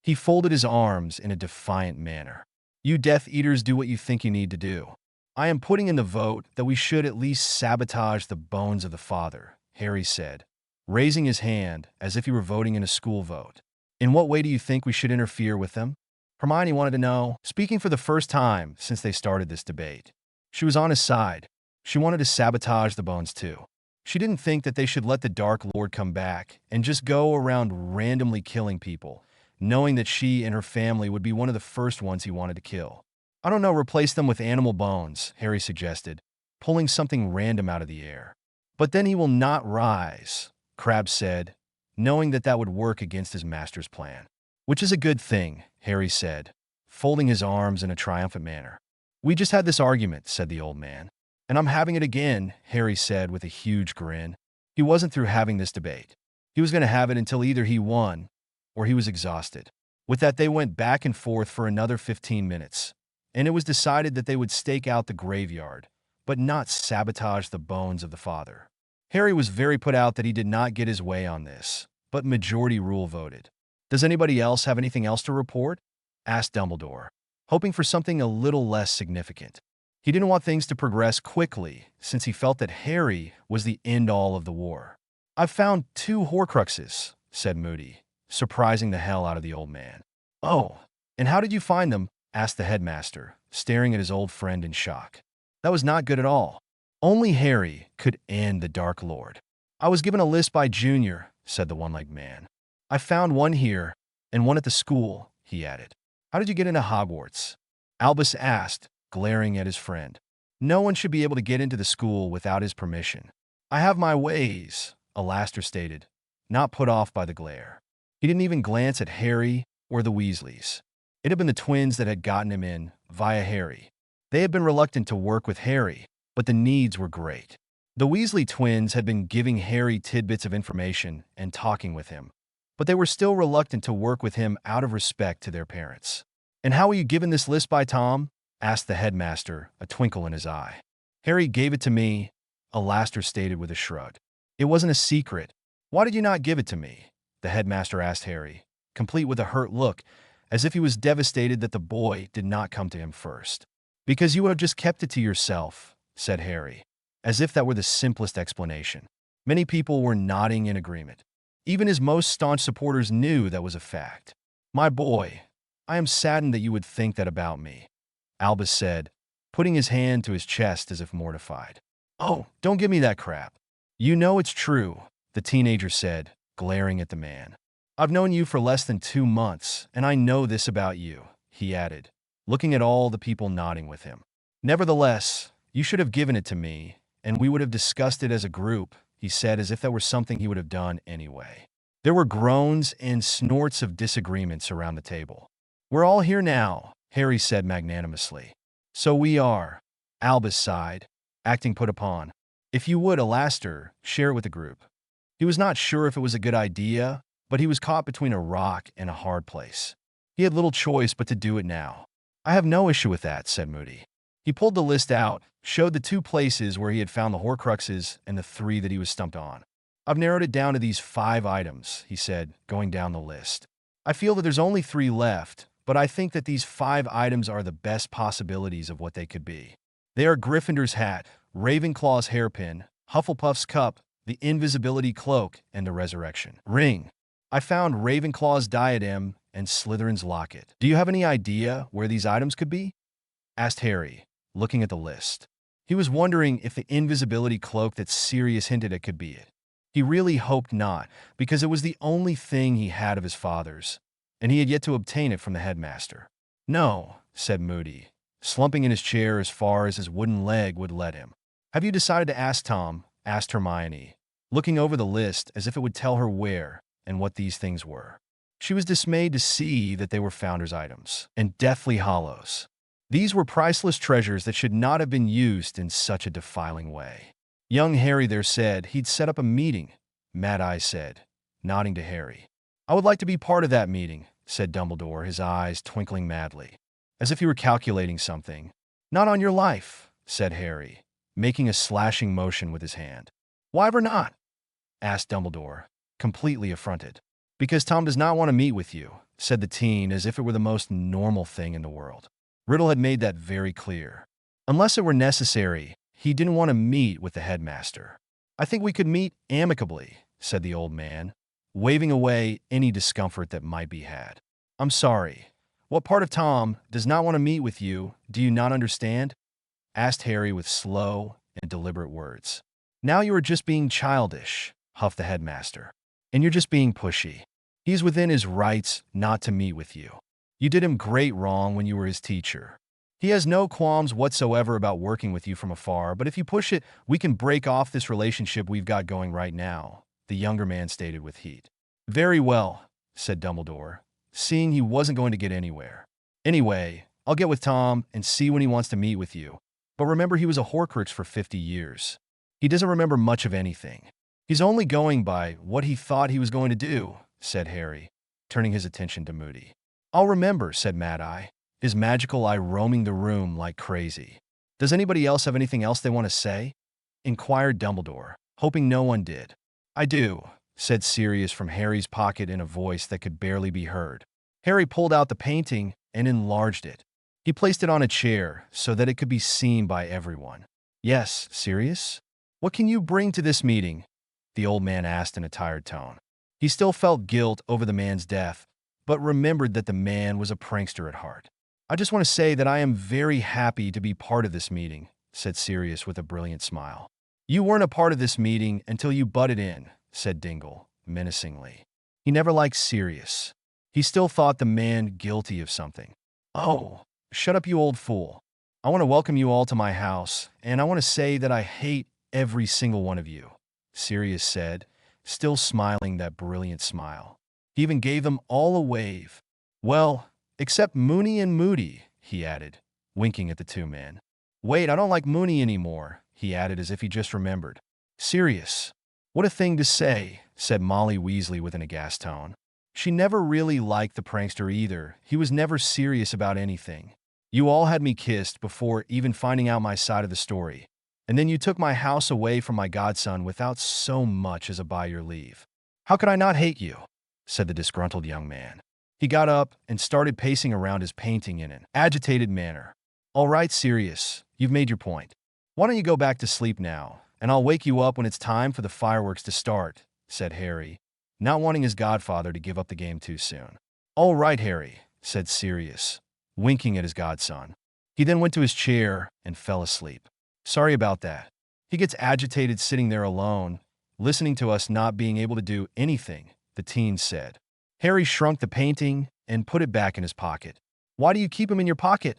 He folded his arms in a defiant manner. "You Death Eaters do what you think you need to do. I am putting in the vote that we should at least sabotage the bones of the father," Harry said, raising his hand as if he were voting in a school vote. "In what way do you think we should interfere with them?" Hermione wanted to know, speaking for the first time since they started this debate. She was on his side. She wanted to sabotage the bones too. She didn't think that they should let the Dark Lord come back and just go around randomly killing people, knowing that she and her family would be one of the first ones he wanted to kill. "I don't know, replace them with animal bones," Harry suggested, pulling something random out of the air. "But then he will not rise," Crabbe said, knowing that that would work against his master's plan. Which is a good thing, Harry said, folding his arms in a triumphant manner. We just had this argument, said the old man. And I'm having it again, Harry said with a huge grin. He wasn't through having this debate. He was going to have it until either he won or he was exhausted. With that, they went back and forth for another 15 minutes, and it was decided that they would stake out the graveyard, but not sabotage the bones of the father. Harry was very put out that he did not get his way on this, but majority rule voted. Does anybody else have anything else to report? Asked Dumbledore, hoping for something a little less significant. He didn't want things to progress quickly, since he felt that Harry was the end-all of the war. I've found 2 Horcruxes, said Moody, surprising the hell out of the old man. Oh, and how did you find them? Asked the headmaster, staring at his old friend in shock. That was not good at all. Only Harry could end the Dark Lord. I was given a list by Junior, said the one-legged man. I found one here, and one at the school, he added. How did you get into Hogwarts? Albus asked, glaring at his friend. No one should be able to get into the school without his permission. I have my ways, Alastair stated, not put off by the glare. He didn't even glance at Harry or the Weasleys. It had been the twins that had gotten him in, via Harry. They had been reluctant to work with Harry, but the needs were great. The Weasley twins had been giving Harry tidbits of information and talking with him, but they were still reluctant to work with him out of respect to their parents. And how were you given this list by Tom? Asked the headmaster, a twinkle in his eye. Harry gave it to me, Alastair stated with a shrug. It wasn't a secret. Why did you not give it to me? The headmaster asked Harry, complete with a hurt look, as if he was devastated that the boy did not come to him first. Because you would have just kept it to yourself, said Harry, as if that were the simplest explanation. Many people were nodding in agreement. Even his most staunch supporters knew that was a fact. My boy, I am saddened that you would think that about me, Albus said, putting his hand to his chest as if mortified. Oh, don't give me that crap. You know it's true, the teenager said, glaring at the man. I've known you for less than 2 months, and I know this about you, he added, looking at all the people nodding with him. Nevertheless, you should have given it to me, and we would have discussed it as a group, he said as if that were something he would have done anyway. There were groans and snorts of disagreements around the table. We're all here now, Harry said magnanimously. So we are, Albus sighed, acting put upon. If you would, Alastair, share it with the group. He was not sure if it was a good idea, but he was caught between a rock and a hard place. He had little choice but to do it now. I have no issue with that, said Moody. He pulled the list out, showed the 2 places where he had found the Horcruxes and the 3 that he was stumped on. I've narrowed it down to these 5 items, he said, going down the list. I feel that there's only 3 left, but I think that these 5 items are the best possibilities of what they could be. They are Gryffindor's hat, Ravenclaw's hairpin, Hufflepuff's cup, the invisibility cloak, and the resurrection ring. I found Ravenclaw's diadem and Slytherin's locket. Do you have any idea where these items could be? Asked Harry, looking at the list. He was wondering if the invisibility cloak that Sirius hinted at could be it. He really hoped not, because it was the only thing he had of his father's, and he had yet to obtain it from the headmaster. No, said Moody, slumping in his chair as far as his wooden leg would let him. Have you decided to ask Tom? Asked Hermione, looking over the list as if it would tell her where and what these things were. She was dismayed to see that they were Founder's items, and Deathly Hallows. These were priceless treasures that should not have been used in such a defiling way. Young Harry there said he'd set up a meeting, Mad Eye said, nodding to Harry. I would like to be part of that meeting, said Dumbledore, his eyes twinkling madly, as if he were calculating something. Not on your life, said Harry, making a slashing motion with his hand. Why ever not? Asked Dumbledore, completely affronted. Because Tom does not want to meet with you, said the teen as if it were the most normal thing in the world. Riddle had made that very clear. Unless it were necessary, he didn't want to meet with the headmaster. I think we could meet amicably, said the old man, waving away any discomfort that might be had. I'm sorry. What part of Tom does not want to meet with you do you not understand? Asked Harry with slow and deliberate words. Now you are just being childish, huffed the headmaster. And you're just being pushy. He's within his rights not to meet with you. You did him great wrong when you were his teacher. He has no qualms whatsoever about working with you from afar, but if you push it, we can break off this relationship we've got going right now, the younger man stated with heat. Very well, said Dumbledore, seeing he wasn't going to get anywhere. Anyway, I'll get with Tom and see when he wants to meet with you. But remember, he was a Horcrux for 50 years. He doesn't remember much of anything. He's only going by what he thought he was going to do, said Harry, turning his attention to Moody. I'll remember, said Mad-Eye, his magical eye roaming the room like crazy. Does anybody else have anything else they want to say? Inquired Dumbledore, hoping no one did. I do, said Sirius from Harry's pocket in a voice that could barely be heard. Harry pulled out the painting and enlarged it. He placed it on a chair so that it could be seen by everyone. Yes, Sirius? What can you bring to this meeting? The old man asked in a tired tone. He still felt guilt over the man's death, but remembered that the man was a prankster at heart. I just want to say that I am very happy to be part of this meeting, said Sirius with a brilliant smile. You weren't a part of this meeting until you butted in, said Dingle, menacingly. He never liked Sirius. He still thought the man guilty of something. Oh, shut up, you old fool. I want to welcome you all to my house, and I want to say that I hate every single one of you, Sirius said, still smiling that brilliant smile. He even gave them all a wave. Well, except Mooney and Moody, he added, winking at the two men. Wait, I don't like Mooney anymore, he added as if he just remembered. Sirius. What a thing to say, said Molly Weasley with an aghast tone. She never really liked the prankster either. He was never serious about anything. You all had me kissed before even finding out my side of the story. And then you took my house away from my godson without so much as a by your leave. How could I not hate you? Said the disgruntled young man. He got up and started pacing around his painting in an agitated manner. All right, Sirius, you've made your point. Why don't you go back to sleep now, and I'll wake you up when it's time for the fireworks to start, said Harry, not wanting his godfather to give up the game too soon. All right, Harry, said Sirius, winking at his godson. He then went to his chair and fell asleep. Sorry about that. He gets agitated sitting there alone, listening to us not being able to do anything, the teen said. Harry shrunk the painting and put it back in his pocket. Why do you keep him in your pocket?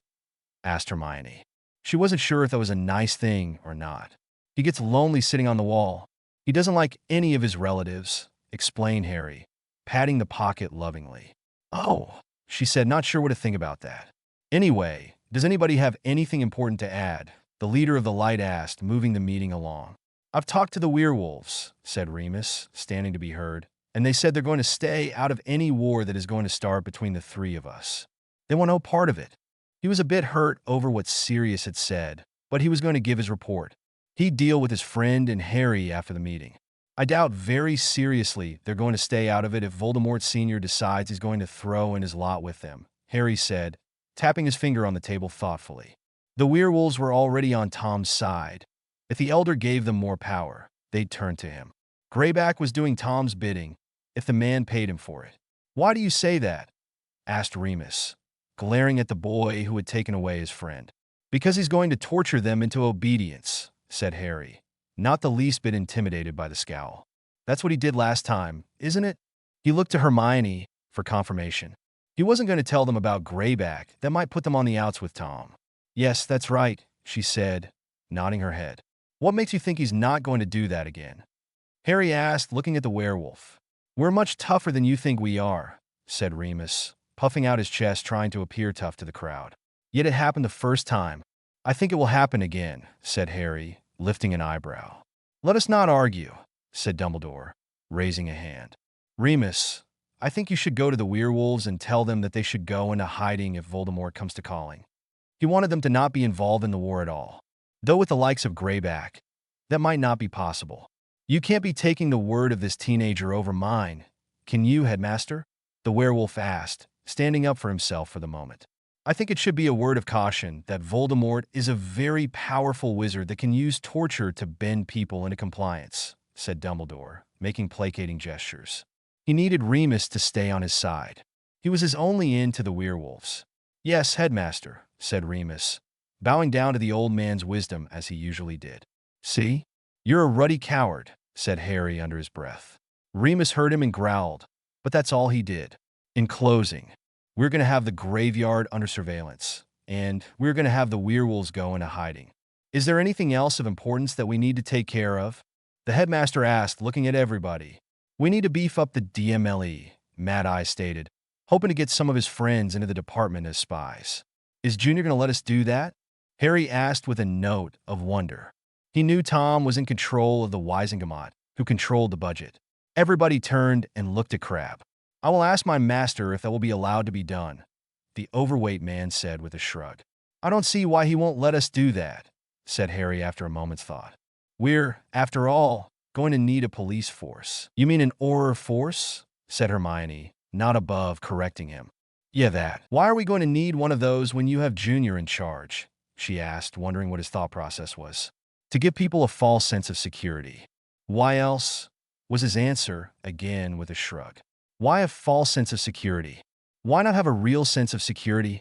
Asked Hermione. She wasn't sure if that was a nice thing or not. He gets lonely sitting on the wall. He doesn't like any of his relatives, explained Harry, patting the pocket lovingly. Oh, she said, not sure what to think about that. Anyway, does anybody have anything important to add? The leader of the light asked, moving the meeting along. I've talked to the werewolves, said Remus, standing to be heard, and they said they're going to stay out of any war that is going to start between the three of us. They want no part of it. He was a bit hurt over what Sirius had said, but he was going to give his report. He'd deal with his friend and Harry after the meeting. I doubt very seriously they're going to stay out of it if Voldemort Sr. decides he's going to throw in his lot with them, Harry said, tapping his finger on the table thoughtfully. The werewolves were already on Tom's side. If the Elder gave them more power, they'd turn to him. Greyback was doing Tom's bidding if the man paid him for it. Why do you say that? Asked Remus, glaring at the boy who had taken away his friend. Because he's going to torture them into obedience, said Harry, not the least bit intimidated by the scowl. That's what he did last time, isn't it? He looked to Hermione for confirmation. He wasn't going to tell them about Greyback. That might put them on the outs with Tom. Yes, that's right, she said, nodding her head. What makes you think he's not going to do that again? Harry asked, looking at the werewolf. We're much tougher than you think we are, said Remus, puffing out his chest trying to appear tough to the crowd. Yet it happened the first time. I think it will happen again, said Harry, lifting an eyebrow. Let us not argue, said Dumbledore, raising a hand. Remus, I think you should go to the werewolves and tell them that they should go into hiding if Voldemort comes to calling. He wanted them to not be involved in the war at all. Though with the likes of Greyback, that might not be possible. You can't be taking the word of this teenager over mine. Can you, Headmaster? The werewolf asked, standing up for himself for the moment. I think it should be a word of caution that Voldemort is a very powerful wizard that can use torture to bend people into compliance, said Dumbledore, making placating gestures. He needed Remus to stay on his side. He was his only in to the werewolves. Yes, Headmaster, said Remus, bowing down to the old man's wisdom as he usually did. See? You're a ruddy coward, said Harry under his breath. Remus heard him and growled, but that's all he did. In closing, we're going to have the graveyard under surveillance, and we're going to have the werewolves go into hiding. Is there anything else of importance that we need to take care of? The headmaster asked, looking at everybody. We need to beef up the DMLE, Mad Eye stated, hoping to get some of his friends into the department as spies. Is Junior going to let us do that? Harry asked with a note of wonder. He knew Tom was in control of the Wisengamot, who controlled the budget. Everybody turned and looked at Crabbe. I will ask my master if that will be allowed to be done, the overweight man said with a shrug. I don't see why he won't let us do that, said Harry after a moment's thought. We're, after all, going to need a police force. You mean an Auror force? Said Hermione, not above correcting him. Yeah, that. Why are we going to need one of those when you have Junior in charge? She asked, wondering what his thought process was. To give people a false sense of security. Why else? Was his answer, again with a shrug. Why a false sense of security? Why not have a real sense of security?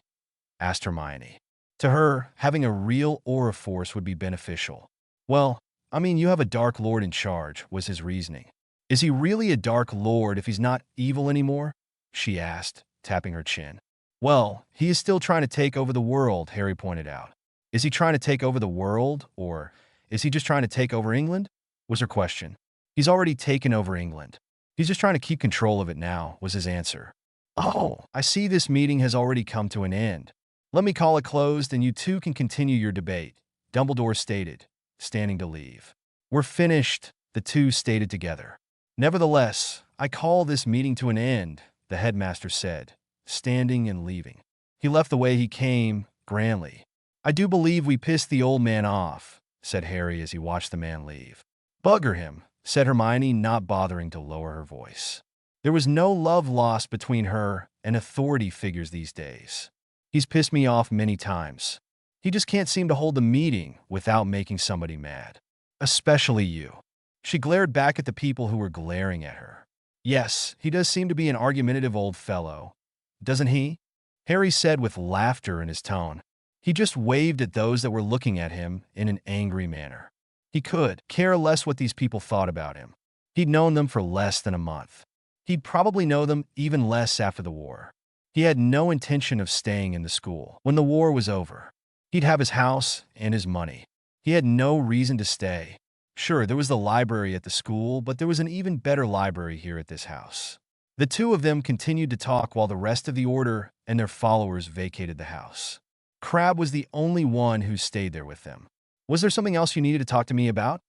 Asked Hermione. To her, having a real Auror force would be beneficial. Well, I mean, you have a Dark Lord in charge, was his reasoning. Is he really a Dark Lord if he's not evil anymore? She asked, tapping her chin. Well, he is still trying to take over the world, Harry pointed out. Is he trying to take over the world, or is he just trying to take over England? Was her question. He's already taken over England. He's just trying to keep control of it now, was his answer. Oh, I see this meeting has already come to an end. Let me call it closed and you two can continue your debate, Dumbledore stated, standing to leave. We're finished, the two stated together. Nevertheless, I call this meeting to an end, the headmaster said, standing and leaving. He left the way he came, grandly. I do believe we pissed the old man off, said Harry as he watched the man leave. Bugger him, said Hermione, not bothering to lower her voice. There was no love lost between her and authority figures these days. He's pissed me off many times. He just can't seem to hold a meeting without making somebody mad. Especially you. She glared back at the people who were glaring at her. Yes, he does seem to be an argumentative old fellow. Doesn't he? Harry said with laughter in his tone. He just waved at those that were looking at him in an angry manner. He could care less what these people thought about him. He'd known them for less than a month. He'd probably know them even less after the war. He had no intention of staying in the school when the war was over. He'd have his house and his money. He had no reason to stay. Sure, there was the library at the school, but there was an even better library here at this house. The two of them continued to talk while the rest of the Order and their followers vacated the house. Crabbe was the only one who stayed there with them. Was there something else you needed to talk to me about?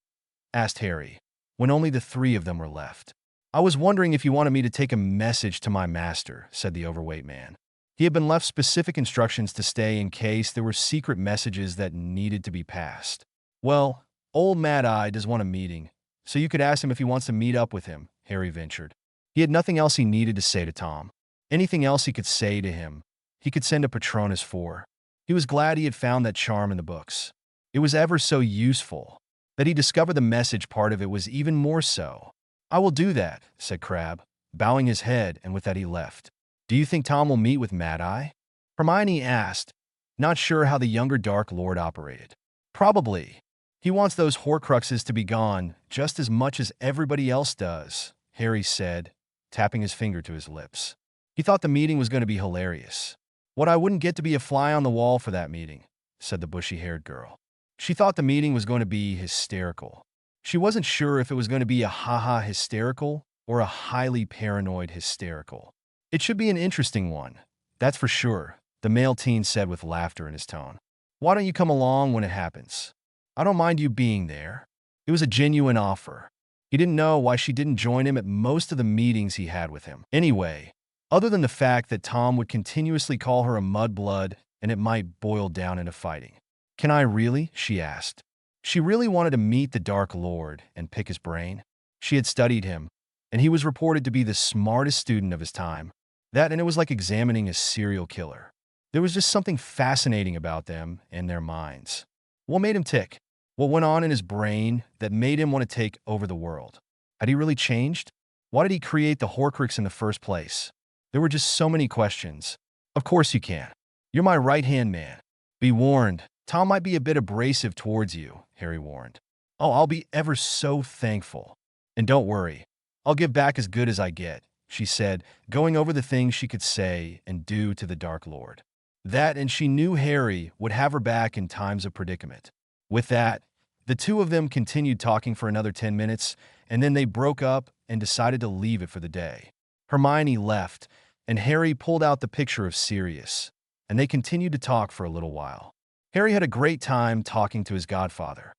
Asked Harry, when only the three of them were left. I was wondering if you wanted me to take a message to my master, said the overweight man. He had been left specific instructions to stay in case there were secret messages that needed to be passed. Well, old Mad Eye does want a meeting, so you could ask him if he wants to meet up with him, Harry ventured. He had nothing else he needed to say to Tom. Anything else he could say to him, he could send a Patronus for. He was glad he had found that charm in the books. It was ever so useful. That he discovered the message part of it was even more so. I will do that, said Crabbe, bowing his head, and with that he left. Do you think Tom will meet with Mad Eye? Hermione asked, not sure how the younger Dark Lord operated. Probably. He wants those Horcruxes to be gone just as much as everybody else does, Harry said, tapping his finger to his lips. He thought the meeting was going to be hilarious. What, I wouldn't get to be a fly on the wall for that meeting, said the bushy-haired girl. She thought the meeting was going to be hysterical. She wasn't sure if it was going to be a ha-ha hysterical or a highly paranoid hysterical. It should be an interesting one, that's for sure, the male teen said with laughter in his tone. Why don't you come along when it happens? I don't mind you being there. It was a genuine offer. He didn't know why she didn't join him at most of the meetings he had with him. Anyway, other than the fact that Tom would continuously call her a mudblood and it might boil down into fighting. Can I really? She asked. She really wanted to meet the Dark Lord and pick his brain. She had studied him, and he was reported to be the smartest student of his time. That, and it was like examining a serial killer. There was just something fascinating about them and their minds. What made him tick? What went on in his brain that made him want to take over the world? Had he really changed? Why did he create the Horcrux in the first place? There were just so many questions. Of course you can. You're my right-hand man. Be warned, Tom might be a bit abrasive towards you, Harry warned. Oh, I'll be ever so thankful. And don't worry, I'll give back as good as I get, she said, going over the things she could say and do to the Dark Lord. That, and she knew Harry would have her back in times of predicament. With that, the two of them continued talking for another 10 minutes, and then they broke up and decided to leave it for the day. Hermione left, and Harry pulled out the picture of Sirius, and they continued to talk for a little while. Harry had a great time talking to his godfather,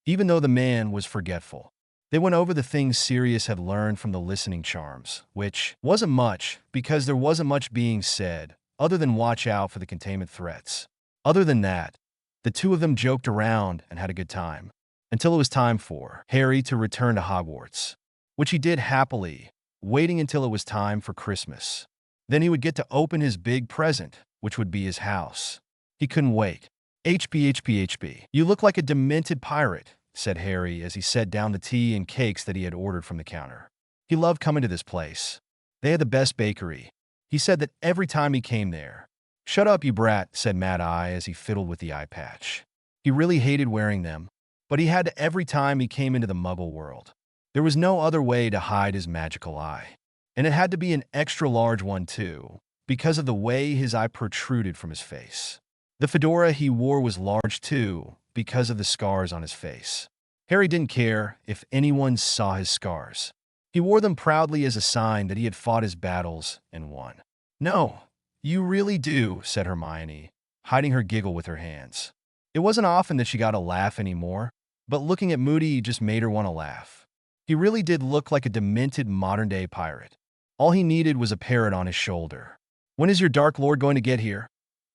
even though the man was forgetful. They went over the things Sirius had learned from the listening charms, which wasn't much because there wasn't much being said other than watch out for the containment threats. Other than that, the two of them joked around and had a good time, until it was time for Harry to return to Hogwarts, which he did happily, waiting until it was time for Christmas. Then he would get to open his big present, which would be his house. He couldn't wait. HB. You look like a demented pirate, said Harry as he set down the tea and cakes that he had ordered from the counter. He loved coming to this place. They had the best bakery. He said that every time he came there. Shut up, you brat, said Mad Eye as he fiddled with the eye patch. He really hated wearing them, but he had to every time he came into the Muggle world. There was no other way to hide his magical eye. And it had to be an extra large one too, because of the way his eye protruded from his face. The fedora he wore was large too, because of the scars on his face. Harry didn't care if anyone saw his scars. He wore them proudly as a sign that he had fought his battles and won. No, you really do, said Hermione, hiding her giggle with her hands. It wasn't often that she got a laugh anymore, but looking at Moody just made her want to laugh. He really did look like a demented modern-day pirate. All he needed was a parrot on his shoulder. When is your Dark Lord going to get here?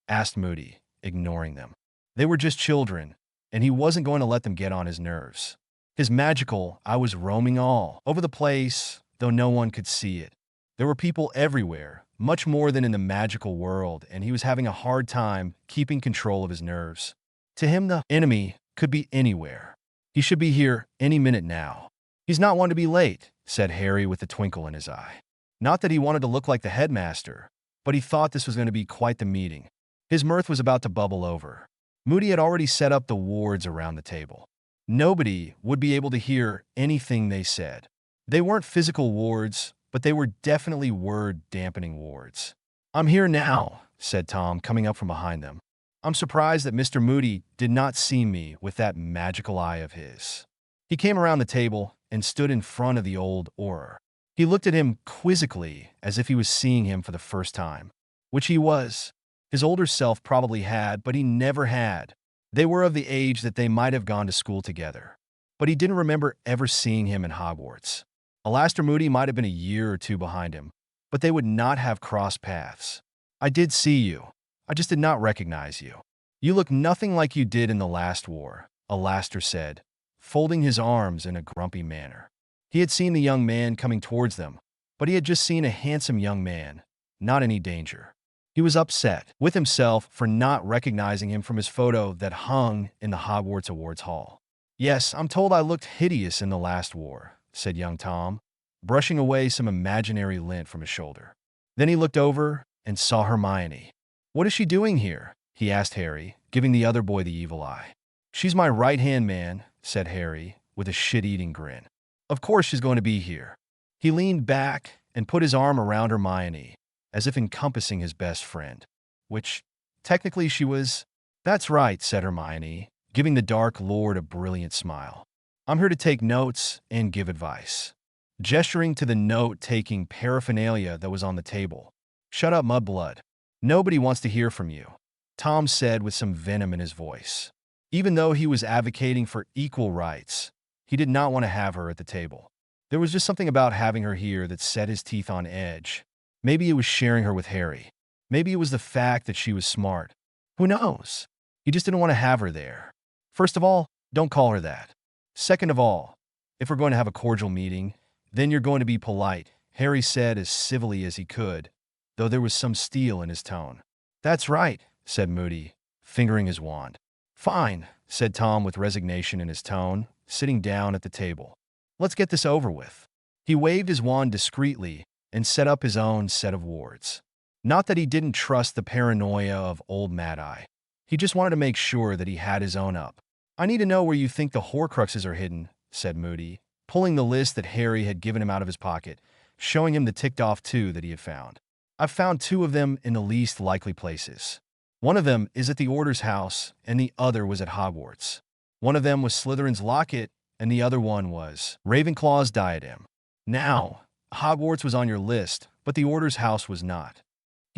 Asked Moody, ignoring them. They were just children, and he wasn't going to let them get on his nerves. His magical eye was roaming all over the place, though no one could see it. There were people everywhere, much more than in the magical world, and he was having a hard time keeping control of his nerves. To him, the enemy could be anywhere. He should be here any minute now. He's not one to be late, said Harry with a twinkle in his eye. Not that he wanted to look like the headmaster, but he thought this was going to be quite the meeting. His mirth was about to bubble over. Moody had already set up the wards around the table. Nobody would be able to hear anything they said. They weren't physical wards, but they were definitely word-dampening wards. I'm here now, said Tom, coming up from behind them. I'm surprised that Mr. Moody did not see me with that magical eye of his. He came around the table and stood in front of the old Auror. He looked at him quizzically as if he was seeing him for the first time, which he was. His older self probably had, but he never had. They were of the age that they might have gone to school together. But he didn't remember ever seeing him in Hogwarts. Alastor Moody might have been a year or two behind him, but they would not have crossed paths. I did see you. I just did not recognize you. You look nothing like you did in the last war, Alastor said, folding his arms in a grumpy manner. He had seen the young man coming towards them, but he had just seen a handsome young man, not any danger. He was upset with himself for not recognizing him from his photo that hung in the Hogwarts Awards Hall. Yes, I'm told I looked hideous in the last war, said young Tom, brushing away some imaginary lint from his shoulder. Then he looked over and saw Hermione. What is she doing here? He asked Harry, giving the other boy the evil eye. She's my right-hand man, said Harry, with a shit-eating grin. Of course she's going to be here. He leaned back and put his arm around Hermione, as if encompassing his best friend, which, technically she was. That's right, said Hermione, giving the Dark Lord a brilliant smile. I'm here to take notes and give advice. Gesturing to the note-taking paraphernalia that was on the table. Shut up, Mudblood. Nobody wants to hear from you, Tom said with some venom in his voice. Even though he was advocating for equal rights, he did not want to have her at the table. There was just something about having her here that set his teeth on edge. Maybe it was sharing her with Harry. Maybe it was the fact that she was smart. Who knows? He just didn't want to have her there. First of all, don't call her that. Second of all, if we're going to have a cordial meeting, then you're going to be polite, Harry said as civilly as he could, though there was some steel in his tone. That's right, said Moody, fingering his wand. Fine, said Tom with resignation in his tone, sitting down at the table. Let's get this over with. He waved his wand discreetly and set up his own set of wards. Not that he didn't trust the paranoia of old Mad-Eye. He just wanted to make sure that he had his own up. I need to know where you think the Horcruxes are hidden, said Moody, pulling the list that Harry had given him out of his pocket, showing him the ticked-off 2 that he had found. I've found 2 of them in the least likely places. One of them is at the Order's house, and the other was at Hogwarts. One of them was Slytherin's locket, and the other one was Ravenclaw's diadem. Now, Hogwarts was on your list, but the Order's house was not.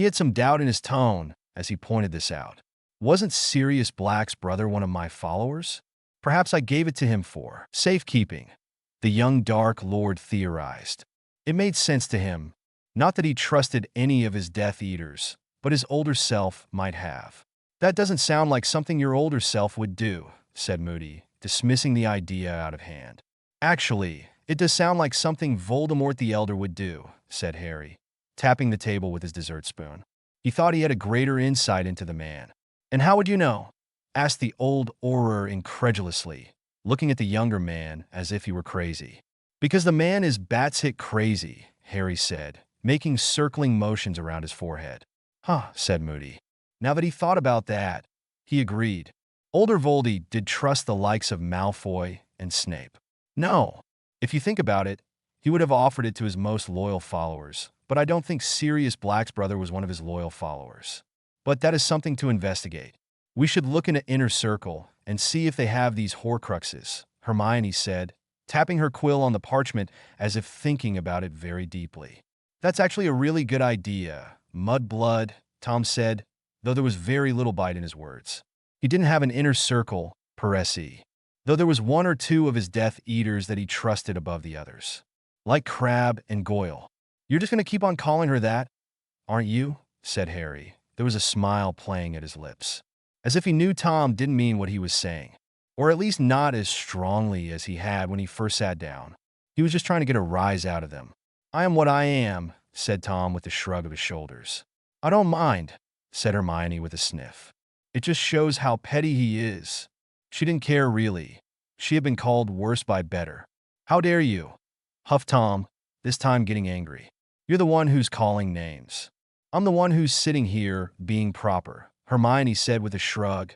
He had some doubt in his tone as he pointed this out. Wasn't Sirius Black's brother one of my followers? Perhaps I gave it to him for safekeeping, the young Dark Lord theorized. It made sense to him, not that he trusted any of his Death Eaters, but his older self might have. That doesn't sound like something your older self would do, said Moody, dismissing the idea out of hand. Actually, it does sound like something Voldemort the Elder would do, said Harry, tapping the table with his dessert spoon. He thought he had a greater insight into the man. And how would you know? Asked the old Auror incredulously, looking at the younger man as if he were crazy. Because the man is batshit crazy, Harry said, making circling motions around his forehead. Huh, said Moody. Now that he thought about that, he agreed. Older Voldy did trust the likes of Malfoy and Snape. No, if you think about it, he would have offered it to his most loyal followers, but I don't think Sirius Black's brother was one of his loyal followers. But that is something to investigate. We should look into Inner Circle and see if they have these Horcruxes, Hermione said, tapping her quill on the parchment as if thinking about it very deeply. That's actually a really good idea, Mudblood, Tom said, though there was very little bite in his words. He didn't have an inner circle, Peresi, though there was one or two of his Death Eaters that he trusted above the others. Like Crabbe and Goyle. You're just going to keep on calling her that, aren't you? Said Harry. There was a smile playing at his lips, as if he knew Tom didn't mean what he was saying, or at least not as strongly as he had when he first sat down. He was just trying to get a rise out of them. I am what I am, said Tom with a shrug of his shoulders. I don't mind, said Hermione with a sniff. It just shows how petty he is. She didn't care really. She had been called worse by better. How dare you? Huffed Tom, this time getting angry. You're the one who's calling names. I'm the one who's sitting here being proper, Hermione said with a shrug,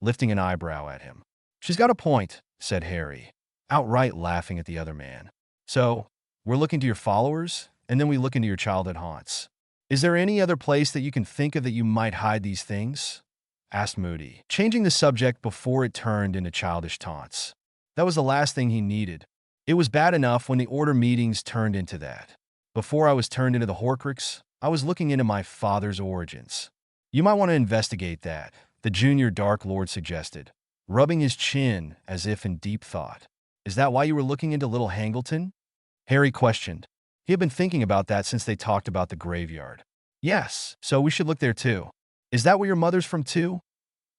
lifting an eyebrow at him. She's got a point, said Harry, outright laughing at the other man. So, we're looking to your followers, and then we look into your childhood haunts. Is there any other place that you can think of that you might hide these things? Asked Moody, changing the subject before it turned into childish taunts. That was the last thing he needed. It was bad enough when the Order meetings turned into that. Before I was turned into the Horcrux, I was looking into my father's origins. You might want to investigate that, the junior Dark Lord suggested, rubbing his chin as if in deep thought. Is that why you were looking into Little Hangleton? Harry questioned. He had been thinking about that since they talked about the graveyard. Yes, so we should look there too. Is that where your mother's from too?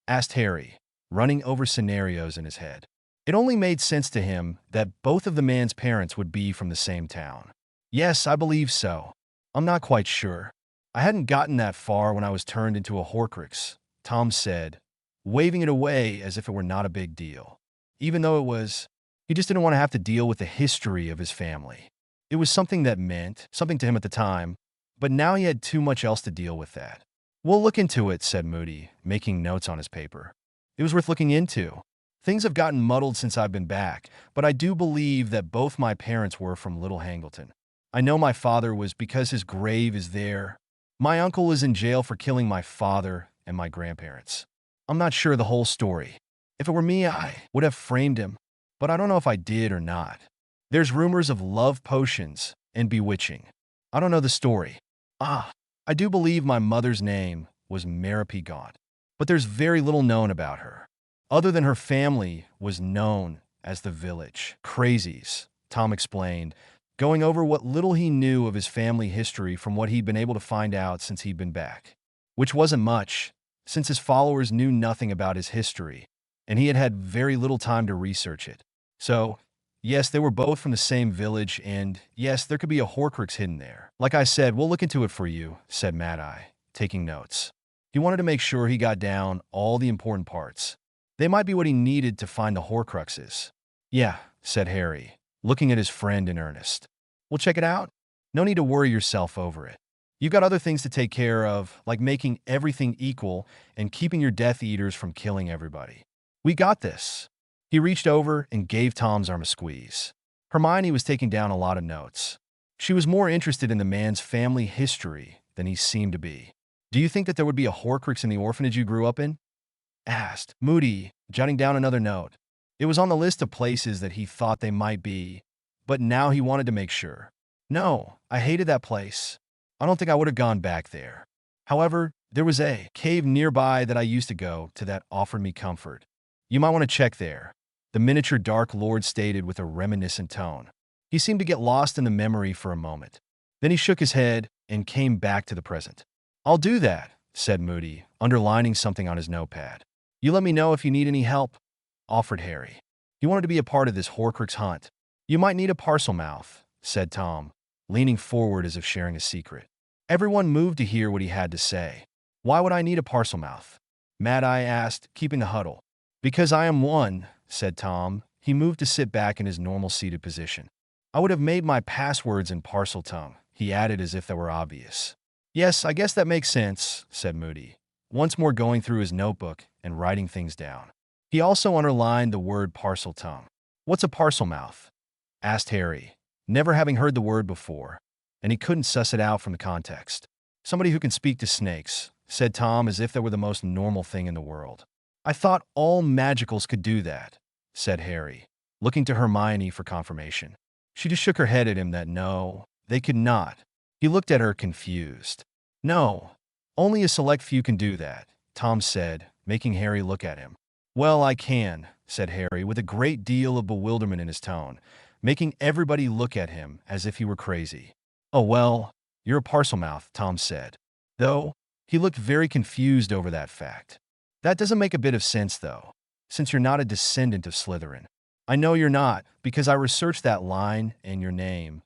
Asked Harry, running over scenarios in his head. It only made sense to him that both of the man's parents would be from the same town. Yes, I believe so. I'm not quite sure. I hadn't gotten that far when I was turned into a Horcrux, Tom said, waving it away as if it were not a big deal. Even though it was, he just didn't want to have to deal with the history of his family. It was something that meant something to him at the time, but now he had too much else to deal with that. We'll look into it, said Moody, making notes on his paper. It was worth looking into. Things have gotten muddled since I've been back, but I do believe that both my parents were from Little Hangleton. I know my father was because his grave is there. My uncle is in jail for killing my father and my grandparents. I'm not sure the whole story. If it were me, I would have framed him, but I don't know if I did or not. There's rumors of love potions and bewitching. I don't know the story. I do believe my mother's name was Marapi Gaunt, but there's very little known about her, other than her family was known as the Village Crazies, Tom explained, going over what little he knew of his family history from what he'd been able to find out since he'd been back, which wasn't much, since his followers knew nothing about his history, and he had had very little time to research it. So, yes, they were both from the same village, and yes, there could be a Horcrux hidden there. Like I said, we'll look into it for you, said Mad-Eye, taking notes. He wanted to make sure he got down all the important parts. They might be what he needed to find the Horcruxes. Yeah, said Harry, looking at his friend in earnest. We'll check it out. No need to worry yourself over it. You've got other things to take care of, like making everything equal and keeping your Death Eaters from killing everybody. We got this. He reached over and gave Tom's arm a squeeze. Hermione was taking down a lot of notes. She was more interested in the man's family history than he seemed to be. Do you think that there would be a Horcrux in the orphanage you grew up in? Asked Moody, jotting down another note. It was on the list of places that he thought they might be, but now he wanted to make sure. No, I hated that place. I don't think I would have gone back there. However, there was a cave nearby that I used to go to that offered me comfort. You might want to check there, the miniature Dark Lord stated with a reminiscent tone. He seemed to get lost in the memory for a moment. Then he shook his head and came back to the present. I'll do that, said Moody, underlining something on his notepad. You let me know if you need any help, offered Harry. He wanted to be a part of this Horcrux hunt. You might need a parcel mouth, said Tom, leaning forward as if sharing a secret. Everyone moved to hear what he had to say. Why would I need a parcel mouth? Mad Eye asked, keeping the huddle. Because I am one, said Tom. He moved to sit back in his normal seated position. I would have made my passwords in parcel tongue, he added as if that were obvious. Yes, I guess that makes sense, said Moody, once more going through his notebook and writing things down. He also underlined the word parcel tongue. What's a parcel mouth? Asked Harry, never having heard the word before, and he couldn't suss it out from the context. Somebody who can speak to snakes, said Tom as if that were the most normal thing in the world. I thought all magicals could do that, said Harry, looking to Hermione for confirmation. She just shook her head at him that no, they could not. He looked at her confused. No, only a select few can do that, Tom said, making Harry look at him. Well, I can, said Harry with a great deal of bewilderment in his tone, making everybody look at him as if he were crazy. Oh, well, you're a parcel mouth, Tom said. Though, he looked very confused over that fact. That doesn't make a bit of sense, though, since you're not a descendant of Slytherin. I know you're not, because I researched that line, and your name,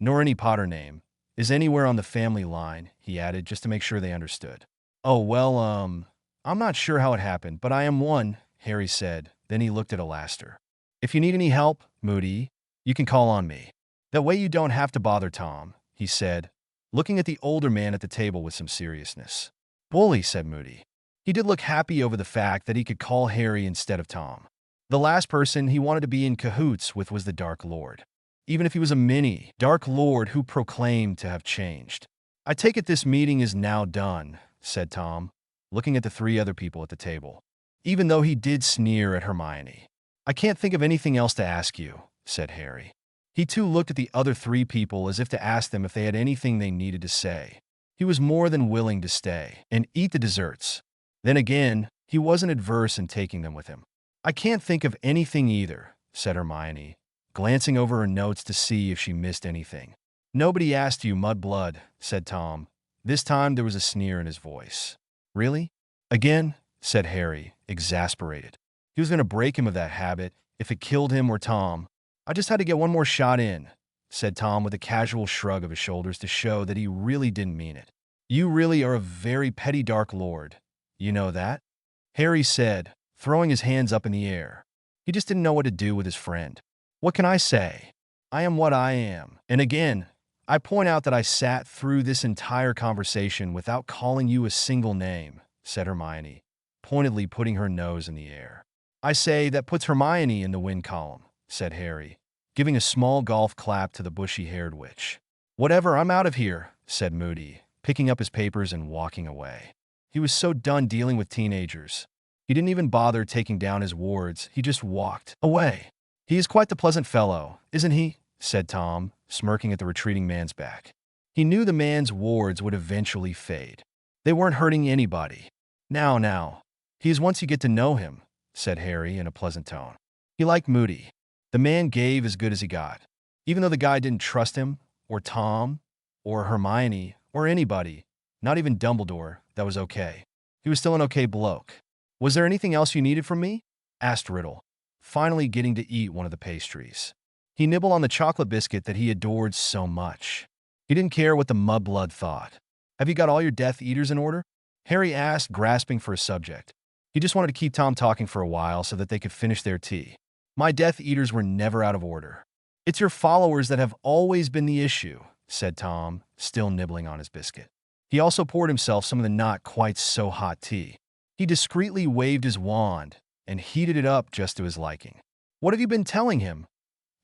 nor any Potter name, is anywhere on the family line, he added, just to make sure they understood. Oh, well, I'm not sure how it happened, but I am one, Harry said. Then he looked at Alastair. If you need any help, Moody, you can call on me. That way you don't have to bother Tom, he said, looking at the older man at the table with some seriousness. Bully, said Moody. He did look happy over the fact that he could call Harry instead of Tom. The last person he wanted to be in cahoots with was the Dark Lord, even if he was a mini Dark Lord who proclaimed to have changed. I take it this meeting is now done, said Tom, looking at the three other people at the table, even though he did sneer at Hermione. I can't think of anything else to ask you, said Harry. He too looked at the other three people as if to ask them if they had anything they needed to say. He was more than willing to stay and eat the desserts. Then again, he wasn't adverse in taking them with him. I can't think of anything either, said Hermione, glancing over her notes to see if she missed anything. Nobody asked you, Mudblood, said Tom. This time there was a sneer in his voice. Really? Again? Said Harry, exasperated. He was going to break him of that habit if it killed him or Tom. I just had to get one more shot in, said Tom with a casual shrug of his shoulders to show that he really didn't mean it. You really are a very petty Dark Lord. You know that? Harry said, throwing his hands up in the air. He just didn't know what to do with his friend. What can I say? I am what I am. And again, I point out that I sat through this entire conversation without calling you a single name, said Hermione, pointedly putting her nose in the air. I say that puts Hermione in the win column, said Harry, giving a small golf clap to the bushy-haired witch. Whatever, I'm out of here, said Moody, picking up his papers and walking away. He was so done dealing with teenagers. He didn't even bother taking down his wards, he just walked away. He is quite the pleasant fellow, isn't he? Said Tom, smirking at the retreating man's back. He knew the man's wards would eventually fade. They weren't hurting anybody. Now, he is once you get to know him, said Harry in a pleasant tone. He liked Moody. The man gave as good as he got. Even though the guy didn't trust him, or Tom, or Hermione, or anybody, not even Dumbledore, that was okay. He was still an okay bloke. Was there anything else you needed from me? Asked Riddle, finally getting to eat one of the pastries. He nibbled on the chocolate biscuit that he adored so much. He didn't care what the mudblood thought. Have you got all your Death Eaters in order? Harry asked, grasping for a subject. He just wanted to keep Tom talking for a while so that they could finish their tea. My Death Eaters were never out of order. It's your followers that have always been the issue, said Tom, still nibbling on his biscuit. He also poured himself some of the not quite so hot tea. He discreetly waved his wand and heated it up just to his liking. What have you been telling him?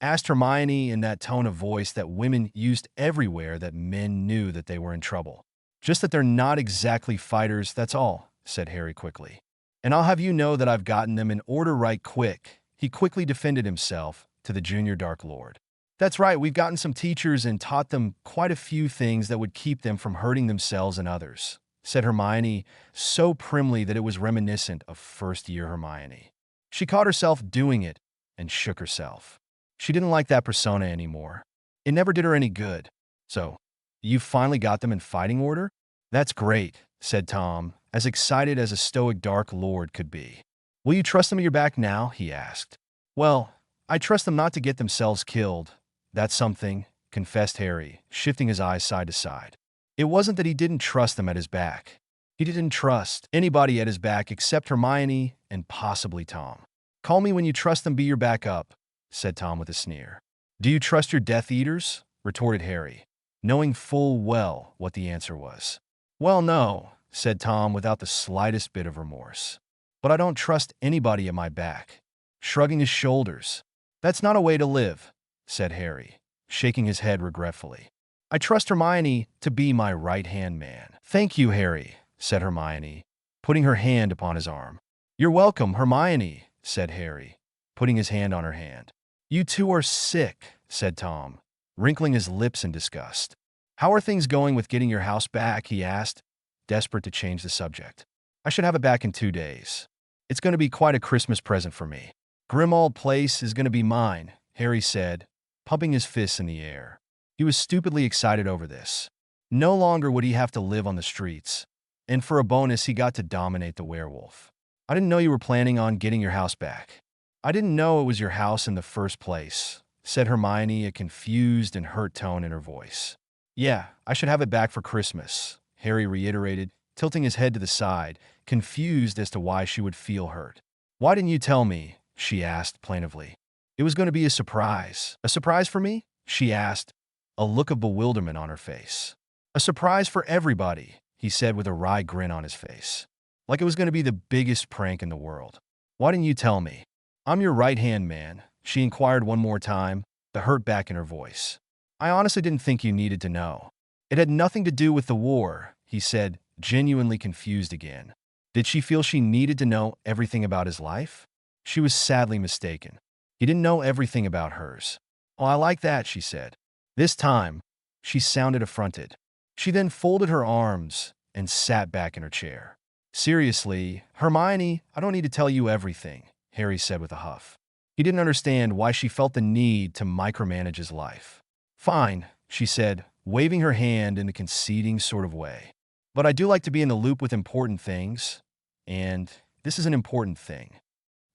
Asked Hermione in that tone of voice that women used everywhere that men knew that they were in trouble. Just that they're not exactly fighters, that's all, said Harry quickly. And I'll have you know that I've gotten them in order right quick. He quickly defended himself to the junior Dark Lord. That's right, we've gotten some teachers and taught them quite a few things that would keep them from hurting themselves and others, said Hermione, so primly that it was reminiscent of first-year Hermione. She caught herself doing it and shook herself. She didn't like that persona anymore. It never did her any good. So, you finally got them in fighting order? That's great, said Tom, as excited as a stoic Dark Lord could be. Will you trust them at your back now? He asked. Well, I trust them not to get themselves killed. That's something, confessed Harry, shifting his eyes side to side. It wasn't that he didn't trust them at his back. He didn't trust anybody at his back except Hermione and possibly Tom. Call me when you trust them be your backup, said Tom with a sneer. Do you trust your Death Eaters? Retorted Harry, knowing full well what the answer was. Well, no, said Tom without the slightest bit of remorse. But I don't trust anybody at my back. Shrugging his shoulders. That's not a way to live, said Harry, shaking his head regretfully. I trust Hermione to be my right-hand man. Thank you, Harry, said Hermione, putting her hand upon his arm. You're welcome, Hermione, said Harry, putting his hand on her hand. You two are sick, said Tom, wrinkling his lips in disgust. How are things going with getting your house back? He asked, desperate to change the subject. I should have it back in 2 days. It's going to be quite a Christmas present for me. Grimmauld Place is going to be mine, Harry said, pumping his fists in the air. He was stupidly excited over this. No longer would he have to live on the streets. And for a bonus, he got to dominate the werewolf. I didn't know you were planning on getting your house back. I didn't know it was your house in the first place, said Hermione, a confused and hurt tone in her voice. Yeah, I should have it back for Christmas, Harry reiterated, tilting his head to the side, confused as to why she would feel hurt. Why didn't you tell me? She asked plaintively. It was going to be a surprise. A surprise for me? She asked, a look of bewilderment on her face. A surprise for everybody, he said with a wry grin on his face. Like it was going to be the biggest prank in the world. Why didn't you tell me? I'm your right-hand man, she inquired one more time, the hurt back in her voice. I honestly didn't think you needed to know. It had nothing to do with the war, he said, genuinely confused again. Did she feel she needed to know everything about his life? She was sadly mistaken. He didn't know everything about hers. Oh, I like that, she said. This time, she sounded affronted. She then folded her arms and sat back in her chair. Seriously, Hermione, I don't need to tell you everything, Harry said with a huff. He didn't understand why she felt the need to micromanage his life. Fine, she said, waving her hand in a conceding sort of way. But I do like to be in the loop with important things, and this is an important thing.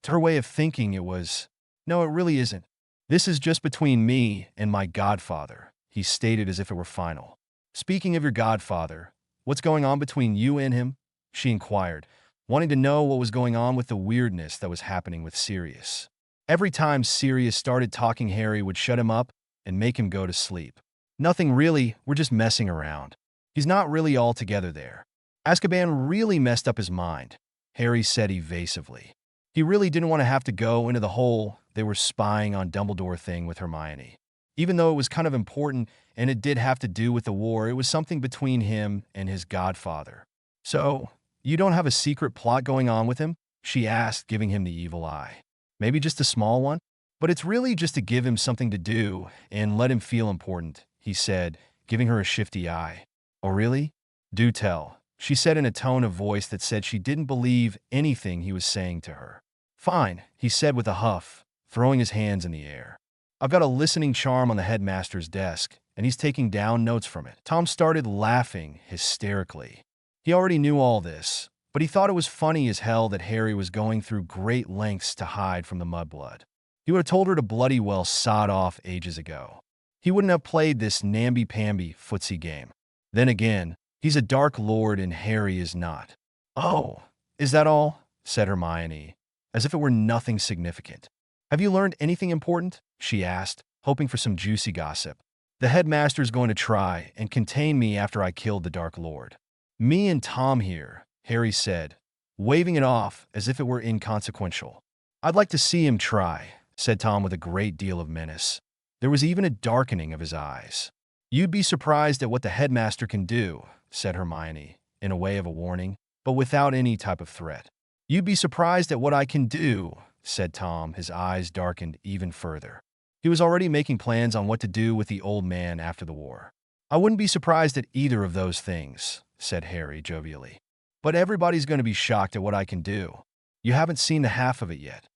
To her way of thinking, it was, no, it really isn't. This is just between me and my godfather, he stated as if it were final. Speaking of your godfather, what's going on between you and him? She inquired, wanting to know what was going on with the weirdness that was happening with Sirius. Every time Sirius started talking, Harry would shut him up and make him go to sleep. Nothing really, we're just messing around. He's not really all together there. Azkaban really messed up his mind, Harry said evasively. He really didn't want to have to go into the whole they were spying on Dumbledore thing with Hermione. Even though it was kind of important and it did have to do with the war, it was something between him and his godfather. So, you don't have a secret plot going on with him? She asked, giving him the evil eye. Maybe just a small one? But it's really just to give him something to do and let him feel important, he said, giving her a shifty eye. Oh, really? Do tell, she said in a tone of voice that said she didn't believe anything he was saying to her. Fine, he said with a huff, throwing his hands in the air. I've got a listening charm on the headmaster's desk, and he's taking down notes from it. Tom started laughing hysterically. He already knew all this, but he thought it was funny as hell that Harry was going through great lengths to hide from the mudblood. He would have told her to bloody well sod off ages ago. He wouldn't have played this namby-pamby footsie game. Then again, he's a Dark Lord and Harry is not. Oh, is that all? Said Hermione, as if it were nothing significant. Have you learned anything important? She asked, hoping for some juicy gossip. The headmaster's going to try and contain me after I killed the Dark Lord. Me and Tom here, Harry said, waving it off as if it were inconsequential. I'd like to see him try, said Tom with a great deal of menace. There was even a darkening of his eyes. You'd be surprised at what the headmaster can do, said Hermione, in a way of a warning, but without any type of threat. You'd be surprised at what I can do, said Tom, his eyes darkened even further. He was already making plans on what to do with the old man after the war. I wouldn't be surprised at either of those things, said Harry jovially. But everybody's going to be shocked at what I can do. You haven't seen the half of it yet.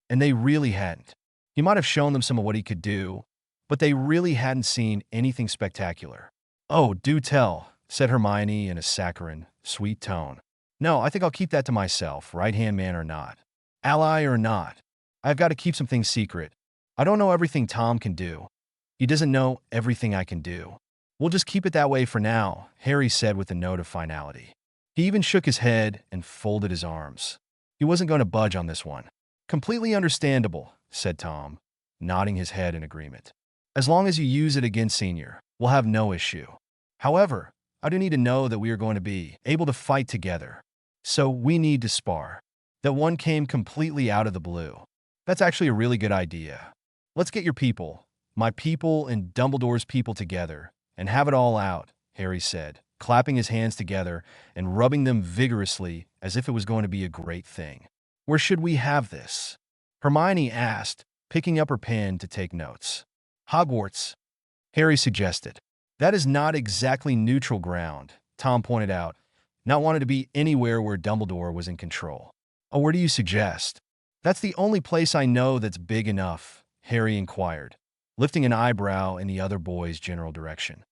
And they really hadn't. He might have shown them some of what he could do, but they really hadn't seen anything spectacular. Oh, do tell, said Hermione in a saccharine, sweet tone. No, I think I'll keep that to myself, right-hand man or not. Ally or not. I've got to keep some things secret. I don't know everything Tom can do. He doesn't know everything I can do. We'll just keep it that way for now, Harry said with a note of finality. He even shook his head and folded his arms. He wasn't going to budge on this one. Completely understandable, said Tom, nodding his head in agreement. As long as you use it against Senior, we'll have no issue. However, I do need to know that we are going to be able to fight together. So we need to spar. That one came completely out of the blue. That's actually a really good idea. Let's get your people, my people and Dumbledore's people together, and have it all out, Harry said, clapping his hands together and rubbing them vigorously as if it was going to be a great thing. Where should we have this? Hermione asked, picking up her pen to take notes. Hogwarts, Harry suggested. That is not exactly neutral ground, Tom pointed out, not wanting to be anywhere where Dumbledore was in control. Oh, where do you suggest? That's the only place I know that's big enough, Harry inquired, lifting an eyebrow in the other boy's general direction.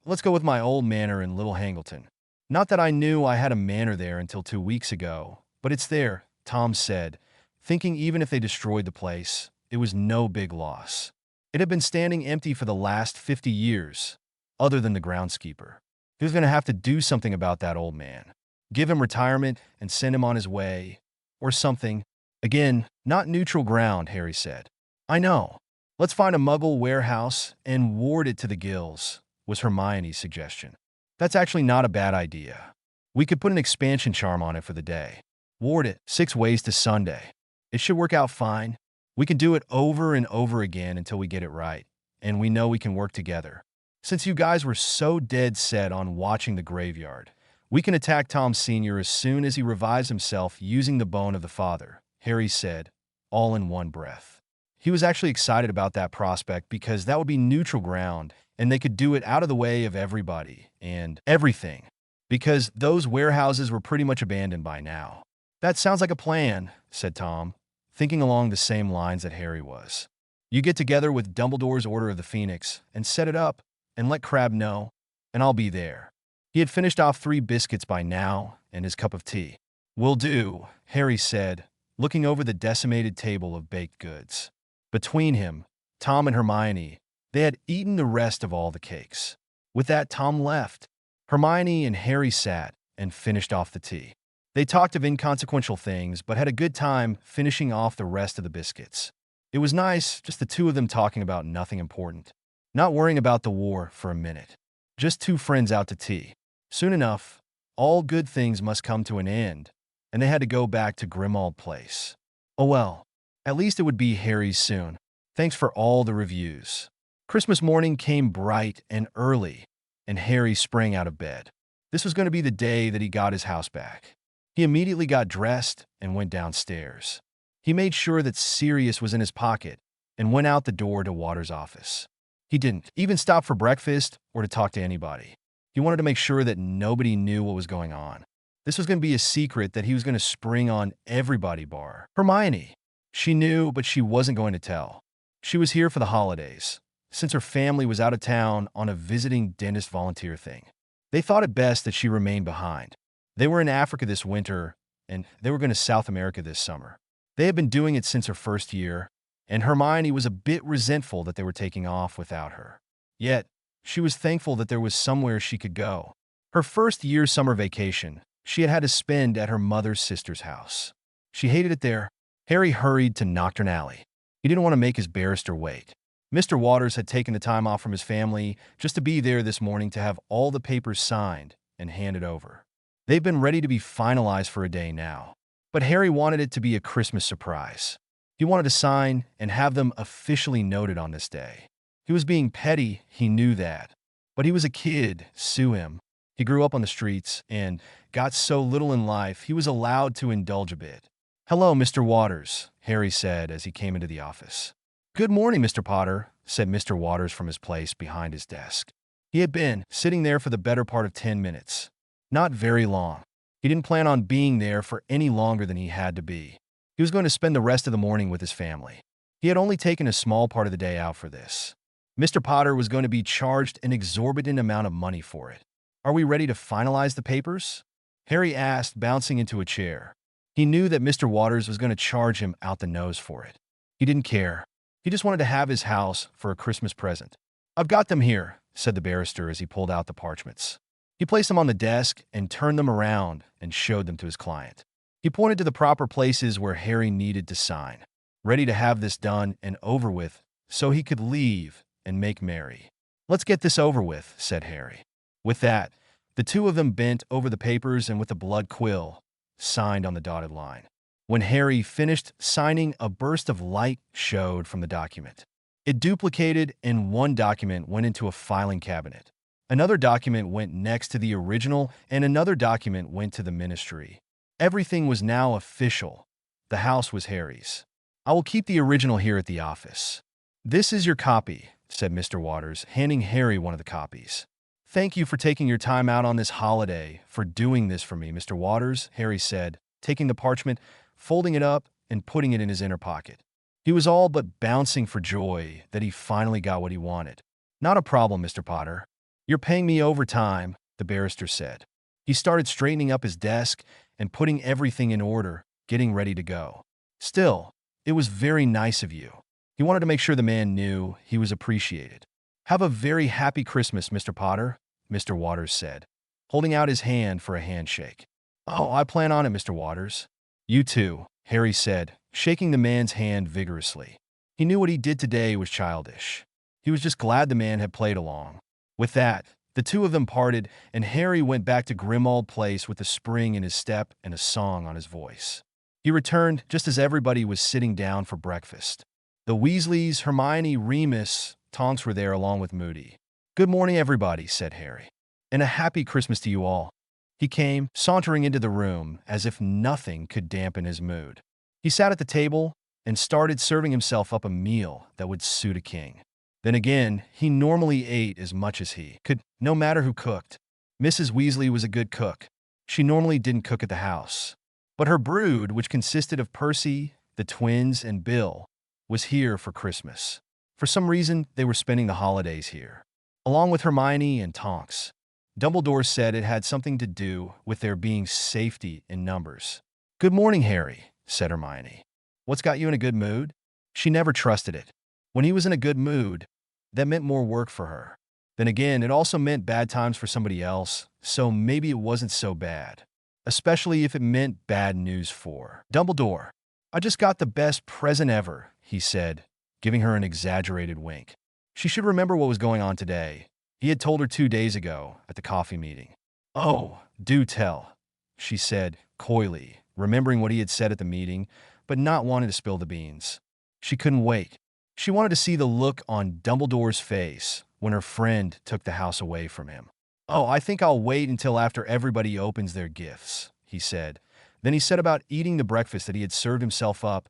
Let's go with my old manor in Little Hangleton. Not that I knew I had a manor there until 2 weeks ago, but it's there, Tom said, thinking even if they destroyed the place, it was no big loss. It had been standing empty for the last 50 years, other than the groundskeeper. He was going to have to do something about that old man. Give him retirement and send him on his way, or something. Again, not neutral ground, Harry said. I know. Let's find a muggle warehouse and ward it to the gills, was Hermione's suggestion. That's actually not a bad idea. We could put an expansion charm on it for the day. Ward it 6 ways to Sunday. It should work out fine. We can do it over and over again until we get it right, and we know we can work together. Since you guys were so dead set on watching the graveyard, we can attack Tom Sr. as soon as he revives himself using the bone of the father, Harry said, all in one breath. He was actually excited about that prospect because that would be neutral ground, and they could do it out of the way of everybody and everything, because those warehouses were pretty much abandoned by now. That sounds like a plan, said Tom, thinking along the same lines that Harry was. You get together with Dumbledore's Order of the Phoenix and set it up, and let Crabbe know, and I'll be there. He had finished off 3 biscuits by now and his cup of tea. Will do, Harry said, looking over the decimated table of baked goods. Between him, Tom and Hermione, they had eaten the rest of all the cakes. With that, Tom left. Hermione and Harry sat and finished off the tea. They talked of inconsequential things, but had a good time finishing off the rest of the biscuits. It was nice, just the two of them talking about nothing important. Not worrying about the war for a minute. Just 2 friends out to tea. Soon enough, all good things must come to an end, and they had to go back to Grimmauld Place. Oh well, at least it would be Harry's soon. Thanks for all the reviews. Christmas morning came bright and early, and Harry sprang out of bed. This was going to be the day that he got his house back. He immediately got dressed and went downstairs. He made sure that Sirius was in his pocket and went out the door to Waters' office. He didn't even stop for breakfast or to talk to anybody. He wanted to make sure that nobody knew what was going on. This was going to be a secret that he was going to spring on everybody bar Hermione. She knew, but she wasn't going to tell. She was here for the holidays, since her family was out of town on a visiting dentist volunteer thing. They thought it best that she remain behind. They were in Africa this winter, and they were going to South America this summer. They had been doing it since her first year, and Hermione was a bit resentful that they were taking off without her. Yet, she was thankful that there was somewhere she could go. Her first year's summer vacation, she had had to spend at her mother's sister's house. She hated it there. Harry hurried to Knockturn Alley. He didn't want to make his barrister wait. Mr. Waters had taken the time off from his family just to be there this morning to have all the papers signed and handed over. They've been ready to be finalized for a day now. But Harry wanted it to be a Christmas surprise. He wanted to sign and have them officially noted on this day. He was being petty, he knew that. But he was a kid, sue him. He grew up on the streets and got so little in life he was allowed to indulge a bit. "Hello, Mr. Waters," Harry said as he came into the office. "Good morning, Mr. Potter," said Mr. Waters from his place behind his desk. He had been sitting there for the better part of 10 minutes. Not very long. He didn't plan on being there for any longer than he had to be. He was going to spend the rest of the morning with his family. He had only taken a small part of the day out for this. Mr. Potter was going to be charged an exorbitant amount of money for it. "Are we ready to finalize the papers?" Harry asked, bouncing into a chair. He knew that Mr. Waters was going to charge him out the nose for it. He didn't care. He just wanted to have his house for a Christmas present. "I've got them here," said the barrister as he pulled out the parchments. He placed them on the desk and turned them around and showed them to his client. He pointed to the proper places where Harry needed to sign, ready to have this done and over with so he could leave and make merry. "Let's get this over with," said Harry. With that, the two of them bent over the papers and with a blood quill, signed on the dotted line. When Harry finished signing, a burst of light showed from the document. It duplicated, and one document went into a filing cabinet. Another document went next to the original, and another document went to the ministry. Everything was now official. The house was Harry's. "I will keep the original here at the office." "This is your copy," said Mr. Waters, handing Harry one of the copies. "Thank you for taking your time out on this holiday for doing this for me, Mr. Waters," Harry said, taking the parchment, folding it up, and putting it in his inner pocket. He was all but bouncing for joy that he finally got what he wanted. "Not a problem, Mr. Potter. You're paying me overtime," the barrister said. He started straightening up his desk and putting everything in order, getting ready to go. "Still, it was very nice of you." He wanted to make sure the man knew he was appreciated. "Have a very happy Christmas, Mr. Potter," Mr. Waters said, holding out his hand for a handshake. "Oh, I plan on it, Mr. Waters." "You too," Harry said, shaking the man's hand vigorously. He knew what he did today was childish. He was just glad the man had played along. With that, the two of them parted, and Harry went back to Grimmauld Place with a spring in his step and a song on his voice. He returned just as everybody was sitting down for breakfast. The Weasleys, Hermione, Remus, Tonks were there along with Moody. "Good morning, everybody," said Harry. "And a happy Christmas to you all." He came, sauntering into the room as if nothing could dampen his mood. He sat at the table and started serving himself up a meal that would suit a king. Then again, he normally ate as much as he could, no matter who cooked. Mrs. Weasley was a good cook. She normally didn't cook at the house. But her brood, which consisted of Percy, the twins, and Bill, was here for Christmas. For some reason, they were spending the holidays here, along with Hermione and Tonks. Dumbledore said it had something to do with there being safety in numbers. "Good morning, Harry," said Hermione. "What's got you in a good mood?" She never trusted it. When he was in a good mood, that meant more work for her. Then again, it also meant bad times for somebody else, so maybe it wasn't so bad. Especially if it meant bad news for Dumbledore. "I just got the best present ever," he said, giving her an exaggerated wink. She should remember what was going on today. He had told her 2 days ago at the coffee meeting. "Oh, do tell," she said coyly, remembering what he had said at the meeting, but not wanting to spill the beans. She couldn't wait. She wanted to see the look on Dumbledore's face when her friend took the house away from him. "Oh, I think I'll wait until after everybody opens their gifts," he said. Then he set about eating the breakfast that he had served himself up,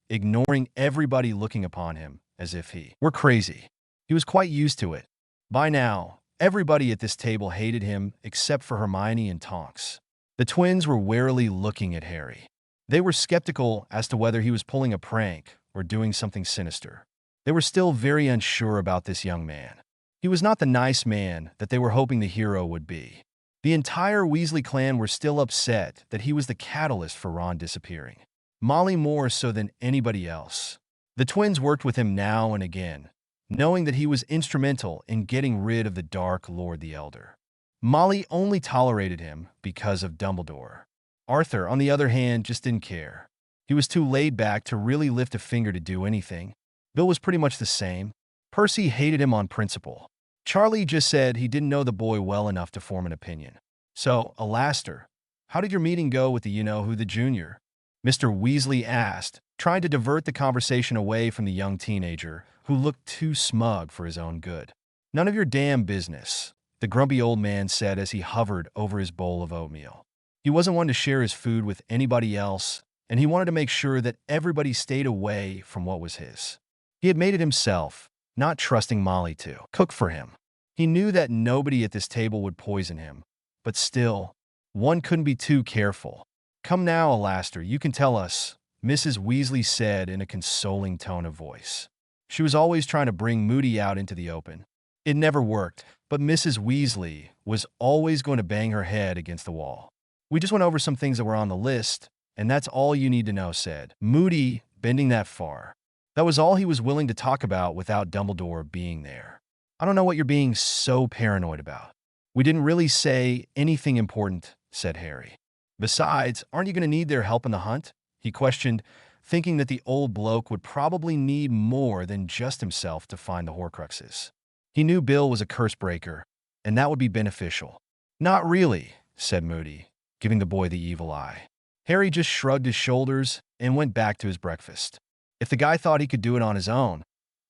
ignoring everybody looking upon him as if he were crazy. He was quite used to it. By now, everybody at this table hated him except for Hermione and Tonks. The twins were warily looking at Harry. They were skeptical as to whether he was pulling a prank or doing something sinister. They were still very unsure about this young man. He was not the nice man that they were hoping the hero would be. The entire Weasley clan were still upset that he was the catalyst for Ron disappearing. Molly more so than anybody else. The twins worked with him now and again, knowing that he was instrumental in getting rid of the Dark Lord the Elder. Molly only tolerated him because of Dumbledore. Arthur, on the other hand, just didn't care. He was too laid back to really lift a finger to do anything. Bill was pretty much the same. Percy hated him on principle. Charlie just said he didn't know the boy well enough to form an opinion. "So, Alastair, how did your meeting go with the you-know-who the junior?" Mr. Weasley asked, trying to divert the conversation away from the young teenager, who looked too smug for his own good. "None of your damn business," the grumpy old man said as he hovered over his bowl of oatmeal. He wasn't one to share his food with anybody else, and he wanted to make sure that everybody stayed away from what was his. He had made it himself, not trusting Molly to cook for him. He knew that nobody at this table would poison him, but still, one couldn't be too careful. "Come now, Alastair, you can tell us," Mrs. Weasley said in a consoling tone of voice. She was always trying to bring Moody out into the open. It never worked, but Mrs. Weasley was always going to bang her head against the wall. "We just went over some things that were on the list, and that's all you need to know," said Moody, bending that far. That was all he was willing to talk about without Dumbledore being there. "I don't know what you're being so paranoid about." "We didn't really say anything important," said Harry. "Besides, aren't you going to need their help in the hunt?" he questioned, thinking that the old bloke would probably need more than just himself to find the Horcruxes. He knew Bill was a curse breaker, and that would be beneficial. "Not really," said Moody, giving the boy the evil eye. Harry just shrugged his shoulders and went back to his breakfast. If the guy thought he could do it on his own,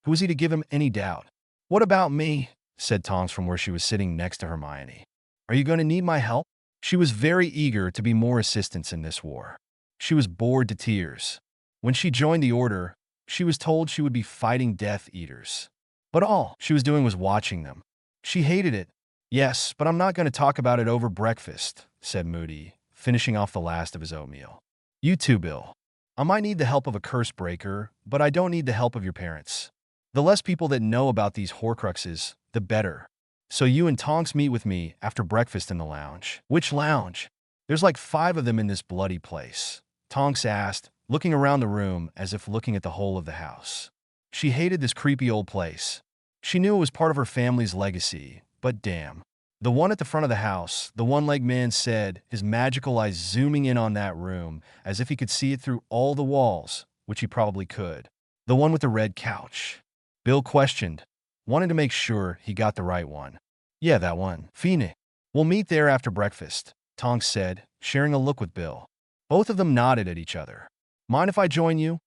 who was he to give him any doubt? "What about me?" said Tonks from where she was sitting next to Hermione. "Are you going to need my help?" She was very eager to be more assistance in this war. She was bored to tears. When she joined the Order, she was told she would be fighting Death Eaters. But all she was doing was watching them. She hated it. "Yes, but I'm not going to talk about it over breakfast," said Moody, finishing off the last of his oatmeal. "You too, Bill. I might need the help of a curse breaker, but I don't need the help of your parents. The less people that know about these Horcruxes, the better. So you and Tonks meet with me after breakfast in the lounge." "Which lounge?" "There's like 5 of them in this bloody place," Tonks asked, looking around the room as if looking at the whole of the house. She hated this creepy old place. She knew it was part of her family's legacy, but damn. "The one at the front of the house," the one-legged man said, his magical eyes zooming in on that room as if he could see it through all the walls, which he probably could. "The one with the red couch?" Bill questioned, wanting to make sure he got the right one. "Yeah, that one. Phoenix. We'll meet there after breakfast," Tonks said, sharing a look with Bill. Both of them nodded at each other. "Mind if I join you?"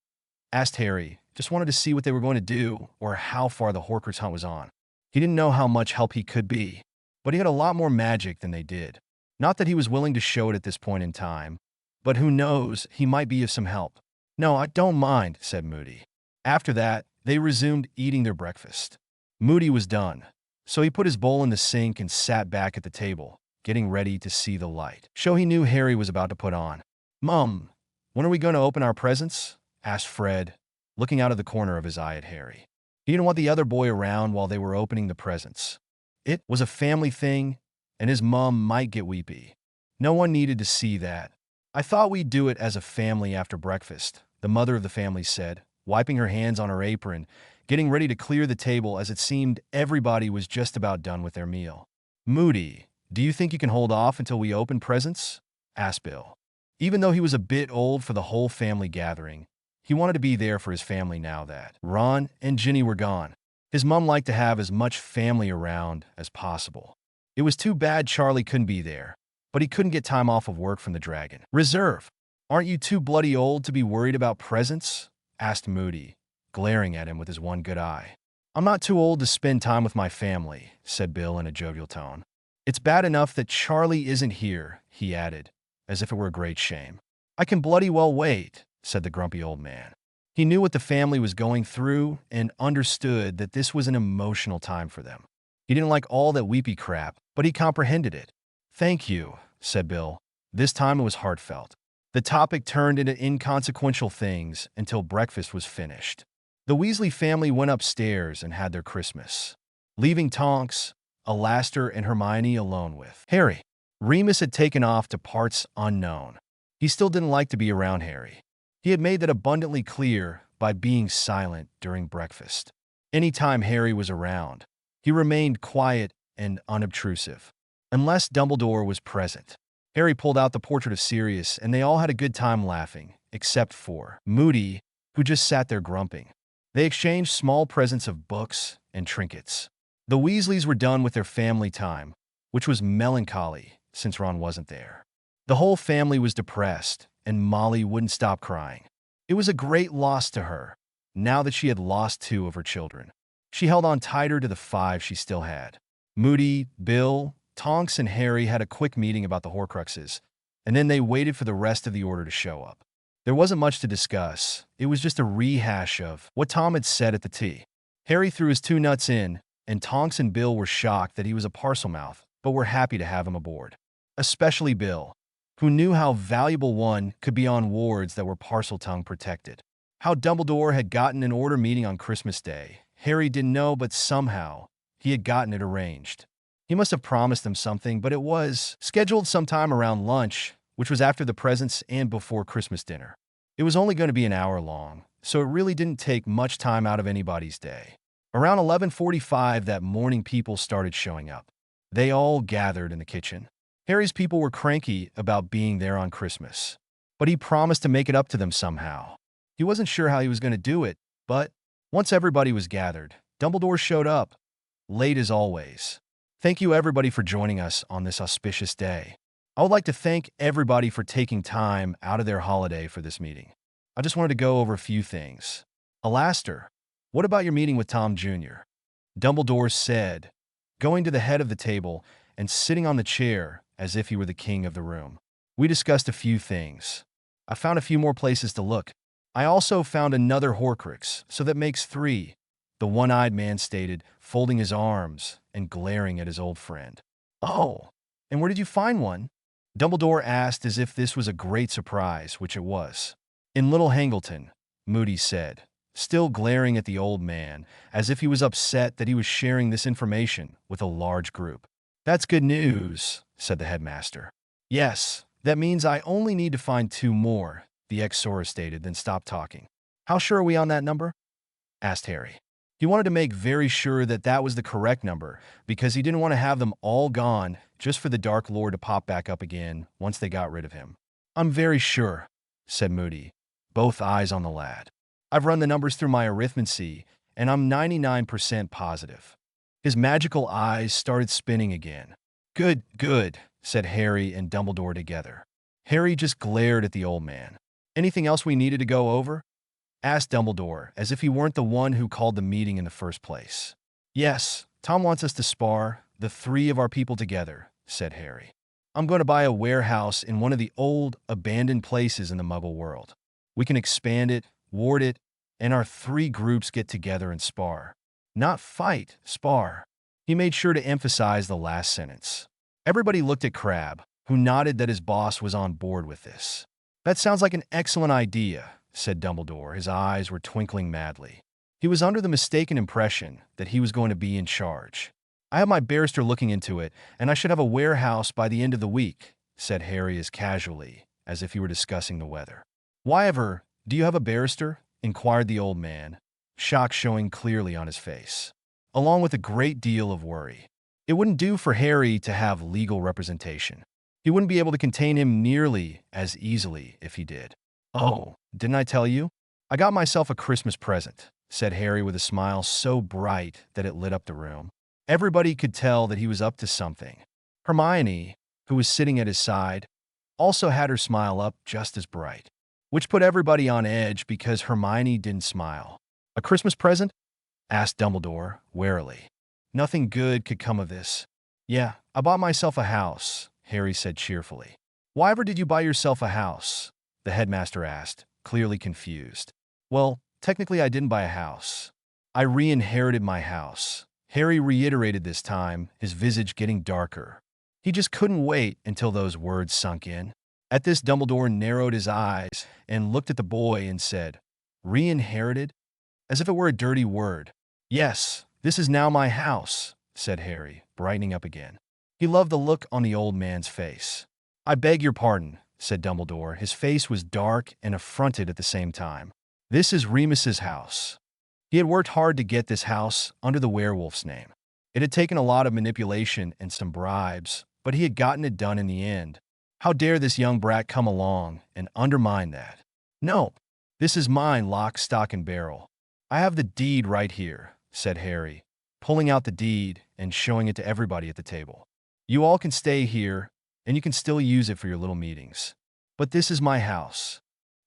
asked Harry. Just wanted to see what they were going to do or how far the Horcrux hunt was on. He didn't know how much help he could be, but he had a lot more magic than they did. Not that he was willing to show it at this point in time, but who knows, he might be of some help. "No, I don't mind," said Moody. After that, they resumed eating their breakfast. Moody was done, so he put his bowl in the sink and sat back at the table, getting ready to see the light show he knew Harry was about to put on. "Mum, when are we going to open our presents?" asked Fred, looking out of the corner of his eye at Harry. He didn't want the other boy around while they were opening the presents. It was a family thing, and his mum might get weepy. No one needed to see that. "I thought we'd do it as a family after breakfast," the mother of the family said, wiping her hands on her apron, getting ready to clear the table as it seemed everybody was just about done with their meal. "Moody, do you think you can hold off until we open presents?" asked Bill. Even though he was a bit old for the whole family gathering, he wanted to be there for his family now that Ron and Ginny were gone. His mum liked to have as much family around as possible. It was too bad Charlie couldn't be there, but he couldn't get time off of work from the Dragon Reserve. "Aren't you too bloody old to be worried about presents?" asked Moody, glaring at him with his one good eye. "I'm not too old to spend time with my family," said Bill in a jovial tone. "It's bad enough that Charlie isn't here," he added, as if it were a great shame. "I can bloody well wait," said the grumpy old man. He knew what the family was going through and understood that this was an emotional time for them. He didn't like all that weepy crap, but he comprehended it. "Thank you," said Bill. This time it was heartfelt. The topic turned into inconsequential things until breakfast was finished. The Weasley family went upstairs and had their Christmas, leaving Tonks, Alastair, and Hermione alone with Harry. Remus had taken off to parts unknown. He still didn't like to be around Harry. He had made that abundantly clear by being silent during breakfast. Anytime Harry was around, he remained quiet and unobtrusive. Unless Dumbledore was present. Harry pulled out the portrait of Sirius, and they all had a good time laughing, except for Moody, who just sat there grumping. They exchanged small presents of books and trinkets. The Weasleys were done with their family time, which was melancholy since Ron wasn't there. The whole family was depressed, and Molly wouldn't stop crying. It was a great loss to her, now that she had lost 2 of her children. She held on tighter to the 5 she still had. Moody, Bill, Tonks, and Harry had a quick meeting about the Horcruxes, and then they waited for the rest of the Order to show up. There wasn't much to discuss. It was just a rehash of what Tom had said at the tea. Harry threw his 2 nuts in, and Tonks and Bill were shocked that he was a Parselmouth, but were happy to have him aboard. Especially Bill, who knew how valuable one could be on wards that were Parseltongue protected. How Dumbledore had gotten an order meeting on Christmas Day, Harry didn't know, but somehow he had gotten it arranged. He must have promised them something, but it was scheduled sometime around lunch, which was after the presents and before Christmas dinner. It was only going to be an hour long, so it really didn't take much time out of anybody's day. Around 11:45 that morning, people started showing up. They all gathered in the kitchen. Harry's people were cranky about being there on Christmas, but he promised to make it up to them somehow. He wasn't sure how he was going to do it, but once everybody was gathered, Dumbledore showed up, late as always. Thank you everybody for joining us on this auspicious day. I would like to thank everybody for taking time out of their holiday for this meeting. I just wanted to go over a few things. Alastair, what about your meeting with Tom Jr.? Dumbledore said, going to the head of the table and sitting on the chair as if he were the king of the room. We discussed a few things. I found a few more places to look. I also found another Horcrux, so that makes 3, the one-eyed man stated, folding his arms and glaring at his old friend. Oh, and where did you find one? Dumbledore asked as if this was a great surprise, which it was. In Little Hangleton, Moody said, still glaring at the old man, as if he was upset that he was sharing this information with a large group. That's good news, said the headmaster. Yes, that means I only need to find 2 more, the ex-Sora stated, then stopped talking. How sure are we on that number? Asked Harry. He wanted to make very sure that that was the correct number, because he didn't want to have them all gone just for the Dark Lord to pop back up again once they got rid of him. I'm very sure, said Moody, both eyes on the lad. I've run the numbers through my arithmancy, and I'm 99% positive. His magical eyes started spinning again. Good, good, said Harry and Dumbledore together. Harry just glared at the old man. Anything else we needed to go over? Asked Dumbledore, as if he weren't the one who called the meeting in the first place. Yes, Tom wants us to spar, the 3 of our people together, said Harry. I'm going to buy a warehouse in one of the old, abandoned places in the Muggle world. We can expand it, ward it, and our 3 groups get together and spar. Not fight, spar. He made sure to emphasize the last sentence. Everybody looked at Crabbe, who nodded that his boss was on board with this. That sounds like an excellent idea, said Dumbledore. His eyes were twinkling madly. He was under the mistaken impression that he was going to be in charge. I have my barrister looking into it, and I should have a warehouse by the end of the week, said Harry as casually as if he were discussing the weather. Why ever, do you have a barrister? Inquired the old man, shock showing clearly on his face, along with a great deal of worry. It wouldn't do for Harry to have legal representation. He wouldn't be able to contain him nearly as easily if he did. Oh, didn't I tell you? I got myself a Christmas present, said Harry with a smile so bright that it lit up the room. Everybody could tell that he was up to something. Hermione, who was sitting at his side, also had her smile up just as bright, which put everybody on edge because Hermione didn't smile. A Christmas present? Asked Dumbledore, warily. Nothing good could come of this. Yeah, I bought myself a house, Harry said cheerfully. Why ever did you buy yourself a house? The headmaster asked, clearly confused. Well, technically I didn't buy a house. I re-inherited my house. Harry reiterated this time, his visage getting darker. He just couldn't wait until those words sunk in. At this, Dumbledore narrowed his eyes and looked at the boy and said, Re-inherited? As if it were a dirty word. Yes, this is now my house, said Harry, brightening up again. He loved the look on the old man's face. I beg your pardon, said Dumbledore. His face was dark and affronted at the same time. This is Remus's house. He had worked hard to get this house under the werewolf's name. It had taken a lot of manipulation and some bribes, but he had gotten it done in the end. How dare this young brat come along and undermine that? No, this is mine, lock, stock, and barrel. I have the deed right here, said Harry, pulling out the deed and showing it to everybody at the table. You all can stay here, and you can still use it for your little meetings. But this is my house.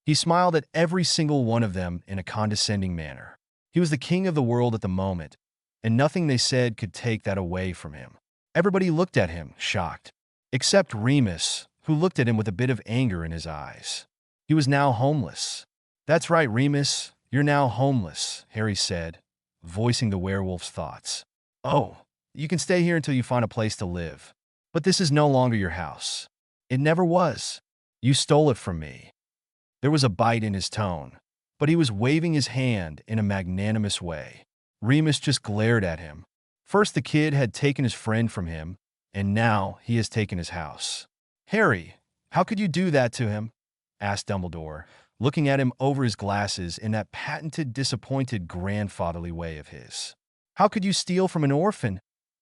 He smiled at every single one of them in a condescending manner. He was the king of the world at the moment, and nothing they said could take that away from him. Everybody looked at him, shocked, except Remus, who looked at him with a bit of anger in his eyes. He was now homeless. That's right, Remus, you're now homeless, Harry said, voicing the werewolf's thoughts. Oh, you can stay here until you find a place to live. But this is no longer your house. It never was. You stole it from me. There was a bite in his tone, but he was waving his hand in a magnanimous way. Remus just glared at him. First the kid had taken his friend from him, and now he has taken his house. Harry, how could you do that to him? Asked Dumbledore, looking at him over his glasses in that patented disappointed grandfatherly way of his. How could you steal from an orphan?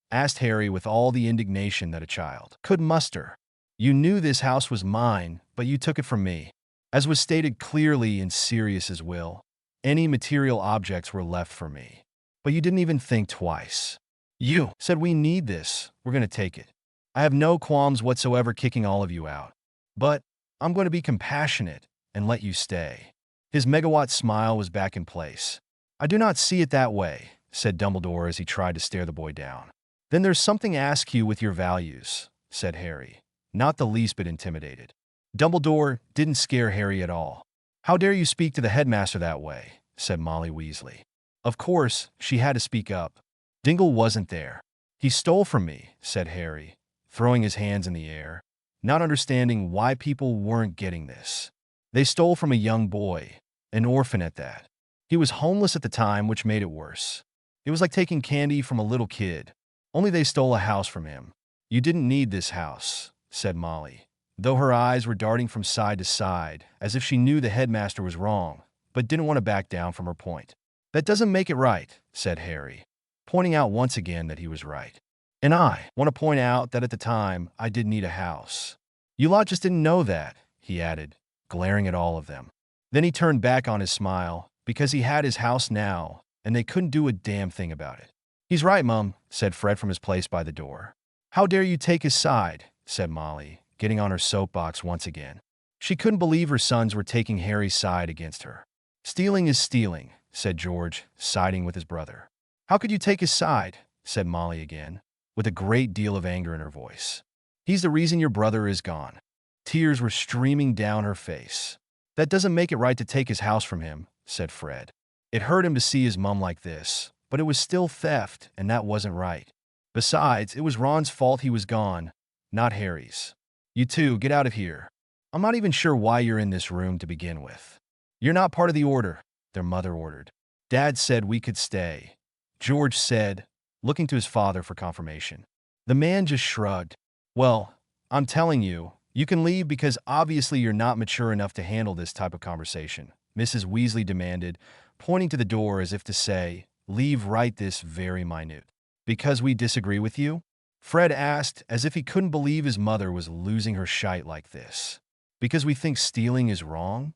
Asked Harry with all the indignation that a child could muster. You knew this house was mine, but you took it from me. As was stated clearly in Sirius's will, any material objects were left for me. But you didn't even think twice. You said we need this, we're going to take it. I have no qualms whatsoever kicking all of you out. But I'm going to be compassionate and let you stay. His megawatt smile was back in place. I do not see it that way, said Dumbledore as he tried to stare the boy down. Then there's something askew with your values, said Harry, not the least bit intimidated. Dumbledore didn't scare Harry at all. How dare you speak to the headmaster that way, said Molly Weasley. Of course, she had to speak up. Dingle wasn't there. He stole from me, said Harry, throwing his hands in the air, not understanding why people weren't getting this. They stole from a young boy, an orphan at that. He was homeless at the time, which made it worse. It was like taking candy from a little kid, only they stole a house from him. You didn't need this house, said Molly, though her eyes were darting from side to side, as if she knew the headmaster was wrong, but didn't want to back down from her point. That doesn't make it right, said Harry, pointing out once again that he was right. And I want to point out that at the time, I did need a house. You lot just didn't know that, he added, glaring at all of them. Then he turned back on his smile, because he had his house now, and they couldn't do a damn thing about it. He's right, Mum, said Fred from his place by the door. How dare you take his side, said Molly, getting on her soapbox once again. She couldn't believe her sons were taking Harry's side against her. Stealing is stealing, said George, siding with his brother. How could you take his side, said Molly again, with a great deal of anger in her voice. He's the reason your brother is gone. Tears were streaming down her face. That doesn't make it right to take his house from him, said Fred. It hurt him to see his mum like this, but it was still theft, and that wasn't right. Besides, it was Ron's fault he was gone, not Harry's. You two, get out of here. I'm not even sure why you're in this room to begin with. You're not part of the order, their mother ordered. Dad said we could stay, George said, looking to his father for confirmation. The man just shrugged. Well, I'm telling you, you can leave because obviously you're not mature enough to handle this type of conversation, Mrs. Weasley demanded, pointing to the door as if to say, leave right this very minute. Because we disagree with you? Fred asked as if he couldn't believe his mother was losing her shite like this. Because we think stealing is wrong?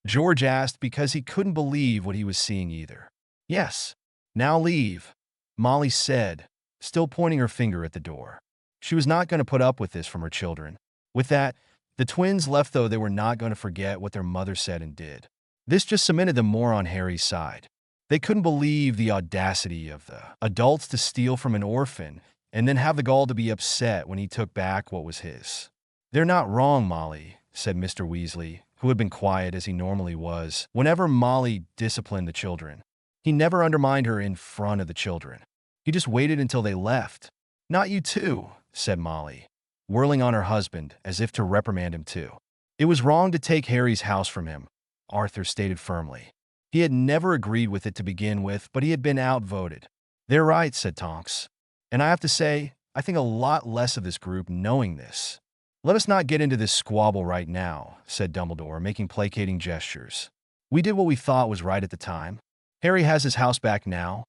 George asked because he couldn't believe what he was seeing either. Yes. Now leave, Molly said, still pointing her finger at the door. She was not going to put up with this from her children. With that, the twins left, though they were not going to forget what their mother said and did. This just cemented them more on Harry's side. They couldn't believe the audacity of the adults to steal from an orphan and then have the gall to be upset when he took back what was his. They're not wrong, Molly, said Mr. Weasley, who had been quiet as he normally was whenever Molly disciplined the children. He never undermined her in front of the children. He just waited until they left. Not you too, said Molly, whirling on her husband as if to reprimand him too. It was wrong to take Harry's house from him, Arthur stated firmly. He had never agreed with it to begin with, but he had been outvoted. They're right, said Tonks. And I have to say, I think a lot less of this group knowing this. Let us not get into this squabble right now, said Dumbledore, making placating gestures. We did what we thought was right at the time. Harry has his house back now,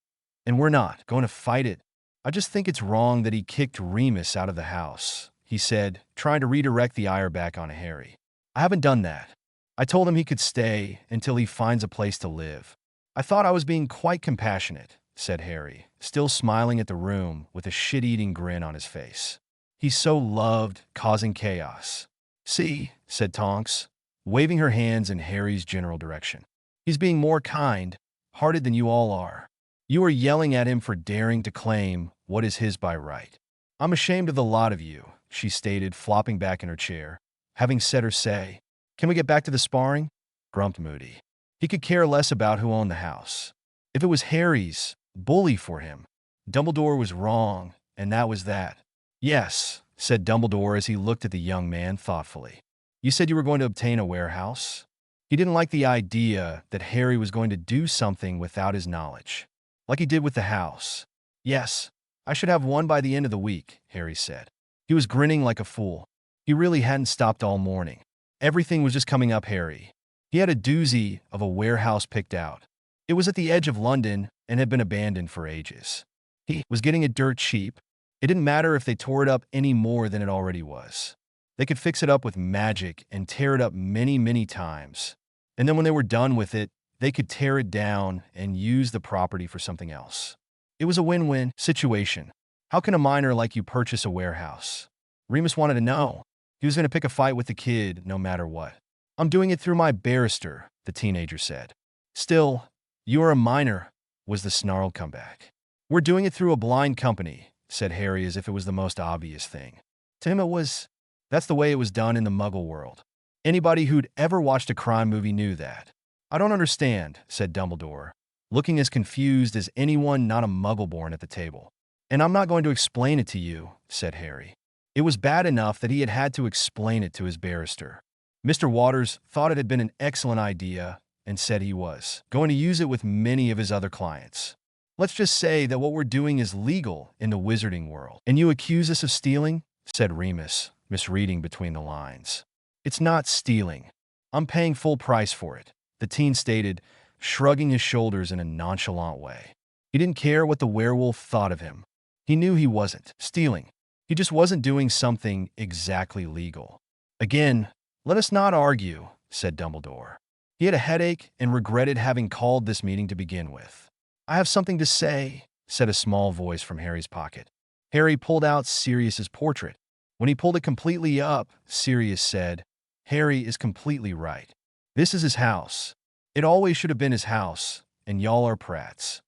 and we're not going to fight it. I just think it's wrong that he kicked Remus out of the house, he said, trying to redirect the ire back on Harry. I haven't done that. I told him he could stay until he finds a place to live. I thought I was being quite compassionate, said Harry, still smiling at the room with a shit-eating grin on his face. He so loved causing chaos. See, said Tonks, waving her hands in Harry's general direction. He's being more kind-hearted than you all are. You are yelling at him for daring to claim what is his by right. I'm ashamed of the lot of you, she stated, flopping back in her chair, having said her say. Can we get back to the sparring? Grumped Moody. He could care less about who owned the house. If it was Harry's, bully for him. Dumbledore was wrong, and that was that. Yes, said Dumbledore as he looked at the young man thoughtfully. You said you were going to obtain a warehouse? He didn't like the idea that Harry was going to do something without his knowledge, like he did with the house. Yes, I should have one by the end of the week, Harry said. He was grinning like a fool. He really hadn't stopped all morning. Everything was just coming up Harry. He had a doozy of a warehouse picked out. It was at the edge of London and had been abandoned for ages. He was getting it dirt cheap. It didn't matter if they tore it up any more than it already was. They could fix it up with magic and tear it up many, many times. And then when they were done with it, they could tear it down and use the property for something else. It was a win-win situation. How can a minor like you purchase a warehouse? Remus wanted to know. He was going to pick a fight with the kid no matter what. I'm doing it through my barrister, the teenager said. Still, you are a minor, was the snarled comeback. We're doing it through a blind company, said Harry as if it was the most obvious thing. To him it was. That's the way it was done in the Muggle world. Anybody who'd ever watched a crime movie knew that. I don't understand, said Dumbledore, looking as confused as anyone not a Muggle-born at the table. And I'm not going to explain it to you, said Harry. It was bad enough that he had had to explain it to his barrister. Mr. Waters thought it had been an excellent idea and said he was going to use it with many of his other clients. Let's just say that what we're doing is legal in the wizarding world. And you accuse us of stealing? Said Remus, misreading between the lines. It's not stealing. I'm paying full price for it, the teen stated, shrugging his shoulders in a nonchalant way. He didn't care what the werewolf thought of him. He knew he wasn't stealing. He just wasn't doing something exactly legal. Again, let us not argue, said Dumbledore. He had a headache and regretted having called this meeting to begin with. I have something to say, said a small voice from Harry's pocket. Harry pulled out Sirius's portrait. When he pulled it completely up, Sirius said, Harry is completely right. This is his house. It always should have been his house, and y'all are prats.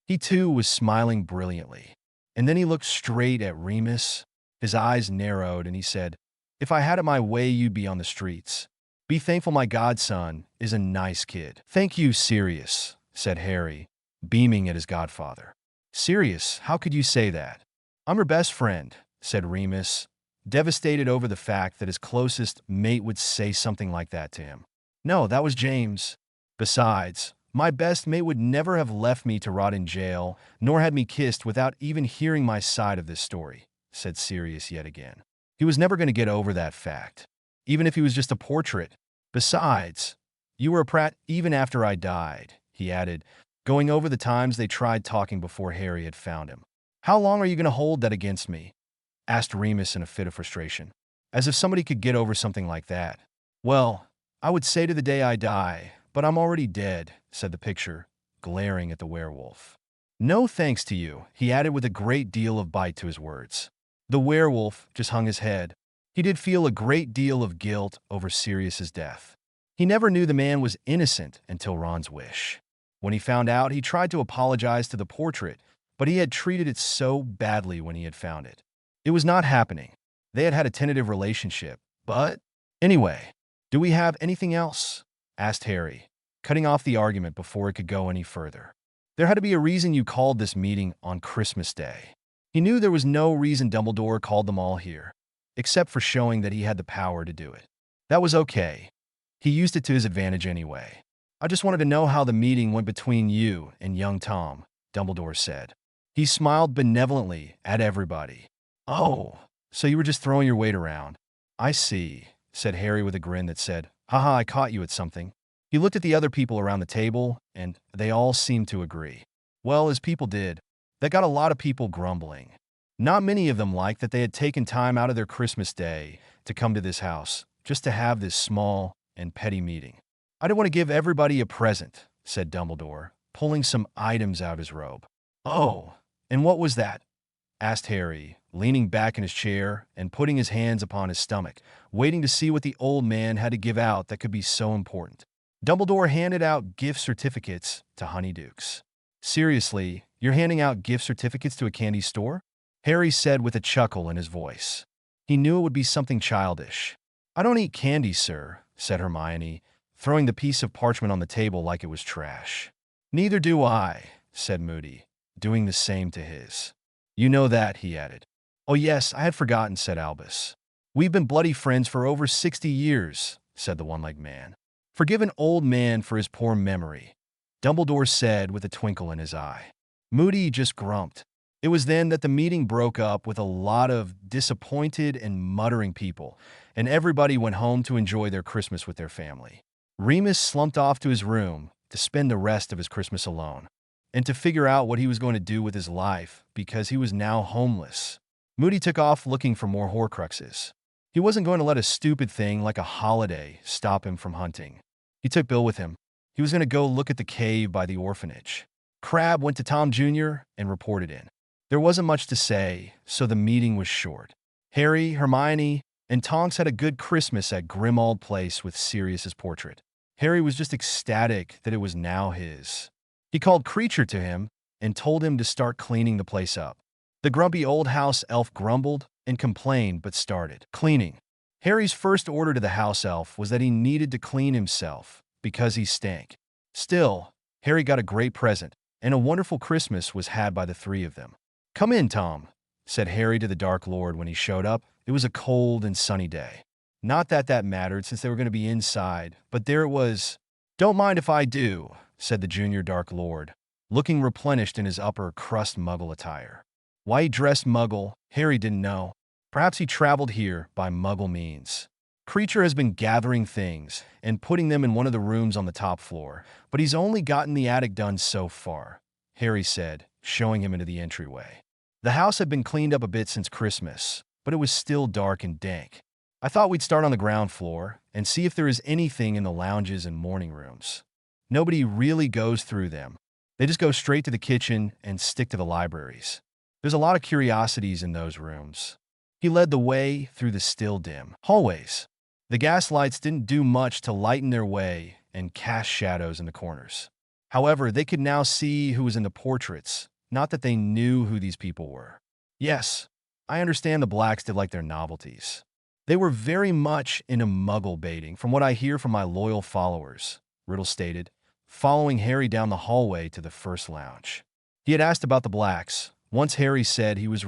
He too was smiling brilliantly. And then he looked straight at Remus. His eyes narrowed and he said, If I had it my way, you'd be on the streets. Be thankful my godson is a nice kid. Thank you, Sirius, said Harry, beaming at his godfather. Sirius, how could you say that? I'm your best friend, said Remus, devastated over the fact that his closest mate would say something like that to him. No, that was James. Besides, my best mate would never have left me to rot in jail, nor had me kissed without even hearing my side of this story, said Sirius yet again. He was never going to get over that fact, even if he was just a portrait. Besides, you were a prat even after I died, he added, going over the times they tried talking before Harry had found him. How long are you going to hold that against me? Asked Remus in a fit of frustration. As if somebody could get over something like that. Well, I would say to the day I die, but I'm already dead, said the picture, glaring at the werewolf. No thanks to you, he added with a great deal of bite to his words. The werewolf just hung his head. He did feel a great deal of guilt over Sirius's death. He never knew the man was innocent until Ron's wish. When he found out, he tried to apologize to the portrait, but he had treated it so badly when he had found it. It was not happening. They had had a tentative relationship, but anyway, do we have anything else? Asked Harry, cutting off the argument before it could go any further. There had to be a reason you called this meeting on Christmas Day. He knew there was no reason Dumbledore called them all here, except for showing that he had the power to do it. That was okay. He used it to his advantage anyway. I just wanted to know how the meeting went between you and young Tom, Dumbledore said. He smiled benevolently at everybody. Oh, so you were just throwing your weight around. I see, said Harry with a grin that said, Haha, I caught you at something. He looked at the other people around the table, and they all seemed to agree. Well, as people did, that got a lot of people grumbling. Not many of them liked that they had taken time out of their Christmas day to come to this house, just to have this small and petty meeting. I didn't want to give everybody a present, said Dumbledore, pulling some items out of his robe. Oh, and what was that? Asked Harry, leaning back in his chair and putting his hands upon his stomach, waiting to see what the old man had to give out that could be so important. Dumbledore handed out gift certificates to Honeydukes. Seriously, you're handing out gift certificates to a candy store? Harry said with a chuckle in his voice. He knew it would be something childish. I don't eat candy, sir, said Hermione, throwing the piece of parchment on the table like it was trash. Neither do I, said Moody, doing the same to his. "You know that," he added. "Oh yes, I had forgotten," said Albus. "We've been bloody friends for over 60 years," said the one-legged man. "Forgive an old man for his poor memory," Dumbledore said with a twinkle in his eye. Moody just grumped. It was then that the meeting broke up with a lot of disappointed and muttering people, and everybody went home to enjoy their Christmas with their family. Remus slumped off to his room to spend the rest of his Christmas alone, and to figure out what he was going to do with his life because he was now homeless. Moody took off looking for more Horcruxes. He wasn't going to let a stupid thing like a holiday stop him from hunting. He took Bill with him. He was going to go look at the cave by the orphanage. Crabbe went to Tom Jr. and reported in. There wasn't much to say, so the meeting was short. Harry, Hermione, and Tonks had a good Christmas at Grimmauld Place with Sirius's portrait. Harry was just ecstatic that it was now his. He called Creature to him and told him to start cleaning the place up. The grumpy old house elf grumbled and complained but started cleaning. Harry's first order to the house elf was that he needed to clean himself because he stank. Still, Harry got a great present, and a wonderful Christmas was had by the three of them. "Come in, Tom," said Harry to the Dark Lord when he showed up. It was a cold and sunny day. Not that that mattered since they were going to be inside, but there it was. "Don't mind if I do," said the Junior Dark Lord, looking replenished in his upper crust Muggle attire. Why he dressed Muggle, Harry didn't know. Perhaps he traveled here by Muggle means. Creature has been gathering things and putting them in one of the rooms on the top floor, but he's only gotten the attic done so far, Harry said, showing him into the entryway. The house had been cleaned up a bit since Christmas, but it was still dark and dank. "I thought we'd start on the ground floor and see if there is anything in the lounges and morning rooms. Nobody really goes through them. They just go straight to the kitchen and stick to the libraries. There's a lot of curiosities in those rooms." He led the way through the still dim hallways. The gas lights didn't do much to lighten their way and cast shadows in the corners. However, they could now see who was in the portraits, not that they knew who these people were. "Yes, I understand the Blacks did like their novelties. They were very much into Muggle baiting, from what I hear from my loyal followers," Riddle stated, following Harry down the hallway to the first lounge. He had asked about the Blacks. Once Harry said he was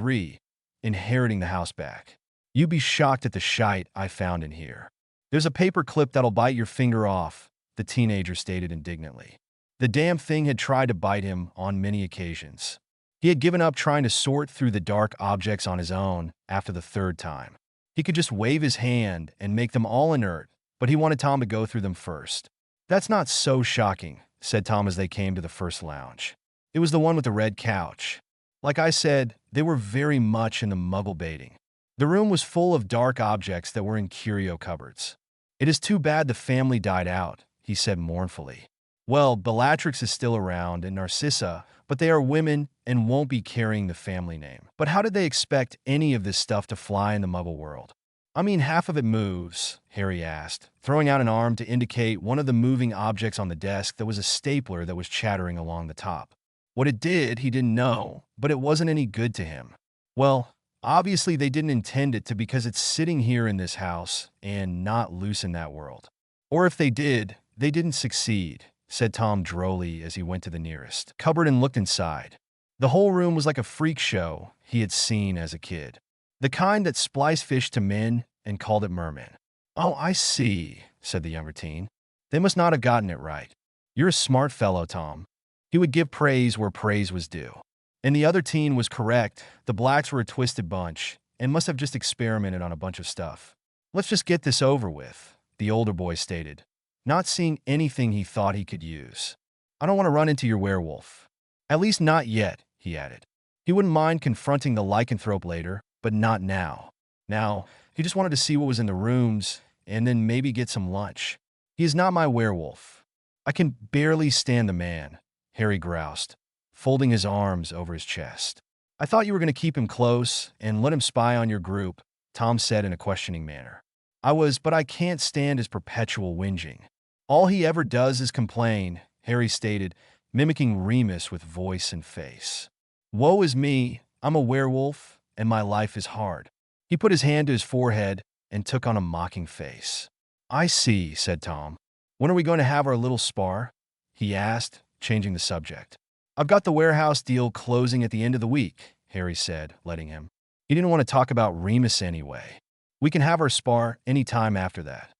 inheriting the house back. "You'd be shocked at the shite I found in here. There's a paper clip that'll bite your finger off," the teenager stated indignantly. The damn thing had tried to bite him on many occasions. He had given up trying to sort through the dark objects on his own after the third time. He could just wave his hand and make them all inert, but he wanted Tom to go through them first. "That's not so shocking," said Tom as they came to the first lounge. It was the one with the red couch. Like I said, they were very much into Muggle baiting. The room was full of dark objects that were in curio cupboards. "It is too bad the family died out," he said mournfully. "Well, Bellatrix is still around and Narcissa, but they are women and won't be carrying the family name. But how did they expect any of this stuff to fly in the Muggle world?" "I mean, half of it moves," Harry asked, throwing out an arm to indicate one of the moving objects on the desk that was a stapler that was chattering along the top. What it did, he didn't know, but it wasn't any good to him. "Well, obviously they didn't intend it to because it's sitting here in this house and not loose in that world. Or if they did, they didn't succeed," said Tom drolly as he went to the nearest cupboard and looked inside. The whole room was like a freak show he had seen as a kid. The kind that spliced fish to men and called it mermen. "Oh, I see," said the younger teen. "They must not have gotten it right. You're a smart fellow, Tom." He would give praise where praise was due. And the other teen was correct. The Blacks were a twisted bunch and must have just experimented on a bunch of stuff. "Let's just get this over with," the older boy stated, not seeing anything he thought he could use. "I don't want to run into your werewolf. At least not yet," he added. He wouldn't mind confronting the lycanthrope later, but not now. Now, he just wanted to see what was in the rooms and then maybe get some lunch. "He is not my werewolf. I can barely stand the man," Harry groused, folding his arms over his chest. "I thought you were going to keep him close and let him spy on your group," Tom said in a questioning manner. But I can't stand his perpetual whinging. All he ever does is complain," Harry stated, mimicking Remus with voice and face. "Woe is me, I'm a werewolf, and my life is hard." He put his hand to his forehead and took on a mocking face. "I see," said Tom. "When are we going to have our little spar?" he asked, changing the subject. I've got the warehouse deal closing at the end of the week, Harry said, letting him. He didn't want to talk about Remus anyway. We can have our spar any time after that.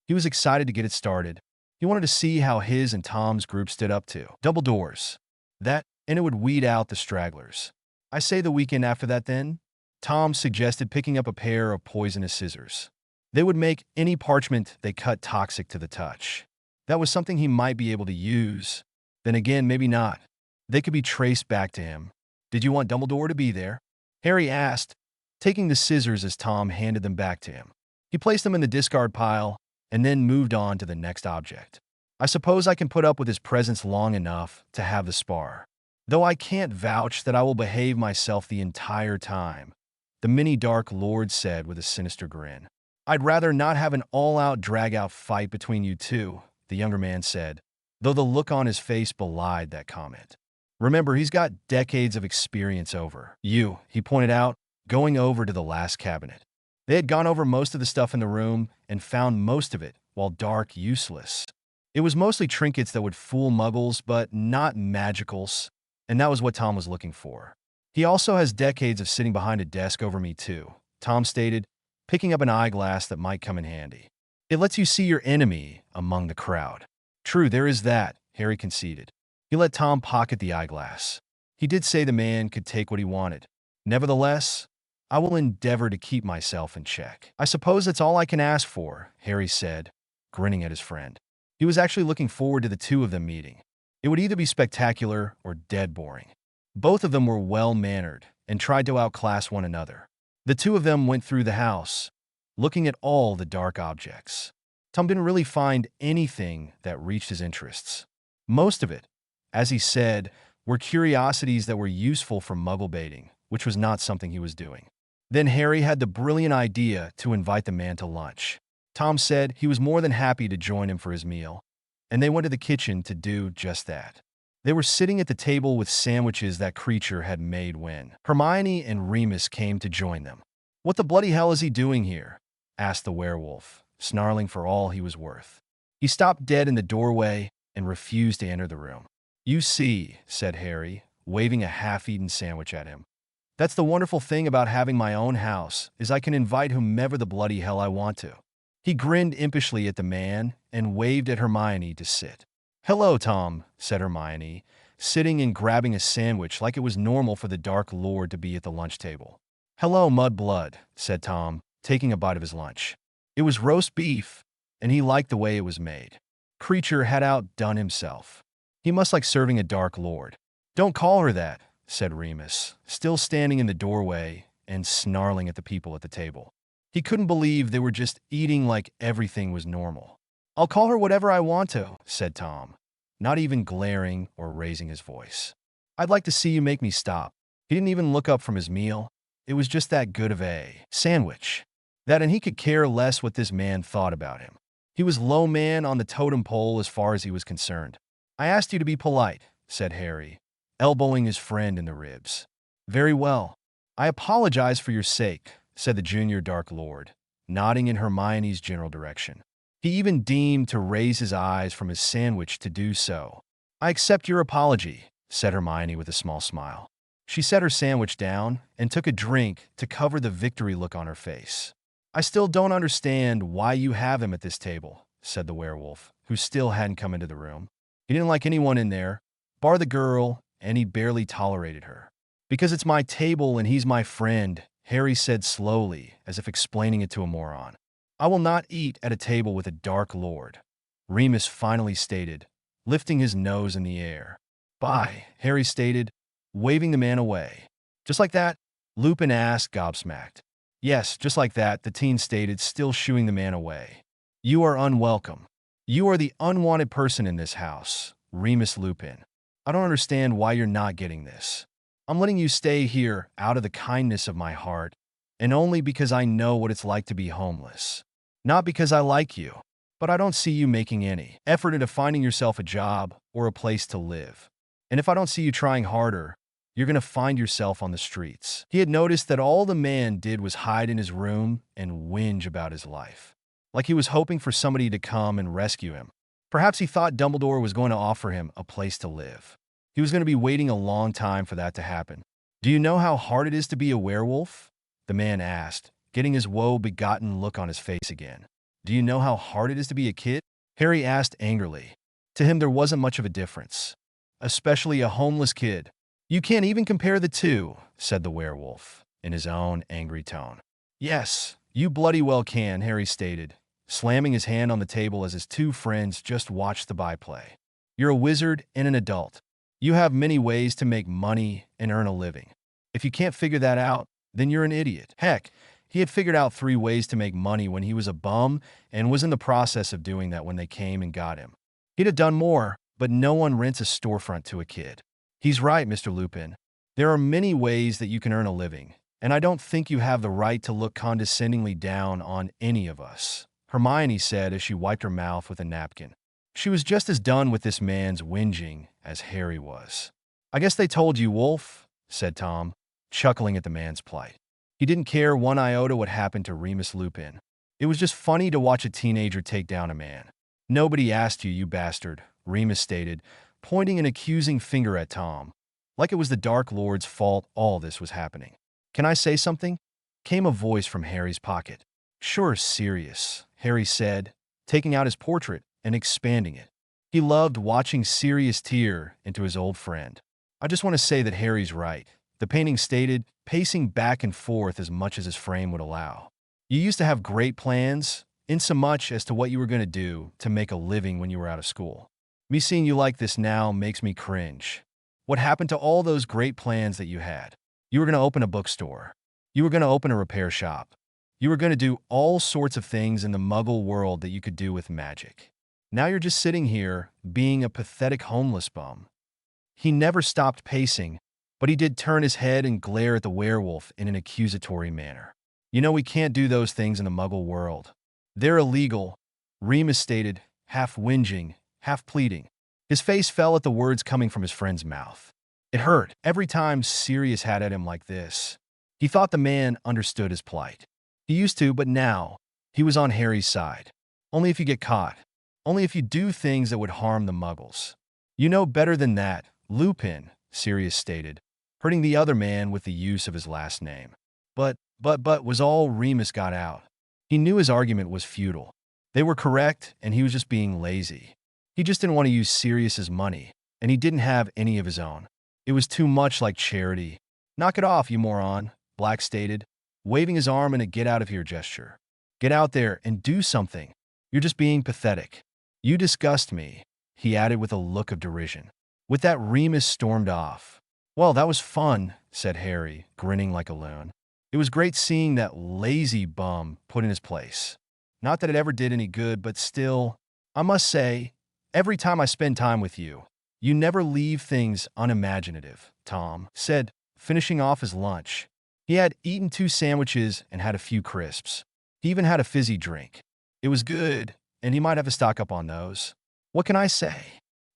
He was excited to get it started. He wanted to see how his and Tom's group stood up to Dumbledore's. That, and it would weed out the stragglers. I say the weekend after that then? Tom suggested, picking up a pair of poisonous scissors. They would make any parchment they cut toxic to the touch. That was something he might be able to use. Then again, maybe not. They could be traced back to him. Did you want Dumbledore to be there? Harry asked, taking the scissors as Tom handed them back to him. He placed them in the discard pile and then moved on to the next object. I suppose I can put up with his presence long enough to have the spar, though I can't vouch that I will behave myself the entire time, the mini Dark Lord said with a sinister grin. I'd rather not have an all-out drag-out fight between you two, the younger man said, though the look on his face belied that comment. Remember, he's got decades of experience over you, he pointed out, going over to the last cabinet. They had gone over most of the stuff in the room and found most of it, while dark, useless. It was mostly trinkets that would fool muggles, but not magicals, and that was what Tom was looking for. He also has decades of sitting behind a desk over me too, Tom stated, picking up an eyeglass that might come in handy. It lets you see your enemy among the crowd. True, there is that, Harry conceded. He let Tom pocket the eyeglass. He did say the man could take what he wanted. Nevertheless, I will endeavor to keep myself in check. I suppose that's all I can ask for, Harry said, grinning at his friend. He was actually looking forward to the two of them meeting. It would either be spectacular or dead boring. Both of them were well-mannered and tried to outclass one another. The two of them went through the house, looking at all the dark objects. Tom didn't really find anything that reached his interests. Most of it, as he said, were curiosities that were useful for muggle baiting, which was not something he was doing. Then Harry had the brilliant idea to invite the man to lunch. Tom said he was more than happy to join him for his meal, and they went to the kitchen to do just that. They were sitting at the table with sandwiches that creature had made when Hermione and Remus came to join them. "What the bloody hell is he doing here?" asked the werewolf, snarling for all he was worth. He stopped dead in the doorway and refused to enter the room. "You see," said Harry, waving a half-eaten sandwich at him. "That's the wonderful thing about having my own house, is I can invite whomever the bloody hell I want to." He grinned impishly at the man and waved at Hermione to sit. "Hello, Tom," said Hermione, sitting and grabbing a sandwich like it was normal for the Dark Lord to be at the lunch table. "Hello, Mudblood," said Tom, taking a bite of his lunch. It was roast beef, and he liked the way it was made. Creature had outdone himself. He must like serving a Dark Lord. "Don't call her that," said Remus, still standing in the doorway and snarling at the people at the table. He couldn't believe they were just eating like everything was normal. "I'll call her whatever I want to," said Tom, not even glaring or raising his voice. "I'd like to see you make me stop." He didn't even look up from his meal. It was just that good of a sandwich. That, and he could care less what this man thought about him. He was low man on the totem pole as far as he was concerned. "I asked you to be polite," said Harry, elbowing his friend in the ribs. "Very well. I apologize for your sake," said the junior Dark Lord, nodding in Hermione's general direction. He even deemed to raise his eyes from his sandwich to do so. "I accept your apology," said Hermione with a small smile. She set her sandwich down and took a drink to cover the victory look on her face. "I still don't understand why you have him at this table," said the werewolf, who still hadn't come into the room. He didn't like anyone in there, bar the girl, and he barely tolerated her. "Because it's my table and he's my friend," Harry said slowly, as if explaining it to a moron. "I will not eat at a table with a Dark Lord," Remus finally stated, lifting his nose in the air. "Bye," Harry stated, waving the man away. "Just like that?" Lupin asked, gobsmacked. "Yes, just like that," the teen stated, still shooing the man away. "You are unwelcome. You are the unwanted person in this house, Remus Lupin. I don't understand why you're not getting this. I'm letting you stay here out of the kindness of my heart, and only because I know what it's like to be homeless. Not because I like you, but I don't see you making any effort into finding yourself a job or a place to live. And if I don't see you trying harder, you're going to find yourself on the streets." He had noticed that all the man did was hide in his room and whinge about his life, like he was hoping for somebody to come and rescue him. Perhaps he thought Dumbledore was going to offer him a place to live. He was going to be waiting a long time for that to happen. Do you know how hard it is to be a werewolf? The man asked, getting his woe-begotten look on his face again. Do you know how hard it is to be a kid? Harry asked angrily. To him, there wasn't much of a difference. Especially a homeless kid. You can't even compare the two, said the werewolf, in his own angry tone. Yes, you bloody well can, Harry stated, slamming his hand on the table as his two friends just watched the byplay. You're a wizard and an adult. You have many ways to make money and earn a living. If you can't figure that out, then you're an idiot. Heck, he had figured out 3 ways to make money when he was a bum and was in the process of doing that when they came and got him. He'd have done more, but no one rents a storefront to a kid. He's right, Mr. Lupin. There are many ways that you can earn a living, and I don't think you have the right to look condescendingly down on any of us, Hermione said as she wiped her mouth with a napkin. She was just as done with this man's whinging as Harry was. I guess they told you, Wolf, said Tom, chuckling at the man's plight. He didn't care one iota what happened to Remus Lupin. It was just funny to watch a teenager take down a man. Nobody asked you, you bastard, Remus stated, pointing an accusing finger at Tom, like it was the Dark Lord's fault all this was happening. Can I say something? Came a voice from Harry's pocket. Sure, Sirius, Harry said, taking out his portrait and expanding it. He loved watching Sirius tear into his old friend. I just want to say that Harry's right, the painting stated, pacing back and forth as much as his frame would allow. You used to have great plans, insomuch as to what you were going to do to make a living when you were out of school. Me seeing you like this now makes me cringe. What happened to all those great plans that you had? You were going to open a bookstore. You were going to open a repair shop. You were going to do all sorts of things in the Muggle world that you could do with magic. Now you're just sitting here, being a pathetic homeless bum. He never stopped pacing, but he did turn his head and glare at the werewolf in an accusatory manner. You know we can't do those things in the Muggle world. They're illegal, Remus stated, half whinging, half pleading. His face fell at the words coming from his friend's mouth. It hurt every time Sirius had at him like this. He thought the man understood his plight. He used to, but now, he was on Harry's side. Only if you get caught. Only if you do things that would harm the Muggles. You know better than that, Lupin, Sirius stated, hurting the other man with the use of his last name. But was all Remus got out. He knew his argument was futile. They were correct, and he was just being lazy. He just didn't want to use Sirius's money, and he didn't have any of his own. It was too much like charity. Knock it off, you moron, Black stated, waving his arm in a get-out-of-here gesture. Get out there and do something. You're just being pathetic. You disgust me, he added with a look of derision. With that, Remus stormed off. Well, that was fun, said Harry, grinning like a loon. It was great seeing that lazy bum put in his place. Not that it ever did any good, but still, I must say, every time I spend time with you, you never leave things unimaginative, Tom said, finishing off his lunch. He had eaten 2 sandwiches and had a few crisps. He even had a fizzy drink. It was good, and he might have to stock up on those. What can I say?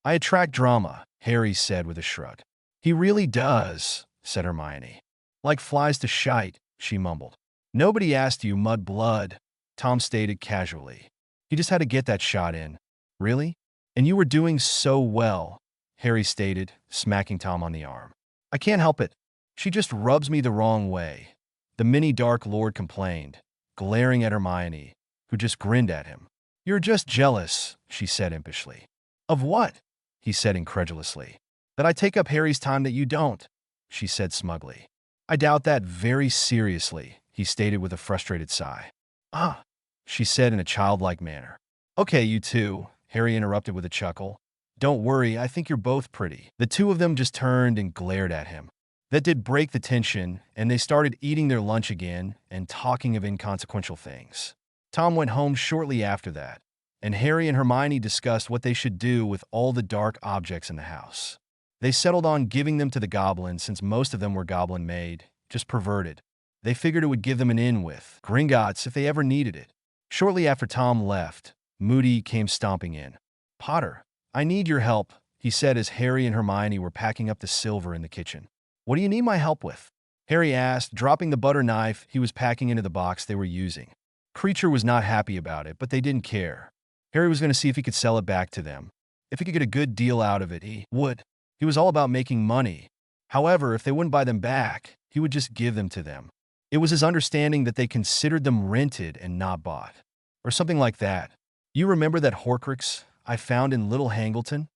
I attract drama, Harry said with a shrug. He really does, said Hermione. Like flies to shite, she mumbled. Nobody asked you, mudblood, Tom stated casually. He just had to get that shot in. Really? And you were doing so well, Harry stated, smacking Tom on the arm. I can't help it. She just rubs me the wrong way, the mini Dark Lord complained, glaring at Hermione, who just grinned at him. You're just jealous, she said impishly. Of what? He said incredulously. That I take up Harry's time that you don't, she said smugly. I doubt that very seriously, he stated with a frustrated sigh. Ah, she said in a childlike manner. Okay, you two, Harry interrupted with a chuckle. Don't worry, I think you're both pretty. The two of them just turned and glared at him. That did break the tension, and they started eating their lunch again and talking of inconsequential things. Tom went home shortly after that, and Harry and Hermione discussed what they should do with all the dark objects in the house. They settled on giving them to the goblins since most of them were goblin-made, just perverted. They figured it would give them an in with Gringotts if they ever needed it. Shortly after Tom left, Moody came stomping in. Potter, I need your help, he said as Harry and Hermione were packing up the silver in the kitchen. What do you need my help with? Harry asked, dropping the butter knife he was packing into the box they were using. Creature was not happy about it, but they didn't care. Harry was going to see if he could sell it back to them. If he could get a good deal out of it, he would. He was all about making money. However, if they wouldn't buy them back, he would just give them to them. It was his understanding that they considered them rented and not bought. Or something like that. You remember that Horcrux I found in Little Hangleton?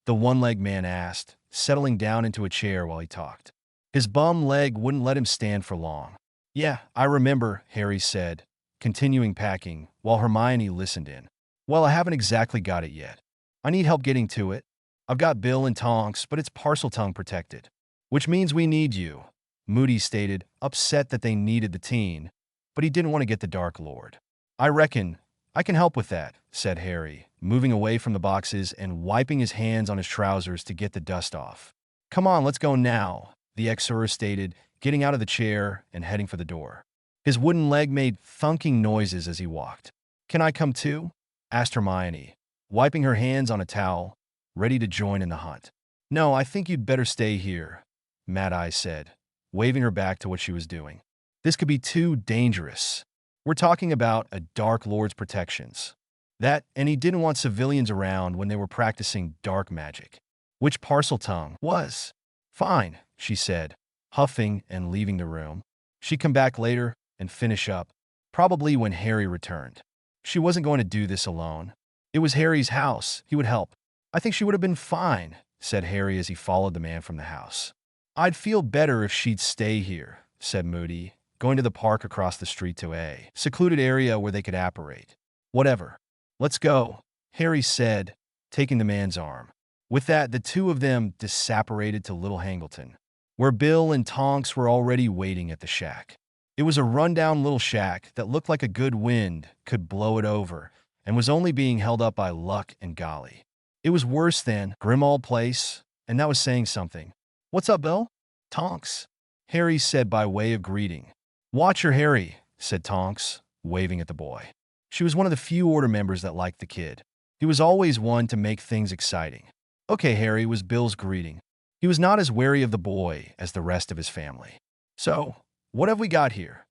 The one-legged man asked, settling down into a chair while he talked. His bum leg wouldn't let him stand for long. Yeah, I remember, Harry said, continuing packing, while Hermione listened in. Well, I haven't exactly got it yet. I need help getting to it. I've got Bill and Tonks, but it's Parseltongue protected. Which means we need you, Moody stated, upset that they needed the teen, but he didn't want to get the Dark Lord. I reckon I can help with that, said Harry, moving away from the boxes and wiping his hands on his trousers to get the dust off. Come on, let's go now, the Exorcist stated, getting out of the chair and heading for the door. His wooden leg made thunking noises as he walked. Can I come too? Asked Hermione, wiping her hands on a towel, ready to join in the hunt. No, I think you'd better stay here, Mad Eye said, waving her back to what she was doing. This could be too dangerous. We're talking about a Dark Lord's protections. That, and he didn't want civilians around when they were practicing dark magic. Which Parseltongue was. Fine, she said, huffing and leaving the room. She'd come back later and finish up, probably when Harry returned. She wasn't going to do this alone. It was Harry's house. He would help. I think she would have been fine, said Harry as he followed the man from the house. I'd feel better if she'd stay here, said Moody, going to the park across the street to a secluded area where they could apparate. Whatever. Let's go, Harry said, taking the man's arm. With that, the two of them disapparated to Little Hangleton, where Bill and Tonks were already waiting at the shack. It was a rundown little shack that looked like a good wind could blow it over and was only being held up by luck and golly. It was worse than Grimmauld Place, and that was saying something. What's up, Bill? Tonks, Harry said by way of greeting. Watch her, Harry, said Tonks, waving at the boy. She was one of the few Order members that liked the kid. He was always one to make things exciting. Okay, Harry, was Bill's greeting. He was not as wary of the boy as the rest of his family. So, what have we got here?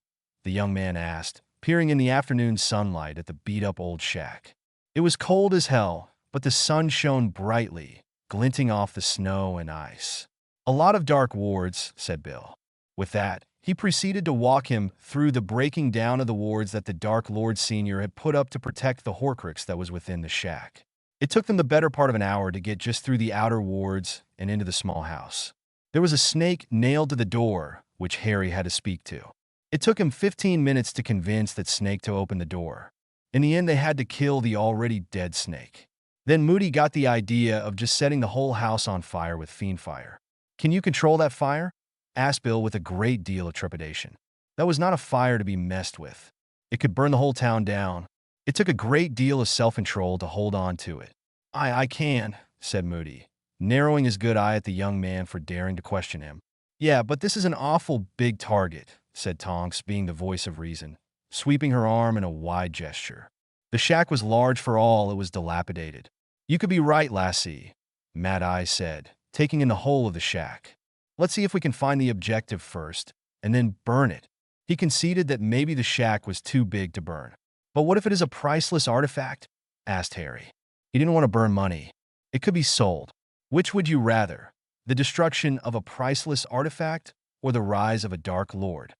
The young man asked, peering in the afternoon sunlight at the beat-up old shack. It was cold as hell, but the sun shone brightly, glinting off the snow and ice. A lot of dark wards, said Bill. With that, he proceeded to walk him through the breaking down of the wards that the Dark Lord Senior had put up to protect the Horcrux that was within the shack. It took them the better part of an hour to get just through the outer wards and into the small house. There was a snake nailed to the door, which Harry had to speak to. It took him 15 minutes to convince that snake to open the door. In the end, they had to kill the already dead snake. Then Moody got the idea of just setting the whole house on fire with fiend fire. Can you control that fire? Asked Bill with a great deal of trepidation. That was not a fire to be messed with. It could burn the whole town down. It took a great deal of self-control to hold on to it. I can, said Moody, narrowing his good eye at the young man for daring to question him. Yeah, but this is an awful big target, said Tonks, being the voice of reason, sweeping her arm in a wide gesture. The shack was large for all it was dilapidated. You could be right, lassie, Mad Eye said, taking in the whole of the shack. Let's see if we can find the objective first, and then burn it. He conceded that maybe the shack was too big to burn. But what if it is a priceless artifact? Asked Harry. He didn't want to burn money. It could be sold. Which would you rather? The destruction of a priceless artifact or the rise of a Dark Lord?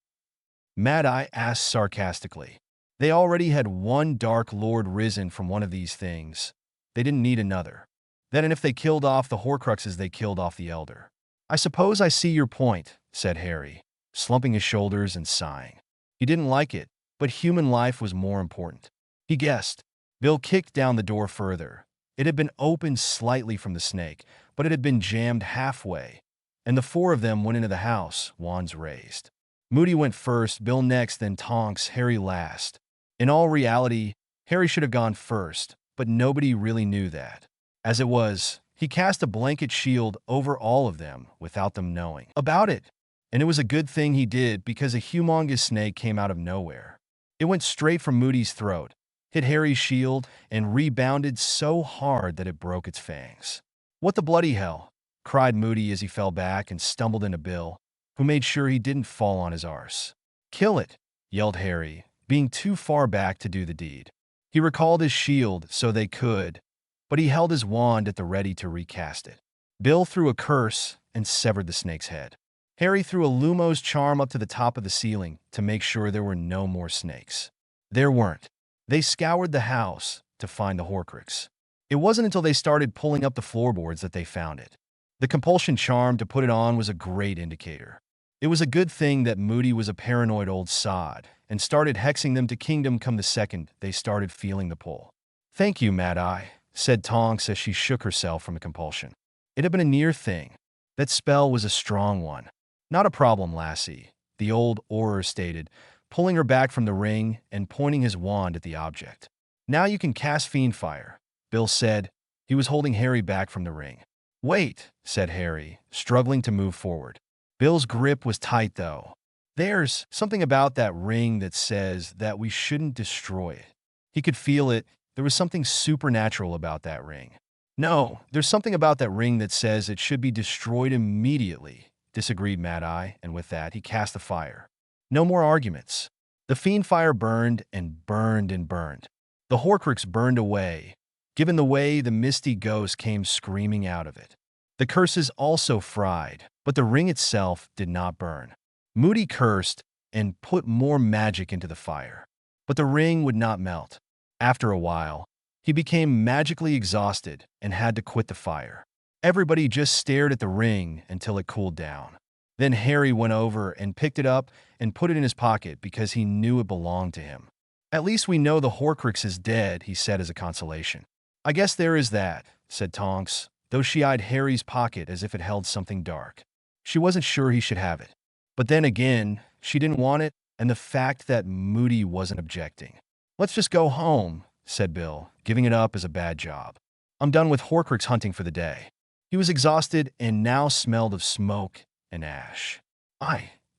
Mad Eye asked sarcastically. They already had one Dark Lord risen from one of these things. They didn't need another. Then and if they killed off the Horcruxes, they killed off the Elder. I suppose I see your point, said Harry, slumping his shoulders and sighing. He didn't like it, but human life was more important. He guessed. Bill kicked down the door further. It had been opened slightly from the snake, but it had been jammed halfway, and the four of them went into the house, wands raised. Moody went first, Bill next, then Tonks, Harry last. In all reality, Harry should have gone first, but nobody really knew that. As it was, he cast a blanket shield over all of them without them knowing about it. And it was a good thing he did because a humongous snake came out of nowhere. It went straight from Moody's throat, hit Harry's shield, and rebounded so hard that it broke its fangs. What the bloody hell? Cried Moody as he fell back and stumbled into Bill, who made sure he didn't fall on his arse. Kill it, yelled Harry, being too far back to do the deed. He recalled his shield so they could, but he held his wand at the ready to recast it. Bill threw a curse and severed the snake's head. Harry threw a Lumos charm up to the top of the ceiling to make sure there were no more snakes. There weren't. They scoured the house to find the Horcrux. It wasn't until they started pulling up the floorboards that they found it. The compulsion charm to put it on was a great indicator. It was a good thing that Moody was a paranoid old sod and started hexing them to Kingdom come the second they started feeling the pull. "Thank you, Mad Eye," said Tonks as she shook herself from the compulsion. It had been a near thing. That spell was a strong one. "Not a problem, lassie," the old Auror stated, pulling her back from the ring and pointing his wand at the object. "Now you can cast Fiendfire," Bill said. He was holding Harry back from the ring. "Wait," said Harry, struggling to move forward. Bill's grip was tight, though. "There's something about that ring that says that we shouldn't destroy it." He could feel it. There was something supernatural about that ring. "No, there's something about that ring that says it should be destroyed immediately," disagreed Mad Eye, and with that, he cast the fire. No more arguments. The Fiendfire burned and burned and burned. The Horcrux burned away, given the way the misty ghost came screaming out of it. The curses also fried, but the ring itself did not burn. Moody cursed and put more magic into the fire, but the ring would not melt. After a while, he became magically exhausted and had to quit the fire. Everybody just stared at the ring until it cooled down. Then Harry went over and picked it up and put it in his pocket because he knew it belonged to him. "At least we know the Horcrux is dead," he said as a consolation. "I guess there is that," said Tonks, though she eyed Harry's pocket as if it held something dark. She wasn't sure he should have it. But then again, she didn't want it, and the fact that Moody wasn't objecting. "Let's just go home," said Bill, giving it up as a bad job. "I'm done with Horcrux hunting for the day." He was exhausted and now smelled of smoke and ash.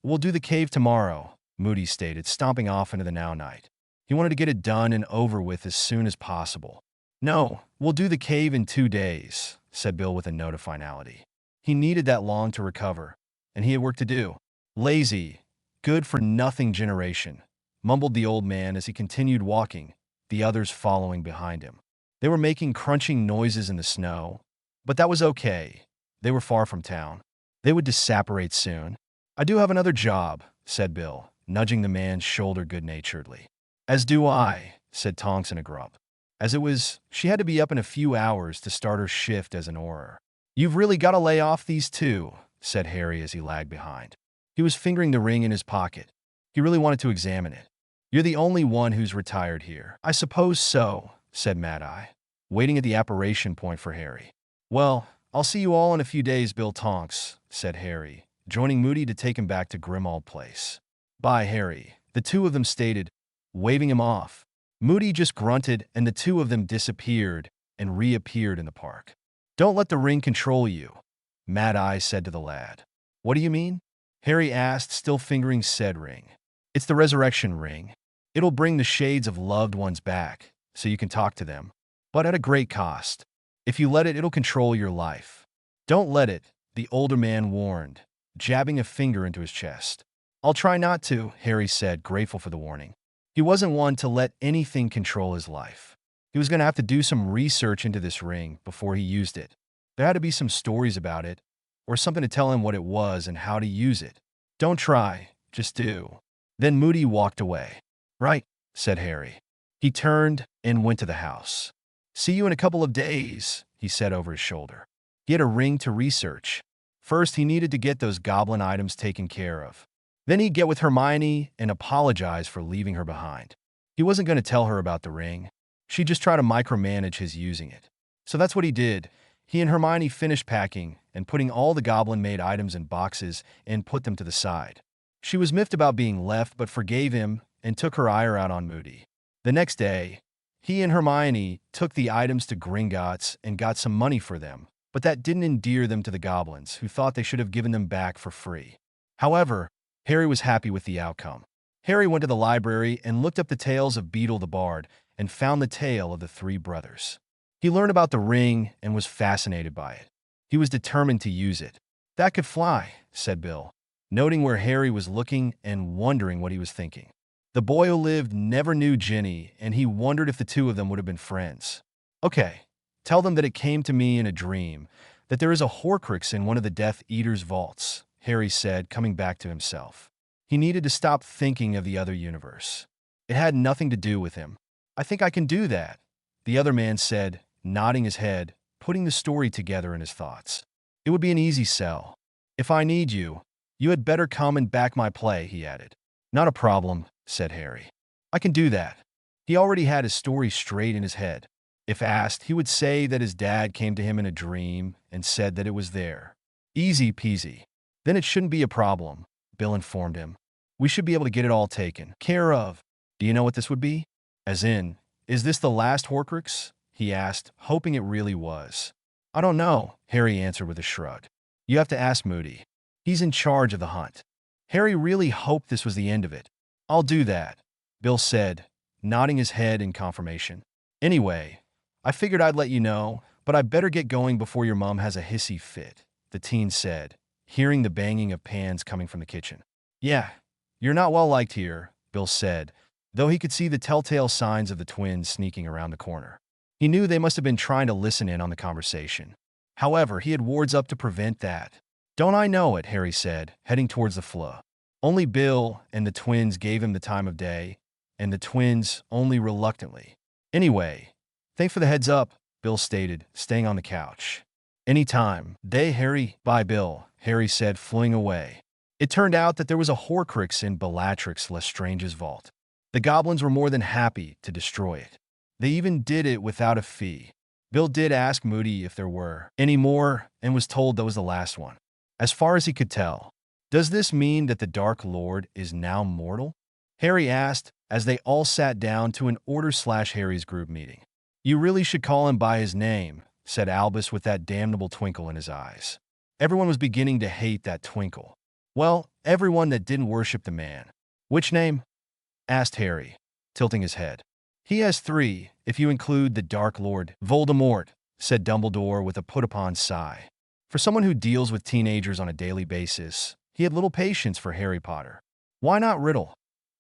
"We'll do the cave tomorrow," Moody stated, stomping off into the now night. He wanted to get it done and over with as soon as possible. "No, we'll do the cave in 2 days," said Bill with a note of finality. He needed that long to recover, and he had work to do. "Lazy, good-for-nothing generation," mumbled the old man as he continued walking, the others following behind him. They were making crunching noises in the snow, but that was okay. They were far from town. They would disapparate soon. "I do have another job," said Bill, nudging the man's shoulder good-naturedly. "As do I," said Tonks in a grump. As it was, she had to be up in a few hours to start her shift as an Auror. "You've really got to lay off these two," said Harry as he lagged behind. He was fingering the ring in his pocket. He really wanted to examine it. "You're the only one who's retired here." "I suppose so," said Mad Eye, waiting at the apparition point for Harry. "Well, I'll see you all in a few days, Bill Tonks," said Harry, joining Moody to take him back to Grimmauld Place. "Bye, Harry," the two of them stated, waving him off. Moody just grunted and the two of them disappeared and reappeared in the park. "Don't let the ring control you," Mad Eye said to the lad. "What do you mean?" Harry asked, still fingering said ring. "It's the resurrection ring. It'll bring the shades of loved ones back, so you can talk to them, but at a great cost. If you let it, it'll control your life." "Don't let it," the older man warned, jabbing a finger into his chest. "I'll try not to," Harry said, grateful for the warning. He wasn't one to let anything control his life. He was going to have to do some research into this ring before he used it. There had to be some stories about it, or something to tell him what it was and how to use it. "Don't try, just do." Then Moody walked away. "Right," said Harry. He turned and went to the house. "See you in a couple of days," he said over his shoulder. He had a ring to research. First, he needed to get those goblin items taken care of. Then he'd get with Hermione and apologize for leaving her behind. He wasn't going to tell her about the ring. She'd just try to micromanage his using it. So that's what he did. He and Hermione finished packing and putting all the goblin-made items in boxes and put them to the side. She was miffed about being left but forgave him and took her ire out on Moody. The next day, he and Hermione took the items to Gringotts and got some money for them, but that didn't endear them to the goblins, who thought they should have given them back for free. However, Harry was happy with the outcome. Harry went to the library and looked up the tales of Beetle the Bard and found the tale of the three brothers. He learned about the ring and was fascinated by it. He was determined to use it. "That could fly," said Bill, noting where Harry was looking and wondering what he was thinking. The boy who lived never knew Ginny, and he wondered if the two of them would have been friends. "Okay, tell them that it came to me in a dream, That there is a Horcrux in one of the Death Eater's vaults, Harry said, coming back to himself. He needed to stop thinking of the other universe. It had nothing to do with him. I think I can do that, the other man said, nodding his head, putting the story together in his thoughts. It would be an easy sell. If I need you, you had better come and back my play, he added. Not a problem, said Harry. I can do that. He already had his story straight in his head. If asked, he would say that his dad came to him in a dream and said that it was there. Easy peasy. Then it shouldn't be a problem, Bill informed him. We should be able to get it all taken care of. Do you know what this would be? As in, is this the last Horcrux? He asked, hoping it really was. I don't know, Harry answered with a shrug. You have to ask Moody. He's in charge of the hunt. Harry really hoped this was the end of it. I'll do that, Bill said, nodding his head in confirmation. Anyway, I figured I'd let you know, but I better get going before your mom has a hissy fit, the teen said, hearing the banging of pans coming from the kitchen. Yeah, you're not well liked here, Bill said, though he could see the telltale signs of the twins sneaking around the corner. He knew they must have been trying to listen in on the conversation. However, he had wards up to prevent that. Don't I know it, Harry said, heading towards the floor. Only Bill and the twins gave him the time of day, and the twins only reluctantly. Anyway, thanks for the heads up, Bill stated, staying on the couch. Anytime. Harry. Bye, Bill, Harry said, fleeing away. It turned out that there was a Horcrux in Bellatrix Lestrange's vault. The goblins were more than happy to destroy it. They even did it without a fee. Bill did ask Moody if there were any more and was told that was the last one. As far as he could tell. Does this mean that the Dark Lord is now mortal? Harry asked as they all sat down to an Order/Harry's group meeting. You really should call him by his name, said Albus with that damnable twinkle in his eyes. Everyone was beginning to hate that twinkle. Well, everyone that didn't worship the man. Which name? Asked Harry, tilting his head. He has 3, if you include the Dark Lord. Voldemort, said Dumbledore with a put-upon sigh. For someone who deals with teenagers on a daily basis, he had little patience for Harry Potter. Why not Riddle?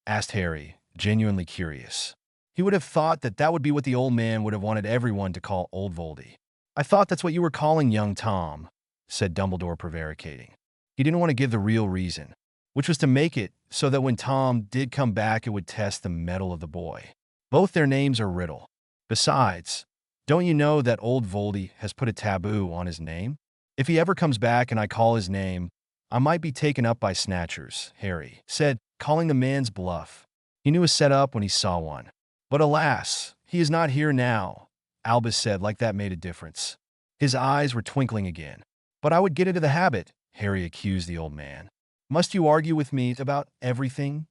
Asked Harry, genuinely curious. He would have thought that that would be what the old man would have wanted everyone to call Old Voldy. I thought that's what you were calling young Tom, said Dumbledore, prevaricating. He didn't want to give the real reason, which was to make it so that when Tom did come back it would test the mettle of the boy. Both their names are Riddle. Besides, don't you know that Old Voldy has put a taboo on his name? If he ever comes back and I call his name, I might be taken up by snatchers, Harry said, calling the man's bluff. He knew a setup when he saw one. But alas, he is not here now, Albus said, like that made a difference. His eyes were twinkling again. But I would get into the habit, Harry accused the old man. Must you argue with me about everything?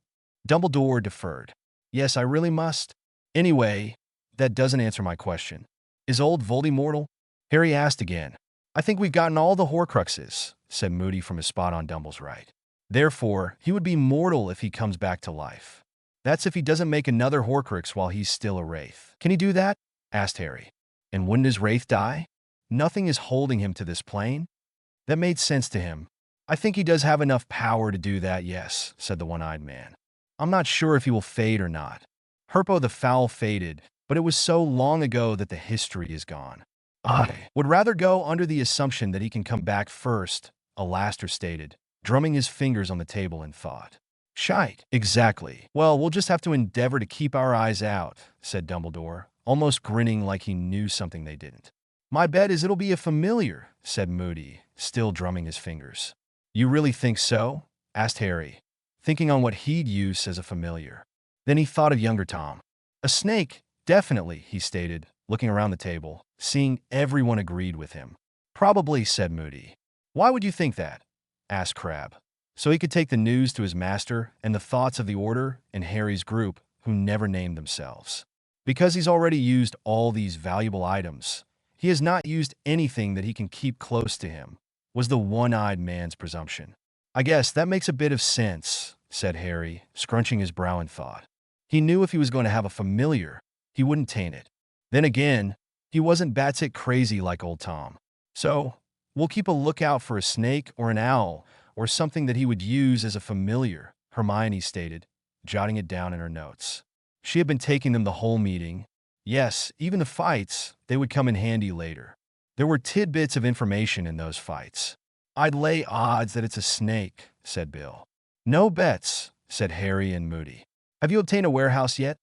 Dumbledore deferred. Yes, I really must. Anyway, that doesn't answer my question. Is Old Voldy mortal? Harry asked again. I think we've gotten all the Horcruxes, said Moody from his spot on Dumbledore's right. Therefore, he would be mortal if he comes back to life. That's if he doesn't make another Horcrux while he's still a wraith. Can he do that? Asked Harry. And wouldn't his wraith die? Nothing is holding him to this plane? That made sense to him. I think he does have enough power to do that, yes, said the one-eyed man. I'm not sure if he will fade or not. Herpo the Foul faded, but it was so long ago that the history is gone. I would rather go under the assumption that he can come back first, Alastair stated, drumming his fingers on the table in thought. Shite. Exactly. Well, we'll just have to endeavor to keep our eyes out, said Dumbledore, almost grinning like he knew something they didn't. My bet is it'll be a familiar, said Moody, still drumming his fingers. You really think so? Asked Harry, thinking on what he'd use as a familiar. Then he thought of younger Tom. A snake, definitely, he stated, looking around the table, seeing everyone agreed with him. Probably, said Moody. Why would you think that? Asked Crabbe. So he could take the news to his master and the thoughts of the Order and Harry's group, who never named themselves. Because he's already used all these valuable items, he has not used anything that he can keep close to him, was the one-eyed man's presumption. I guess that makes a bit of sense, said Harry, scrunching his brow in thought. He knew if he was going to have a familiar, he wouldn't taint it. Then again, he wasn't batshit crazy like old Tom. So, we'll keep a lookout for a snake or an owl, or something that he would use as a familiar, Hermione stated, jotting it down in her notes. She had been taking them the whole meeting. Yes, even the fights, they would come in handy later. There were tidbits of information in those fights. "I'd lay odds that it's a snake," said Bill. "No bets," said Harry and Moody. "Have you obtained a warehouse yet?"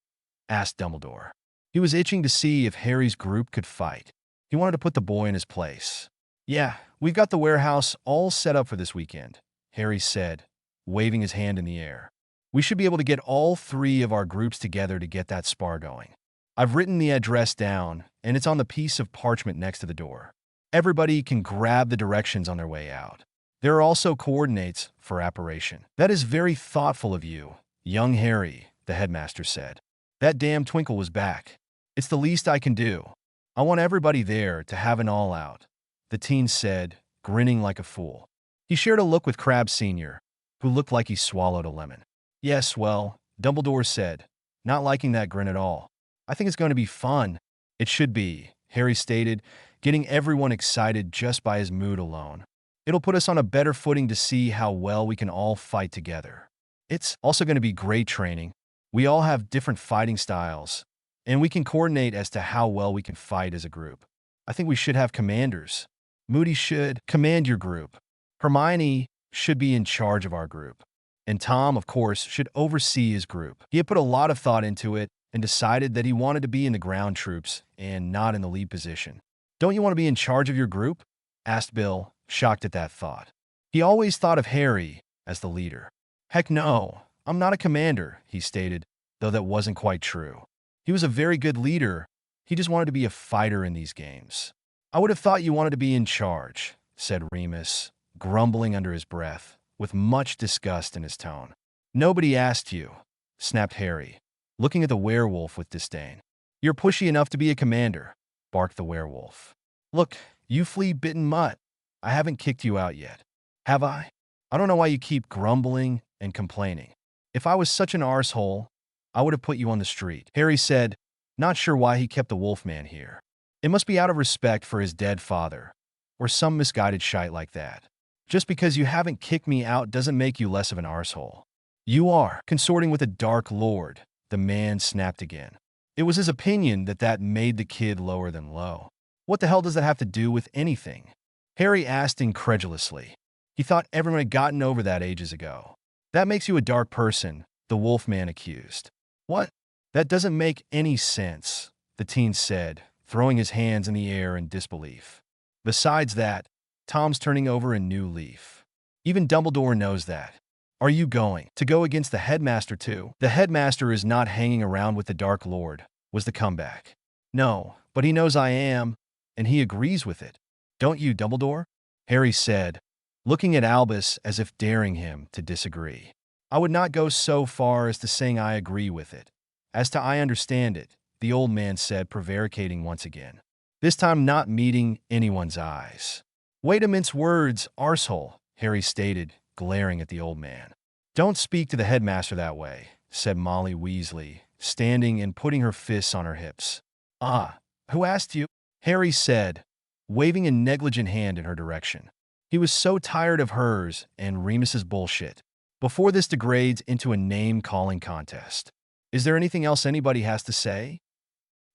asked Dumbledore. He was itching to see if Harry's group could fight. He wanted to put the boy in his place. "Yeah, we've got the warehouse all set up for this weekend," Harry said, waving his hand in the air. "We should be able to get all 3 of our groups together to get that spar going. I've written the address down, and it's on the piece of parchment next to the door. Everybody can grab the directions on their way out. There are also coordinates for apparition." "That is very thoughtful of you, young Harry," the headmaster said. That damn twinkle was back. "It's the least I can do. I want everybody there to have an all-out," the teen said, grinning like a fool. He shared a look with Crabbe Sr., who looked like he swallowed a lemon. "Yes, well," Dumbledore said, not liking that grin at all. "I think it's going to be fun." "It should be," Harry stated, getting everyone excited just by his mood alone. "It'll put us on a better footing to see how well we can all fight together. It's also going to be great training. We all have different fighting styles, and we can coordinate as to how well we can fight as a group. I think we should have commanders. Moody should command your group. Hermione should be in charge of our group. And Tom, of course, should oversee his group." He had put a lot of thought into it and decided that he wanted to be in the ground troops and not in the lead position. "Don't you want to be in charge of your group?" asked Bill, shocked at that thought. He always thought of Harry as the leader. "Heck no, I'm not a commander," he stated, though that wasn't quite true. He was a very good leader. He just wanted to be a fighter in these games. "I would have thought you wanted to be in charge," said Remus, grumbling under his breath, with much disgust in his tone. "Nobody asked you," snapped Harry, looking at the werewolf with disdain. "You're pushy enough to be a commander," barked the werewolf. "Look, you flea-bitten mutt. I haven't kicked you out yet. Have I? I don't know why you keep grumbling and complaining. If I was such an arsehole, I would have put you on the street," Harry said, not sure why he kept the Wolfman here. "It must be out of respect for his dead father, or some misguided shite like that. Just because you haven't kicked me out doesn't make you less of an arsehole." "You are consorting with a Dark Lord," the man snapped again. It was his opinion that made the kid lower than low. "What the hell does that have to do with anything?" Harry asked incredulously. He thought everyone had gotten over that ages ago. "That makes you a dark person," the Wolfman accused. "What? That doesn't make any sense," the teen said, throwing his hands in the air in disbelief. "Besides that, Tom's turning over a new leaf. Even Dumbledore knows that. Are you going to go against the headmaster too?" "The headmaster is not hanging around with the Dark Lord," was the comeback. "No, but he knows I am, and he agrees with it. Don't you, Dumbledore?" Harry said, looking at Albus as if daring him to disagree. "I would not go so far as to saying I agree with it. As to I understand it," the old man said, prevaricating once again, this time not meeting anyone's eyes. "Way to mince words, arsehole," Harry stated, glaring at the old man. "Don't speak to the headmaster that way," said Molly Weasley, standing and putting her fists on her hips. "Ah, who asked you?" Harry said, waving a negligent hand in her direction. He was so tired of hers and Remus's bullshit. Before this degrades into a name-calling contest. "Is there anything else anybody has to say?"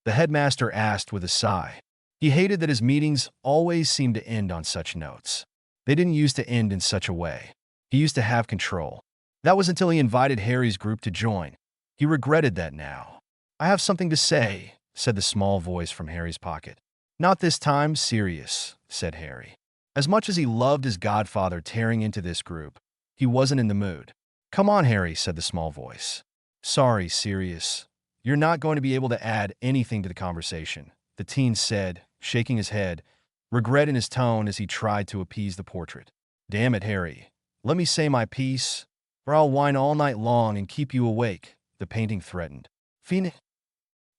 the headmaster asked with a sigh. He hated that his meetings always seemed to end on such notes. They didn't used to end in such a way. He used to have control. That was until he invited Harry's group to join. He regretted that now. "I have something to say," said the small voice from Harry's pocket. "Not this time, Sirius," said Harry. As much as he loved his godfather tearing into this group, he wasn't in the mood. "Come on, Harry," said the small voice. "Sorry, Sirius. You're not going to be able to add anything to the conversation," the teen said, shaking his head, regret in his tone as he tried to appease the portrait. "Damn it, Harry. Let me say my piece, or I'll whine all night long and keep you awake," the painting threatened. "Phoenix."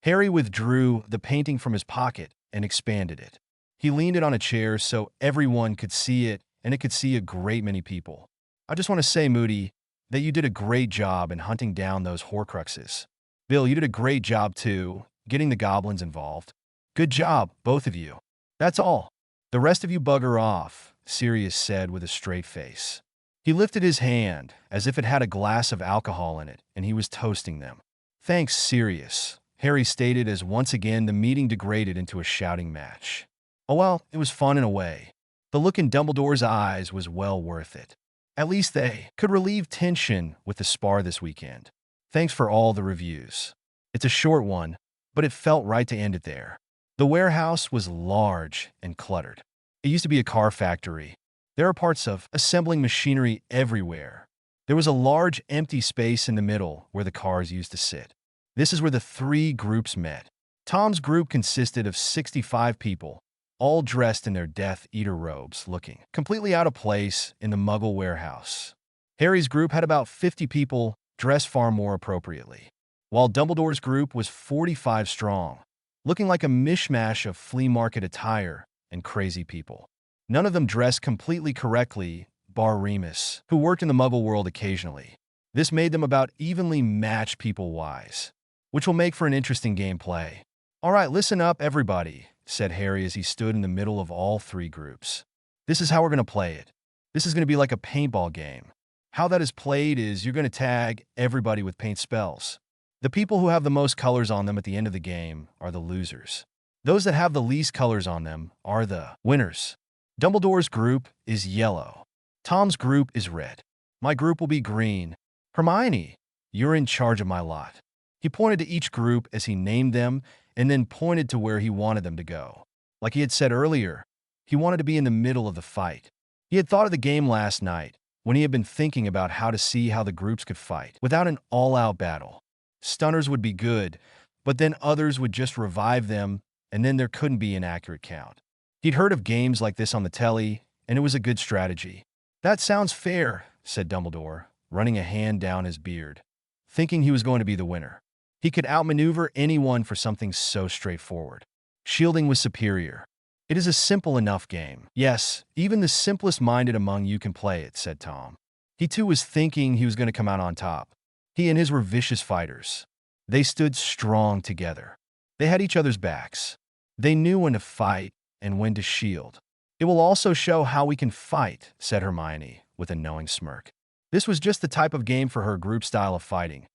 Harry withdrew the painting from his pocket and expanded it. He leaned it on a chair so everyone could see it, and it could see a great many people. "I just want to say, Moody, that you did a great job in hunting down those Horcruxes. Bill, you did a great job too, getting the goblins involved. Good job, both of you. That's all. The rest of you bugger off," Sirius said with a straight face. He lifted his hand as if it had a glass of alcohol in it, and he was toasting them. "Thanks, Sirius," Harry stated as once again the meeting degraded into a shouting match. Oh well, it was fun in a way. The look in Dumbledore's eyes was well worth it. At least they could relieve tension with the spar this weekend. Thanks for all the reviews. It's a short one, but it felt right to end it there. The warehouse was large and cluttered. It used to be a car factory. There are parts of assembling machinery everywhere. There was a large empty space in the middle where the cars used to sit. This is where the three groups met. Tom's group consisted of 65 people, all dressed in their Death Eater robes, looking completely out of place in the Muggle warehouse. Harry's group had about 50 people, dressed far more appropriately, while Dumbledore's group was 45 strong, looking like a mishmash of flea market attire and crazy people. None of them dressed completely correctly, bar Remus, who worked in the Muggle world occasionally. This made them about evenly matched people-wise, which will make for an interesting gameplay. "All right, listen up, everybody," said Harry as he stood in the middle of all three groups. "This is how we're going to play it. This is going to be like a paintball game. How that is played is you're going to tag everybody with paint spells. The people who have the most colors on them at the end of the game are the losers. Those that have the least colors on them are the winners. Dumbledore's group is yellow. Tom's group is red. My group will be green. Hermione, you're in charge of my lot." He pointed to each group as he named them and then pointed to where he wanted them to go. Like he had said earlier, he wanted to be in the middle of the fight. He had thought of the game last night when he had been thinking about how to see how the groups could fight without an all-out battle. Stunners would be good, but then others would just revive them, and then there couldn't be an accurate count. He'd heard of games like this on the telly, and it was a good strategy. "That sounds fair," said Dumbledore, running a hand down his beard, thinking he was going to be the winner. He could outmaneuver anyone for something so straightforward. Shielding was superior. "It is a simple enough game. Yes, even the simplest-minded among you can play it," said Tom. He too was thinking he was going to come out on top. He and his were vicious fighters. They stood strong together. They had each other's backs. They knew when to fight and when to shield. "It will also show how we can fight," said Hermione, with a knowing smirk. This was just the type of game for her group style of fighting.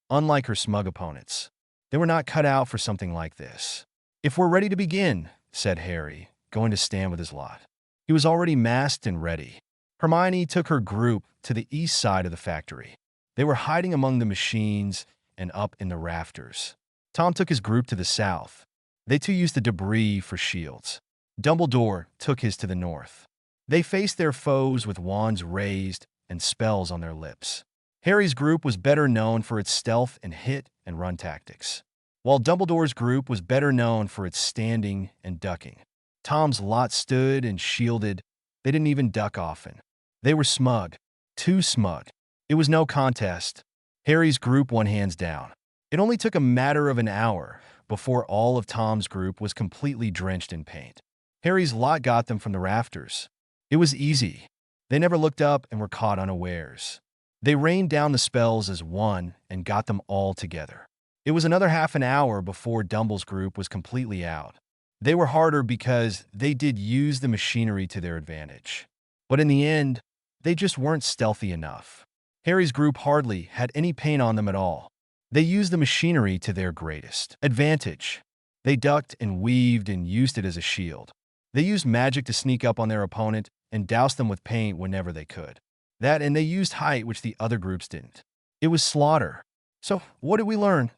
Unlike her smug opponents, they were not cut out for something like this. "If we're ready to begin," said Harry, going to stand with his lot. He was already masked and ready. Hermione took her group to the east side of the factory. They were hiding among the machines and up in the rafters. Tom took his group to the south. They too used the debris for shields. Dumbledore took his to the north. They faced their foes with wands raised and spells on their lips. Harry's group was better known for its stealth and hit and run tactics, while Dumbledore's group was better known for its standing and ducking. Tom's lot stood and shielded. They didn't even duck often. They were smug. Too smug. It was no contest. Harry's group won hands down. It only took a matter of an hour before all of Tom's group was completely drenched in paint. Harry's lot got them from the rafters. It was easy. They never looked up and were caught unawares. They rained down the spells as one and got them all together. It was another half an hour before Dumble's group was completely out. They were harder because they did use the machinery to their advantage. But in the end, they just weren't stealthy enough. Harry's group hardly had any paint on them at all. They used the machinery to their greatest advantage. They ducked and weaved and used it as a shield. They used magic to sneak up on their opponent and douse them with paint whenever they could. That, and they used height, which the other groups didn't. It was slaughter. "So, what did we learn?"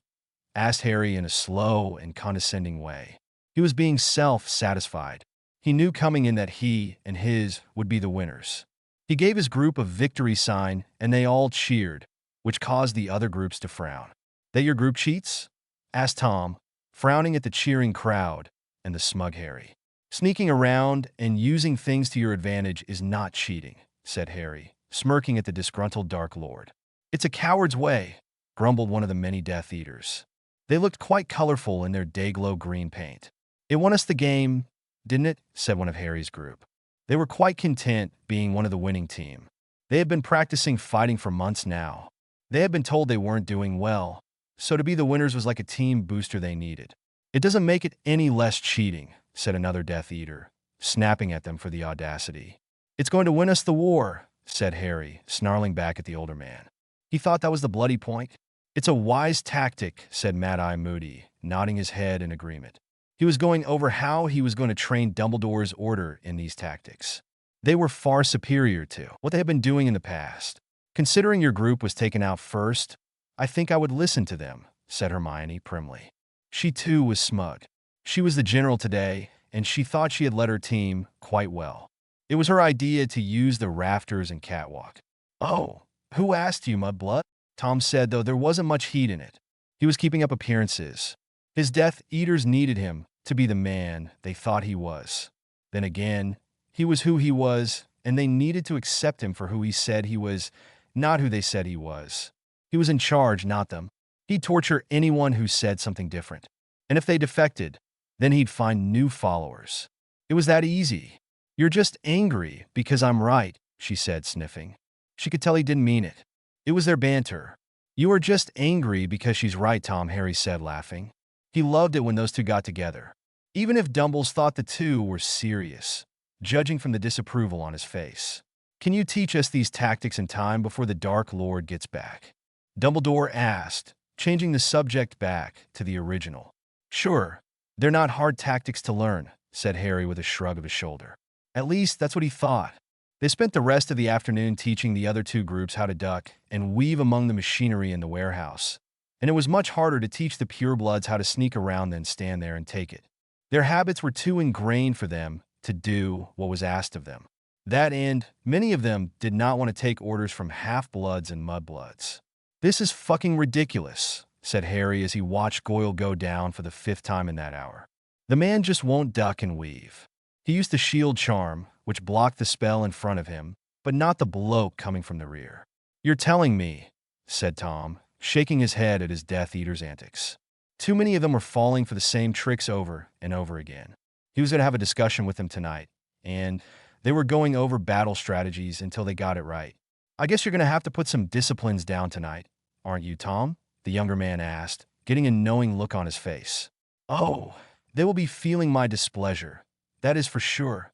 asked Harry in a slow and condescending way. He was being self-satisfied. He knew coming in that he and his would be the winners. He gave his group a victory sign, and they all cheered, which caused the other groups to frown. "That your group cheats?" asked Tom, frowning at the cheering crowd and the smug Harry. "Sneaking around and using things to your advantage is not cheating," said Harry, smirking at the disgruntled Dark Lord. "It's a coward's way," grumbled one of the many Death Eaters. They looked quite colorful in their day-glow green paint. "It won us the game, didn't it?" said one of Harry's group. They were quite content being one of the winning team. They had been practicing fighting for months now. They had been told they weren't doing well, so to be the winners was like a team booster they needed. "It doesn't make it any less cheating," said another Death Eater, snapping at them for the audacity. "It's going to win us the war," said Harry, snarling back at the older man. He thought that was the bloody point. "It's a wise tactic," said Mad-Eye Moody, nodding his head in agreement. He was going over how he was going to train Dumbledore's order in these tactics. They were far superior to what they had been doing in the past. Considering your group was taken out first, I think I would listen to them, said Hermione primly. She too was smug. She was the general today, and she thought she had led her team quite well. It was her idea to use the rafters and catwalk. Oh, who asked you, Mudblood? Tom said, though there wasn't much heat in it. He was keeping up appearances. His Death Eaters needed him to be the man they thought he was. Then again, he was who he was, and they needed to accept him for who he said he was, not who they said he was. He was in charge, not them. He'd torture anyone who said something different. And if they defected, then he'd find new followers. It was that easy. You're just angry because I'm right, she said, sniffing. She could tell he didn't mean it. It was their banter. You are just angry because she's right, Tom, Harry said, laughing. He loved it when those two got together, even if Dumbles thought the two were serious, judging from the disapproval on his face. Can you teach us these tactics in time before the Dark Lord gets back? Dumbledore asked, changing the subject back to the original. Sure, they're not hard tactics to learn, said Harry with a shrug of his shoulder. At least that's what he thought. They spent the rest of the afternoon teaching the other two groups how to duck and weave among the machinery in the warehouse. And it was much harder to teach the purebloods how to sneak around than stand there and take it. Their habits were too ingrained for them to do what was asked of them. That end, many of them did not want to take orders from half-bloods and mudbloods. This is fucking ridiculous, said Harry as he watched Goyle go down for the 5th time in that hour. The man just won't duck and weave. He used the shield charm, which blocked the spell in front of him, but not the bloke coming from the rear. You're telling me, said Tom, shaking his head at his Death Eater's antics. Too many of them were falling for the same tricks over and over again. He was going to have a discussion with them tonight, and they were going over battle strategies until they got it right. I guess you're going to have to put some disciplines down tonight, aren't you, Tom? The younger man asked, getting a knowing look on his face. Oh, they will be feeling my displeasure. That is for sure,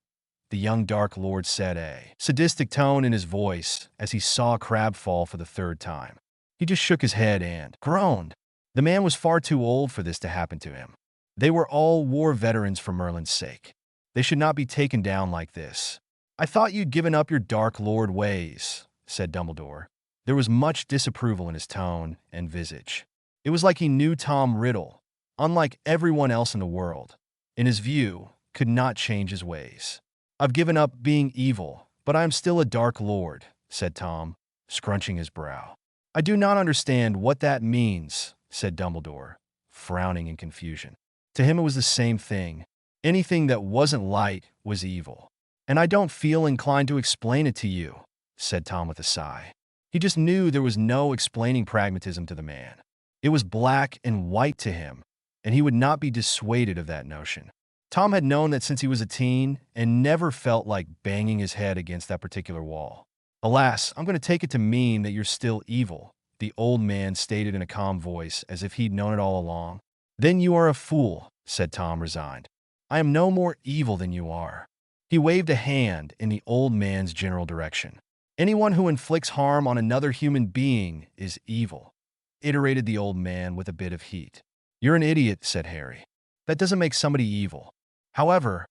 the young Dark Lord said, a sadistic tone in his voice as he saw Crabbe fall for the 3rd time. He just shook his head and groaned. The man was far too old for this to happen to him. They were all war veterans for Merlin's sake. They should not be taken down like this. I thought you'd given up your Dark Lord ways, said Dumbledore. There was much disapproval in his tone and visage. It was like he knew Tom Riddle, unlike everyone else in the world. In his view, could not change his ways. I've given up being evil, but I am still a Dark Lord, said Tom, scrunching his brow. I do not understand what that means, said Dumbledore, frowning in confusion. To him it was the same thing. Anything that wasn't light was evil. And I don't feel inclined to explain it to you, said Tom with a sigh. He just knew there was no explaining pragmatism to the man. It was black and white to him, and he would not be dissuaded of that notion. Tom had known that since he was a teen and never felt like banging his head against that particular wall. Alas, I'm going to take it to mean that you're still evil, the old man stated in a calm voice as if he'd known it all along. Then you are a fool, said Tom, resigned. I am no more evil than you are. He waved a hand in the old man's general direction. Anyone who inflicts harm on another human being is evil, iterated the old man with a bit of heat. You're an idiot, said Harry. That doesn't make somebody evil. However,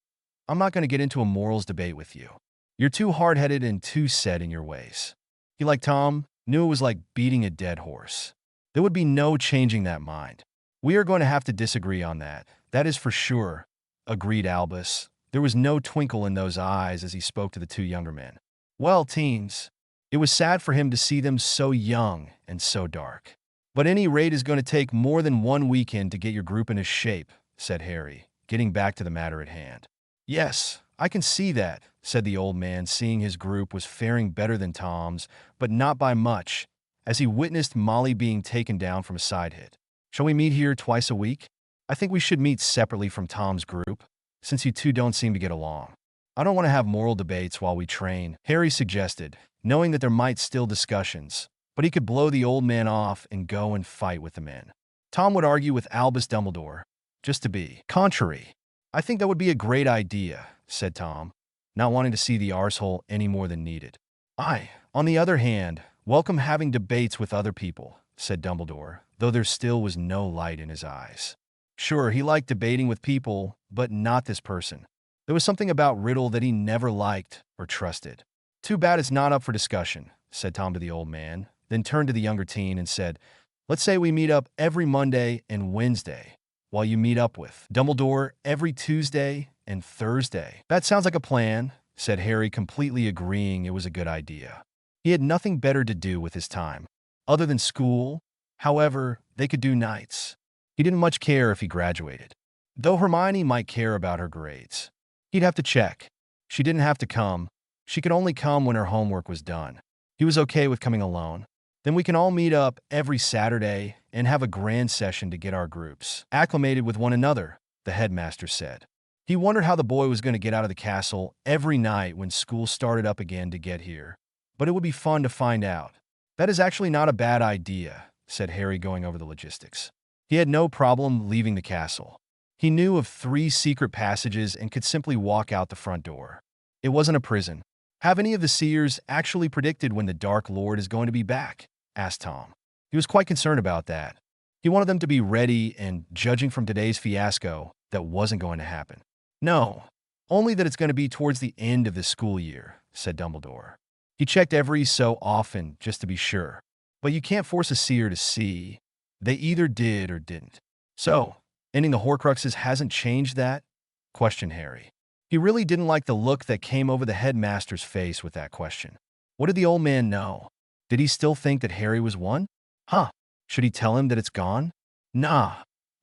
I'm not going to get into a morals debate with you. You're too hard-headed and too set in your ways. He, like Tom, knew it was like beating a dead horse. There would be no changing that mind. We are going to have to disagree on that. That is for sure, agreed Albus. There was no twinkle in those eyes as he spoke to the two younger men. Well, teens, it was sad for him to see them so young and so dark. But any raid is going to take more than one weekend to get your group into shape, said Harry, getting back to the matter at hand. Yes, I can see that, said the old man, seeing his group was faring better than Tom's, but not by much, as he witnessed Molly being taken down from a side hit. Shall we meet here twice a week? I think we should meet separately from Tom's group, since you two don't seem to get along. I don't want to have moral debates while we train, Harry suggested, knowing that there might still discussions, but he could blow the old man off and go and fight with the men. Tom would argue with Albus Dumbledore, just to be contrary. I think that would be a great idea, said Tom, not wanting to see the arsehole any more than needed. I, on the other hand, welcome having debates with other people, said Dumbledore, though there still was no light in his eyes. Sure, he liked debating with people, but not this person. There was something about Riddle that he never liked or trusted. Too bad it's not up for discussion, said Tom to the old man, then turned to the younger teen and said, let's say we meet up every Monday and Wednesday, while you meet up with Dumbledore every Tuesday and Thursday. That sounds like a plan, said Harry, completely agreeing it was a good idea. He had nothing better to do with his time, other than school. However, they could do nights. He didn't much care if he graduated, though Hermione might care about her grades. He'd have to check. She didn't have to come. She could only come when her homework was done. He was okay with coming alone. Then we can all meet up every Saturday and have a grand session to get our groups acclimated with one another, the headmaster said. He wondered how the boy was going to get out of the castle every night when school started up again to get here. But it would be fun to find out. That is actually not a bad idea, said Harry, going over the logistics. He had no problem leaving the castle. He knew of 3 secret passages and could simply walk out the front door. It wasn't a prison. Have any of the seers actually predicted when the Dark Lord is going to be back? Asked Tom. He was quite concerned about that. He wanted them to be ready, and judging from today's fiasco, that wasn't going to happen. No, only that it's going to be towards the end of the school year, said Dumbledore. He checked every so often just to be sure. But you can't force a seer to see. They either did or didn't. So, ending the Horcruxes hasn't changed that? Questioned Harry. He really didn't like the look that came over the headmaster's face with that question. What did the old man know? Did he still think that Harry was one? Should he tell him that it's gone? Nah,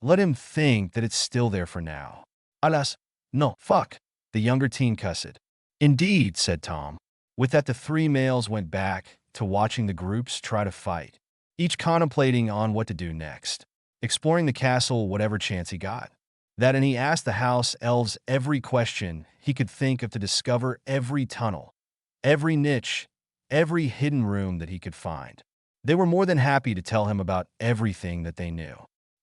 let him think that it's still there for now. Alas, no, fuck, the younger teen cussed. Indeed, said Tom. With that, the 3 males went back to watching the groups try to fight, each contemplating on what to do next, exploring the castle whatever chance he got. And he asked the house elves every question he could think of to discover every tunnel, every niche, every hidden room that he could find. They were more than happy to tell him about everything that they knew.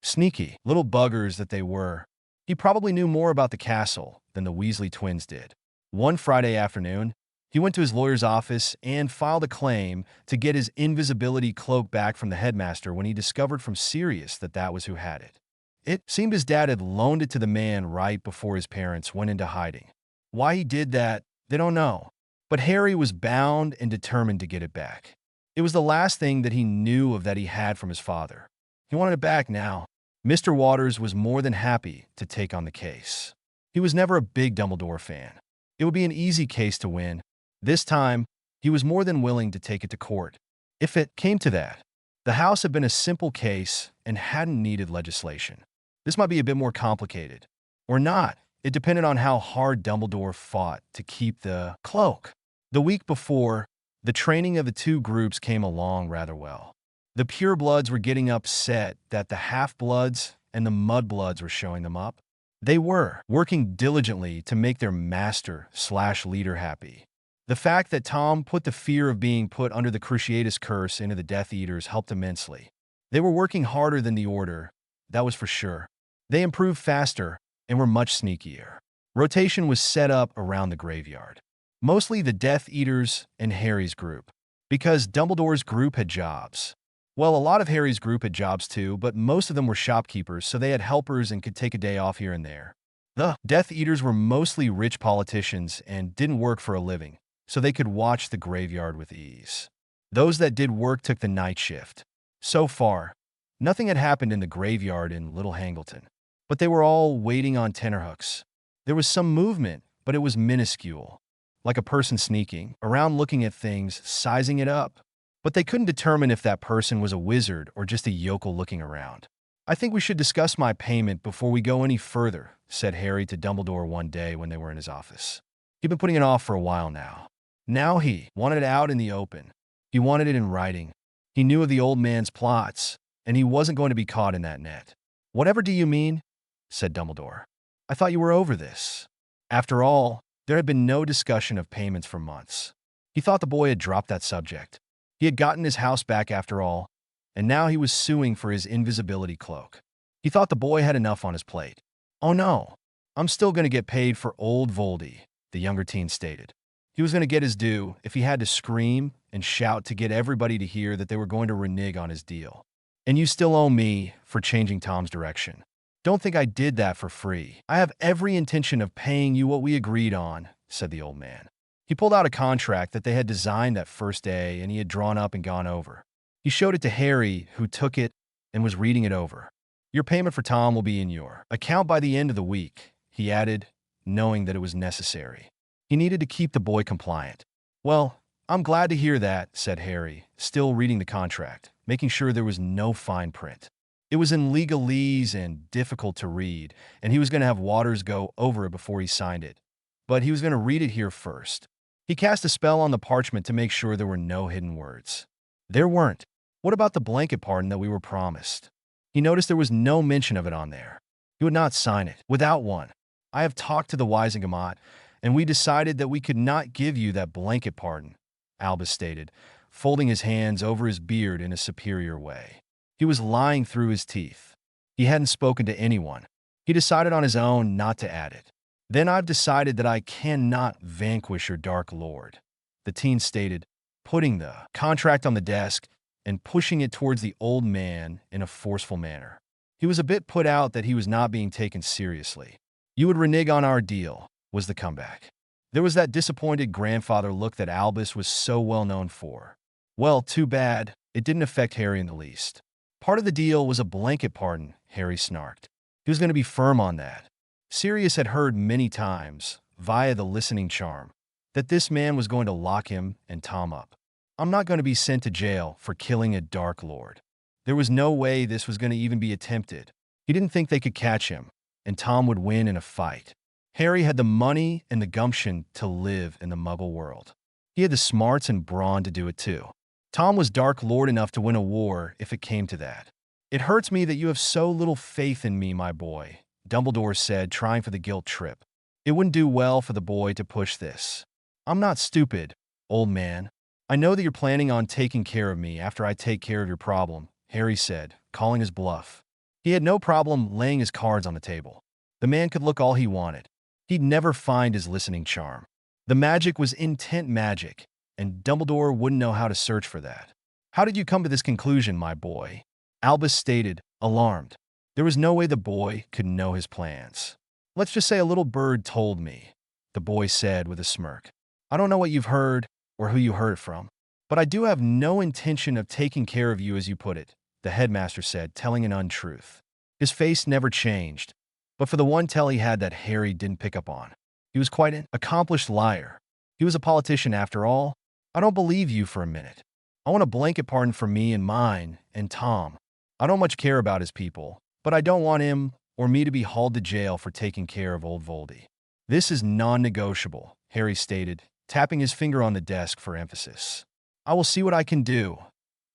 Sneaky little buggers that they were. He probably knew more about the castle than the Weasley twins did. One Friday afternoon, he went to his lawyer's office and filed a claim to get his invisibility cloak back from the headmaster when he discovered from Sirius that that was who had it. It seemed his dad had loaned it to the man right before his parents went into hiding. Why he did that, they don't know. But Harry was bound and determined to get it back. It was the last thing that he knew of that he had from his father. He wanted it back now. Mr. Waters was more than happy to take on the case. He was never a big Dumbledore fan. It would be an easy case to win. This time, he was more than willing to take it to court. If it came to that, the house had been a simple case and hadn't needed legislation. This might be a bit more complicated. Or not. It depended on how hard Dumbledore fought to keep the cloak. The week before, the training of the 2 groups came along rather well. The purebloods were getting upset that the half-bloods and the mudbloods were showing them up. They were working diligently to make their master/leader happy. The fact that Tom put the fear of being put under the Cruciatus curse into the Death Eaters helped immensely. They were working harder than the Order, that was for sure. They improved faster and were much sneakier. Rotation was set up around the graveyard. Mostly the Death Eaters and Harry's group, because Dumbledore's group had jobs. Well, a lot of Harry's group had jobs too, but most of them were shopkeepers, so they had helpers and could take a day off here and there. The Death Eaters were mostly rich politicians and didn't work for a living, so they could watch the graveyard with ease. Those that did work took the night shift. So far, nothing had happened in the graveyard in Little Hangleton, but they were all waiting on tenterhooks. There was some movement, but it was minuscule, like a person sneaking around looking at things, sizing it up. But they couldn't determine if that person was a wizard or just a yokel looking around. I think we should discuss my payment before we go any further, said Harry to Dumbledore one day when they were in his office. He'd been putting it off for a while now. Now he wanted it out in the open. He wanted it in writing. He knew of the old man's plots, and he wasn't going to be caught in that net. Whatever do you mean? Said Dumbledore. I thought you were over this. After all, there had been no discussion of payments for months. He thought the boy had dropped that subject. He had gotten his house back after all, and now he was suing for his invisibility cloak. He thought the boy had enough on his plate. Oh no, I'm still going to get paid for old Voldy, the younger teen stated. He was going to get his due if he had to scream and shout to get everybody to hear that they were going to renege on his deal. And you still owe me for changing Tom's direction. Don't think I did that for free. I have every intention of paying you what we agreed on, said the old man. He pulled out a contract that they had designed that first day and he had drawn up and gone over. He showed it to Harry, who took it and was reading it over. Your payment for Tom will be in your account by the end of the week, he added, knowing that it was necessary. He needed to keep the boy compliant. Well, I'm glad to hear that, said Harry, still reading the contract, making sure there was no fine print. It was in legalese and difficult to read, and he was going to have Waters go over it before he signed it. But he was going to read it here first. He cast a spell on the parchment to make sure there were no hidden words. There weren't. What about the blanket pardon that we were promised? He noticed there was no mention of it on there. He would not sign it without one. I have talked to the Wisengamot, and we decided that we could not give you that blanket pardon, Albus stated, folding his hands over his beard in a superior way. He was lying through his teeth. He hadn't spoken to anyone. He decided on his own not to add it. Then I've decided that I cannot vanquish your Dark Lord, the teen stated, putting the contract on the desk and pushing it towards the old man in a forceful manner. He was a bit put out that he was not being taken seriously. You would renege on our deal, was the comeback. There was that disappointed grandfather look that Albus was so well known for. Well, too bad. It didn't affect Harry in the least. Part of the deal was a blanket pardon, Harry snarked. He was going to be firm on that. Sirius had heard many times, via the listening charm, that this man was going to lock him and Tom up. I'm not going to be sent to jail for killing a Dark Lord. There was no way this was going to even be attempted. He didn't think they could catch him, and Tom would win in a fight. Harry had the money and the gumption to live in the Muggle world. He had the smarts and brawn to do it too. Tom was Dark Lord enough to win a war if it came to that. It hurts me that you have so little faith in me, my boy, Dumbledore said, trying for the guilt trip. It wouldn't do well for the boy to push this. I'm not stupid, old man. I know that you're planning on taking care of me after I take care of your problem, Harry said, calling his bluff. He had no problem laying his cards on the table. The man could look all he wanted. He'd never find his listening charm. The magic was intent magic, and Dumbledore wouldn't know how to search for that. How did you come to this conclusion, my boy? Albus stated, alarmed. There was no way the boy could know his plans. Let's just say a little bird told me, the boy said with a smirk. I don't know what you've heard or who you heard it from, but I do have no intention of taking care of you as you put it, the headmaster said, telling an untruth. His face never changed, but for the one tell he had that Harry didn't pick up on. He was quite an accomplished liar. He was a politician after all. I don't believe you for a minute. I want a blanket pardon for me and mine and Tom. I don't much care about his people, but I don't want him or me to be hauled to jail for taking care of old Voldy. This is non-negotiable, Harry stated, tapping his finger on the desk for emphasis. I will see what I can do,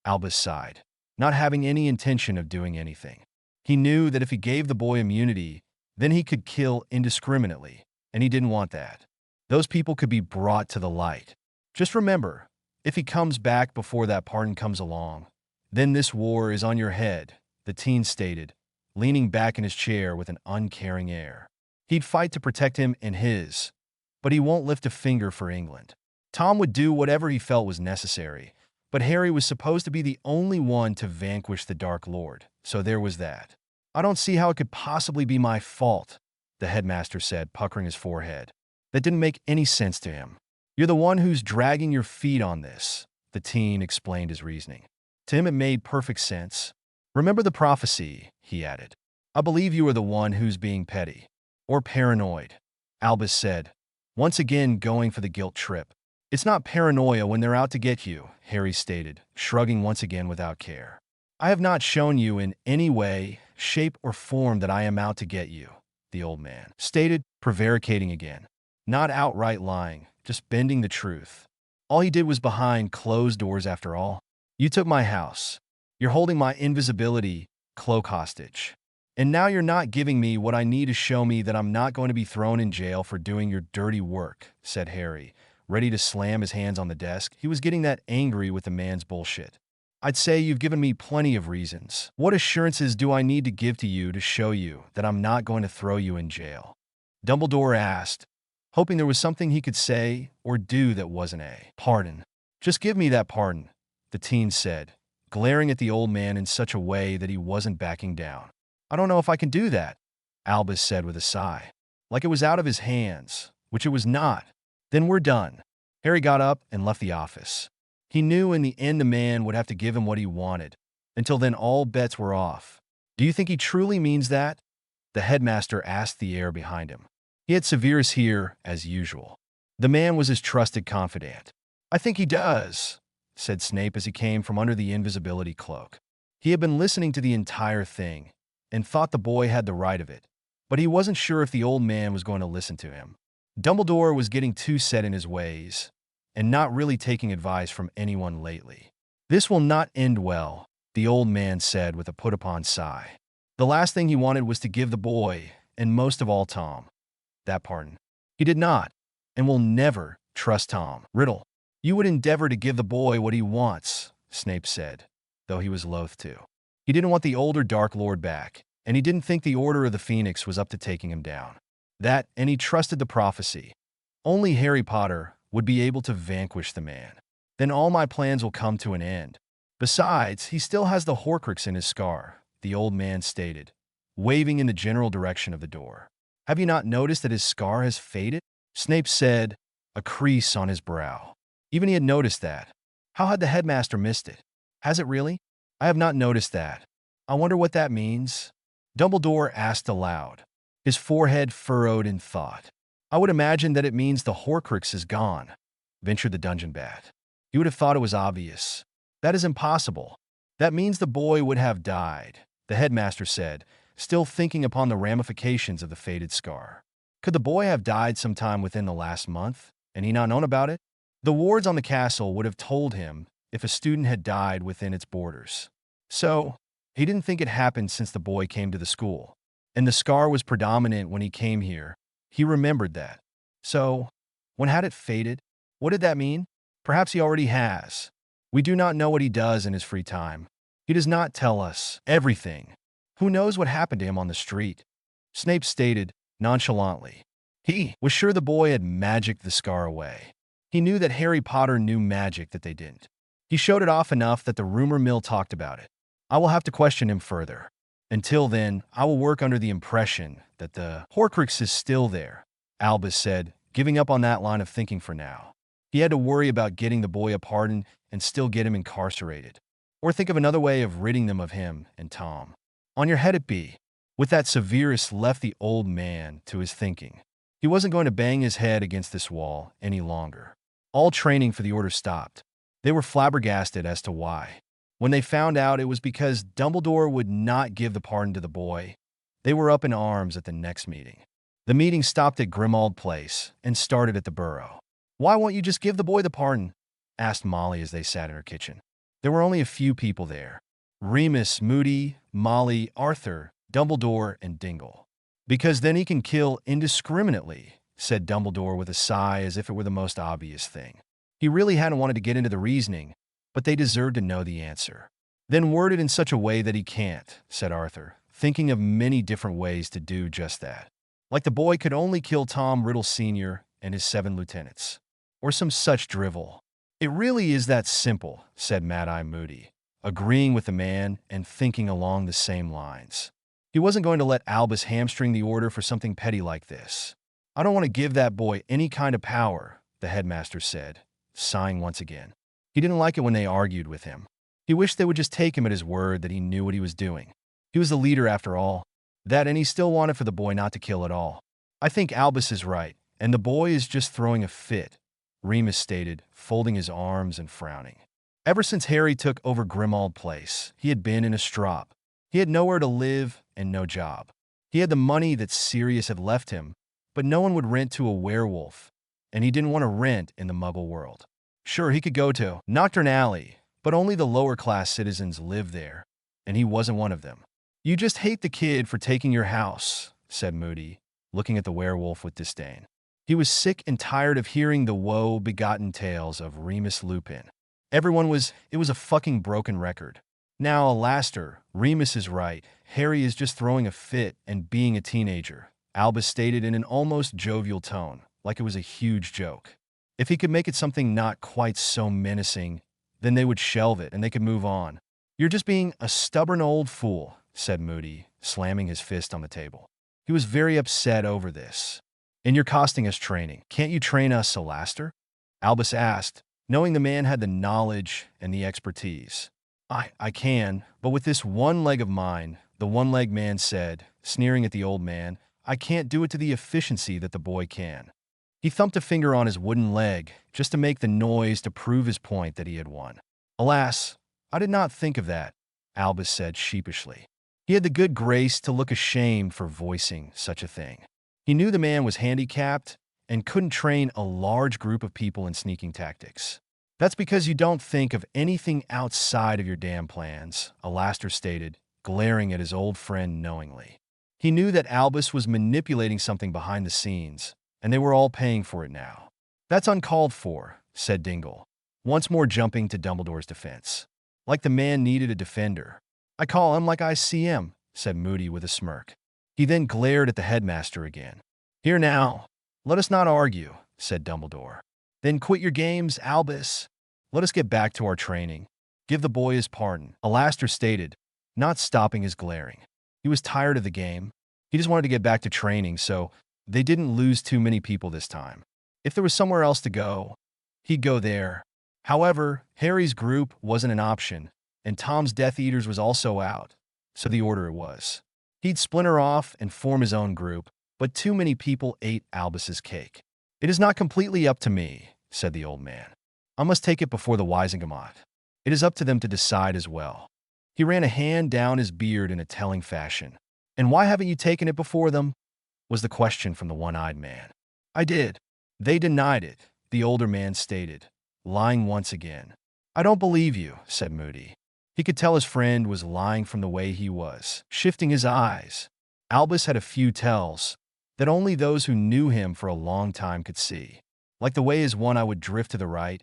Albus sighed, not having any intention of doing anything. He knew that if he gave the boy immunity, then he could kill indiscriminately, and he didn't want that. Those people could be brought to the light. Just remember, if he comes back before that pardon comes along, then this war is on your head, the teen stated, leaning back in his chair with an uncaring air. He'd fight to protect him and his, but he won't lift a finger for England. Tom would do whatever he felt was necessary, but Harry was supposed to be the only one to vanquish the Dark Lord, so there was that. I don't see how it could possibly be my fault, the headmaster said, puckering his forehead. That didn't make any sense to him. You're the one who's dragging your feet on this, the teen explained his reasoning. To him it made perfect sense. Remember the prophecy, he added. I believe you are the one who's being petty. Or paranoid, Albus said, once again going for the guilt trip. It's not paranoia when they're out to get you, Harry stated, shrugging once again without care. I have not shown you in any way, shape, or form that I am out to get you, the old man stated, prevaricating again. Not outright lying, just bending the truth. All he did was behind closed doors after all. You took my house. You're holding my invisibility cloak hostage. And now you're not giving me what I need to show me that I'm not going to be thrown in jail for doing your dirty work, said Harry, ready to slam his hands on the desk. He was getting that angry with the man's bullshit. I'd say you've given me plenty of reasons. What assurances do I need to give to you to show you that I'm not going to throw you in jail? Dumbledore asked, hoping there was something he could say or do that wasn't a pardon. Just give me that pardon, the teen said, glaring at the old man in such a way that he wasn't backing down. I don't know if I can do that, Albus said with a sigh. Like it was out of his hands, which it was not. Then we're done. Harry got up and left the office. He knew in the end the man would have to give him what he wanted. Until then, all bets were off. Do you think he truly means that? The headmaster asked the air behind him. He had Severus here, as usual. The man was his trusted confidant. I think he does, said Snape as he came from under the invisibility cloak. He had been listening to the entire thing and thought the boy had the right of it, but he wasn't sure if the old man was going to listen to him. Dumbledore was getting too set in his ways and not really taking advice from anyone lately. This will not end well, the old man said with a put-upon sigh. The last thing he wanted was to give the boy, and most of all Tom, that pardon. He did not, and will never, trust Tom. Riddle, you would endeavor to give the boy what he wants, Snape said, though he was loath to. He didn't want the older Dark Lord back, and he didn't think the Order of the Phoenix was up to taking him down. That, and he trusted the prophecy. Only Harry Potter would be able to vanquish the man. Then all my plans will come to an end. Besides, he still has the Horcrux in his scar, the old man stated, waving in the general direction of the door. Have you not noticed that his scar has faded? Snape said, a crease on his brow. Even he had noticed that. How had the headmaster missed it? Has it really? I have not noticed that. I wonder what that means. Dumbledore asked aloud, his forehead furrowed in thought. I would imagine that it means the Horcrux is gone, ventured the dungeon bat. You would have thought it was obvious. That is impossible. That means the boy would have died, the headmaster said, still thinking upon the ramifications of the faded scar. Could the boy have died sometime within the last month, and he not known about it? The wards on the castle would have told him if a student had died within its borders. So, he didn't think it happened since the boy came to the school, and the scar was predominant when he came here. He remembered that. So, when had it faded? What did that mean? Perhaps he already has. We do not know what he does in his free time. He does not tell us everything. Who knows what happened to him on the street? Snape stated nonchalantly. He was sure the boy had magicked the scar away. He knew that Harry Potter knew magic that they didn't. He showed it off enough that the rumor mill talked about it. I will have to question him further. Until then, I will work under the impression that the Horcrux is still there, Albus said, giving up on that line of thinking for now. He had to worry about getting the boy a pardon and still get him incarcerated. Or think of another way of ridding them of him and Tom. On your head it be. With that, Severus left the old man to his thinking. He wasn't going to bang his head against this wall any longer. All training for the Order stopped. They were flabbergasted as to why. When they found out it was because Dumbledore would not give the pardon to the boy, they were up in arms at the next meeting. The meeting stopped at Grimmauld Place and started at the Burrow. Why won't you just give the boy the pardon? Asked Molly as they sat in her kitchen. There were only a few people there. Remus, Moody, Molly, Arthur, Dumbledore, and Dingle. Because then he can kill indiscriminately, said Dumbledore with a sigh as if it were the most obvious thing. He really hadn't wanted to get into the reasoning, but they deserved to know the answer. Then word it in such a way that he can't, said Arthur, thinking of many different ways to do just that. Like the boy could only kill Tom Riddle Sr. and his 7 lieutenants. Or some such drivel. It really is that simple, said Mad-Eye Moody, agreeing with the man and thinking along the same lines. He wasn't going to let Albus hamstring the Order for something petty like this. I don't want to give that boy any kind of power, the headmaster said, sighing once again. He didn't like it when they argued with him. He wished they would just take him at his word that he knew what he was doing. He was the leader after all. That, and he still wanted for the boy not to kill at all. I think Albus is right, and the boy is just throwing a fit, Remus stated, folding his arms and frowning. Ever since Harry took over Grimmauld Place, he had been in a strop. He had nowhere to live and no job. He had the money that Sirius had left him, but no one would rent to a werewolf, and he didn't want to rent in the Muggle world. Sure, he could go to Nocturne Alley, but only the lower-class citizens lived there, and he wasn't one of them. You just hate the kid for taking your house, said Moody, looking at the werewolf with disdain. He was sick and tired of hearing the woe-begotten tales of Remus Lupin. It was a fucking broken record. Now, Alastair, Remus is right. Harry is just throwing a fit and being a teenager, Albus stated in an almost jovial tone, like it was a huge joke. If he could make it something not quite so menacing, then they would shelve it and they could move on. You're just being a stubborn old fool, said Moody, slamming his fist on the table. He was very upset over this. And you're costing us training. Can't you train us, Alastair? Albus asked, knowing the man had the knowledge and the expertise. I can, but with this one leg of mine, the one-legged man said, sneering at the old man, I can't do it to the efficiency that the boy can. He thumped a finger on his wooden leg, just to make the noise to prove his point that he had won. Alas, I did not think of that, Albus said sheepishly. He had the good grace to look ashamed for voicing such a thing. He knew the man was handicapped and couldn't train a large group of people in sneaking tactics. That's because you don't think of anything outside of your damn plans, Alastair stated, glaring at his old friend knowingly. He knew that Albus was manipulating something behind the scenes, and they were all paying for it now. That's uncalled for, said Dingle, once more jumping to Dumbledore's defense. Like the man needed a defender. I call him like I see him, said Moody with a smirk. He then glared at the headmaster again. Here now, let us not argue, said Dumbledore. Then quit your games, Albus. Let us get back to our training. Give the boy his pardon, Alastair stated, not stopping his glaring. He was tired of the game. He just wanted to get back to training, so they didn't lose too many people this time. If there was somewhere else to go, he'd go there. However, Harry's group wasn't an option, and Tom's Death Eaters was also out, so the order it was. He'd splinter off and form his own group, but too many people ate Albus's cake. It is not completely up to me, said the old man. I must take it before the Wisengamot. It is up to them to decide as well. He ran a hand down his beard in a telling fashion. And why haven't you taken it before them? Was the question from the one-eyed man. I did. They denied it, the older man stated, lying once again. I don't believe you, said Moody. He could tell his friend was lying from the way he was, shifting his eyes. Albus had a few tells that only those who knew him for a long time could see, like the way his one eye would drift to the right,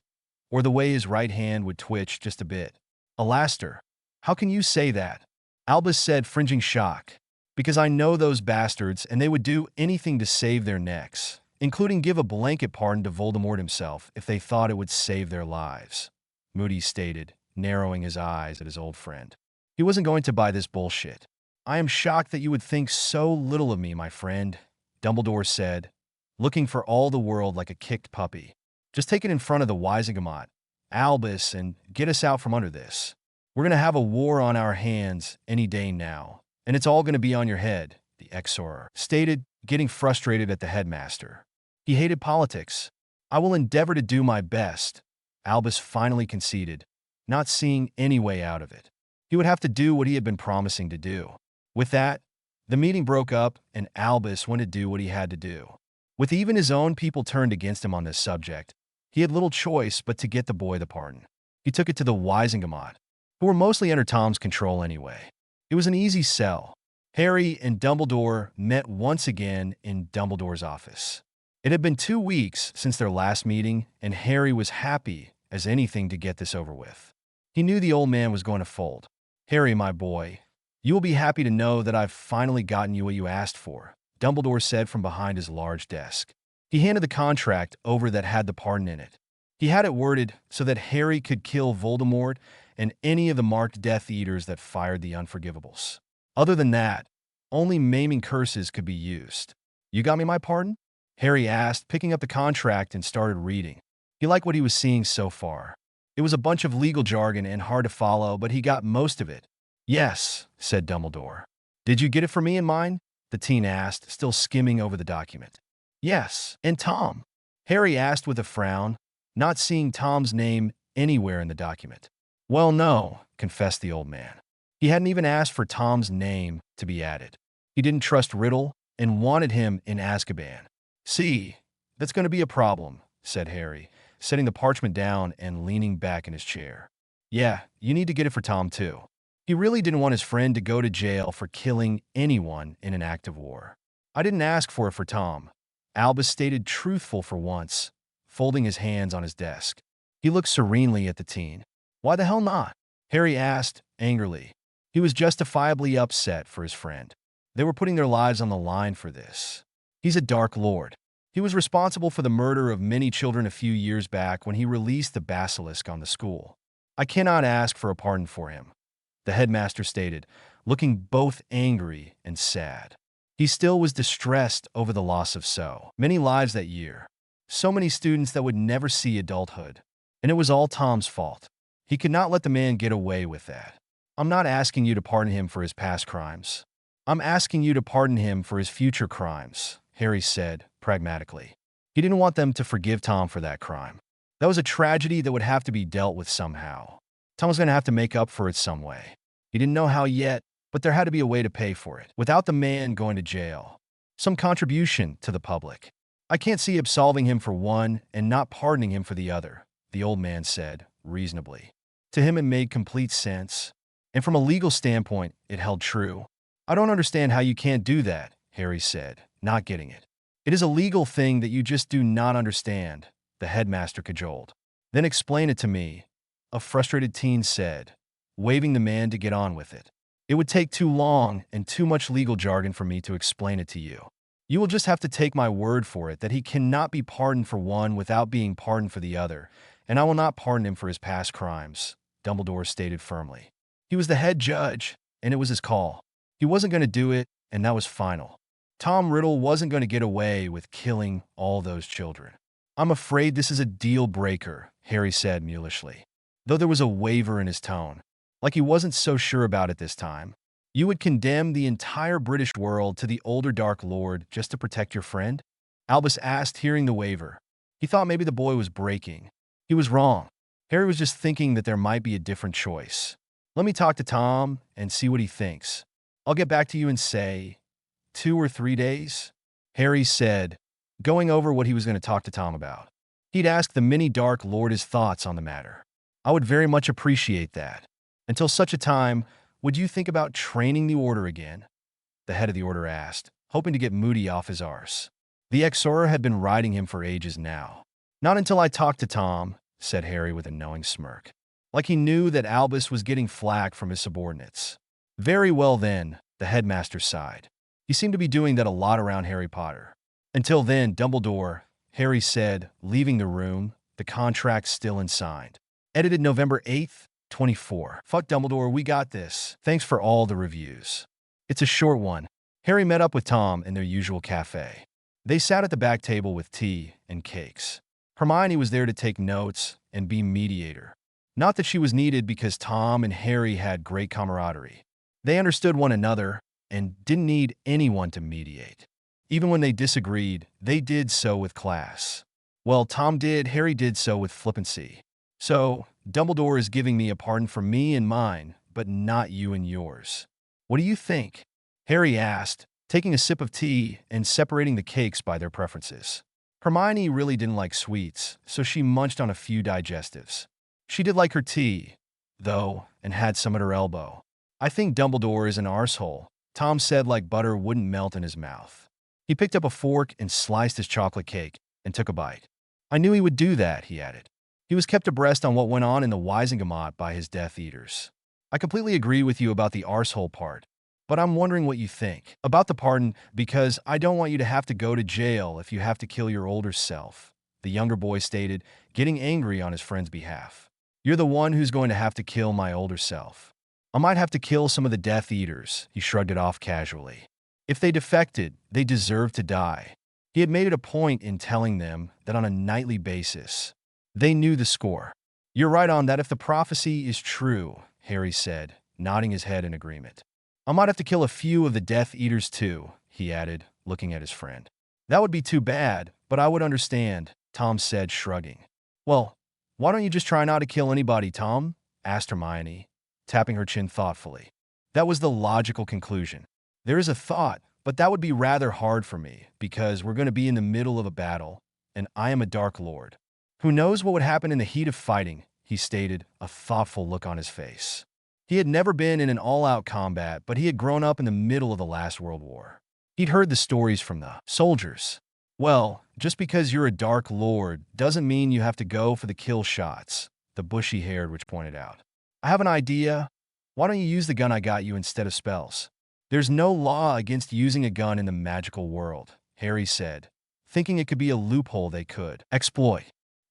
or the way his right hand would twitch just a bit. Alastair, how can you say that? Albus said, fringing shock. Because I know those bastards, and they would do anything to save their necks, including give a blanket pardon to Voldemort himself if they thought it would save their lives, Moody stated, narrowing his eyes at his old friend. He wasn't going to buy this bullshit. I am shocked that you would think so little of me, my friend, Dumbledore said, looking for all the world like a kicked puppy. Just take it in front of the Wisengamot, Albus, and get us out from under this. We're going to have a war on our hands any day now, and it's all going to be on your head, the Exoror stated, getting frustrated at the headmaster. He hated politics. I will endeavor to do my best, Albus finally conceded, not seeing any way out of it. He would have to do what he had been promising to do. With that, the meeting broke up and Albus went to do what he had to do. With even his own people turned against him on this subject, he had little choice but to get the boy the pardon. He took it to the Wisengamot, who were mostly under Tom's control anyway. It was an easy sell. Harry and Dumbledore met once again in Dumbledore's office. It had been 2 weeks since their last meeting, and Harry was happy as anything to get this over with. He knew the old man was going to fold. Harry, my boy, you will be happy to know that I've finally gotten you what you asked for, Dumbledore said from behind his large desk. He handed the contract over that had the pardon in it. He had it worded so that Harry could kill Voldemort and any of the marked Death Eaters that fired the Unforgivables. Other than that, only maiming curses could be used. You got me my pardon? Harry asked, picking up the contract and started reading. He liked what he was seeing so far. It was a bunch of legal jargon and hard to follow, but he got most of it. Yes, said Dumbledore. Did you get it for me and mine? The teen asked, still skimming over the document. Yes, and Tom? Harry asked with a frown, not seeing Tom's name anywhere in the document. Well, no, confessed the old man. He hadn't even asked for Tom's name to be added. He didn't trust Riddle and wanted him in Azkaban. See, that's going to be a problem, said Harry, setting the parchment down and leaning back in his chair. Yeah, you need to get it for Tom too. He really didn't want his friend to go to jail for killing anyone in an act of war. I didn't ask for it for Tom, Albus stated, truthful for once, folding his hands on his desk. He looked serenely at the teen. Why the hell not? Harry asked, angrily. He was justifiably upset for his friend. They were putting their lives on the line for this. He's a Dark Lord. He was responsible for the murder of many children a few years back when he released the basilisk on the school. I cannot ask for a pardon for him, the headmaster stated, looking both angry and sad. He still was distressed over the loss of so many lives that year. So many students that would never see adulthood. And it was all Tom's fault. He could not let the man get away with that. I'm not asking you to pardon him for his past crimes. I'm asking you to pardon him for his future crimes, Harry said, pragmatically. He didn't want them to forgive Tom for that crime. That was a tragedy that would have to be dealt with somehow. Tom was going to have to make up for it some way. He didn't know how yet, but there had to be a way to pay for it, without the man going to jail. Some contribution to the public. I can't see absolving him for one and not pardoning him for the other, the old man said, reasonably. To him it made complete sense, and from a legal standpoint, it held true. I don't understand how you can't do that, Harry said, not getting it. It is a legal thing that you just do not understand, the headmaster cajoled. Then explain it to me, a frustrated teen said, waving the man to get on with it. It would take too long and too much legal jargon for me to explain it to you. You will just have to take my word for it that he cannot be pardoned for one without being pardoned for the other, and I will not pardon him for his past crimes, Dumbledore stated firmly. He was the head judge, and it was his call. He wasn't going to do it, and that was final. Tom Riddle wasn't going to get away with killing all those children. I'm afraid this is a deal breaker, Harry said mulishly, though there was a waver in his tone, like he wasn't so sure about it this time. You would condemn the entire British world to the older Dark Lord just to protect your friend? Albus asked, hearing the waver. He thought maybe the boy was breaking. He was wrong. Harry was just thinking that there might be a different choice. Let me talk to Tom and see what he thinks. I'll get back to you in, say, 2 or 3 days, Harry said, going over what he was going to talk to Tom about. He'd ask the mini Dark Lord his thoughts on the matter. I would very much appreciate that. Until such a time, would you think about training the Order again? The head of the Order asked, hoping to get Moody off his arse. The Exora had been riding him for ages now. Not until I talked to Tom, said Harry with a knowing smirk. Like he knew that Albus was getting flack from his subordinates. Very well then, the headmaster sighed. He seemed to be doing that a lot around Harry Potter. Until then, Dumbledore, Harry said, leaving the room, the contract still unsigned. Edited November 8th, 24. Fuck Dumbledore, we got this. Thanks for all the reviews. It's a short one. Harry met up with Tom in their usual cafe. They sat at the back table with tea and cakes. Hermione was there to take notes and be mediator. Not that she was needed because Tom and Harry had great camaraderie. They understood one another and didn't need anyone to mediate. Even when they disagreed, they did so with class. Well, Tom did, Harry did so with flippancy. So, Dumbledore is giving me a pardon for me and mine, but not you and yours. What do you think? Harry asked, taking a sip of tea and separating the cakes by their preferences. Hermione really didn't like sweets, so she munched on a few digestives. She did like her tea, though, and had some at her elbow. I think Dumbledore is an arsehole, Tom said like butter wouldn't melt in his mouth. He picked up a fork and sliced his chocolate cake and took a bite. I knew he would do that, he added. He was kept abreast on what went on in the Wisengamot by his Death Eaters. I completely agree with you about the arsehole part, but I'm wondering what you think about the pardon because I don't want you to have to go to jail if you have to kill your older self, the younger boy stated, getting angry on his friend's behalf. You're the one who's going to have to kill my older self. I might have to kill some of the Death Eaters, he shrugged it off casually. If they defected, they deserved to die. He had made it a point in telling them that on a nightly basis. They knew the score. You're right on that if the prophecy is true, Harry said, nodding his head in agreement. I might have to kill a few of the Death Eaters too, he added, looking at his friend. That would be too bad, but I would understand, Tom said, shrugging. Well, why don't you just try not to kill anybody, Tom? Asked Hermione, tapping her chin thoughtfully. That was the logical conclusion. There is a thought, but that would be rather hard for me, because we're going to be in the middle of a battle, and I am a Dark Lord. Who knows what would happen in the heat of fighting, he stated, a thoughtful look on his face. He had never been in an all-out combat, but he had grown up in the middle of the last World War. He'd heard the stories from the soldiers. Well, just because you're a Dark Lord doesn't mean you have to go for the kill shots, the bushy-haired witch pointed out. I have an idea. Why don't you use the gun I got you instead of spells? There's no law against using a gun in the magical world, Harry said, thinking it could be a loophole they could exploit.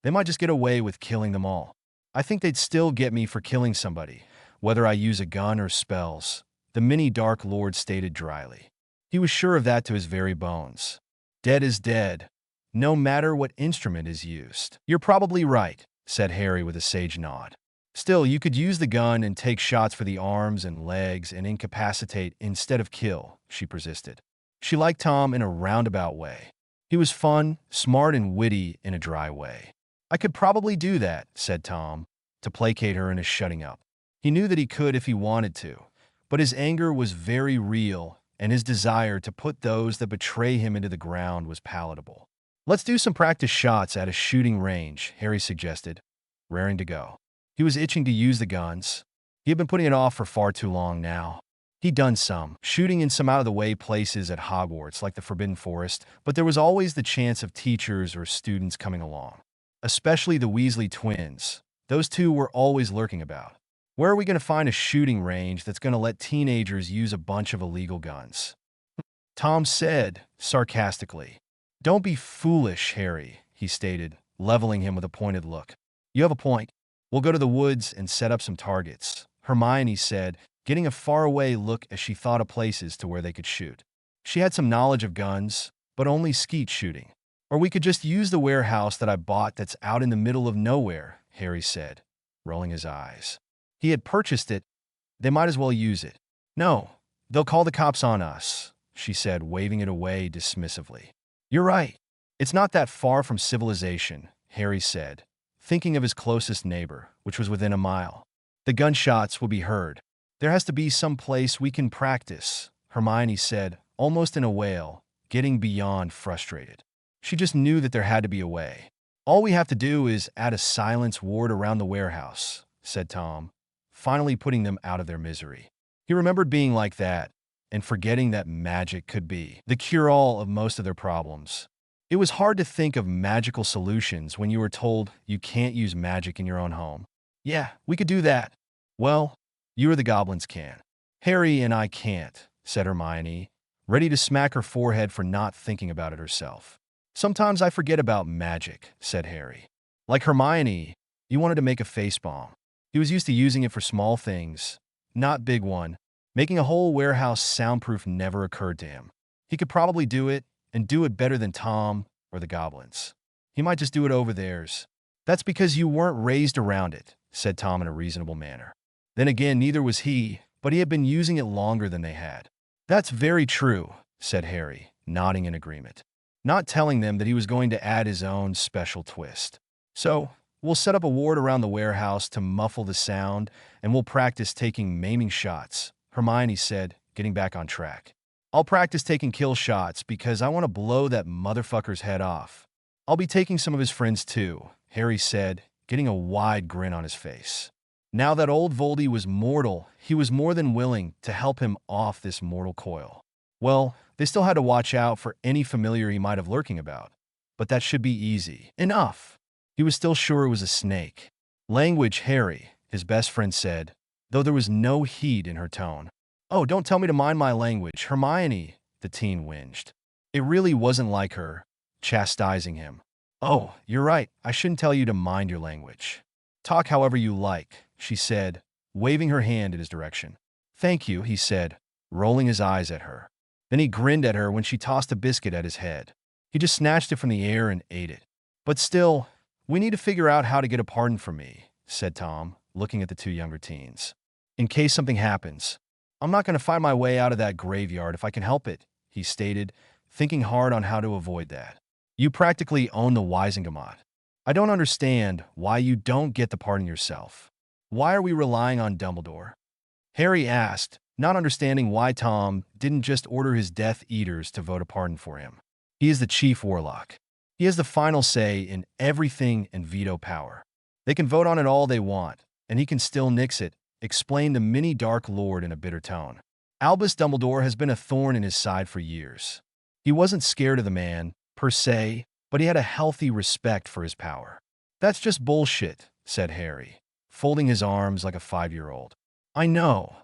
They might just get away with killing them all. I think they'd still get me for killing somebody, whether I use a gun or spells, the mini Dark Lord stated dryly. He was sure of that to his very bones. Dead is dead, no matter what instrument is used. You're probably right, said Harry with a sage nod. Still, you could use the gun and take shots for the arms and legs and incapacitate instead of kill, she persisted. She liked Tom in a roundabout way. He was fun, smart, and witty in a dry way. I could probably do that, said Tom, to placate her into shutting up. He knew that he could if he wanted to, but his anger was very real, and his desire to put those that betray him into the ground was palatable. Let's do some practice shots at a shooting range, Harry suggested, raring to go. He was itching to use the guns. He had been putting it off for far too long now. He'd done some shooting in some out-of-the-way places at Hogwarts, like the Forbidden Forest, but there was always the chance of teachers or students coming along. Especially the Weasley twins. Those two were always lurking about. Where are we going to find a shooting range that's going to let teenagers use a bunch of illegal guns? Tom said, sarcastically. Don't be foolish, Harry, he stated, leveling him with a pointed look. You have a point. We'll go to the woods and set up some targets, Hermione said, getting a faraway look as she thought of places to where they could shoot. She had some knowledge of guns, but only skeet shooting. Or we could just use the warehouse that I bought that's out in the middle of nowhere, Harry said, rolling his eyes. He had purchased it. They might as well use it. No, they'll call the cops on us, she said, waving it away dismissively. You're right. It's not that far from civilization, Harry said, thinking of his closest neighbor, which was within a mile. The gunshots will be heard. There has to be some place we can practice, Hermione said, almost in a wail, getting beyond frustrated. She just knew that there had to be a way. All we have to do is add a silence ward around the warehouse, said Tom, finally putting them out of their misery. He remembered being like that and forgetting that magic could be the cure-all of most of their problems. It was hard to think of magical solutions when you were told you can't use magic in your own home. Yeah, we could do that. Well, you or the goblins can. Harry and I can't, said Hermione, ready to smack her forehead for not thinking about it herself. Sometimes I forget about magic, said Harry. Like Hermione, you wanted to make a face bomb. He was used to using it for small things, not big one. Making a whole warehouse soundproof never occurred to him. He could probably do it, and do it better than Tom or the goblins. He might just do it over theirs. That's because you weren't raised around it, said Tom in a reasonable manner. Then again, neither was he, but he had been using it longer than they had. That's very true, said Harry, nodding in agreement, not telling them that he was going to add his own special twist. So, we'll set up a ward around the warehouse to muffle the sound, and we'll practice taking maiming shots, Hermione said, getting back on track. I'll practice taking kill shots because I want to blow that motherfucker's head off. I'll be taking some of his friends too, Harry said, getting a wide grin on his face. Now that old Voldy was mortal, he was more than willing to help him off this mortal coil. Well, they still had to watch out for any familiar he might have lurking about, but that should be easy enough. He was still sure it was a snake. Language, Harry, his best friend said, though there was no heat in her tone. Oh, don't tell me to mind my language, Hermione, the teen whinged. It really wasn't like her, chastising him. Oh, you're right, I shouldn't tell you to mind your language. Talk however you like, she said, waving her hand in his direction. Thank you, he said, rolling his eyes at her. Then he grinned at her when she tossed a biscuit at his head. He just snatched it from the air and ate it. But still, we need to figure out how to get a pardon from me, said Tom, looking at the two younger teens. In case something happens. I'm not going to find my way out of that graveyard if I can help it, he stated, thinking hard on how to avoid that. You practically own the Wisengamot. I don't understand why you don't get the pardon yourself. Why are we relying on Dumbledore? Harry asked, not understanding why Tom didn't just order his Death Eaters to vote a pardon for him. He is the chief warlock. He has the final say in everything and veto power. They can vote on it all they want, and he can still nix it, explained the mini Dark Lord in a bitter tone. Albus Dumbledore has been a thorn in his side for years. He wasn't scared of the man, per se, but he had a healthy respect for his power. That's just bullshit, said Harry, folding his arms like a 5-year-old. I know,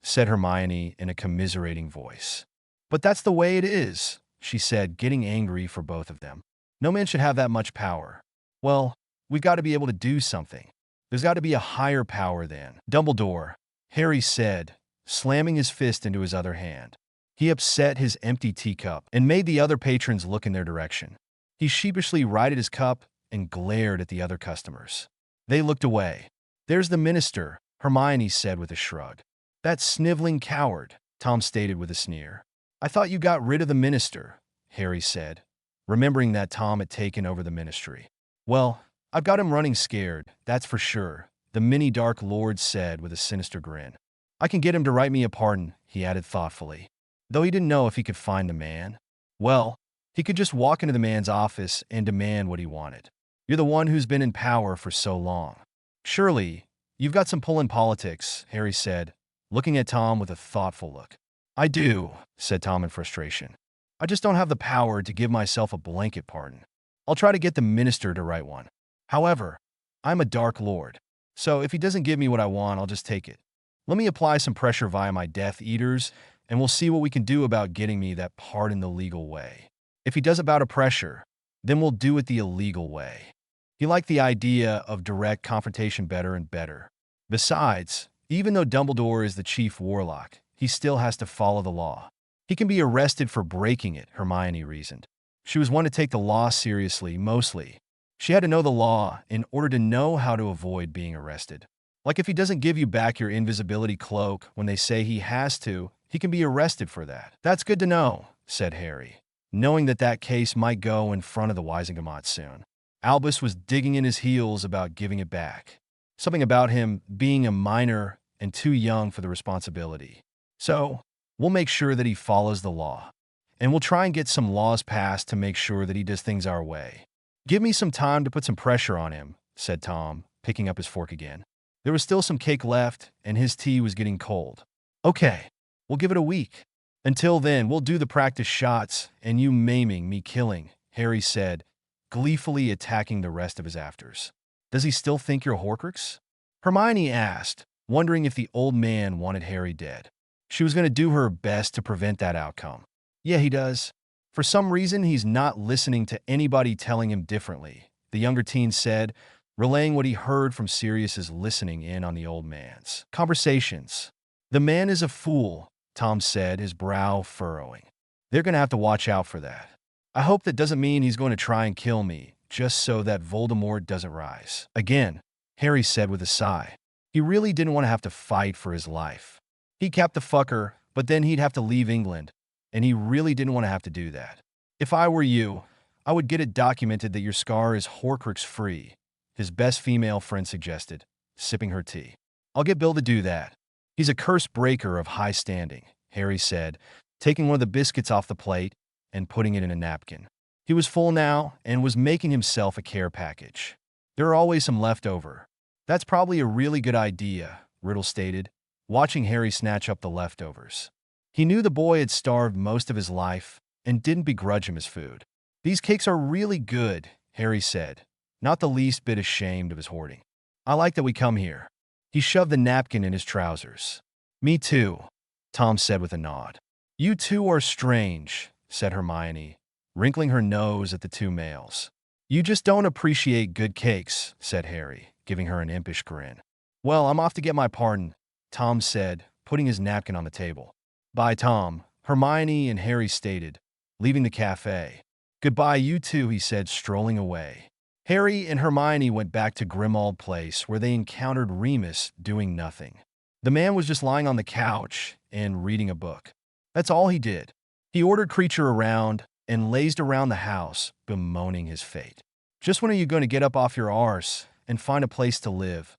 said Hermione in a commiserating voice. But that's the way it is, she said, getting angry for both of them. No man should have that much power. Well, we've got to be able to do something. There's got to be a higher power than Dumbledore, Harry said, slamming his fist into his other hand. He upset his empty teacup and made the other patrons look in their direction. He sheepishly righted his cup and glared at the other customers. They looked away. "There's the minister," Hermione said with a shrug. "That sniveling coward," Tom stated with a sneer. "I thought you got rid of the minister," Harry said, remembering that Tom had taken over the ministry. "Well, I've got him running scared, that's for sure," the mini Dark Lord said with a sinister grin. "I can get him to write me a pardon," he added thoughtfully, though he didn't know if he could find the man. Well, he could just walk into the man's office and demand what he wanted. "You're the one who's been in power for so long. Surely, you've got some pull in politics," Harry said, looking at Tom with a thoughtful look. "I do," said Tom in frustration. "I just don't have the power to give myself a blanket pardon. I'll try to get the minister to write one. However, I'm a Dark Lord, so if he doesn't give me what I want, I'll just take it. Let me apply some pressure via my Death Eaters, and we'll see what we can do about getting me that pardon the legal way. If he does about a pressure, then we'll do it the illegal way." He liked the idea of direct confrontation better and better. Besides, even though Dumbledore is the chief warlock, he still has to follow the law. He can be arrested for breaking it, Hermione reasoned. She was one to take the law seriously, mostly. She had to know the law in order to know how to avoid being arrested. Like if he doesn't give you back your invisibility cloak when they say he has to, he can be arrested for that. "That's good to know," said Harry, knowing that that case might go in front of the Wisengamot soon. Albus was digging in his heels about giving it back. Something about him being a minor and too young for the responsibility. "So, we'll make sure that he follows the law. And we'll try and get some laws passed to make sure that he does things our way. Give me some time to put some pressure on him," said Tom, picking up his fork again. There was still some cake left, and his tea was getting cold. "Okay, we'll give it a week. Until then, we'll do the practice shots and you maiming, me killing," Harry said, gleefully attacking the rest of his afters. "Does he still think you're Horcrux?" Hermione asked, wondering if the old man wanted Harry dead. She was going to do her best to prevent that outcome. "Yeah, he does. For some reason, he's not listening to anybody telling him differently," the younger teen said, relaying what he heard from Sirius's listening in on the old man's conversations. "The man is a fool," Tom said, his brow furrowing. "They're going to have to watch out for that. I hope that doesn't mean he's going to try and kill me, just so that Voldemort doesn't rise again," Harry said with a sigh. He really didn't want to have to fight for his life. He capped the fucker, but then he'd have to leave England, and he really didn't want to have to do that. "If I were you, I would get it documented that your scar is Horcrux-free," his best female friend suggested, sipping her tea. "I'll get Bill to do that. He's a curse breaker of high standing," Harry said, taking one of the biscuits off the plate and putting it in a napkin. He was full now and was making himself a care package. "There are always some left over." "That's probably a really good idea," Riddle stated, watching Harry snatch up the leftovers. He knew the boy had starved most of his life and didn't begrudge him his food. "These cakes are really good," Harry said, not the least bit ashamed of his hoarding. "I like that we come here." He shoved the napkin in his trousers. "Me too," Tom said with a nod. "You two are strange," said Hermione, wrinkling her nose at the two males. "You just don't appreciate good cakes," said Harry, giving her an impish grin. "Well, I'm off to get my pardon," Tom said, putting his napkin on the table. "Bye, Tom," Hermione and Harry stated, leaving the cafe. "Goodbye, you two," he said, strolling away. Harry and Hermione went back to Grimmauld Place, where they encountered Remus doing nothing. The man was just lying on the couch and reading a book. That's all he did. He ordered Creature around and lazed around the house, bemoaning his fate. "Just when are you going to get up off your arse and find a place to live?"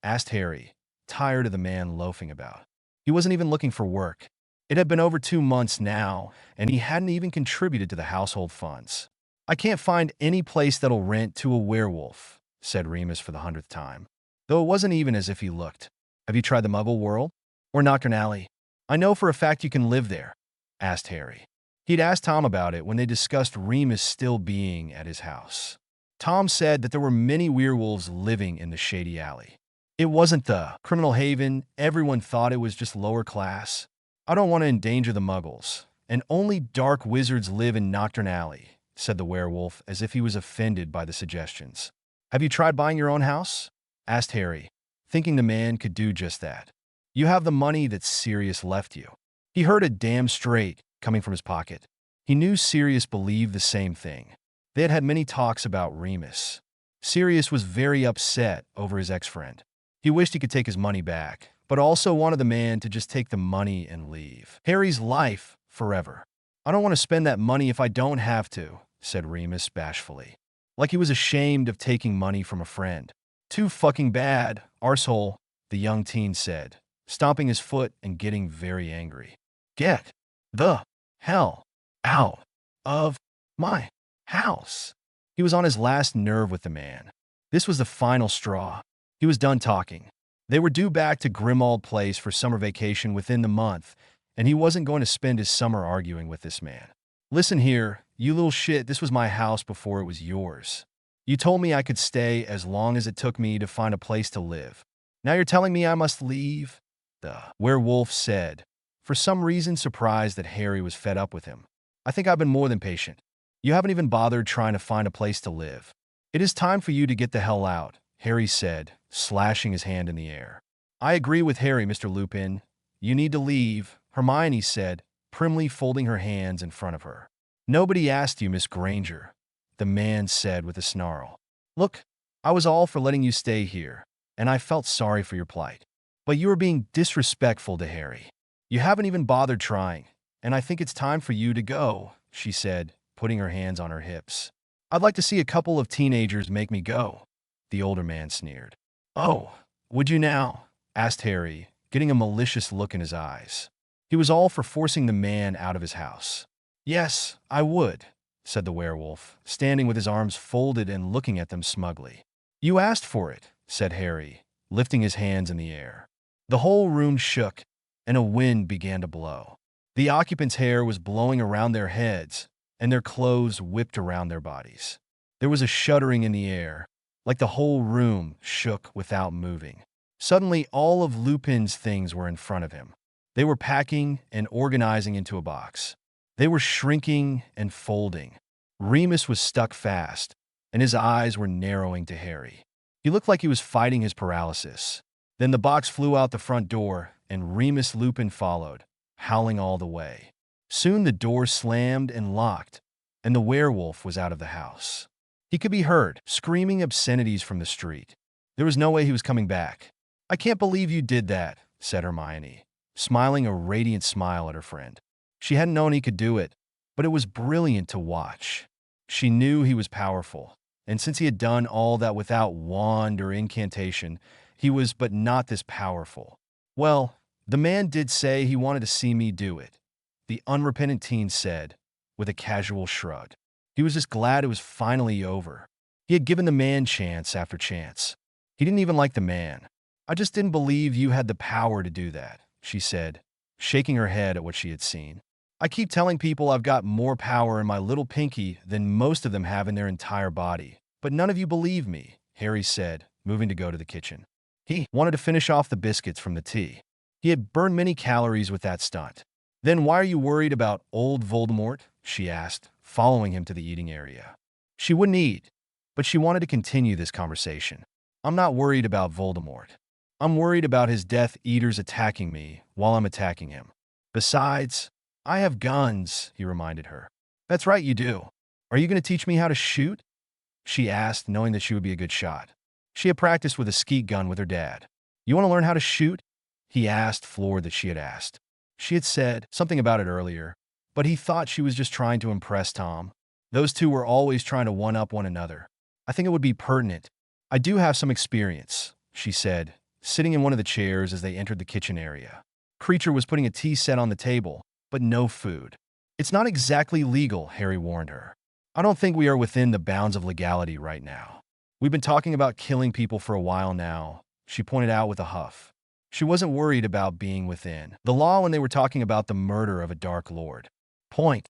asked Harry, tired of the man loafing about. He wasn't even looking for work. It had been over 2 months now, and he hadn't even contributed to the household funds. "I can't find any place that'll rent to a werewolf," said Remus for the 100th time, though it wasn't even as if he looked. "Have you tried the Muggle world? Or Nocturne Alley? I know for a fact you can live there," asked Harry. He'd asked Tom about it when they discussed Remus still being at his house. Tom said that there were many werewolves living in the shady alley. It wasn't the criminal haven. Everyone thought it was just lower class. "I don't want to endanger the Muggles, and only dark wizards live in Nocturne Alley," said the werewolf as if he was offended by the suggestions. "Have you tried buying your own house?" asked Harry, thinking the man could do just that. "You have the money that Sirius left you." He heard a damn straight coming from his pocket. He knew Sirius believed the same thing. They had had many talks about Remus. Sirius was very upset over his ex-friend. He wished he could take his money back, but also wanted the man to just take the money and leave Harry's life forever. "I don't want to spend that money if I don't have to," said Remus bashfully, like he was ashamed of taking money from a friend. "Too fucking bad, arsehole," the young teen said, stomping his foot and getting very angry. "Get the hell out of my house." He was on his last nerve with the man. This was the final straw. He was done talking. They were due back to Grimmauld Place for summer vacation within the month, and he wasn't going to spend his summer arguing with this man. "Listen here, you little shit, this was my house before it was yours. You told me I could stay as long as it took me to find a place to live. Now you're telling me I must leave?" the werewolf said, for some reason surprised that Harry was fed up with him. "I think I've been more than patient. You haven't even bothered trying to find a place to live. It is time for you to get the hell out," Harry said, slashing his hand in the air. "I agree with Harry, Mr. Lupin. You need to leave," Hermione said, primly folding her hands in front of her. "Nobody asked you, Miss Granger," the man said with a snarl. "Look, I was all for letting you stay here, and I felt sorry for your plight. But you are being disrespectful to Harry. You haven't even bothered trying, and I think it's time for you to go," she said, putting her hands on her hips. "I'd like to see a couple of teenagers make me go," the older man sneered. "Oh, would you now?" asked Harry, getting a malicious look in his eyes. He was all for forcing the man out of his house. "Yes, I would," said the werewolf, standing with his arms folded and looking at them smugly. "You asked for it," said Harry, lifting his hands in the air. The whole room shook, and a wind began to blow. The occupants' hair was blowing around their heads, and their clothes whipped around their bodies. There was a shuddering in the air, like the whole room shook without moving. Suddenly, all of Lupin's things were in front of him. They were packing and organizing into a box. They were shrinking and folding. Remus was stuck fast, and his eyes were narrowing to Harry. He looked like he was fighting his paralysis. Then the box flew out the front door, and Remus Lupin followed, howling all the way. Soon the door slammed and locked, and the werewolf was out of the house. He could be heard screaming obscenities from the street. There was no way he was coming back. "I can't believe you did that," said Hermione, smiling a radiant smile at her friend. She hadn't known he could do it, but it was brilliant to watch. She knew he was powerful, and since he had done all that without wand or incantation, he was but not this powerful. "Well, the man did say he wanted to see me do it," the unrepentant teen said, with a casual shrug. He was just glad it was finally over. He had given the man chance after chance. He didn't even like the man. "I just didn't believe you had the power to do that," she said, shaking her head at what she had seen. "I keep telling people I've got more power in my little pinky than most of them have in their entire body, but none of you believe me," Harry said, moving to go to the kitchen. He wanted to finish off the biscuits from the tea. He had burned many calories with that stunt. "Then why are you worried about old Voldemort?" she asked, following him to the eating area. She wouldn't eat, but she wanted to continue this conversation. "I'm not worried about Voldemort. I'm worried about his Death Eaters attacking me while I'm attacking him. Besides, I have guns," he reminded her. "That's right, you do. Are you going to teach me how to shoot?" she asked, knowing that she would be a good shot. She had practiced with a skeet gun with her dad. "You want to learn how to shoot?" he asked, floored that she had asked. She had said something about it earlier, but he thought she was just trying to impress Tom. Those two were always trying to one-up one another. "I think it would be pertinent. I do have some experience," she said, sitting in one of the chairs as they entered the kitchen area. Creature was putting a tea set on the table, but no food. "It's not exactly legal," Harry warned her. "I don't think we are within the bounds of legality right now. We've been talking about killing people for a while now," she pointed out with a huff. She wasn't worried about being within the law when they were talking about the murder of a Dark Lord.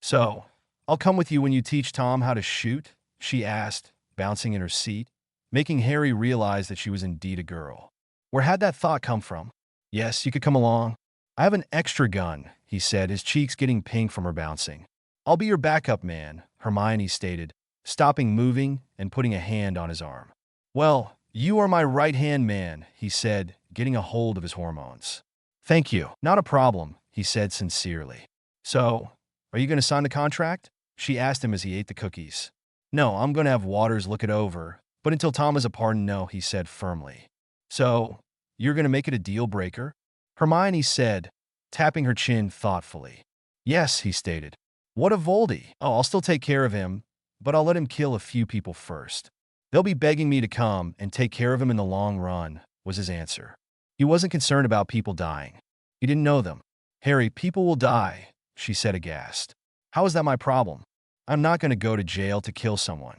"So, I'll come with you when you teach Tom how to shoot?" she asked, bouncing in her seat, making Harry realize that she was indeed a girl. Where had that thought come from? "Yes, you could come along. I have an extra gun," he said, his cheeks getting pink from her bouncing. "I'll be your backup man," Hermione stated, stopping moving and putting a hand on his arm. "Well, you are my right-hand man," he said, getting a hold of his hormones. "Thank you. Not a problem," he said sincerely. So, are you going to sign the contract? She asked him as he ate the cookies. No, I'm going to have Waters look it over, but until Tom has a pardon, no, he said firmly. So, you're going to make it a deal breaker? Hermione said, tapping her chin thoughtfully. Yes, he stated. What of Voldy? Oh, I'll still take care of him, but I'll let him kill a few people first. They'll be begging me to come and take care of him in the long run, was his answer. He wasn't concerned about people dying. He didn't know them. Harry, people will die, she said aghast. How is that my problem? I'm not going to go to jail to kill someone.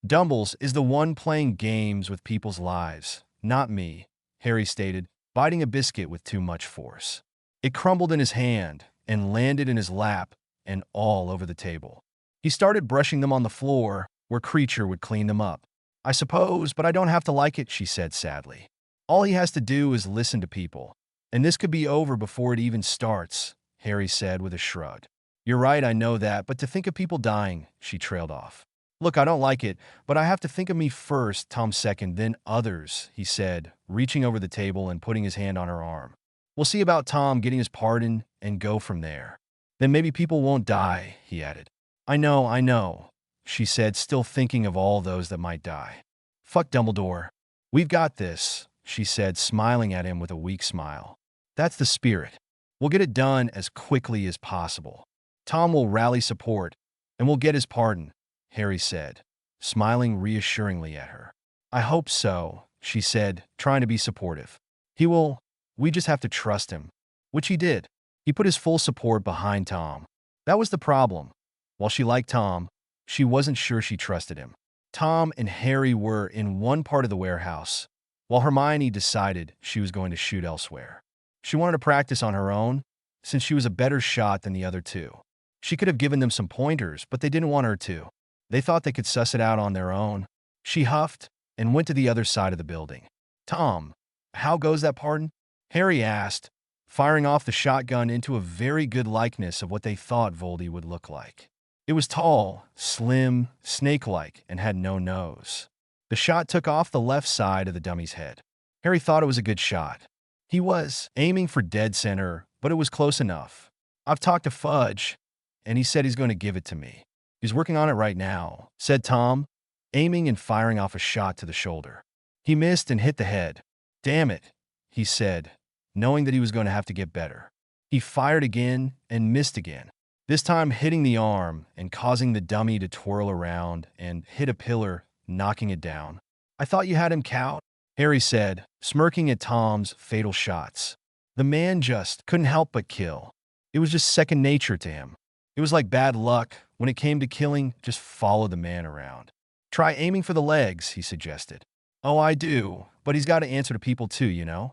Dumbles is the one playing games with people's lives, not me, Harry stated, biting a biscuit with too much force. It crumbled in his hand and landed in his lap and all over the table. He started brushing them on the floor where Creature would clean them up. I suppose, but I don't have to like it, she said sadly. All he has to do is listen to people. And this could be over before it even starts, Harry said with a shrug. You're right, I know that, but to think of people dying, she trailed off. Look, I don't like it, but I have to think of me first, Tom second, then others, he said, reaching over the table and putting his hand on her arm. We'll see about Tom getting his pardon and go from there. Then maybe people won't die, he added. I know, she said, still thinking of all those that might die. Fuck Dumbledore. We've got this, she said, smiling at him with a weak smile. That's the spirit. We'll get it done as quickly as possible. Tom will rally support, and we'll get his pardon, Harry said, smiling reassuringly at her. I hope so, she said, trying to be supportive. He will. We just have to trust him. Which he did. He put his full support behind Tom. That was the problem. While she liked Tom, she wasn't sure she trusted him. Tom and Harry were in one part of the warehouse, while Hermione decided she was going to shoot elsewhere. She wanted to practice on her own, since she was a better shot than the other two. She could have given them some pointers, but they didn't want her to. They thought they could suss it out on their own. She huffed and went to the other side of the building. Tom, how goes that pardon? Harry asked, firing off the shotgun into a very good likeness of what they thought Voldy would look like. It was tall, slim, snake-like, and had no nose. The shot took off the left side of the dummy's head. Harry thought it was a good shot. He was aiming for dead center, but it was close enough. I've talked to Fudge, and he said he's going to give it to me. He's working on it right now, said Tom, aiming and firing off a shot to the shoulder. He missed and hit the head. Damn it, he said, knowing that he was going to have to get better. He fired again and missed again, this time hitting the arm and causing the dummy to twirl around and hit a pillar, knocking it down. I thought you had him cowed, Harry said, smirking at Tom's fatal shots. The man just couldn't help but kill. It was just second nature to him. It was like bad luck. When it came to killing, just follow the man around. Try aiming for the legs, he suggested. Oh, I do, but he's got to answer to people too, you know?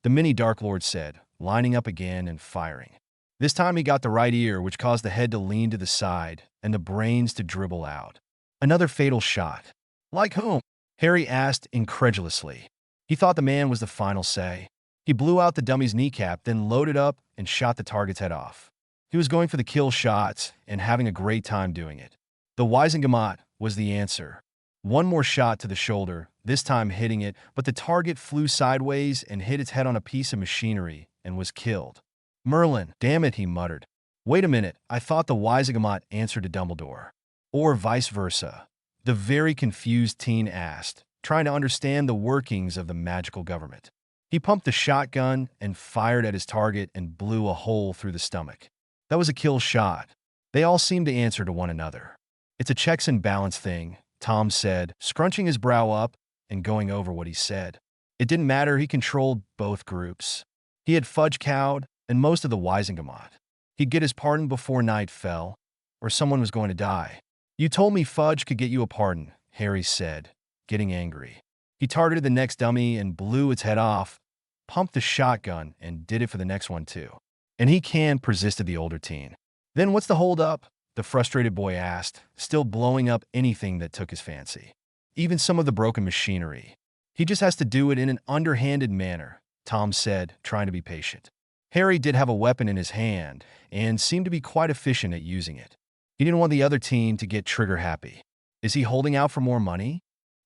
The mini Dark Lord said, lining up again and firing. This time he got the right ear, which caused the head to lean to the side and the brains to dribble out. Another fatal shot. Like whom? Harry asked incredulously. He thought the man was the final say. He blew out the dummy's kneecap, then loaded up and shot the target's head off. He was going for the kill shots and having a great time doing it. The Wisengamot was the answer. One more shot to the shoulder, this time hitting it, but the target flew sideways and hit its head on a piece of machinery and was killed. Merlin, damn it, he muttered. Wait a minute, I thought the Wisengamot answered to Dumbledore. Or vice versa. The very confused teen asked, trying to understand the workings of the magical government. He pumped the shotgun and fired at his target and blew a hole through the stomach. That was a kill shot. They all seemed to answer to one another. It's a checks and balance thing, Tom said, scrunching his brow up and going over what he said. It didn't matter, he controlled both groups. He had Fudge cowed and most of the Wisengamot. He'd get his pardon before night fell, or someone was going to die. You told me Fudge could get you a pardon, Harry said, getting angry. He targeted the next dummy and blew its head off, pumped the shotgun, and did it for the next one too. And he can, persisted the older teen. Then what's the holdup? The frustrated boy asked, still blowing up anything that took his fancy. Even some of the broken machinery. He just has to do it in an underhanded manner, Tom said, trying to be patient. Harry did have a weapon in his hand and seemed to be quite efficient at using it. He didn't want the other teen to get trigger happy. Is he holding out for more money?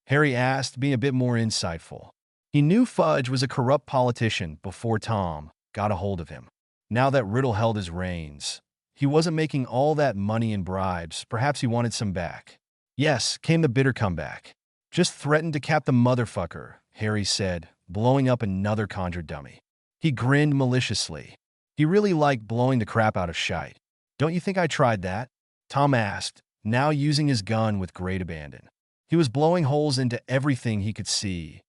Harry asked, being a bit more insightful. He knew Fudge was a corrupt politician before Tom got a hold of him. now that Riddle held his reins. He wasn't making all that money in bribes, perhaps he wanted some back. Yes, came the bitter comeback. Just threatened to cap the motherfucker, Harry said, blowing up another conjured dummy. He grinned maliciously. He really liked blowing the crap out of shite. Don't you think I tried that? Tom asked, now using his gun with great abandon. He was blowing holes into everything he could see,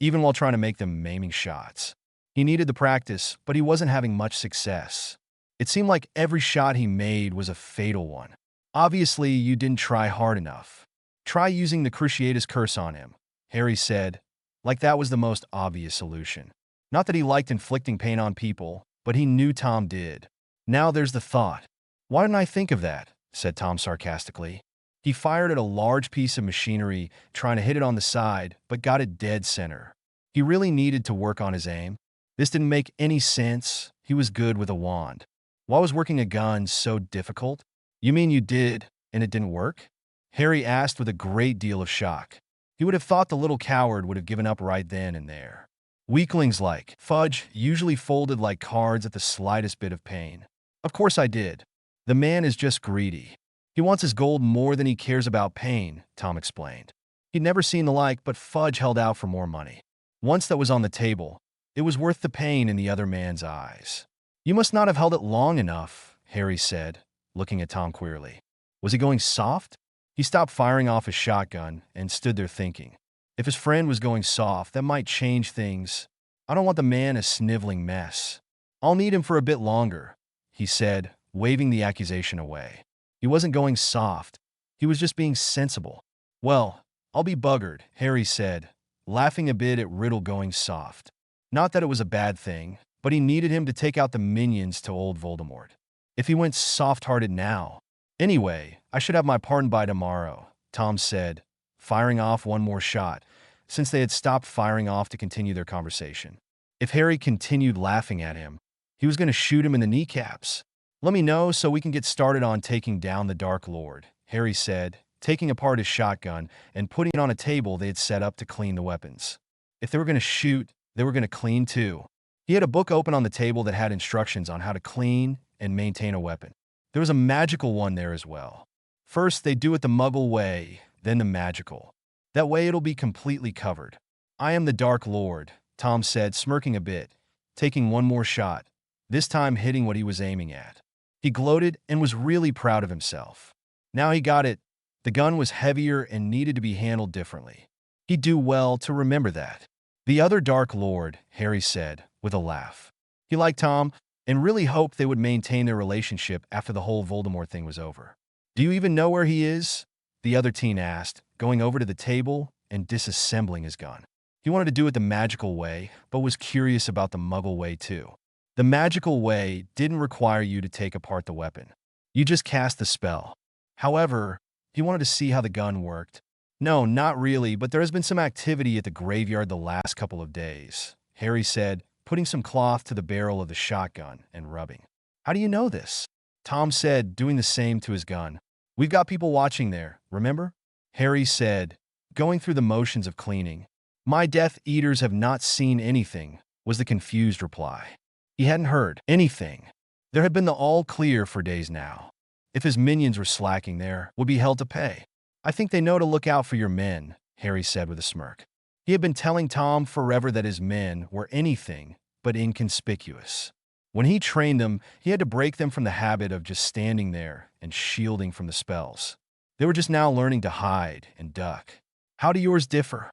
even while trying to make them maiming shots. He needed the practice, but he wasn't having much success. It seemed like every shot he made was a fatal one. Obviously, you didn't try hard enough. Try using the Cruciatus Curse on him, Harry said, like that was the most obvious solution. Not that he liked inflicting pain on people, but he knew Tom did. Now there's the thought. Why didn't I think of that? Said Tom sarcastically. He fired at a large piece of machinery, trying to hit it on the side, but got it dead center. He really needed to work on his aim. This didn't make any sense. He was good with a wand. Why was working a gun so difficult? You mean you did, and it didn't work? Harry asked with a great deal of shock. He would have thought the little coward would have given up right then and there. Weaklings like Fudge usually folded like cards at the slightest bit of pain. Of course I did. The man is just greedy. He wants his gold more than he cares about pain, Tom explained. He'd never seen the like, but Fudge held out for more money. Once that was on the table, it was worth the pain in the other man's eyes. You must not have held it long enough, Harry said, looking at Tom queerly. Was he going soft? He stopped firing off his shotgun and stood there thinking. If his friend was going soft, that might change things. I don't want the man a sniveling mess. I'll need him for a bit longer, he said, waving the accusation away. He wasn't going soft. He was just being sensible. Well, I'll be buggered, Harry said, laughing a bit at Riddle going soft. Not that it was a bad thing, but he needed him to take out the minions to old Voldemort. If he went soft-hearted now. Anyway, I should have my pardon by tomorrow, Tom said, firing off one more shot, since they had stopped firing off to continue their conversation. If Harry continued laughing at him, he was going to shoot him in the kneecaps. Let me know so we can get started on taking down the Dark Lord, Harry said, taking apart his shotgun and putting it on a table they had set up to clean the weapons. If they were going to shoot, they were going to clean too. He had a book open on the table that had instructions on how to clean and maintain a weapon. There was a magical one there as well. First, they do it the Muggle way, then the magical. That way it'll be completely covered. I am the Dark Lord, Tom said, smirking a bit, taking one more shot, this time hitting what he was aiming at. He gloated and was really proud of himself. Now he got it. The gun was heavier and needed to be handled differently. He'd do well to remember that. The other Dark Lord, Harry said, with a laugh. He liked Tom and really hoped they would maintain their relationship after the whole Voldemort thing was over. Do you even know where he is? The other teen asked, going over to the table and disassembling his gun. He wanted to do it the magical way, but was curious about the Muggle way too. The magical way didn't require you to take apart the weapon. You just cast the spell. However, he wanted to see how the gun worked. No, not really, but there has been some activity at the graveyard the last couple of days, Harry said, putting some cloth to the barrel of the shotgun and rubbing. How do you know this? Tom said, doing the same to his gun. We've got people watching there, remember? Harry said, going through the motions of cleaning. My Death Eaters have not seen anything, was the confused reply. He hadn't heard anything. There had been the all clear for days now. If his minions were slacking there, would be held to pay. I think they know to look out for your men, Harry said with a smirk. He had been telling Tom forever that his men were anything but inconspicuous. When he trained them, he had to break them from the habit of just standing there and shielding from the spells. They were just now learning to hide and duck. How do yours differ?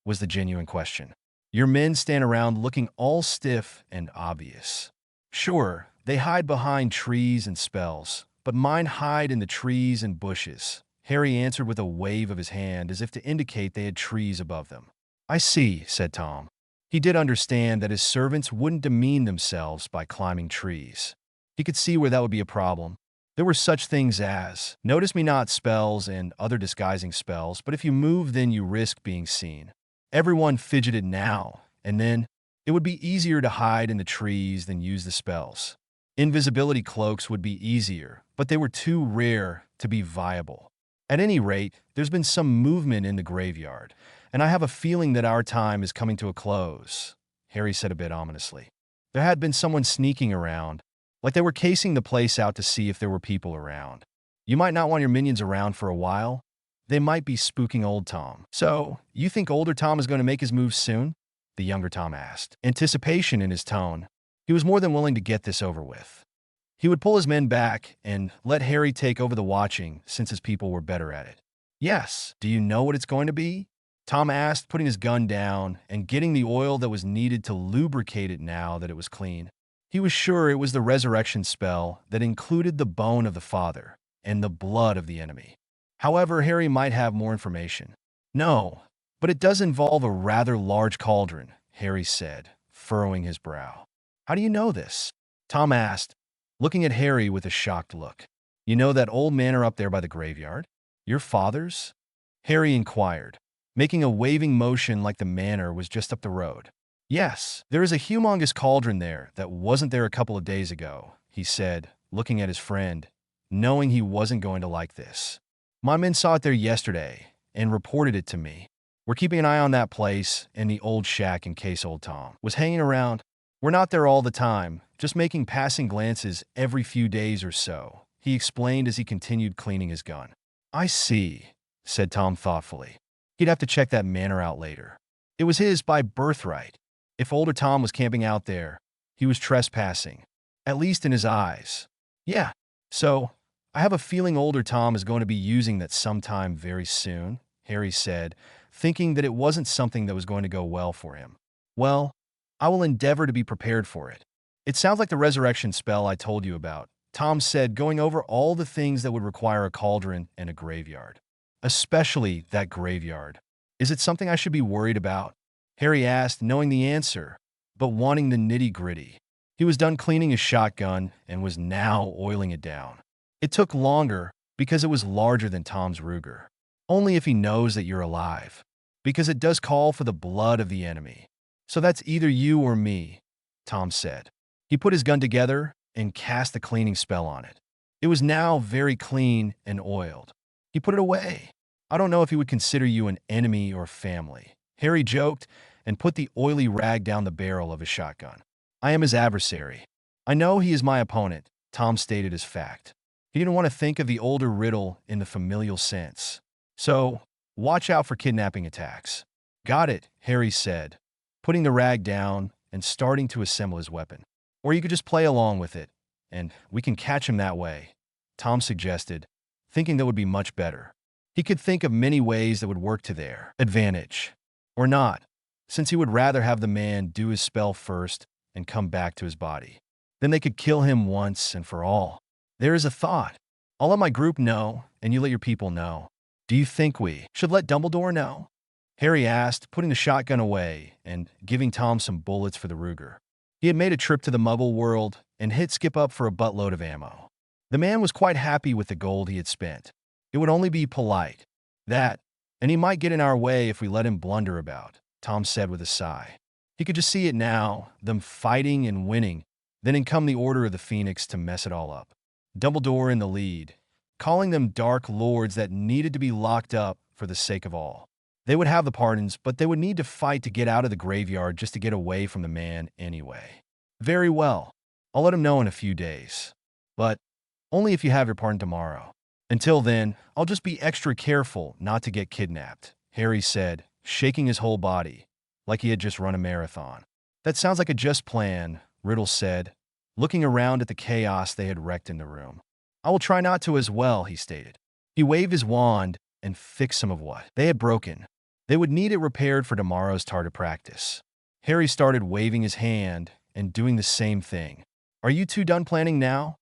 Was the genuine question. Your men stand around looking all stiff and obvious. Sure, they hide behind trees and spells, but mine hide in the trees and bushes, Harry answered with a wave of his hand as if to indicate they had trees above them. I see, said Tom. He did understand that his servants wouldn't demean themselves by climbing trees. He could see where that would be a problem. There were such things as, notice me not spells and other disguising spells, but if you move then you risk being seen. Everyone fidgeted now, and then, it would be easier to hide in the trees than use the spells. Invisibility cloaks would be easier, but they were too rare to be viable. At any rate, there's been some movement in the graveyard, and I have a feeling that our time is coming to a close, Harry said a bit ominously. There had been someone sneaking around. like they were casing the place out to see if there were people around. You might not want your minions around for a while. They might be spooking old Tom. So, you think older Tom is going to make his move soon? The younger Tom asked, anticipation in his tone. He was more than willing to get this over with. He would pull his men back and let Harry take over the watching since his people were better at it. Yes, do you know what it's going to be? Tom asked, putting his gun down and getting the oil that was needed to lubricate it now that it was clean. He was sure it was the resurrection spell that included the bone of the father and the blood of the enemy. However, Harry might have more information. No, but it does involve a rather large cauldron, Harry said, furrowing his brow. How do you know this? Tom asked, looking at Harry with a shocked look. You know that old manor up there by the graveyard? Your father's? Harry inquired, making a waving motion like the manor was just up the road. Yes, there is a humongous cauldron there that wasn't there a couple of days ago, he said, looking at his friend, knowing he wasn't going to like this. My men saw it there yesterday and reported it to me. We're keeping an eye on that place and the old shack in case old Tom was hanging around. We're not there all the time, just making passing glances every few days or so, he explained as he continued cleaning his gun. I see, said Tom thoughtfully. He'd have to check that manor out later. It was his by birthright. If older Tom was camping out there, he was trespassing, at least in his eyes. Yeah, so I have a feeling older Tom is going to be using that sometime very soon, Harry said, thinking that it wasn't something that was going to go well for him. Well, I will endeavor to be prepared for it. It sounds like the resurrection spell I told you about, Tom said, going over all the things that would require a cauldron and a graveyard. Especially that graveyard. Is it something I should be worried about? Harry asked, knowing the answer, but wanting the nitty-gritty. He was done cleaning his shotgun and was now oiling it down. It took longer because it was larger than Tom's Ruger. Only if he knows that you're alive. Because it does call for the blood of the enemy. So that's either you or me, Tom said. He put his gun together and cast the cleaning spell on it. It was now very clean and oiled. He put it away. I don't know if he would consider you an enemy or family, Harry joked and put the oily rag down the barrel of his shotgun. I am his adversary. I know he is my opponent, Tom stated as fact. He didn't want to think of the older Riddle in the familial sense. So, watch out for kidnapping attacks. Got it, Harry said, putting the rag down and starting to assemble his weapon. Or you could just play along with it, and we can catch him that way, Tom suggested, thinking that would be much better. He could think of many ways that would work to their advantage. Or not, since he would rather have the man do his spell first and come back to his body. Then they could kill him once and for all. There is a thought. I'll let my group know, and you let your people know. Do you think we should let Dumbledore know? Harry asked, putting the shotgun away and giving Tom some bullets for the Ruger. He had made a trip to the Muggle world and hit Skip up for a buttload of ammo. The man was quite happy with the gold he had spent. It would only be polite. That, and he might get in our way if we let him blunder about, Tom said with a sigh. He could just see it now, them fighting and winning, then in come the Order of the Phoenix to mess it all up. Dumbledore in the lead, calling them dark lords that needed to be locked up for the sake of all. They would have the pardons, but they would need to fight to get out of the graveyard just to get away from the man anyway. Very well. I'll let him know in a few days. But only if you have your pardon tomorrow. Until then, I'll just be extra careful not to get kidnapped, Harry said, shaking his whole body, like he had just run a marathon. That sounds like a just plan, Riddle said, looking around at the chaos they had wrecked in the room. I will try not to as well, he stated. He waved his wand and fixed some of what they had broken. They would need it repaired for tomorrow's target practice. Harry started waving his hand and doing the same thing. Are you two done planning now?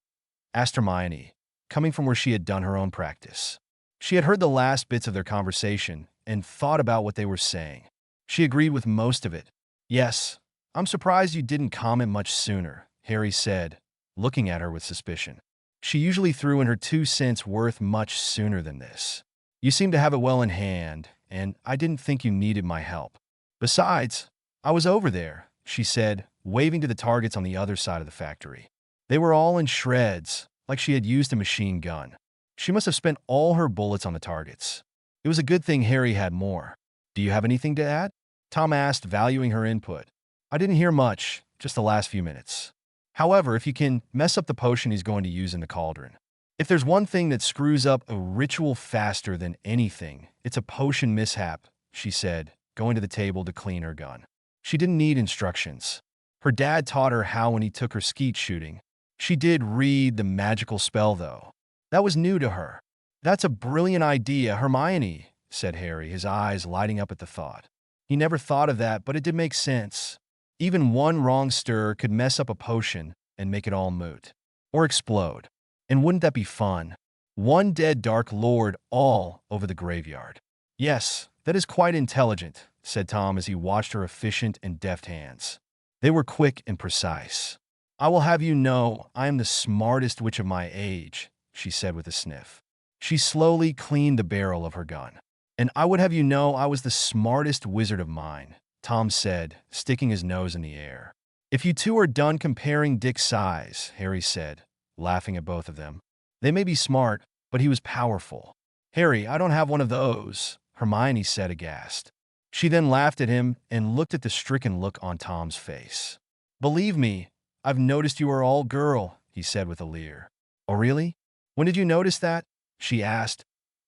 Asked Hermione, coming from where she had done her own practice. She had heard the last bits of their conversation and thought about what they were saying. She agreed with most of it. Yes, I'm surprised you didn't comment much sooner, Harry said, looking at her with suspicion. She usually threw in her 2 cents worth much sooner than this. You seem to have it well in hand, and I didn't think you needed my help. Besides, I was over there, she said, waving to the targets on the other side of the factory. They were all in shreds, like she had used a machine gun. She must have spent all her bullets on the targets. It was a good thing Harry had more. Do you have anything to add? Tom asked, valuing her input. I didn't hear much, just the last few minutes. However, if you can, mess up the potion he's going to use in the cauldron. If there's one thing that screws up a ritual faster than anything, it's a potion mishap, she said, going to the table to clean her gun. She didn't need instructions. Her dad taught her how when he took her skeet shooting. She did read the magical spell, though. That was new to her. That's a brilliant idea, Hermione, said Harry, his eyes lighting up at the thought. He never thought of that, but it did make sense. Even one wrong stir could mess up a potion and make it all moot. Or explode. And wouldn't that be fun? One dead Dark Lord all over the graveyard. Yes, that is quite intelligent, said Tom as he watched her efficient and deft hands. They were quick and precise. I will have you know I am the smartest witch of my age, she said with a sniff. She slowly cleaned the barrel of her gun. And I would have you know I was the smartest wizard of mine, Tom said, sticking his nose in the air. If you two are done comparing dick size, Harry said, laughing at both of them. They may be smart, but he was powerful. Harry, I don't have one of those, Hermione said aghast. She then laughed at him and looked at the stricken look on Tom's face. Believe me, I've noticed you are all girl, he said with a leer. Oh really? When did you notice that? She asked,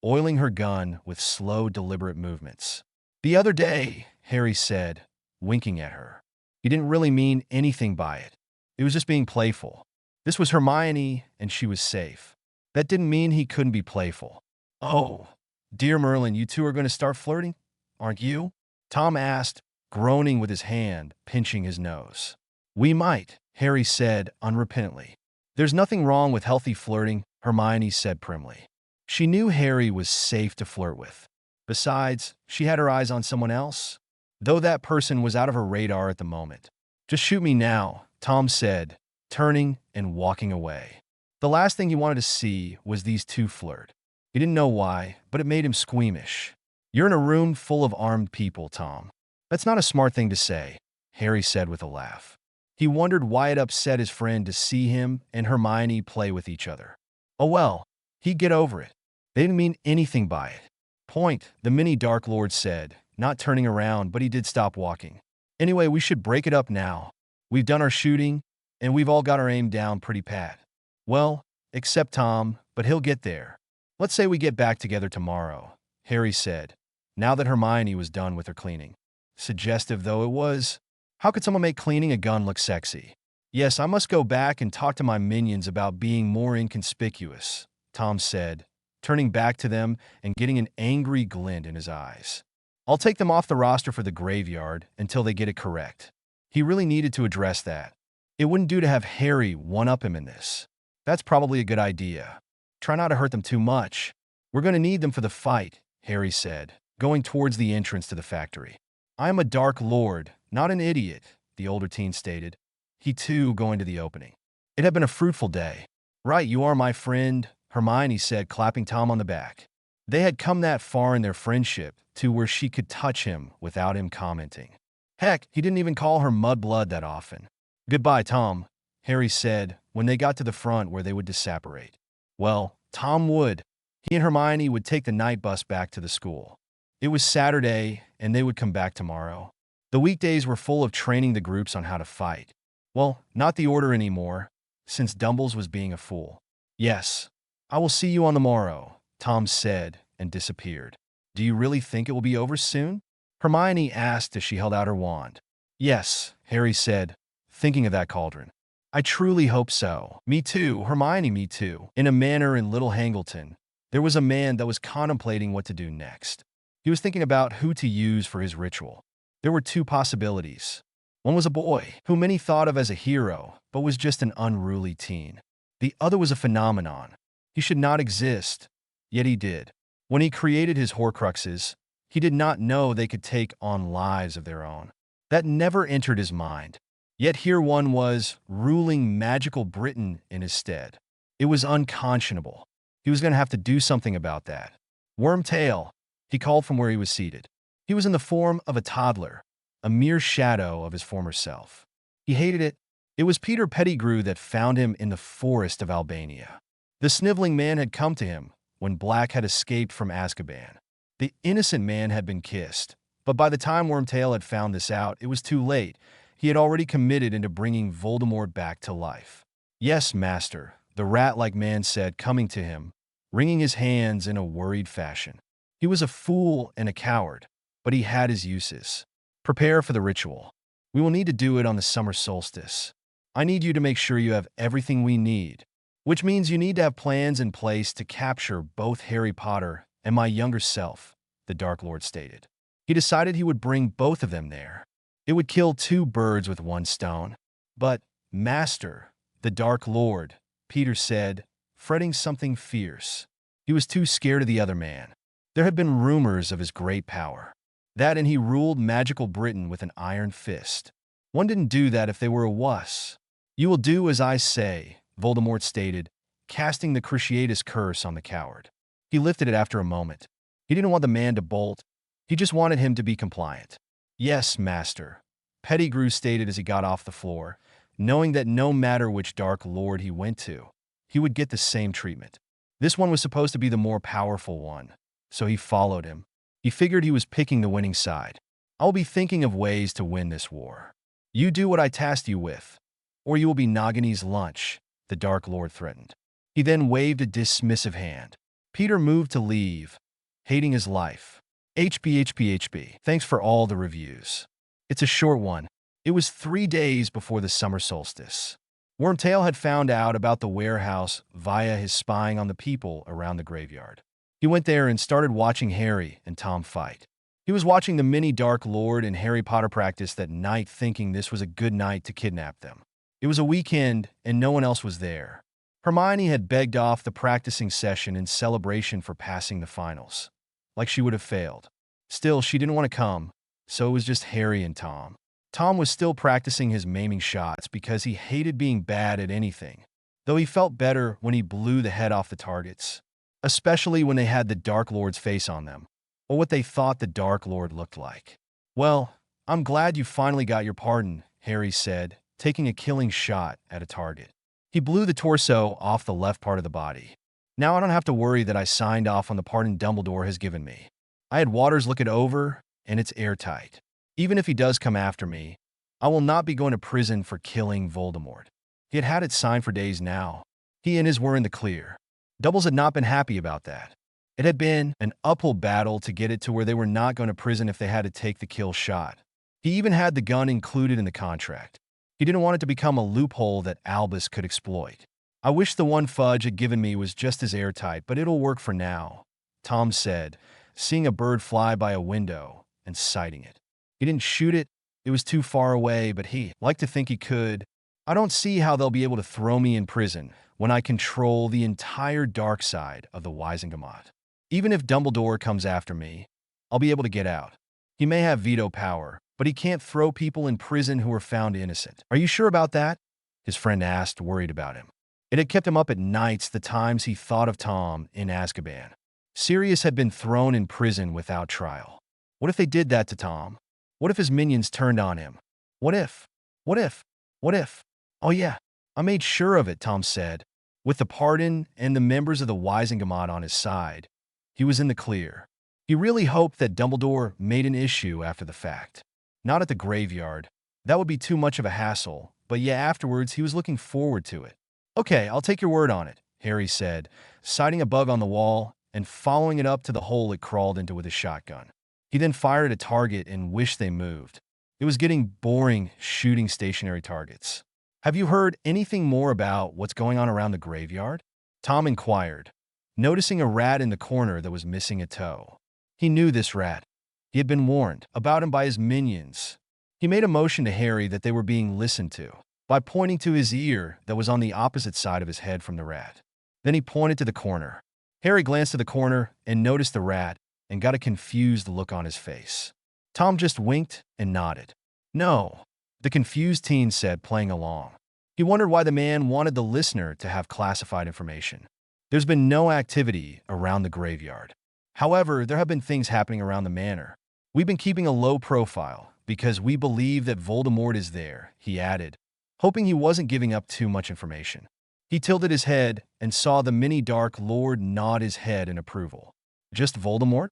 oiling her gun with slow, deliberate movements. The other day, Harry said, winking at her. He didn't really mean anything by it. It was just being playful. This was Hermione, and she was safe. That didn't mean he couldn't be playful. Oh, dear Merlin, you two are going to start flirting, aren't you? Tom asked, groaning with his hand, pinching his nose. We might, Harry said unrepentantly. There's nothing wrong with healthy flirting, Hermione said primly. She knew Harry was safe to flirt with. Besides, she had her eyes on someone else, though that person was out of her radar at the moment. Just shoot me now, Tom said, turning and walking away. The last thing he wanted to see was these two flirt. He didn't know why, but it made him squeamish. You're in a room full of armed people, Tom. That's not a smart thing to say, Harry said with a laugh. He wondered why it upset his friend to see him and Hermione play with each other. Oh well, he'd get over it. They didn't mean anything by it. Point, the mini Dark Lord said, not turning around, but he did stop walking. Anyway, we should break it up now. We've done our shooting, and we've all got our aim down pretty pat. Well, except Tom, but he'll get there. Let's say we get back together tomorrow, Harry said, now that Hermione was done with her cleaning. Suggestive though it was, how could someone make cleaning a gun look sexy? Yes, I must go back and talk to my minions about being more inconspicuous, Tom said, turning back to them and getting an angry glint in his eyes. I'll take them off the roster for the graveyard until they get it correct. He really needed to address that. It wouldn't do to have Harry one-up him in this. That's probably a good idea. Try not to hurt them too much. We're going to need them for the fight, Harry said, going towards the entrance to the factory. I am a Dark Lord, not an idiot, the older teen stated, he too going to the opening. It had been a fruitful day. Right, you are my friend, Hermione said, clapping Tom on the back. They had come that far in their friendship to where she could touch him without him commenting. Heck, he didn't even call her mudblood that often. Goodbye, Tom, Harry said when they got to the front where they would disapparate. Well, Tom would. He and Hermione would take the night bus back to the school. It was Saturday, and they would come back tomorrow. The weekdays were full of training the groups on how to fight. Well, not the Order anymore, since Dumbles was being a fool. Yes, I will see you on the morrow, Tom said and disappeared. Do you really think it will be over soon? Hermione asked as she held out her wand. Yes, Harry said, thinking of that cauldron. I truly hope so. Me too, Hermione, me too. In a manor in Little Hangleton, there was a man that was contemplating what to do next. He was thinking about who to use for his ritual. There were two possibilities. One was a boy, who many thought of as a hero, but was just an unruly teen. The other was a phenomenon. He should not exist, yet he did. When he created his Horcruxes, he did not know they could take on lives of their own. That never entered his mind. Yet here one was, ruling magical Britain in his stead. It was unconscionable. He was going to have to do something about that. Wormtail, he called from where he was seated. He was in the form of a toddler, a mere shadow of his former self. He hated it. It was Peter Pettigrew that found him in the forest of Albania. The sniveling man had come to him when Black had escaped from Azkaban. The innocent man had been kissed, but by the time Wormtail had found this out, it was too late. He had already committed into bringing Voldemort back to life. "Yes, master," the rat-like man said, coming to him, wringing his hands in a worried fashion. He was a fool and a coward, but he had his uses. "Prepare for the ritual. We will need to do it on the summer solstice. I need you to make sure you have everything we need, which means you need to have plans in place to capture both Harry Potter and my younger self," the Dark Lord stated. He decided he would bring both of them there. It would kill two birds with one stone. "But, master," the Dark Lord, Peter said, fretting something fierce. He was too scared of the other man. There had been rumors of his great power. That and he ruled magical Britain with an iron fist. One didn't do that if they were a wuss. "You will do as I say," Voldemort stated, casting the Cruciatus curse on the coward. He lifted it after a moment. He didn't want the man to bolt. He just wanted him to be compliant. "Yes, master," Pettigrew stated as he got off the floor, knowing that no matter which Dark Lord he went to, he would get the same treatment. This one was supposed to be the more powerful one, so he followed him. He figured he was picking the winning side. "I'll be thinking of ways to win this war. You do what I tasked you with, or you will be Nagini's lunch," the Dark Lord threatened. He then waved a dismissive hand. Peter moved to leave, hating his life. HB. Thanks for all the reviews. It's a short one. It was 3 days before the summer solstice. Wormtail had found out about the warehouse via his spying on the people around the graveyard. He went there and started watching Harry and Tom fight. He was watching the mini Dark Lord and Harry Potter practice that night, thinking this was a good night to kidnap them. It was a weekend and no one else was there. Hermione had begged off the practicing session in celebration for passing the finals, like she would have failed. Still, she didn't want to come, so it was just Harry and Tom. Tom was still practicing his maiming shots because he hated being bad at anything, though he felt better when he blew the head off the targets, especially when they had the Dark Lord's face on them, or what they thought the Dark Lord looked like. "Well, I'm glad you finally got your pardon," Harry said, taking a killing shot at a target. He blew the torso off the left part of the body. "Now I don't have to worry that I signed off on the pardon Dumbledore has given me. I had Waters look it over, and it's airtight. Even if he does come after me, I will not be going to prison for killing Voldemort." He had had it signed for days now. He and his were in the clear. Doubles had not been happy about that. It had been an uphill battle to get it to where they were not going to prison if they had to take the kill shot. He even had the gun included in the contract. He didn't want it to become a loophole that Albus could exploit. "I wish the one Fudge had given me was just as airtight, but it'll work for now," Tom said, seeing a bird fly by a window and sighting it. He didn't shoot it. It was too far away, but he liked to think he could. "I don't see how they'll be able to throw me in prison when I control the entire dark side of the Wizengamot. Even if Dumbledore comes after me, I'll be able to get out. He may have veto power, but he can't throw people in prison who are found innocent." "Are you sure about that?" his friend asked, worried about him. It had kept him up at nights the times he thought of Tom in Azkaban. Sirius had been thrown in prison without trial. What if they did that to Tom? What if his minions turned on him? What if? What if? What if? "Oh yeah, I made sure of it," Tom said. With the pardon and the members of the Wizengamot on his side, he was in the clear. He really hoped that Dumbledore made an issue after the fact. Not at the graveyard. That would be too much of a hassle, but yeah, afterwards he was looking forward to it. "Okay, I'll take your word on it," Harry said, sighting a bug on the wall and following it up to the hole it crawled into with his shotgun. He then fired at a target and wished they moved. It was getting boring shooting stationary targets. "Have you heard anything more about what's going on around the graveyard?" Tom inquired, noticing a rat in the corner that was missing a toe. He knew this rat. He had been warned about him by his minions. He made a motion to Harry that they were being listened to by pointing to his ear that was on the opposite side of his head from the rat. Then he pointed to the corner. Harry glanced to the corner and noticed the rat and got a confused look on his face. Tom just winked and nodded. "No," the confused teen said, playing along. He wondered why the man wanted the listener to have classified information. "There's been no activity around the graveyard. However, there have been things happening around the manor. We've been keeping a low profile because we believe that Voldemort is there," he added, hoping he wasn't giving up too much information. He tilted his head and saw the mini Dark Lord nod his head in approval. "Just Voldemort?"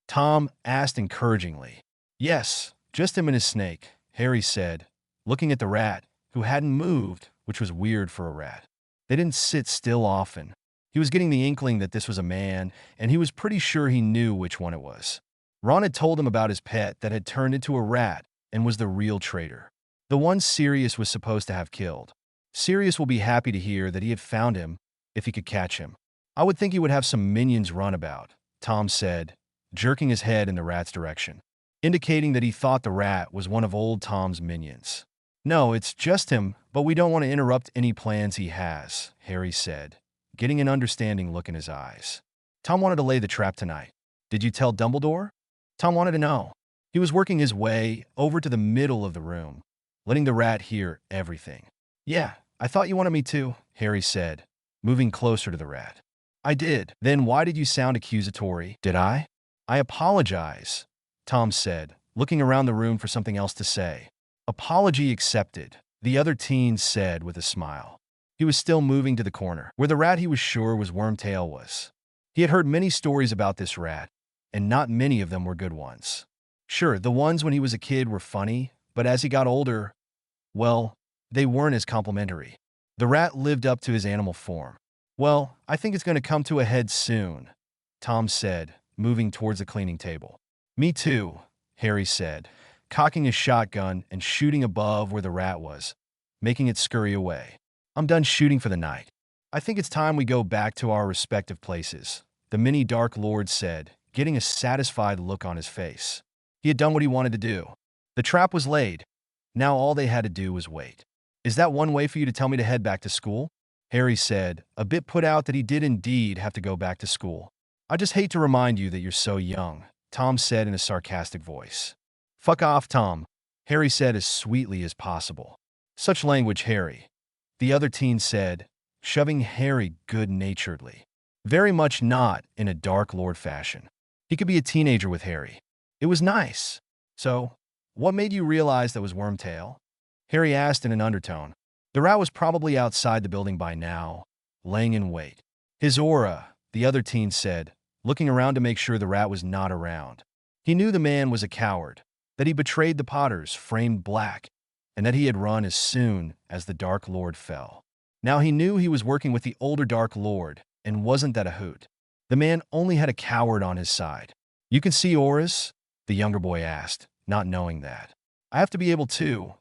Tom asked encouragingly. "Yes, just him and his snake," Harry said, looking at the rat, who hadn't moved, which was weird for a rat. They didn't sit still often. He was getting the inkling that this was a man, and he was pretty sure he knew which one it was. Ron had told him about his pet that had turned into a rat and was the real traitor. The one Sirius was supposed to have killed. Sirius will be happy to hear that he had found him if he could catch him. I would think he would have some minions run about, Tom said, jerking his head in the rat's direction, indicating that he thought the rat was one of old Tom's minions. No, it's just him, but we don't want to interrupt any plans he has, Harry said, getting an understanding look in his eyes. Tom wanted to lay the trap tonight. Did you tell Dumbledore? Tom wanted to know. He was working his way over to the middle of the room, letting the rat hear everything. Yeah, I thought you wanted me to, Harry said, moving closer to the rat. I did. Then why did you sound accusatory? Did I? I apologize, Tom said, looking around the room for something else to say. Apology accepted, the other teen said with a smile. He was still moving to the corner, where the rat he was sure was Wormtail was. He had heard many stories about this rat, and not many of them were good ones. Sure, the ones when he was a kid were funny, but as he got older, well, they weren't as complimentary. The rat lived up to his animal form. Well, I think it's going to come to a head soon, Tom said, moving towards the cleaning table. Me too, Harry said, cocking his shotgun and shooting above where the rat was, making it scurry away. I'm done shooting for the night. I think it's time we go back to our respective places, the mini Dark Lord said, getting a satisfied look on his face. He had done what he wanted to do. The trap was laid. Now all they had to do was wait. Is that one way for you to tell me to head back to school? Harry said, a bit put out that he did indeed have to go back to school. I just hate to remind you that you're so young, Tom said in a sarcastic voice. Fuck off, Tom, Harry said as sweetly as possible. Such language, Harry, the other teen said, shoving Harry good-naturedly. Very much not in a Dark Lord fashion. He could be a teenager with Harry. It was nice. So, what made you realize that was Wormtail? Harry asked in an undertone. The rat was probably outside the building by now, laying in wait. His aura, the other teen said, looking around to make sure the rat was not around. He knew the man was a coward, that he betrayed the Potters framed black, and that he had run as soon as the Dark Lord fell. Now he knew he was working with the older Dark Lord, and wasn't that a hoot? The man only had a coward on his side. You can see auras? The younger boy asked, not knowing that. I have to be able to.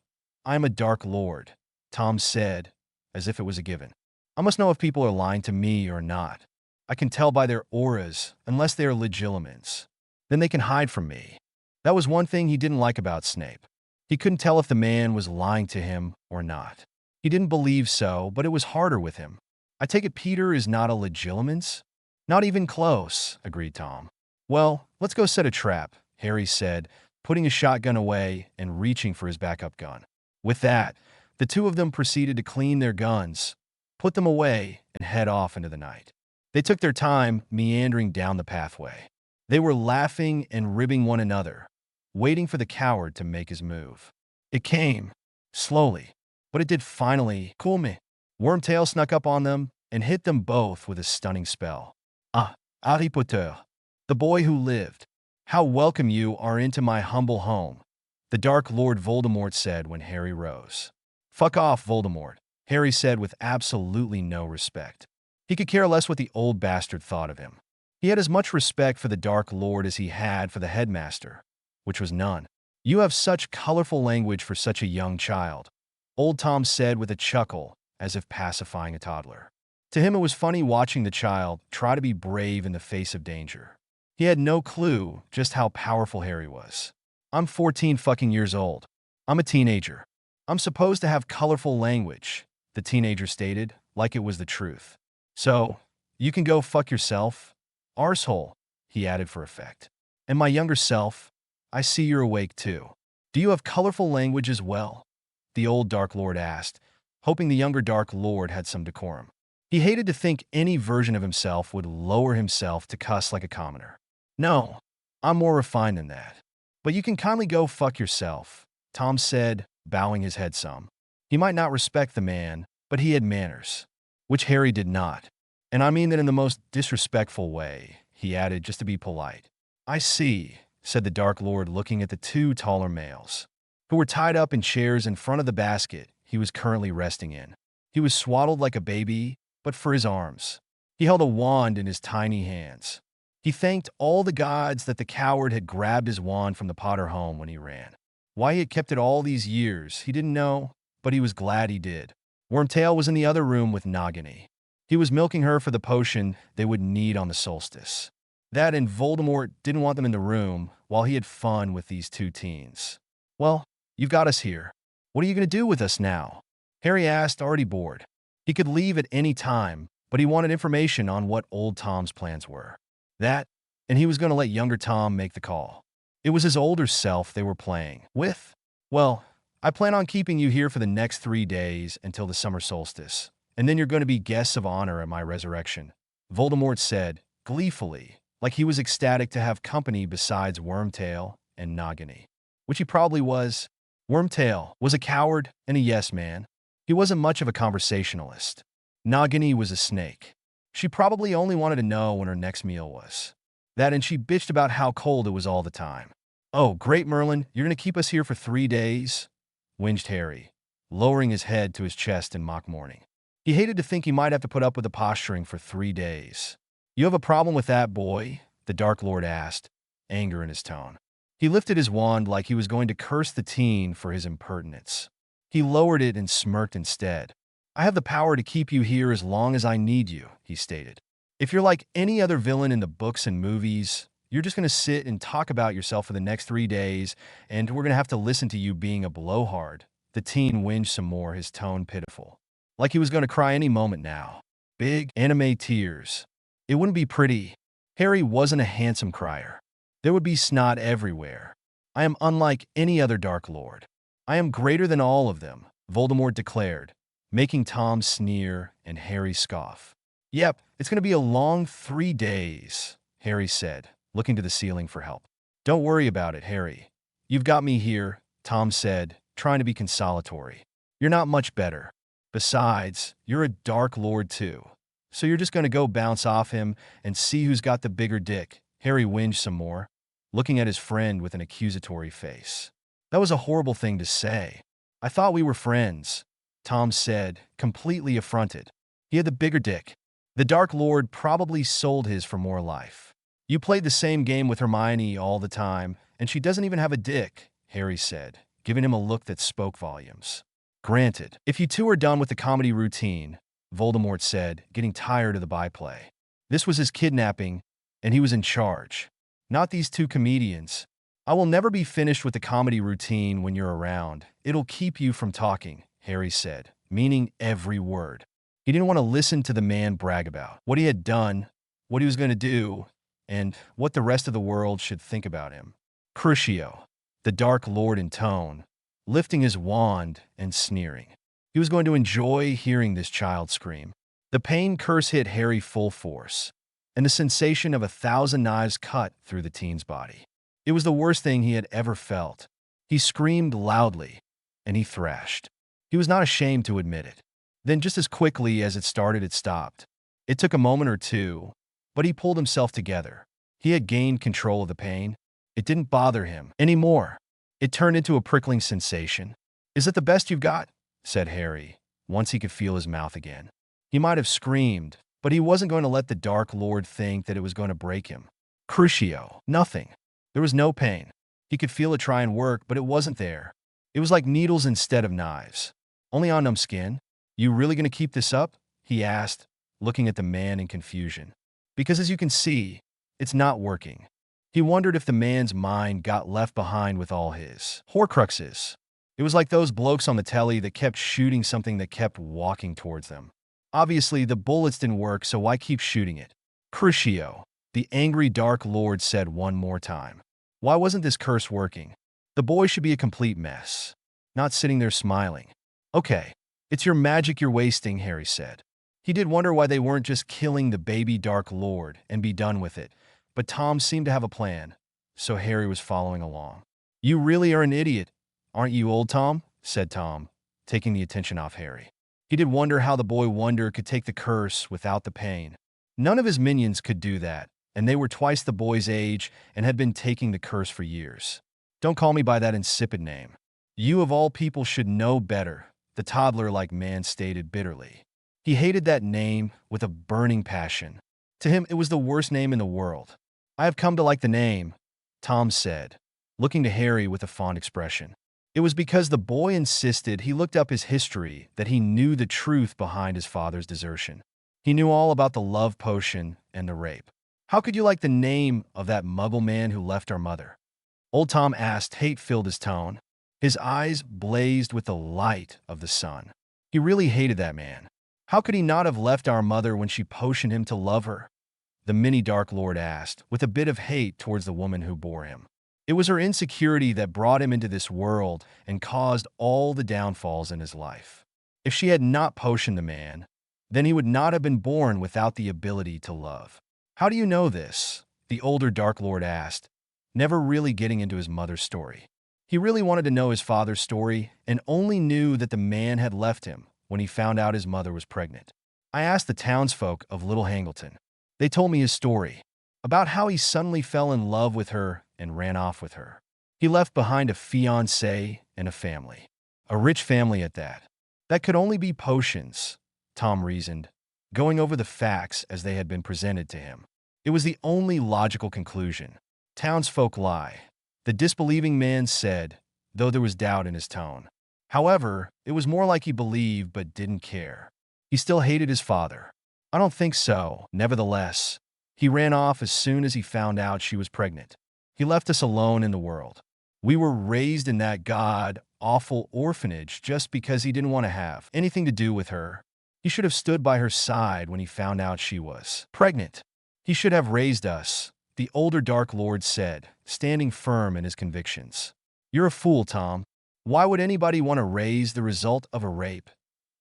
I'm a Dark Lord, Tom said, as if it was a given. I must know if people are lying to me or not. I can tell by their auras, unless they are legilimens. Then they can hide from me. That was one thing he didn't like about Snape. He couldn't tell if the man was lying to him or not. He didn't believe so, but it was harder with him. I take it Peter is not a legilimens? Not even close, agreed Tom. Well, let's go set a trap, Harry said, putting his shotgun away and reaching for his backup gun. With that, the two of them proceeded to clean their guns, put them away, and head off into the night. They took their time meandering down the pathway. They were laughing and ribbing one another, waiting for the coward to make his move. It came, slowly, but it did finally. Cool me. Wormtail snuck up on them and hit them both with a stunning spell. Ah, Harry Potter, the boy who lived. How welcome you are into my humble home, the Dark Lord Voldemort said when Harry rose. Fuck off, Voldemort, Harry said with absolutely no respect. He could care less what the old bastard thought of him. He had as much respect for the Dark Lord as he had for the headmaster, which was none. You have such colorful language for such a young child, Old Tom said with a chuckle, as if pacifying a toddler. To him it was funny watching the child try to be brave in the face of danger. He had no clue just how powerful Harry was. I'm 14 fucking years old. I'm a teenager. I'm supposed to have colorful language, the teenager stated, like it was the truth. So, you can go fuck yourself, arsehole, he added for effect. And my younger self, I see you're awake too. Do you have colorful language as well? The old Dark Lord asked, hoping the younger Dark Lord had some decorum. He hated to think any version of himself would lower himself to cuss like a commoner. No, I'm more refined than that. But you can kindly go fuck yourself, Tom said, bowing his head some. He might not respect the man, but he had manners, which Harry did not. And I mean that in the most disrespectful way, he added just to be polite. I see, said the Dark Lord looking at the two taller males. who were tied up in chairs in front of the basket he was currently resting in. He was swaddled like a baby, but for his arms. He held a wand in his tiny hands. He thanked all the gods that the coward had grabbed his wand from the Potter home when he ran. Why he had kept it all these years, he didn't know, but he was glad he did. Wormtail was in the other room with Nagini. He was milking her for the potion they would need on the solstice. That and Voldemort didn't want them in the room while he had fun with these two teens. "Well, you've got us here. What are you going to do with us now?" Harry asked, already bored. He could leave at any time, but he wanted information on what old Tom's plans were. That, and he was going to let younger Tom make the call. It was his older self they were playing with. "Well, I plan on keeping you here for the next 3 days until the summer solstice, and then you're going to be guests of honor at my resurrection," Voldemort said, gleefully, like he was ecstatic to have company besides Wormtail and Nagini. Which he probably was. Wormtail was a coward and a yes-man. He wasn't much of a conversationalist. Nagini was a snake. She probably only wanted to know when her next meal was. That and she bitched about how cold it was all the time. "Oh, great Merlin, you're going to keep us here for 3 days?" whinged Harry, lowering his head to his chest in mock mourning. He hated to think he might have to put up with the posturing for 3 days. "You have a problem with that, boy?" the Dark Lord asked, anger in his tone. He lifted his wand like he was going to curse the teen for his impertinence. He lowered it and smirked instead. "I have the power to keep you here as long as I need you," he stated. "If you're like any other villain in the books and movies, you're just going to sit and talk about yourself for the next 3 days, and we're going to have to listen to you being a blowhard." The teen whinged some more, his tone pitiful. Like he was going to cry any moment now. Big, anime tears. It wouldn't be pretty. Harry wasn't a handsome crier. There would be snot everywhere. "I am unlike any other Dark Lord. I am greater than all of them," Voldemort declared, making Tom sneer and Harry scoff. "Yep, it's going to be a long 3 days," Harry said, looking to the ceiling for help. "Don't worry about it, Harry. You've got me here," Tom said, trying to be consolatory. "You're not much better. Besides, you're a Dark Lord too. So you're just going to go bounce off him and see who's got the bigger dick." Harry whinged some more, looking at his friend with an accusatory face. "That was a horrible thing to say. I thought we were friends," Tom said, completely affronted. "He had the bigger dick. The Dark Lord probably sold his for more life. You played the same game with Hermione all the time, and she doesn't even have a dick," Harry said, giving him a look that spoke volumes. "Granted, if you two are done with the comedy routine," Voldemort said, getting tired of the byplay. This was his kidnapping, and he was in charge. Not these two comedians. "I will never be finished with the comedy routine when you're around. It'll keep you from talking," Harry said, meaning every word. He didn't want to listen to the man brag about what he had done, what he was going to do, and what the rest of the world should think about him. Crucio, the Dark Lord in tone, lifting his wand and sneering. He was going to enjoy hearing this child scream. The pain curse hit Harry full force, and the sensation of 1,000 knives cut through the teen's body. It was the worst thing he had ever felt. He screamed loudly, and he thrashed. He was not ashamed to admit it. Then just as quickly as it started, it stopped. It took a moment or two, but he pulled himself together. He had gained control of the pain. It didn't bother him anymore. It turned into a prickling sensation. "Is it the best you've got?" said Harry, once he could feel his mouth again. He might have screamed, but he wasn't going to let the Dark Lord think that it was going to break him. Crucio, nothing. There was no pain. He could feel it try and work, but it wasn't there. It was like needles instead of knives. Only on numb skin. "You really going to keep this up?" he asked, looking at the man in confusion. "Because as you can see, it's not working." He wondered if the man's mind got left behind with all his Horcruxes. It was like those blokes on the telly that kept shooting something that kept walking towards them. Obviously, the bullets didn't work, so why keep shooting it? "Crucio," the angry Dark Lord said one more time. Why wasn't this curse working? The boy should be a complete mess, not sitting there smiling. "Okay, it's your magic you're wasting," Harry said. He did wonder why they weren't just killing the baby Dark Lord and be done with it, but Tom seemed to have a plan, so Harry was following along. "You really are an idiot, aren't you, old Tom?" said Tom, taking the attention off Harry. He did wonder how the boy wonder could take the curse without the pain. None of his minions could do that, and they were twice the boy's age and had been taking the curse for years. "Don't call me by that insipid name." You of all people should know better, the toddler-like man stated bitterly. He hated that name with a burning passion. To him, it was the worst name in the world. I have come to like the name, Tom said, looking to Harry with a fond expression. It was because the boy insisted he looked up his history that he knew the truth behind his father's desertion. He knew all about the love potion and the rape. How could you like the name of that muggle man who left our mother? Old Tom asked. Hate filled his tone. His eyes blazed with the light of the sun. He really hated that man. How could he not have left our mother when she potioned him to love her? The mini Dark Lord asked, with a bit of hate towards the woman who bore him. It was her insecurity that brought him into this world and caused all the downfalls in his life. If she had not potioned the man, then he would not have been born without the ability to love. How do you know this? The older Dark Lord asked, never really getting into his mother's story. He really wanted to know his father's story and only knew that the man had left him when he found out his mother was pregnant. I asked the townsfolk of Little Hangleton. They told me his story, about how he suddenly fell in love with her and ran off with her. He left behind a fiancé and a family. A rich family at that. That could only be potions, Tom reasoned, going over the facts as they had been presented to him. It was the only logical conclusion. Townsfolk lie, the disbelieving man said, though there was doubt in his tone. However, it was more like he believed but didn't care. He still hated his father. I don't think so. Nevertheless, he ran off as soon as he found out she was pregnant. He left us alone in the world. We were raised in that god-awful orphanage just because he didn't want to have anything to do with her. He should have stood by her side when he found out she was pregnant. He should have raised us, the older Dark Lord said, standing firm in his convictions. You're a fool, Tom. Why would anybody want to raise the result of a rape?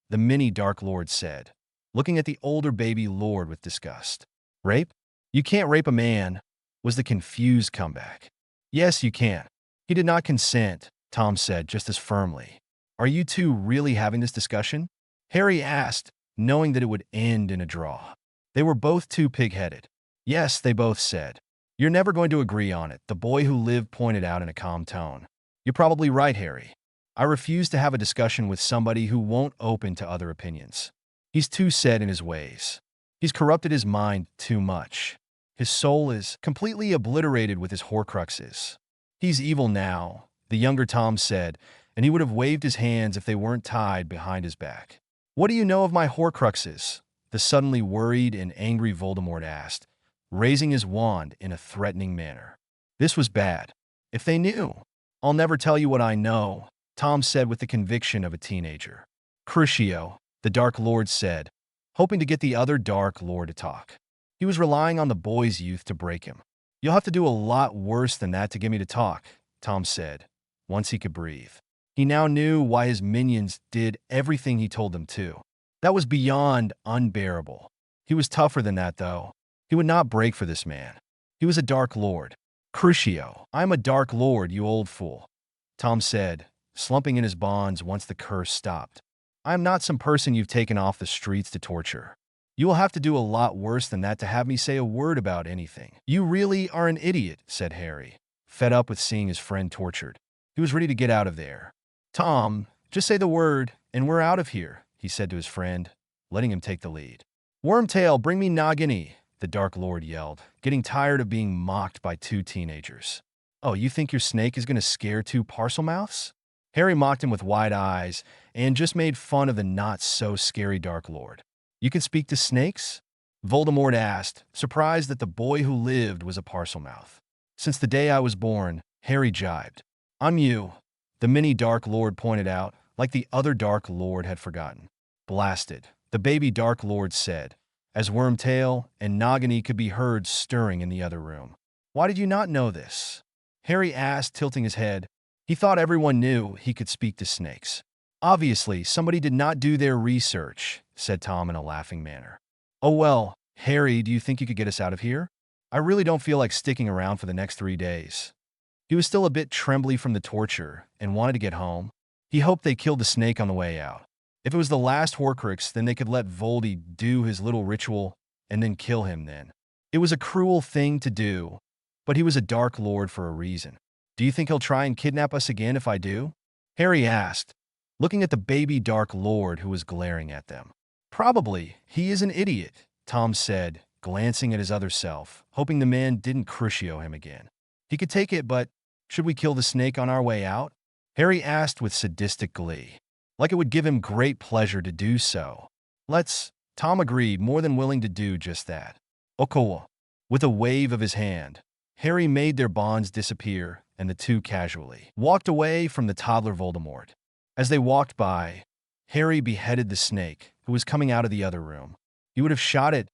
The mini Dark Lord said, looking at the older baby lord with disgust. Rape? You can't rape a man, was the confused comeback. Yes, you can. He did not consent, Tom said just as firmly. Are you two really having this discussion? Harry asked, knowing that it would end in a draw. They were both too pig-headed. Yes, they both said. You're never going to agree on it, the boy who lived pointed out in a calm tone. You're probably right, Harry. I refuse to have a discussion with somebody who won't open to other opinions. He's too set in his ways. He's corrupted his mind too much. His soul is completely obliterated with his Horcruxes. He's evil now, the younger Tom said, and he would have waved his hands if they weren't tied behind his back. What do you know of my Horcruxes? The suddenly worried and angry Voldemort asked, raising his wand in a threatening manner. This was bad. If they knew. I'll never tell you what I know, Tom said with the conviction of a teenager. Crucio, the Dark Lord said, hoping to get the other Dark Lord to talk. He was relying on the boy's youth to break him. You'll have to do a lot worse than that to get me to talk, Tom said, once he could breathe. He now knew why his minions did everything he told them to. That was beyond unbearable. He was tougher than that, though. He would not break for this man. He was a Dark Lord. Crucio, I'm a Dark Lord, you old fool, Tom said, slumping in his bonds once the curse stopped. I am not some person you've taken off the streets to torture. You will have to do a lot worse than that to have me say a word about anything. You really are an idiot, said Harry, fed up with seeing his friend tortured. He was ready to get out of there. Tom, just say the word, and we're out of here, he said to his friend, letting him take the lead. Wormtail, bring me Nagini, the Dark Lord yelled, getting tired of being mocked by two teenagers. Oh, you think your snake is going to scare two Parselmouths? Harry mocked him with wide eyes and just made fun of the not-so-scary Dark Lord. You can speak to snakes? Voldemort asked, surprised that the boy who lived was a Parselmouth. Since the day I was born, Harry jibed. I'm you, the mini Dark Lord pointed out, like the other Dark Lord had forgotten. Blasted, the baby Dark Lord said, as Wormtail and Nagini could be heard stirring in the other room. Why did you not know this? Harry asked, tilting his head. He thought everyone knew he could speak to snakes. Obviously, somebody did not do their research, said Tom in a laughing manner. Oh well, Harry, do you think you could get us out of here? I really don't feel like sticking around for the next 3 days. He was still a bit trembly from the torture and wanted to get home. He hoped they killed the snake on the way out. If it was the last Horcrux, then they could let Voldy do his little ritual and then kill him then. It was a cruel thing to do, but he was a Dark Lord for a reason. Do you think he'll try and kidnap us again if I do? Harry asked, looking at the baby Dark Lord who was glaring at them. Probably. He is an idiot, Tom said, glancing at his other self, hoping the man didn't crucio him again. He could take it, but should we kill the snake on our way out? Harry asked with sadistic glee, like it would give him great pleasure to do so. Let's, Tom agreed, more than willing to do just that. Okay. With a wave of his hand, Harry made their bonds disappear, and the two casually walked away from the toddler Voldemort. As they walked by, Harry beheaded the snake, who was coming out of the other room. He would have shot it,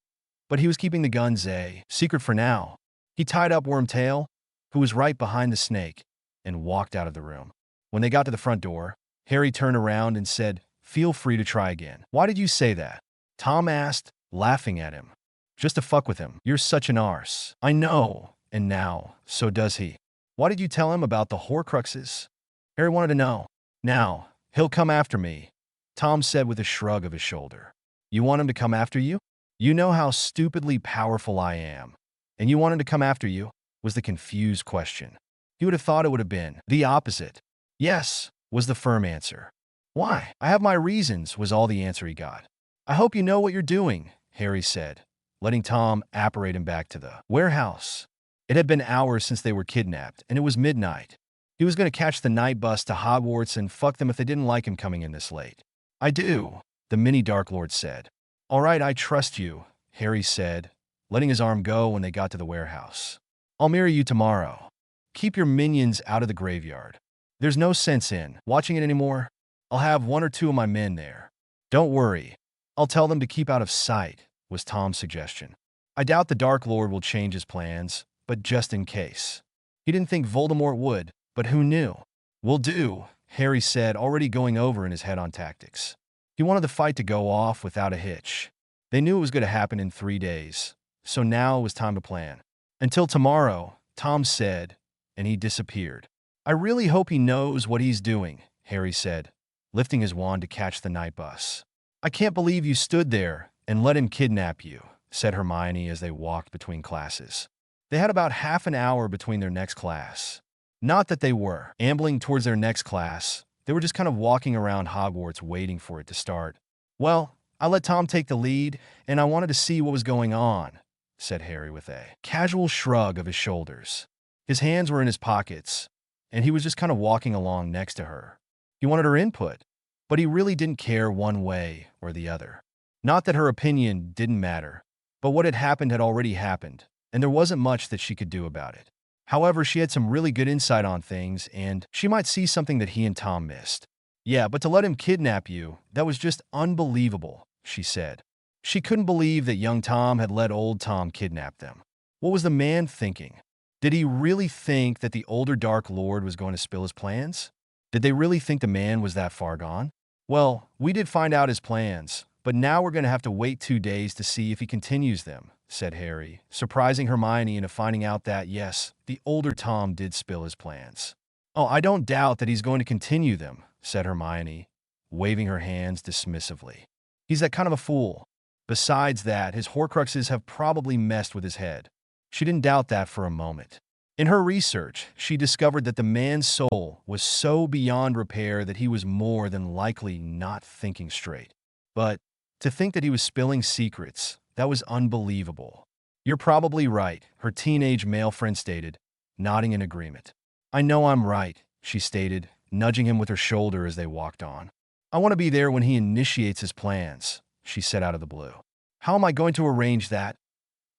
but he was keeping the guns a secret for now. He tied up Wormtail, who was right behind the snake, and walked out of the room. When they got to the front door, Harry turned around and said, "Feel free to try again." "Why did you say that?" Tom asked, laughing at him. "Just to fuck with him. You're such an arse." "I know. And now, so does he." "Why did you tell him about the Horcruxes?" Harry wanted to know. "Now, he'll come after me," Tom said with a shrug of his shoulder. "You want him to come after you? You know how stupidly powerful I am. And you want him to come after you?" was the confused question. He would have thought it would have been the opposite. "Yes," was the firm answer. "Why?" "I have my reasons," was all the answer he got. "I hope you know what you're doing," Harry said, letting Tom apparate him back to the warehouse. It had been hours since they were kidnapped, and it was midnight. He was going to catch the night bus to Hogwarts and fuck them if they didn't like him coming in this late. "I do," the mini Dark Lord said. "All right, I trust you," Harry said, letting his arm go when they got to the warehouse. "I'll mirror you tomorrow. Keep your minions out of the graveyard. There's no sense in watching it anymore. I'll have one or two of my men there. Don't worry. I'll tell them to keep out of sight," was Tom's suggestion. "I doubt the Dark Lord will change his plans, but just in case." He didn't think Voldemort would, but who knew? "Will do," Harry said, already going over in his head on tactics. He wanted the fight to go off without a hitch. They knew it was going to happen in 3 days, so now it was time to plan. "Until tomorrow," Tom said, and he disappeared. "I really hope he knows what he's doing," Harry said, lifting his wand to catch the night bus. "I can't believe you stood there and let him kidnap you," said Hermione as they walked between classes. They had about half an hour between their next class. Not that they were ambling towards their next class. They were just kind of walking around Hogwarts waiting for it to start. "Well, I let Tom take the lead, and I wanted to see what was going on," said Harry with a casual shrug of his shoulders. His hands were in his pockets, and he was just kind of walking along next to her. He wanted her input, but he really didn't care one way or the other. Not that her opinion didn't matter, but what had happened had already happened, and there wasn't much that she could do about it. However, she had some really good insight on things, and she might see something that he and Tom missed. "Yeah, but to let him kidnap you, that was just unbelievable," she said. She couldn't believe that young Tom had let old Tom kidnap them. What was the man thinking? Did he really think that the older Dark Lord was going to spill his plans? Did they really think the man was that far gone? "Well, we did find out his plans, but now we're going to have to wait 2 days to see if he continues them," said Harry, surprising Hermione into finding out that, yes, the older Tom did spill his plans. "Oh, I don't doubt that he's going to continue them," said Hermione, waving her hands dismissively. "He's that kind of a fool. Besides that, his Horcruxes have probably messed with his head." She didn't doubt that for a moment. In her research, she discovered that the man's soul was so beyond repair that he was more than likely not thinking straight. But to think that he was spilling secrets, that was unbelievable. "You're probably right," her teenage male friend stated, nodding in agreement. "I know I'm right," she stated, nudging him with her shoulder as they walked on. "I want to be there when he initiates his plans," she said out of the blue. "How am I going to arrange that?"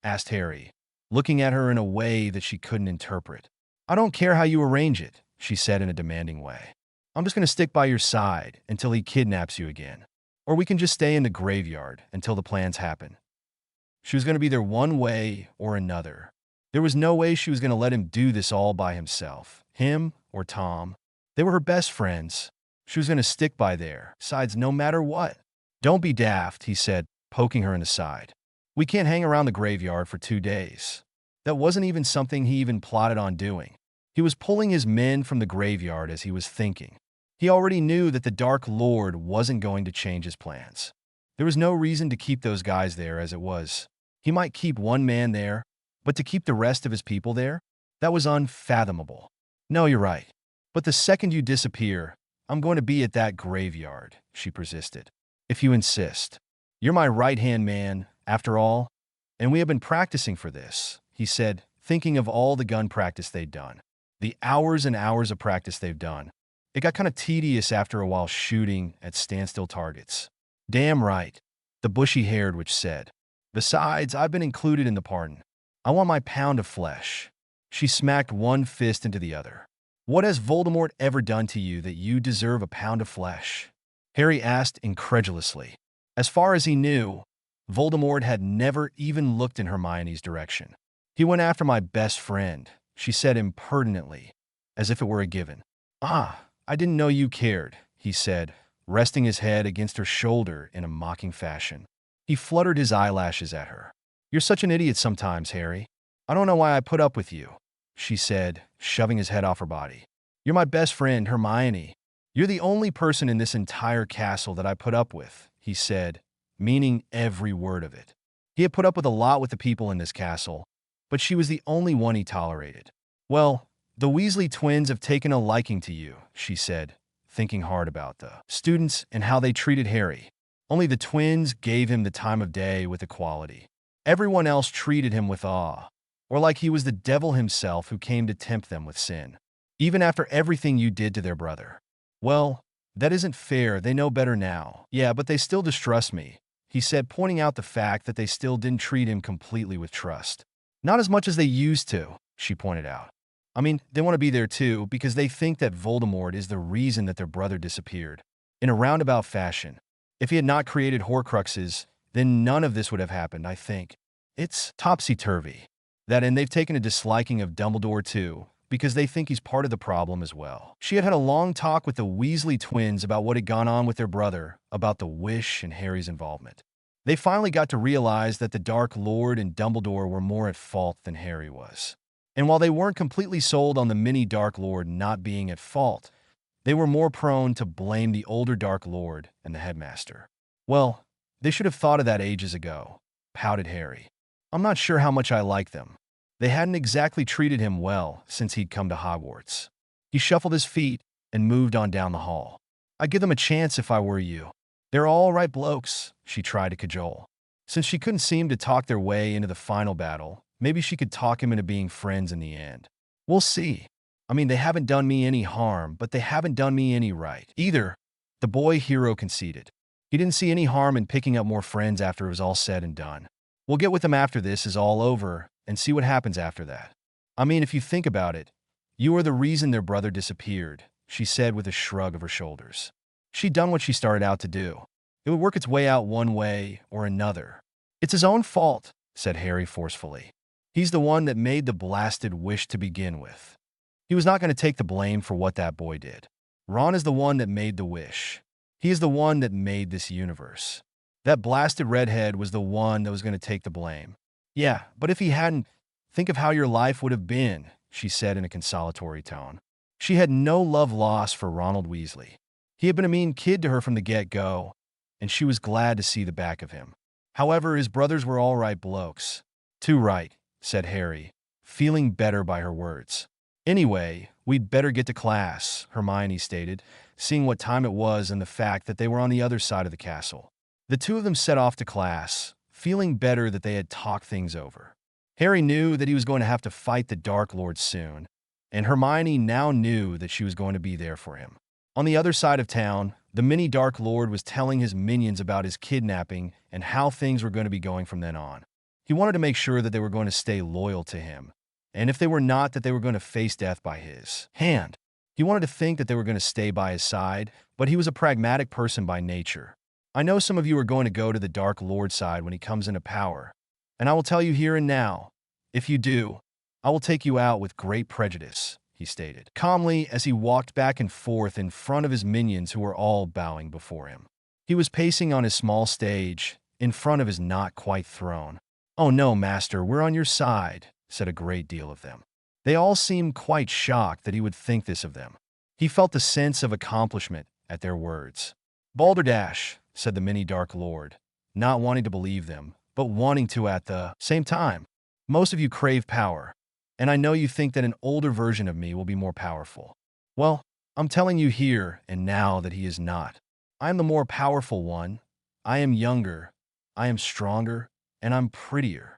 asked Harry, looking at her in a way that she couldn't interpret. "I don't care how you arrange it," she said in a demanding way. "I'm just going to stick by your side until he kidnaps you again. Or we can just stay in the graveyard until the plans happen." She was going to be there one way or another. There was no way she was going to let him do this all by himself, him or Tom. They were her best friends. She was going to stick by their sides no matter what. "Don't be daft," he said, poking her in the side. "We can't hang around the graveyard for 2 days. That wasn't even something he even plotted on doing. He was pulling his men from the graveyard as he was thinking. He already knew that the Dark Lord wasn't going to change his plans. There was no reason to keep those guys there as it was. He might keep one man there, but to keep the rest of his people there? That was unfathomable. "No, you're right. But the second you disappear, I'm going to be at that graveyard, she persisted. If you insist. You're my right-hand man, after all, and we have been practicing for this, he said, thinking of all the gun practice they'd done. The hours and hours of practice they've done. It got kind of tedious after a while shooting at standstill targets. Damn right, the bushy-haired witch said. Besides, I've been included in the pardon. I want my pound of flesh. She smacked one fist into the other. What has Voldemort ever done to you that you deserve a pound of flesh? Harry asked incredulously. As far as he knew, Voldemort had never even looked in Hermione's direction. He went after my best friend, she said impertinently, as if it were a given. Ah, I didn't know you cared, he said, resting his head against her shoulder in a mocking fashion. He fluttered his eyelashes at her. You're such an idiot sometimes, Harry. I don't know why I put up with you, she said, shoving his head off her body. You're my best friend, Hermione. You're the only person in this entire castle that I put up with, he said, meaning every word of it. He had put up with a lot with the people in this castle, but she was the only one he tolerated. Well, the Weasley twins have taken a liking to you, she said, thinking hard about the students and how they treated Harry. Only the twins gave him the time of day with equality. Everyone else treated him with awe, or like he was the devil himself who came to tempt them with sin, even after everything you did to their brother. Well, that isn't fair, they know better now. Yeah, but they still distrust me, he said, pointing out the fact that they still didn't treat him completely with trust. Not as much as they used to, she pointed out. I mean, they want to be there too because they think that Voldemort is the reason that their brother disappeared. In a roundabout fashion, if he had not created Horcruxes, then none of this would have happened, I think. It's topsy-turvy. That and they've taken a disliking of Dumbledore too, because they think he's part of the problem as well. She had had a long talk with the Weasley twins about what had gone on with their brother, about the Wish and Harry's involvement. They finally got to realize that the Dark Lord and Dumbledore were more at fault than Harry was. And while they weren't completely sold on the mini Dark Lord not being at fault, they were more prone to blame the older Dark Lord and the headmaster. Well, they should have thought of that ages ago, pouted Harry. I'm not sure how much I like them. They hadn't exactly treated him well since he'd come to Hogwarts. He shuffled his feet and moved on down the hall. I'd give them a chance if I were you. They're all right blokes, she tried to cajole. Since she couldn't seem to talk their way into the final battle, maybe she could talk him into being friends in the end. We'll see. I mean, they haven't done me any harm, but they haven't done me any right either, the boy hero conceded. He didn't see any harm in picking up more friends after it was all said and done. We'll get with them after this is all over and see what happens after that. I mean, if you think about it, you are the reason their brother disappeared, she said with a shrug of her shoulders. She'd done what she started out to do. It would work its way out one way or another. It's his own fault, said Harry forcefully. He's the one that made the blasted wish to begin with. He was not going to take the blame for what that boy did. Ron is the one that made the wish. He is the one that made this universe. That blasted redhead was the one that was going to take the blame. Yeah, but if he hadn't, think of how your life would have been, she said in a consolatory tone. She had no love lost for Ronald Weasley. He had been a mean kid to her from the get-go, and she was glad to see the back of him. However, his brothers were all right blokes. Too right, said Harry, feeling better by her words. Anyway, we'd better get to class, Hermione stated, seeing what time it was and the fact that they were on the other side of the castle. The two of them set off to class, feeling better that they had talked things over. Harry knew that he was going to have to fight the Dark Lord soon, and Hermione now knew that she was going to be there for him. On the other side of town, the mini Dark Lord was telling his minions about his kidnapping and how things were going to be going from then on. He wanted to make sure that they were going to stay loyal to him, and if they were not, that they were going to face death by his hand. He wanted to think that they were going to stay by his side, but he was a pragmatic person by nature. I know some of you are going to go to the Dark Lord side when he comes into power, and I will tell you here and now, if you do, I will take you out with great prejudice, he stated, calmly as he walked back and forth in front of his minions who were all bowing before him. He was pacing on his small stage, in front of his not-quite throne. Oh no, master, we're on your side, said a great deal of them. They all seemed quite shocked that he would think this of them. He felt the sense of accomplishment at their words. Balderdash, said the mini Dark Lord, not wanting to believe them, but wanting to at the same time. Most of you crave power, and I know you think that an older version of me will be more powerful. Well, I'm telling you here and now that he is not. I am the more powerful one. I am younger. I am stronger. And I'm prettier.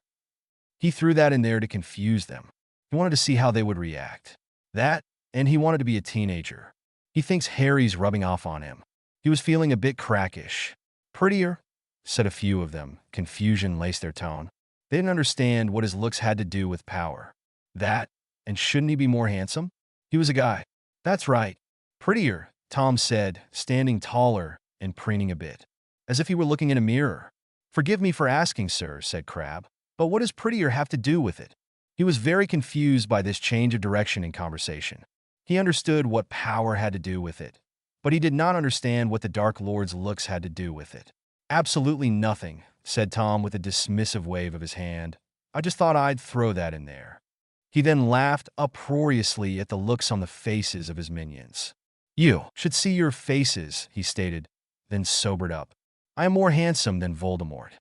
He threw that in there to confuse them. He wanted to see how they would react. That, and he wanted to be a teenager. He thinks Harry's rubbing off on him. He was feeling a bit crackish. Prettier, said a few of them. Confusion laced their tone. They didn't understand what his looks had to do with power. That, and shouldn't he be more handsome? He was a guy. That's right. Prettier, Tom said, standing taller and preening a bit, as if he were looking in a mirror. Forgive me for asking, sir, said Crabbe, but what does prettier have to do with it? He was very confused by this change of direction in conversation. He understood what power had to do with it, but he did not understand what the Dark Lord's looks had to do with it. Absolutely nothing, said Tom with a dismissive wave of his hand. I just thought I'd throw that in there. He then laughed uproariously at the looks on the faces of his minions. You should see your faces, he stated, then sobered up. I am more handsome than Voldemort.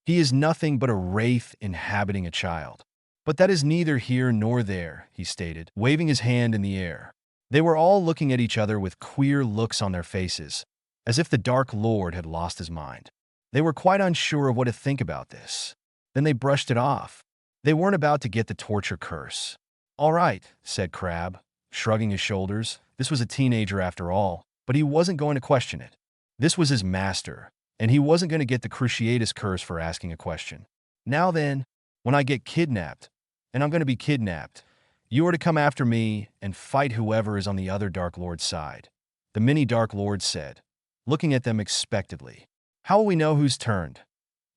He is nothing but a wraith inhabiting a child. But that is neither here nor there, he stated, waving his hand in the air. They were all looking at each other with queer looks on their faces, as if the Dark Lord had lost his mind. They were quite unsure of what to think about this. Then they brushed it off. They weren't about to get the torture curse. All right, said Crabbe, shrugging his shoulders. This was a teenager after all, but he wasn't going to question it. This was his master, and he wasn't going to get the Cruciatus curse for asking a question. Now then, when I get kidnapped, and I'm going to be kidnapped, you are to come after me and fight whoever is on the other Dark Lord's side, the many Dark Lords said, looking at them expectantly. How will we know who's turned?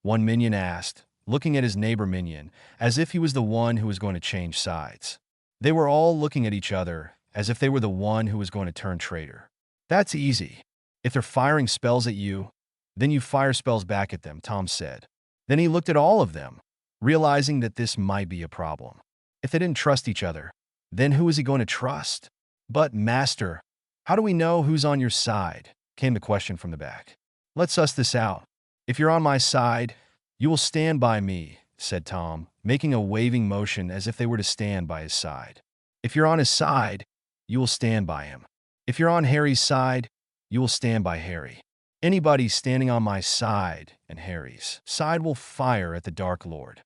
One minion asked, looking at his neighbor minion, as if he was the one who was going to change sides. They were all looking at each other, as if they were the one who was going to turn traitor. That's easy. If they're firing spells at you, then you fire spells back at them, Tom said. Then he looked at all of them, realizing that this might be a problem. If they didn't trust each other, then who is he going to trust? But, Master, how do we know who's on your side? Came the question from the back. Let's suss this out. If you're on my side, you will stand by me, said Tom, making a waving motion as if they were to stand by his side. If you're on his side, you will stand by him. If you're on Harry's side, you will stand by Harry. Anybody standing on my side and Harry's side will fire at the Dark Lord.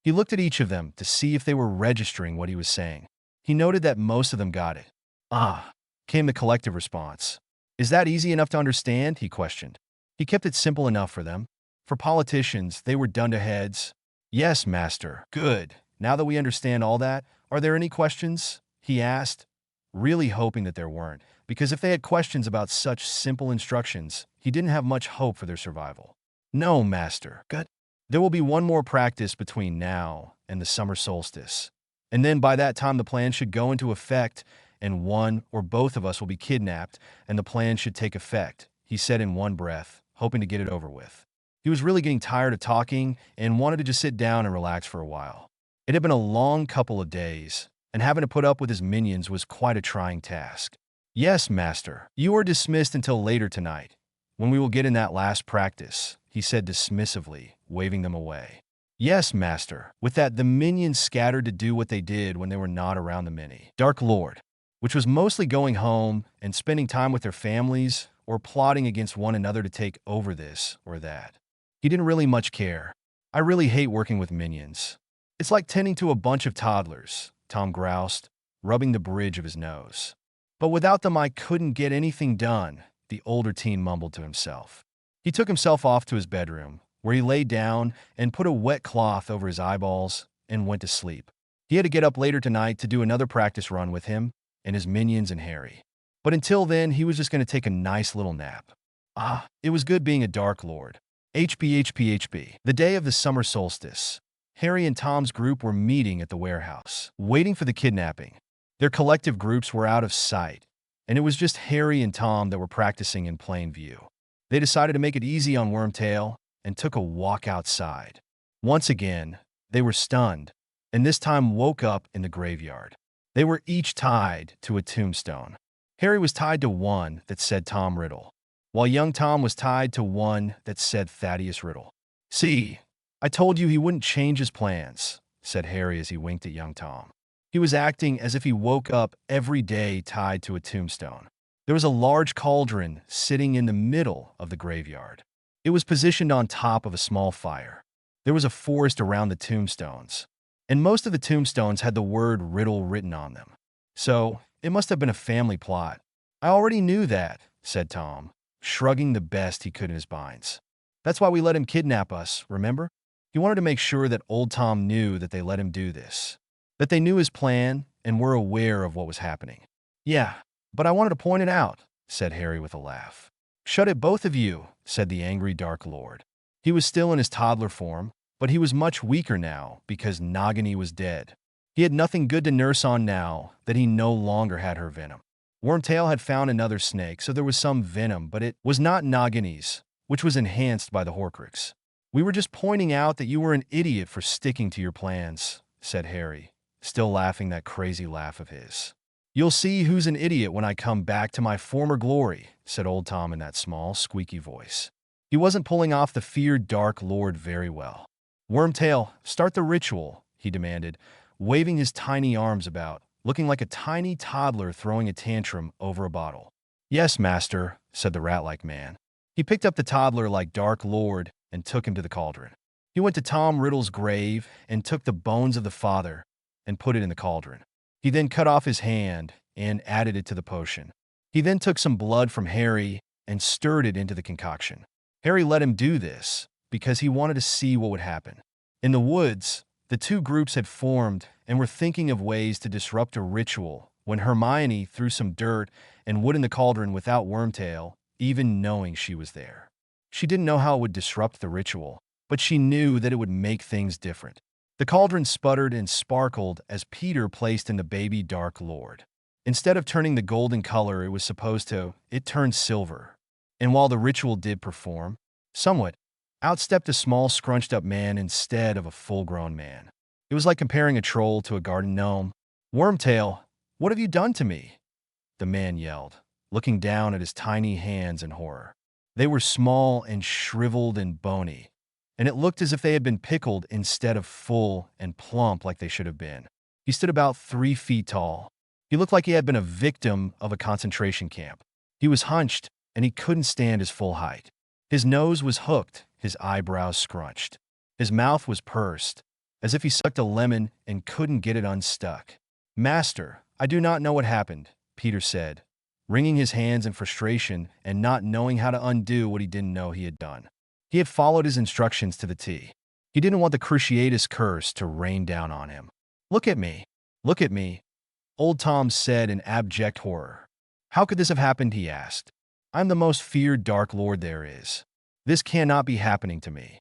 He looked at each of them to see if they were registering what he was saying. He noted that most of them got it. Ah, came the collective response. Is that easy enough to understand? He questioned. He kept it simple enough for them. For politicians, they were dunderheads. Yes, Master. Good. Now that we understand all that, are there any questions? He asked, really hoping that there weren't, because if they had questions about such simple instructions, he didn't have much hope for their survival. No, Master. Good. There will be one more practice between now and the summer solstice. And then by that time the plan should go into effect, and one or both of us will be kidnapped, and the plan should take effect, he said in one breath, hoping to get it over with. He was really getting tired of talking and wanted to just sit down and relax for a while. It had been a long couple of days, and having to put up with his minions was quite a trying task. Yes, Master, you are dismissed until later tonight, when we will get in that last practice, he said dismissively, waving them away. Yes, Master. With that, the minions scattered to do what they did when they were not around the mini Dark Lord, which was mostly going home and spending time with their families or plotting against one another to take over this or that. He didn't really much care. I really hate working with minions. It's like tending to a bunch of toddlers, Tom groused, rubbing the bridge of his nose. But without them I couldn't get anything done, the older teen mumbled to himself. He took himself off to his bedroom, where he lay down and put a wet cloth over his eyeballs and went to sleep. He had to get up later tonight to do another practice run with him and his minions and Harry. But until then, he was just going to take a nice little nap. Ah, it was good being a Dark Lord. HB. The day of the summer solstice, Harry and Tom's group were meeting at the warehouse, waiting for the kidnapping. Their collective groups were out of sight, and it was just Harry and Tom that were practicing in plain view. They decided to make it easy on Wormtail and took a walk outside. Once again, they were stunned, and this time woke up in the graveyard. They were each tied to a tombstone. Harry was tied to one that said Tom Riddle, while young Tom was tied to one that said Thaddeus Riddle. See, I told you he wouldn't change his plans, said Harry as he winked at young Tom. He was acting as if he woke up every day tied to a tombstone. There was a large cauldron sitting in the middle of the graveyard. It was positioned on top of a small fire. There was a forest around the tombstones, and most of the tombstones had the word Riddle written on them. So, it must have been a family plot. I already knew that, said Tom, shrugging the best he could in his binds. That's why we let him kidnap us, remember? He wanted to make sure that old Tom knew that they let him do this, that they knew his plan and were aware of what was happening. Yeah, but I wanted to point it out, said Harry with a laugh. Shut it, both of you, said the angry Dark Lord. He was still in his toddler form, but he was much weaker now because Nagini was dead. He had nothing good to nurse on now that he no longer had her venom. Wormtail had found another snake, so there was some venom, but it was not Nagini's, which was enhanced by the Horcrux. We were just pointing out that you were an idiot for sticking to your plans, said Harry, still laughing that crazy laugh of his. You'll see who's an idiot when I come back to my former glory, said old Tom in that small, squeaky voice. He wasn't pulling off the feared Dark Lord very well. Wormtail, start the ritual, he demanded, waving his tiny arms about, looking like a tiny toddler throwing a tantrum over a bottle. Yes, master, said the rat-like man. He picked up the toddler like Dark Lord and took him to the cauldron. He went to Tom Riddle's grave and took the bones of the father and put it in the cauldron. He then cut off his hand and added it to the potion. He then took some blood from Harry and stirred it into the concoction. Harry let him do this because he wanted to see what would happen. In the woods, the two groups had formed and were thinking of ways to disrupt a ritual when Hermione threw some dirt and wood in the cauldron without Wormtail even knowing she was there. She didn't know how it would disrupt the ritual, but she knew that it would make things different. The cauldron sputtered and sparkled as Peter placed in the baby Dark Lord. Instead of turning the golden color it was supposed to, it turned silver. And while the ritual did perform, somewhat, out stepped a small scrunched-up man instead of a full-grown man. It was like comparing a troll to a garden gnome. Wormtail, what have you done to me? The man yelled, looking down at his tiny hands in horror. They were small and shriveled and bony, and it looked as if they had been pickled instead of full and plump like they should have been. He stood about 3 feet tall. He looked like he had been a victim of a concentration camp. He was hunched, and he couldn't stand his full height. His nose was hooked, his eyebrows scrunched. His mouth was pursed, as if he sucked a lemon and couldn't get it unstuck. Master, I do not know what happened, Peter said, wringing his hands in frustration and not knowing how to undo what he didn't know he had done. He had followed his instructions to the T. He didn't want the Cruciatus curse to rain down on him. Look at me. Look at me, old Tom said in abject horror. How could this have happened, he asked. I'm the most feared Dark Lord there is. This cannot be happening to me.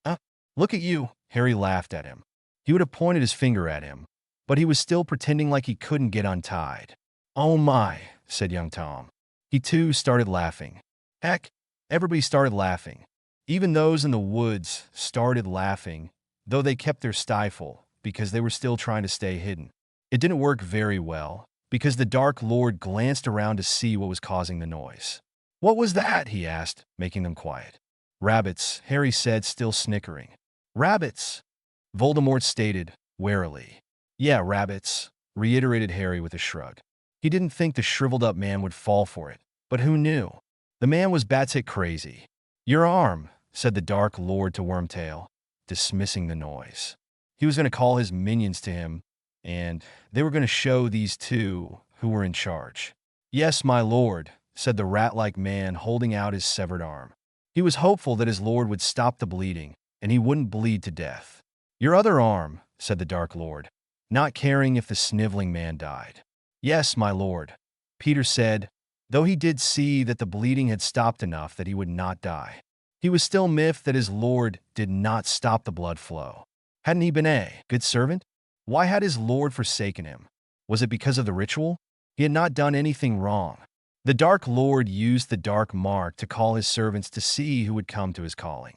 Look at you, Harry laughed at him. He would have pointed his finger at him, but he was still pretending like he couldn't get untied. Oh my, said young Tom. He too started laughing. Heck, everybody started laughing. Even those in the woods started laughing, though they kept their stifle because they were still trying to stay hidden. It didn't work very well because the Dark Lord glanced around to see what was causing the noise. What was that? He asked, making them quiet. Rabbits, Harry said, still snickering. Rabbits, Voldemort stated, warily. Yeah, rabbits, reiterated Harry with a shrug. He didn't think the shriveled-up man would fall for it, but who knew? The man was batshit crazy. Your arm, said the Dark Lord to Wormtail, dismissing the noise. He was going to call his minions to him, and they were going to show these two who were in charge. Yes, my lord, said the rat-like man holding out his severed arm. He was hopeful that his lord would stop the bleeding, and he wouldn't bleed to death. Your other arm, said the Dark Lord, not caring if the sniveling man died. Yes, my lord, Peter said, though he did see that the bleeding had stopped enough that he would not die. He was still miffed that his lord did not stop the blood flow. Hadn't he been a good servant? Why had his lord forsaken him? Was it because of the ritual? He had not done anything wrong. The Dark Lord used the dark mark to call his servants to see who would come to his calling.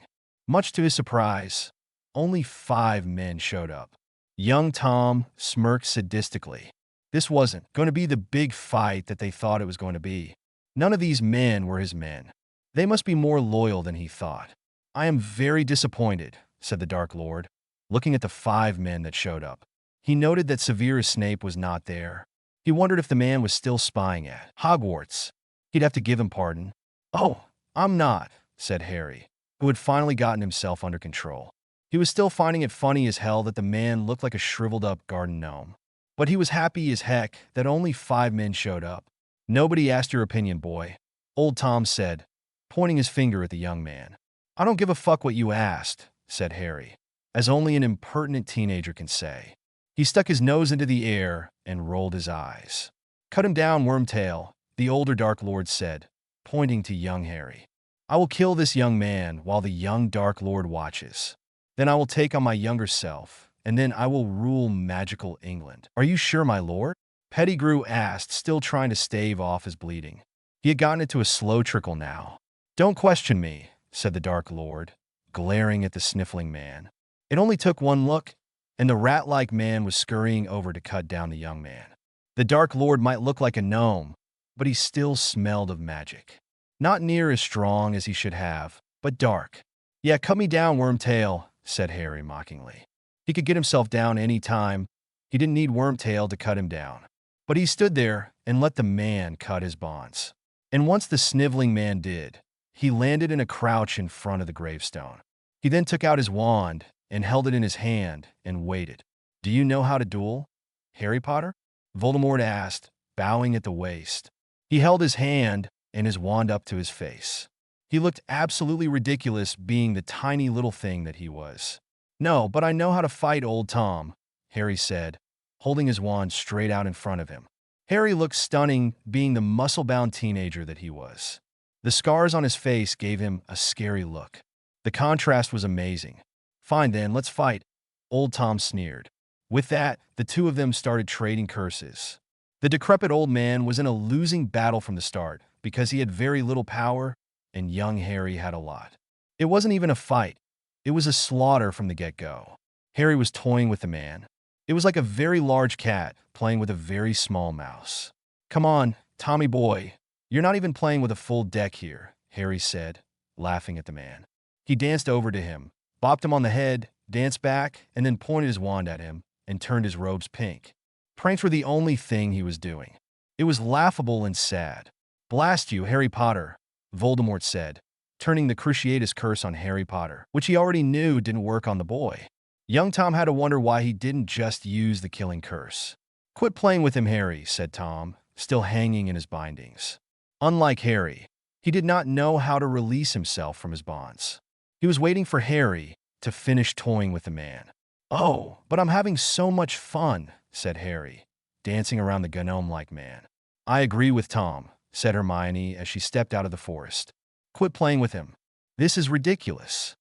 Much to his surprise, only 5 men showed up. Young Tom smirked sadistically. This wasn't going to be the big fight that they thought it was going to be. None of these men were his men. They must be more loyal than he thought. I am very disappointed, said the Dark Lord, looking at the 5 men that showed up. He noted that Severus Snape was not there. He wondered if the man was still spying at Hogwarts. He'd have to give him pardon. "Oh, I'm not," said Harry, who had finally gotten himself under control. He was still finding it funny as hell that the man looked like a shriveled-up garden gnome. But he was happy as heck that only 5 men showed up. "Nobody asked your opinion, boy," Old Tom said, pointing his finger at the young man. "I don't give a fuck what you asked," said Harry, as only an impertinent teenager can say. He stuck his nose into the air and rolled his eyes. "Cut him down, Wormtail," the older Dark Lord said, pointing to young Harry. "I will kill this young man while the young Dark Lord watches. Then I will take on my younger self, and then I will rule magical England." "Are you sure, my lord?" Pettigrew asked, still trying to stave off his bleeding. He had gotten it to a slow trickle now. "Don't question me," said the Dark Lord, glaring at the sniffling man. It only took one look, and the rat-like man was scurrying over to cut down the young man. The Dark Lord might look like a gnome, but he still smelled of magic. Not near as strong as he should have, but dark. "Yeah, cut me down, Wormtail," said Harry mockingly. He could get himself down any time. He didn't need Wormtail to cut him down. But he stood there and let the man cut his bonds. And once the sniveling man did, he landed in a crouch in front of the gravestone. He then took out his wand and held it in his hand and waited. "Do you know how to duel, Harry Potter?" Voldemort asked, bowing at the waist. He held his hand and his wand up to his face. He looked absolutely ridiculous being the tiny little thing that he was. "No, but I know how to fight, Old Tom," Harry said, holding his wand straight out in front of him. Harry looked stunning being the muscle-bound teenager that he was. The scars on his face gave him a scary look. The contrast was amazing. "Fine then, let's fight," Old Tom sneered. With that, the two of them started trading curses. The decrepit old man was in a losing battle from the start because he had very little power and young Harry had a lot. It wasn't even a fight. It was a slaughter from the get-go. Harry was toying with the man. It was like a very large cat playing with a very small mouse. "Come on, Tommy boy. You're not even playing with a full deck here," Harry said, laughing at the man. He danced over to him, bopped him on the head, danced back, and then pointed his wand at him and turned his robes pink. Pranks were the only thing he was doing. It was laughable and sad. "Blast you, Harry Potter," Voldemort said, turning the Cruciatus curse on Harry Potter, which he already knew didn't work on the boy. Young Tom had to wonder why he didn't just use the killing curse. "Quit playing with him, Harry," said Tom, still hanging in his bindings. Unlike Harry, he did not know how to release himself from his bonds. He was waiting for Harry to finish toying with the man. "Oh, but I'm having so much fun," said Harry, dancing around the gnome-like man. "I agree with Tom," said Hermione as she stepped out of the forest. "Quit playing with him. This is ridiculous."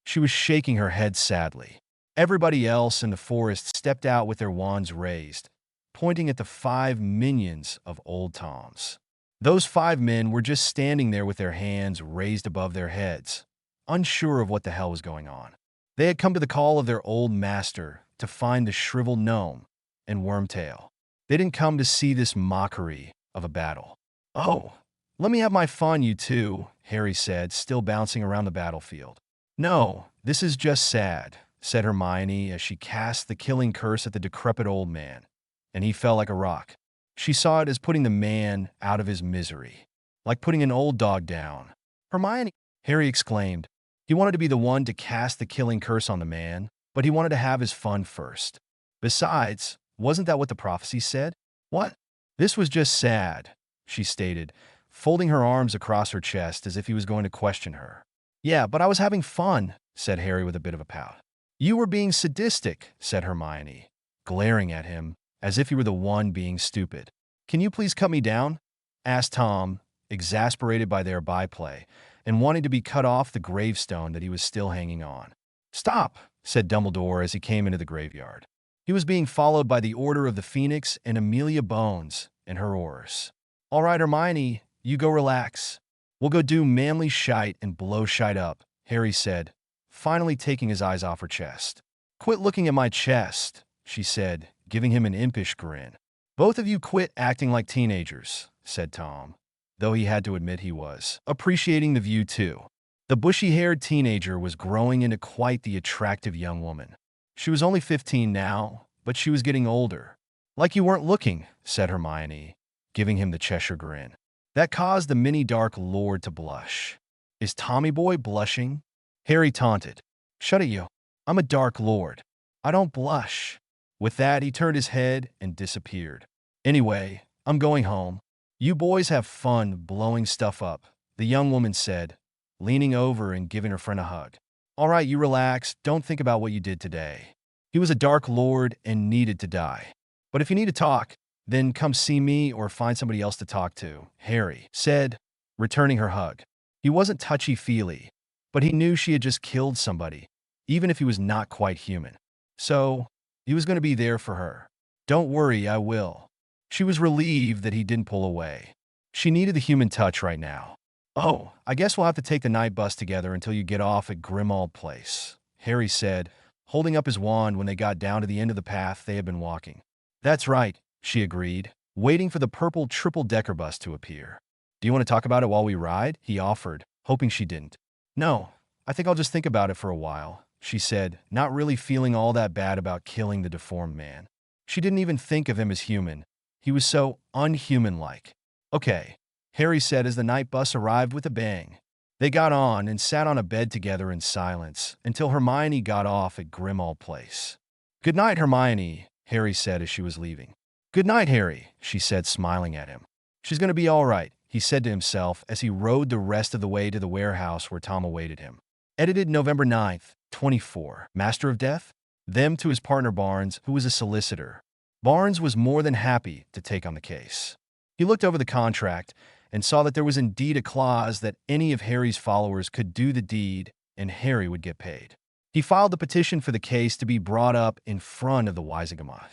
She was shaking her head sadly. Everybody else in the forest stepped out with their wands raised, pointing at the 5 minions of Old Tom's. Those 5 men were just standing there with their hands raised above their heads, unsure of what the hell was going on. They had come to the call of their old master to find the shriveled gnome and Wormtail. They didn't come to see this mockery of a battle. "Oh, let me have my fun, you two," Harry said, still bouncing around the battlefield. "No, this is just sad," said Hermione as she cast the killing curse at the decrepit old man, and he fell like a rock. She saw it as putting the man out of his misery, like putting an old dog down. "Hermione," Harry exclaimed. He wanted to be the one to cast the killing curse on the man, but he wanted to have his fun first. Besides, wasn't that what the prophecy said? "What? This was just sad," she stated, folding her arms across her chest as if he was going to question her. "Yeah, but I was having fun," said Harry with a bit of a pout. "You were being sadistic," said Hermione, glaring at him as if he were the one being stupid. "Can you please cut me down?" asked Tom, exasperated by their byplay and wanting to be cut off the gravestone that he was still hanging on. "Stop," said Dumbledore as he came into the graveyard. He was being followed by the Order of the Phoenix and Amelia Bones and her Aurors. "All right, Hermione, you go relax. We'll go do manly shite and blow shite up," Harry said, finally taking his eyes off her chest. "Quit looking at my chest," she said, giving him an impish grin. "Both of you quit acting like teenagers," said Tom, though he had to admit he was appreciating the view too. The bushy-haired teenager was growing into quite the attractive young woman. She was only 15 now, but she was getting older. "Like you weren't looking," said Hermione, giving him the Cheshire grin. That caused the mini Dark Lord to blush. Is Tommy Boy blushing? Harry taunted. Shut it, you. I'm a Dark Lord. I don't blush. With that, he turned his head and disappeared. Anyway, I'm going home. You boys have fun blowing stuff up, the young woman said, leaning over and giving her friend a hug. All right, you relax. Don't think about what you did today. He was a Dark Lord and needed to die. But if you need to talk, then come see me or find somebody else to talk to, Harry said, returning her hug. He wasn't touchy-feely, but he knew she had just killed somebody, even if he was not quite human. So, he was going to be there for her. Don't worry, I will. She was relieved that he didn't pull away. She needed the human touch right now. Oh, I guess we'll have to take the night bus together until you get off at Grimmauld Place, Harry said, holding up his wand when they got down to the end of the path they had been walking. That's right, she agreed, waiting for the purple triple-decker bus to appear. Do you want to talk about it while we ride? He offered, hoping she didn't. No, I think I'll just think about it for a while, she said, not really feeling all that bad about killing the deformed man. She didn't even think of him as human. He was so unhuman-like. Okay, Harry said as the night bus arrived with a bang. They got on and sat on a bed together in silence until Hermione got off at Grimmauld Place. Good night, Hermione, Harry said as she was leaving. Good night, Harry, she said, smiling at him. She's going to be all right, he said to himself as he rode the rest of the way to the warehouse where Tom awaited him. Edited November 9th, 24. Master of Death? Them to his partner Barnes, who was a solicitor. Barnes was more than happy to take on the case. He looked over the contract and saw that there was indeed a clause that any of Harry's followers could do the deed and Harry would get paid. He filed the petition for the case to be brought up in front of the Wisegamot.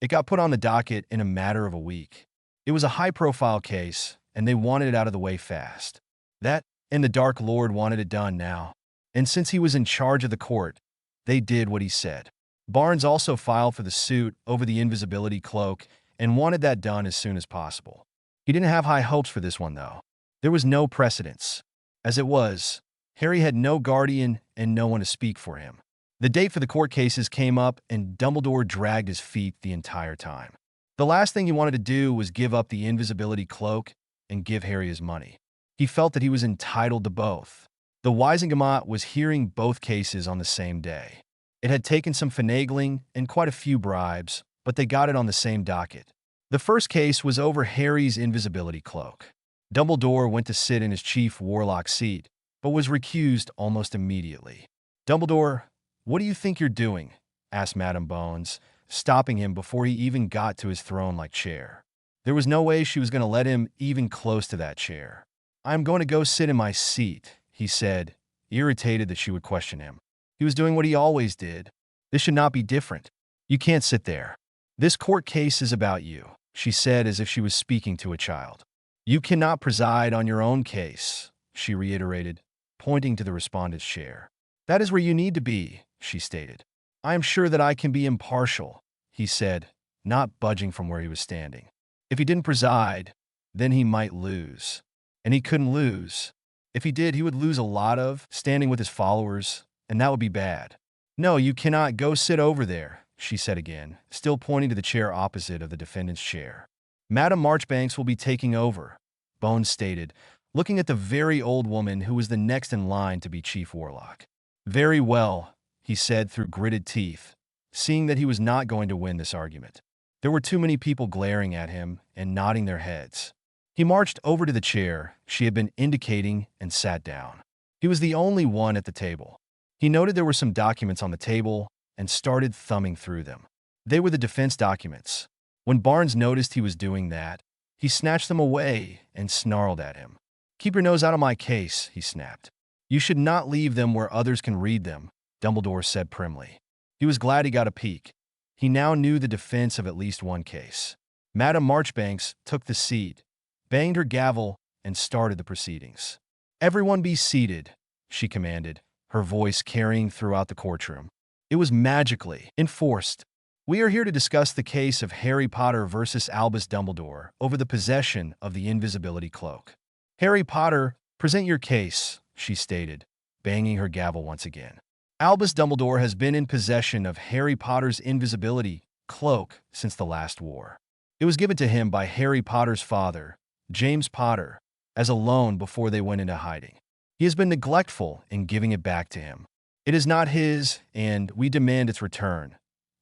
It got put on the docket in a matter of a week. It was a high-profile case, and they wanted it out of the way fast. That and the Dark Lord wanted it done now. And since he was in charge of the court, they did what he said. Barnes also filed for the suit over the invisibility cloak and wanted that done as soon as possible. He didn't have high hopes for this one, though. There was no precedence. As it was, Harry had no guardian and no one to speak for him. The date for the court cases came up, and Dumbledore dragged his feet the entire time. The last thing he wanted to do was give up the invisibility cloak and give Harry his money. He felt that he was entitled to both. The Wisegamot was hearing both cases on the same day. It had taken some finagling and quite a few bribes, but they got it on the same docket. The first case was over Harry's invisibility cloak. Dumbledore went to sit in his chief warlock seat, but was recused almost immediately. Dumbledore, what do you think you're doing? Asked Madame Bones, stopping him before he even got to his throne-like chair. There was no way she was going to let him even close to that chair. I'm going to go sit in my seat, he said, irritated that she would question him. He was doing what he always did. This should not be different. You can't sit there. This court case is about you, she said as if she was speaking to a child. You cannot preside on your own case, she reiterated, pointing to the respondent's chair. That is where you need to be, she stated. I am sure that I can be impartial, he said, not budging from where he was standing. If he didn't preside, then he might lose. And he couldn't lose. If he did, he would lose a lot of standing with his followers, and that would be bad. No, you cannot go sit over there, she said again, still pointing to the chair opposite of the defendant's chair. Madame Marchbanks will be taking over, Bones stated, looking at the very old woman who was the next in line to be chief warlock. Very well, he said through gritted teeth, seeing that he was not going to win this argument. There were too many people glaring at him and nodding their heads. He marched over to the chair she had been indicating and sat down. He was the only one at the table. He noted there were some documents on the table and started thumbing through them. They were the defense documents. When Barnes noticed he was doing that, he snatched them away and snarled at him. Keep your nose out of my case, he snapped. You should not leave them where others can read them, Dumbledore said primly. He was glad he got a peek. He now knew the defense of at least one case. Madame Marchbanks took the seat, banged her gavel, and started the proceedings. Everyone be seated, she commanded, her voice carrying throughout the courtroom. It was magically enforced. We are here to discuss the case of Harry Potter versus Albus Dumbledore over the possession of the invisibility cloak. Harry Potter, present your case, she stated, banging her gavel once again. Albus Dumbledore has been in possession of Harry Potter's invisibility cloak since the last war. It was given to him by Harry Potter's father, James Potter, as a loan before they went into hiding. He has been neglectful in giving it back to him. It is not his, and we demand its return,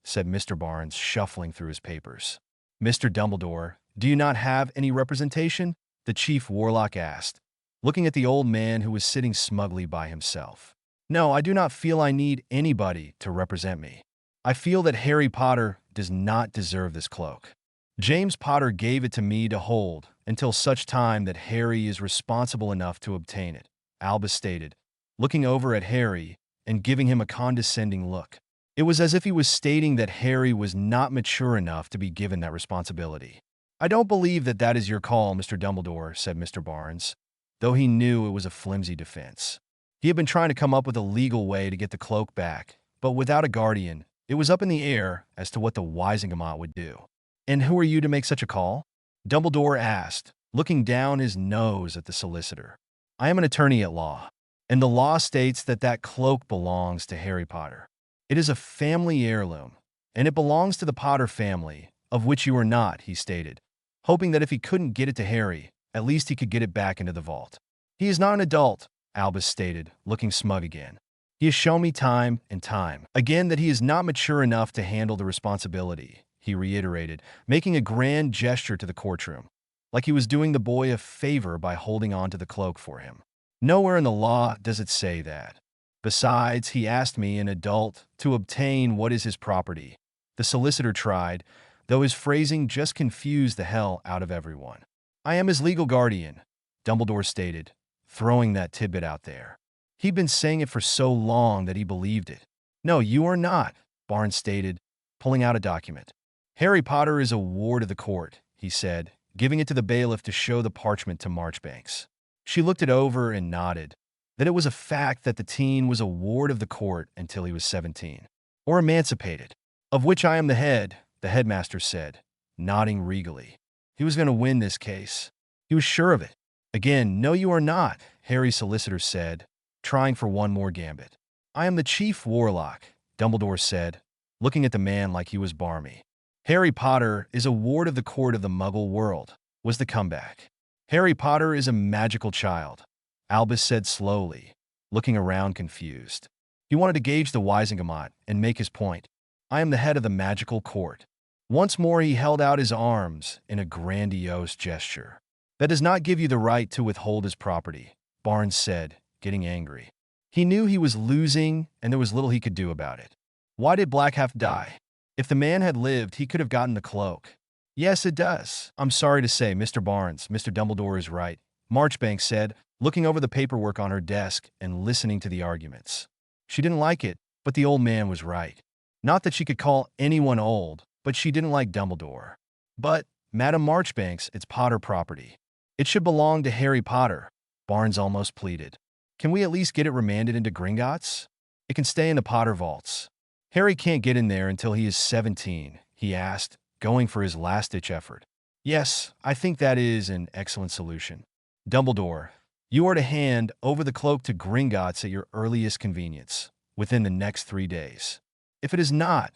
said Mr. Barnes, shuffling through his papers. Mr. Dumbledore, do you not have any representation? The chief warlock asked, looking at the old man who was sitting smugly by himself. No, I do not feel I need anybody to represent me. I feel that Harry Potter does not deserve this cloak. James Potter gave it to me to hold until such time that Harry is responsible enough to obtain it, Albus stated, looking over at Harry and giving him a condescending look. It was as if he was stating that Harry was not mature enough to be given that responsibility. I don't believe that that is your call, Mr. Dumbledore, said Mr. Barnes, though he knew it was a flimsy defense. He had been trying to come up with a legal way to get the cloak back, but without a guardian, it was up in the air as to what the Wisingamot would do. And who are you to make such a call? Dumbledore asked, looking down his nose at the solicitor. I am an attorney at law, and the law states that that cloak belongs to Harry Potter. It is a family heirloom, and it belongs to the Potter family, of which you are not, he stated, hoping that if he couldn't get it to Harry, at least he could get it back into the vault. He is not an adult, Albus stated, looking smug again. He has shown me time and time again that he is not mature enough to handle the responsibility, he reiterated, making a grand gesture to the courtroom, like he was doing the boy a favor by holding on to the cloak for him. Nowhere in the law does it say that. Besides, he asked me, an adult, to obtain what is his property. The solicitor tried, though his phrasing just confused the hell out of everyone. I am his legal guardian, Dumbledore stated, throwing that tidbit out there. He'd been saying it for so long that he believed it. No, you are not, Barnes stated, pulling out a document. Harry Potter is a ward of the court, he said, giving it to the bailiff to show the parchment to Marchbanks. She looked it over and nodded, that it was a fact that the teen was a ward of the court until he was 17, or emancipated, of which I am the head, the headmaster said, nodding regally. He was going to win this case. He was sure of it. Again, no you are not, Harry's solicitor said, trying for one more gambit. I am the chief warlock, Dumbledore said, looking at the man like he was barmy. Harry Potter is a ward of the court of the Muggle world, was the comeback. Harry Potter is a magical child, Albus said slowly, looking around confused. He wanted to gauge the Wisingamot and make his point. I am the head of the magical court. Once more he held out his arms in a grandiose gesture. That does not give you the right to withhold his property, Barnes said, getting angry. He knew he was losing and there was little he could do about it. Why did Blackhalf die? If the man had lived, he could have gotten the cloak. Yes, it does. I'm sorry to say, Mr. Barnes, Mr. Dumbledore is right, Marchbanks said, looking over the paperwork on her desk and listening to the arguments. She didn't like it, but the old man was right. Not that she could call anyone old, but she didn't like Dumbledore. But, Madam Marchbanks, it's Potter property. It should belong to Harry Potter, Barnes almost pleaded. Can we at least get it remanded into Gringotts? It can stay in the Potter vaults. Harry can't get in there until he is 17, he asked, going for his last-ditch effort. Yes, I think that is an excellent solution. Dumbledore, you are to hand over the cloak to Gringotts at your earliest convenience, within the next 3 days. If it is not,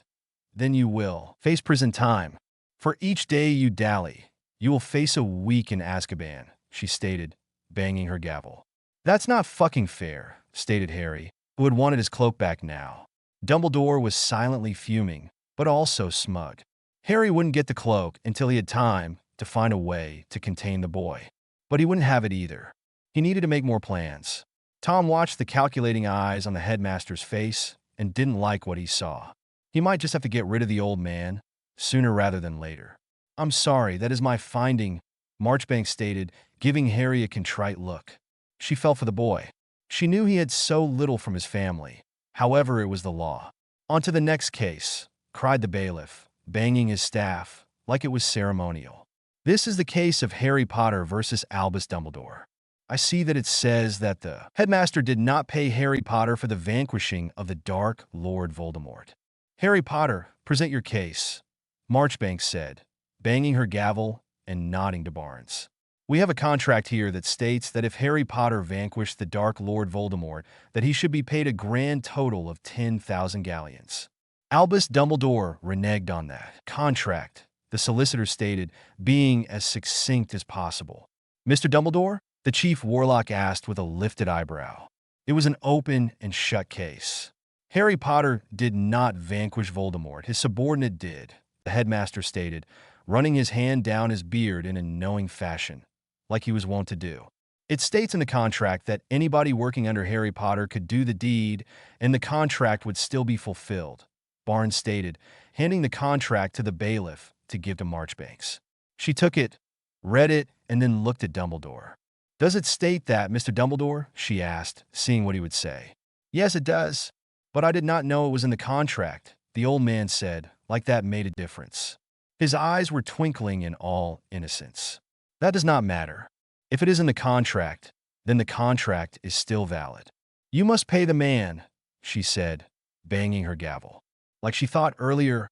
then you will face prison time. For each day you dally, you will face a week in Azkaban, she stated, banging her gavel. That's not fucking fair, stated Harry, who had wanted his cloak back now. Dumbledore was silently fuming, but also smug. Harry wouldn't get the cloak until he had time to find a way to contain the boy. But he wouldn't have it either. He needed to make more plans. Tom watched the calculating eyes on the headmaster's face and didn't like what he saw. He might just have to get rid of the old man, sooner rather than later. I'm sorry, that is my finding, Marchbanks stated, giving Harry a contrite look. She felt for the boy. She knew he had so little from his family. However, it was the law. On to the next case, cried the bailiff, banging his staff like it was ceremonial. This is the case of Harry Potter versus Albus Dumbledore. I see that it says that the headmaster did not pay Harry Potter for the vanquishing of the Dark Lord Voldemort. Harry Potter, present your case, Marchbanks said, banging her gavel and nodding to Barnes. We have a contract here that states that if Harry Potter vanquished the Dark Lord Voldemort, that he should be paid a grand total of 10,000 galleons. Albus Dumbledore reneged on that contract, the solicitor stated, being as succinct as possible. Mr. Dumbledore, The chief warlock asked with a lifted eyebrow. It was an open and shut case. Harry Potter did not vanquish Voldemort. His subordinate did, the headmaster stated, running his hand down his beard in a knowing fashion, like he was wont to do. It states in the contract that anybody working under Harry Potter could do the deed, and the contract would still be fulfilled, Barnes stated, handing the contract to the bailiff to give to Marchbanks. She took it, read it, and then looked at Dumbledore. "Does it state that, Mr. Dumbledore?" she asked, seeing what he would say. "Yes, it does. But I did not know it was in the contract," the old man said, like that made a difference. His eyes were twinkling in all innocence. "That does not matter. If it is in the contract, then the contract is still valid. You must pay the man," she said, banging her gavel. Like she thought earlier,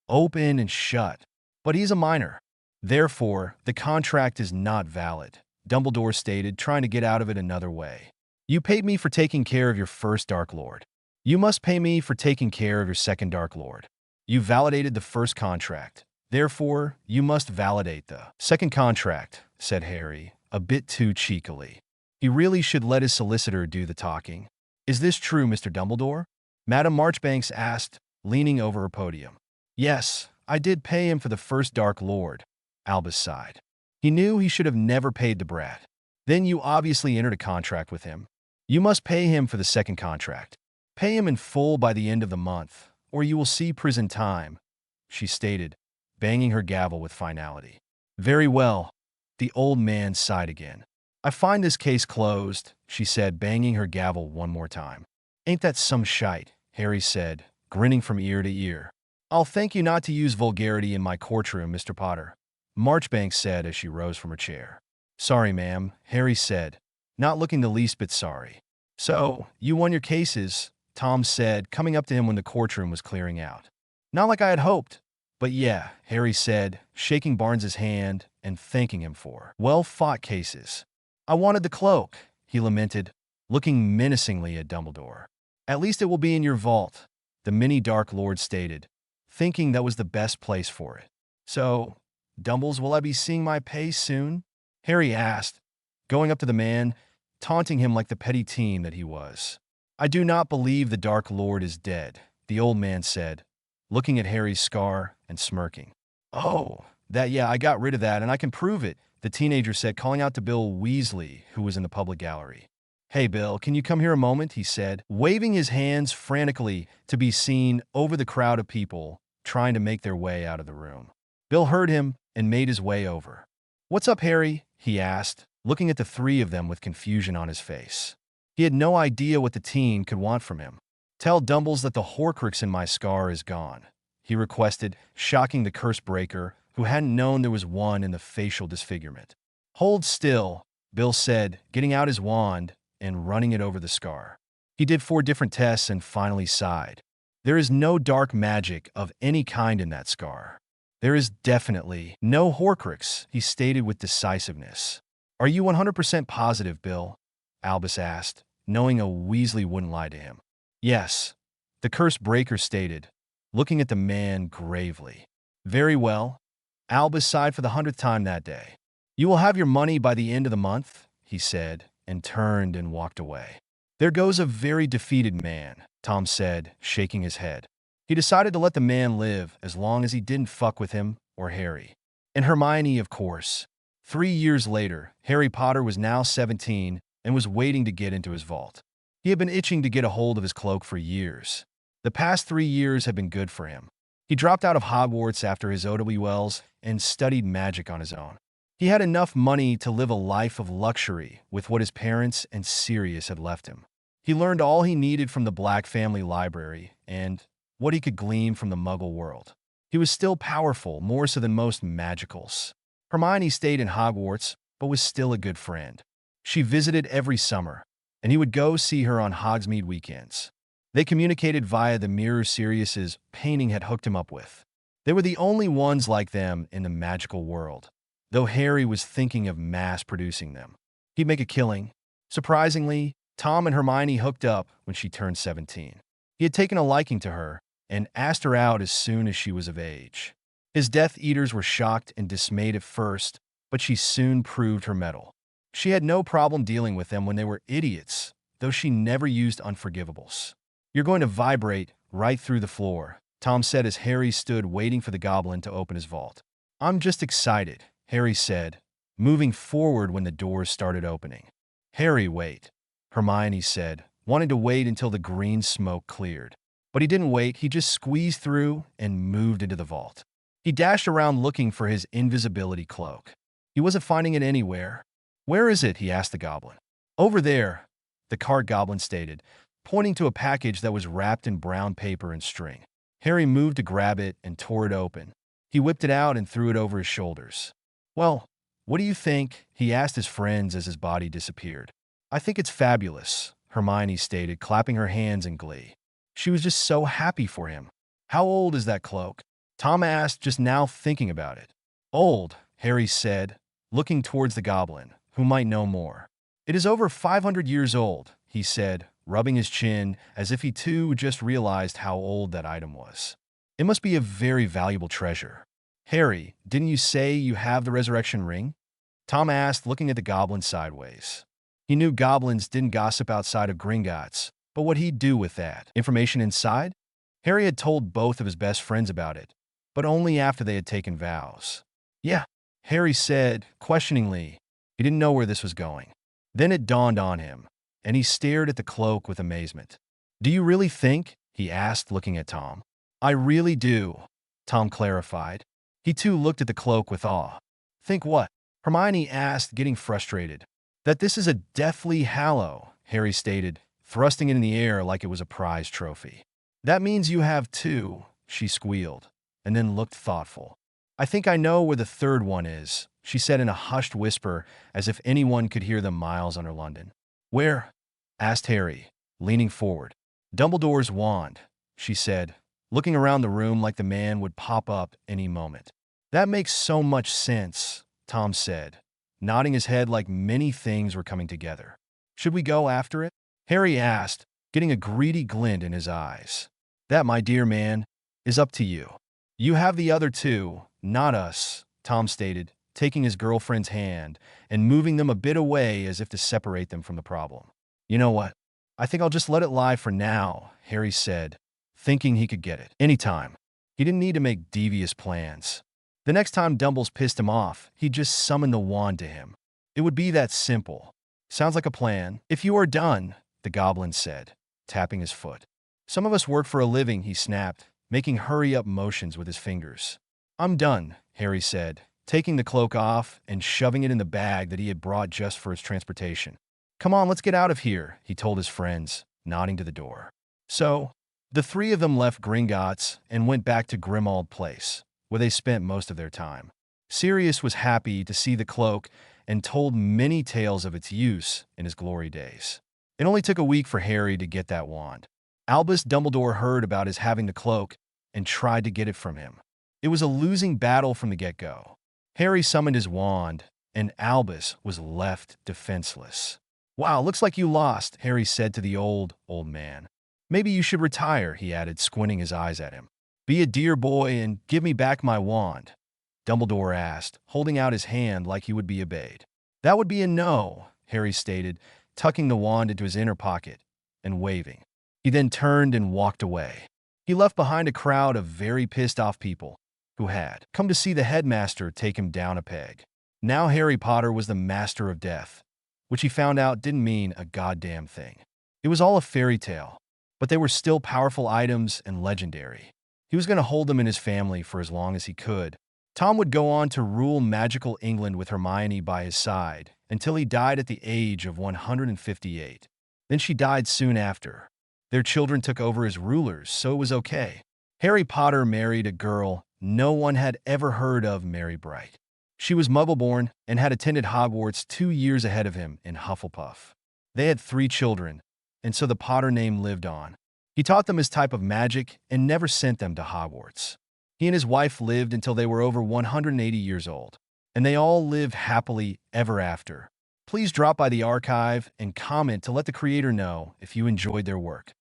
open and shut. "But he's a minor. Therefore, the contract is not valid," Dumbledore stated, trying to get out of it another way. "You paid me for taking care of your first Dark Lord. You must pay me for taking care of your second Dark Lord. You validated the first contract. Therefore, you must validate the second contract," said Harry, a bit too cheekily. He really should let his solicitor do the talking. "Is this true, Mr. Dumbledore?" Madame Marchbanks asked, leaning over her podium. "Yes, I did pay him for the first Dark Lord," Albus sighed. "He knew he should have never paid the brat. Then you obviously entered a contract with him. You must pay him for the second contract. Pay him in full by the end of the month, or you will see prison time," she stated, banging her gavel with finality. "Very well." The old man sighed again. "I find this case closed," she said, banging her gavel one more time. "Ain't that some shite?" Harry said, grinning from ear to ear. "I'll thank you not to use vulgarity in my courtroom, Mr. Potter," Marchbanks said as she rose from her chair. "Sorry, ma'am," Harry said, not looking the least bit sorry. "So, you won your cases," Tom said, coming up to him when the courtroom was clearing out. "Not like I had hoped. But yeah," Harry said, shaking Barnes's hand and thanking him for well-fought cases. "I wanted the cloak," he lamented, looking menacingly at Dumbledore. "At least it will be in your vault," the mini Dark Lord stated, thinking that was the best place for it. "So, Dumbles, will I be seeing my pay soon?" Harry asked, going up to the man, taunting him like the petty teen that he was. "I do not believe the Dark Lord is dead," the old man said, looking at Harry's scar and smirking. "Oh, yeah, I got rid of that, and I can prove it," the teenager said, calling out to Bill Weasley, who was in the public gallery. "Hey, Bill, can you come here a moment?" he said, waving his hands frantically to be seen over the crowd of people trying to make their way out of the room. Bill heard him and made his way over. "What's up, Harry?" he asked, looking at the three of them with confusion on his face. He had no idea what the teen could want from him. "Tell Dumbles that the Horcrux in my scar is gone," he requested, shocking the curse breaker, who hadn't known there was one in the facial disfigurement. "Hold still," Bill said, getting out his wand and running it over the scar. He did 4 different tests and finally sighed. "There is no dark magic of any kind in that scar. There is definitely no Horcrux," he stated with decisiveness. "Are you 100% positive, Bill?" Albus asked, knowing a Weasley wouldn't lie to him. "Yes," the curse breaker stated, looking at the man gravely. "Very well." Albus sighed for the 100th time that day. "You will have your money by the end of the month," he said, and turned and walked away. "There goes a very defeated man," Tom said, shaking his head. He decided to let the man live as long as he didn't fuck with him or Harry. And Hermione, of course. 3 years later, Harry Potter was now 17 and was waiting to get into his vault. He had been itching to get a hold of his cloak for years. The past 3 years had been good for him. He dropped out of Hogwarts after his OWLs and studied magic on his own. He had enough money to live a life of luxury with what his parents and Sirius had left him. He learned all he needed from the Black family library and what he could glean from the Muggle world. He was still powerful, more so than most magicals. Hermione stayed in Hogwarts, but was still a good friend. She visited every summer, and he would go see her on Hogsmeade weekends. They communicated via the mirror Sirius's painting had hooked him up with. They were the only ones like them in the magical world, though Harry was thinking of mass-producing them. He'd make a killing. Surprisingly, Tom and Hermione hooked up when she turned 17. He had taken a liking to her and asked her out as soon as she was of age. His Death Eaters were shocked and dismayed at first, but she soon proved her mettle. She had no problem dealing with them when they were idiots, though she never used unforgivables. You're going to vibrate right through the floor, Tom said as Harry stood waiting for the goblin to open his vault. I'm just excited, Harry said, moving forward when the doors started opening. Harry, wait, Hermione said, wanting to wait until the green smoke cleared. But he didn't wait, he just squeezed through and moved into the vault. He dashed around looking for his invisibility cloak. He wasn't finding it anywhere. Where is it? He asked the goblin. Over there, the cart goblin stated, pointing to a package that was wrapped in brown paper and string. Harry moved to grab it and tore it open. He whipped it out and threw it over his shoulders. Well, what do you think? He asked his friends as his body disappeared. I think it's fabulous, Hermione stated, clapping her hands in glee. She was just so happy for him. How old is that cloak? Tom asked, just now thinking about it. Old, Harry said, looking towards the goblin, who might know more. It is over 500 years old, he said, rubbing his chin as if he too just realized how old that item was. It must be a very valuable treasure. Harry, didn't you say you have the resurrection ring? Tom asked, looking at the goblin sideways. He knew goblins didn't gossip outside of Gringotts, but what'd he do with that? Information inside? Harry had told both of his best friends about it, but only after they had taken vows. Yeah, Harry said, questioningly. He didn't know where this was going. Then it dawned on him, and he stared at the cloak with amazement. Do you really think? He asked, looking at Tom. I really do, Tom clarified. He too looked at the cloak with awe. Think what? Hermione asked, getting frustrated. That this is a Deathly Hallow, Harry stated, thrusting it in the air like it was a prize trophy. That means you have two, she squealed, and then looked thoughtful. I think I know where the third one is, she said in a hushed whisper, as if anyone could hear them miles under London. Where? Asked Harry, leaning forward. Dumbledore's wand, she said, looking around the room like the man would pop up any moment. That makes so much sense, Tom said, nodding his head like many things were coming together. Should we go after it? Harry asked, getting a greedy glint in his eyes. That, my dear man, is up to you. You have the other two, not us, Tom stated, taking his girlfriend's hand and moving them a bit away as if to separate them from the problem. You know what? I think I'll just let it lie for now, Harry said, thinking he could get it anytime. He didn't need to make devious plans. The next time Dumbles pissed him off, he'd just summon the wand to him. It would be that simple. Sounds like a plan. If you are done, the goblin said, tapping his foot. Some of us work for a living, he snapped, making hurry-up motions with his fingers. I'm done, Harry said, taking the cloak off and shoving it in the bag that he had brought just for his transportation. Come on, let's get out of here, he told his friends, nodding to the door. So, the three of them left Gringotts and went back to Grimmauld Place, where they spent most of their time. Sirius was happy to see the cloak and told many tales of its use in his glory days. It only took a week for Harry to get that wand. Albus Dumbledore heard about his having the cloak and tried to get it from him. It was a losing battle from the get-go. Harry summoned his wand, and Albus was left defenseless. Wow, looks like you lost, Harry said to the old man. Maybe you should retire, he added, squinting his eyes at him. Be a dear boy and give me back my wand, Dumbledore asked, holding out his hand like he would be obeyed. That would be a no, Harry stated, tucking the wand into his inner pocket and waving. He then turned and walked away. He left behind a crowd of very pissed-off people who had come to see the headmaster take him down a peg. Now Harry Potter was the master of death, which he found out didn't mean a goddamn thing. It was all a fairy tale, but they were still powerful items and legendary. He was going to hold them in his family for as long as he could. Tom would go on to rule magical England with Hermione by his side until he died at the age of 158. Then she died soon after. Their children took over as rulers, so it was okay. Harry Potter married a girl no one had ever heard of, Mary Bright. She was Muggle-born and had attended Hogwarts 2 years ahead of him in Hufflepuff. They had 3 children, and so the Potter name lived on. He taught them his type of magic and never sent them to Hogwarts. He and his wife lived until they were over 180 years old, and they all lived happily ever after. Please drop by the archive and comment to let the creator know if you enjoyed their work.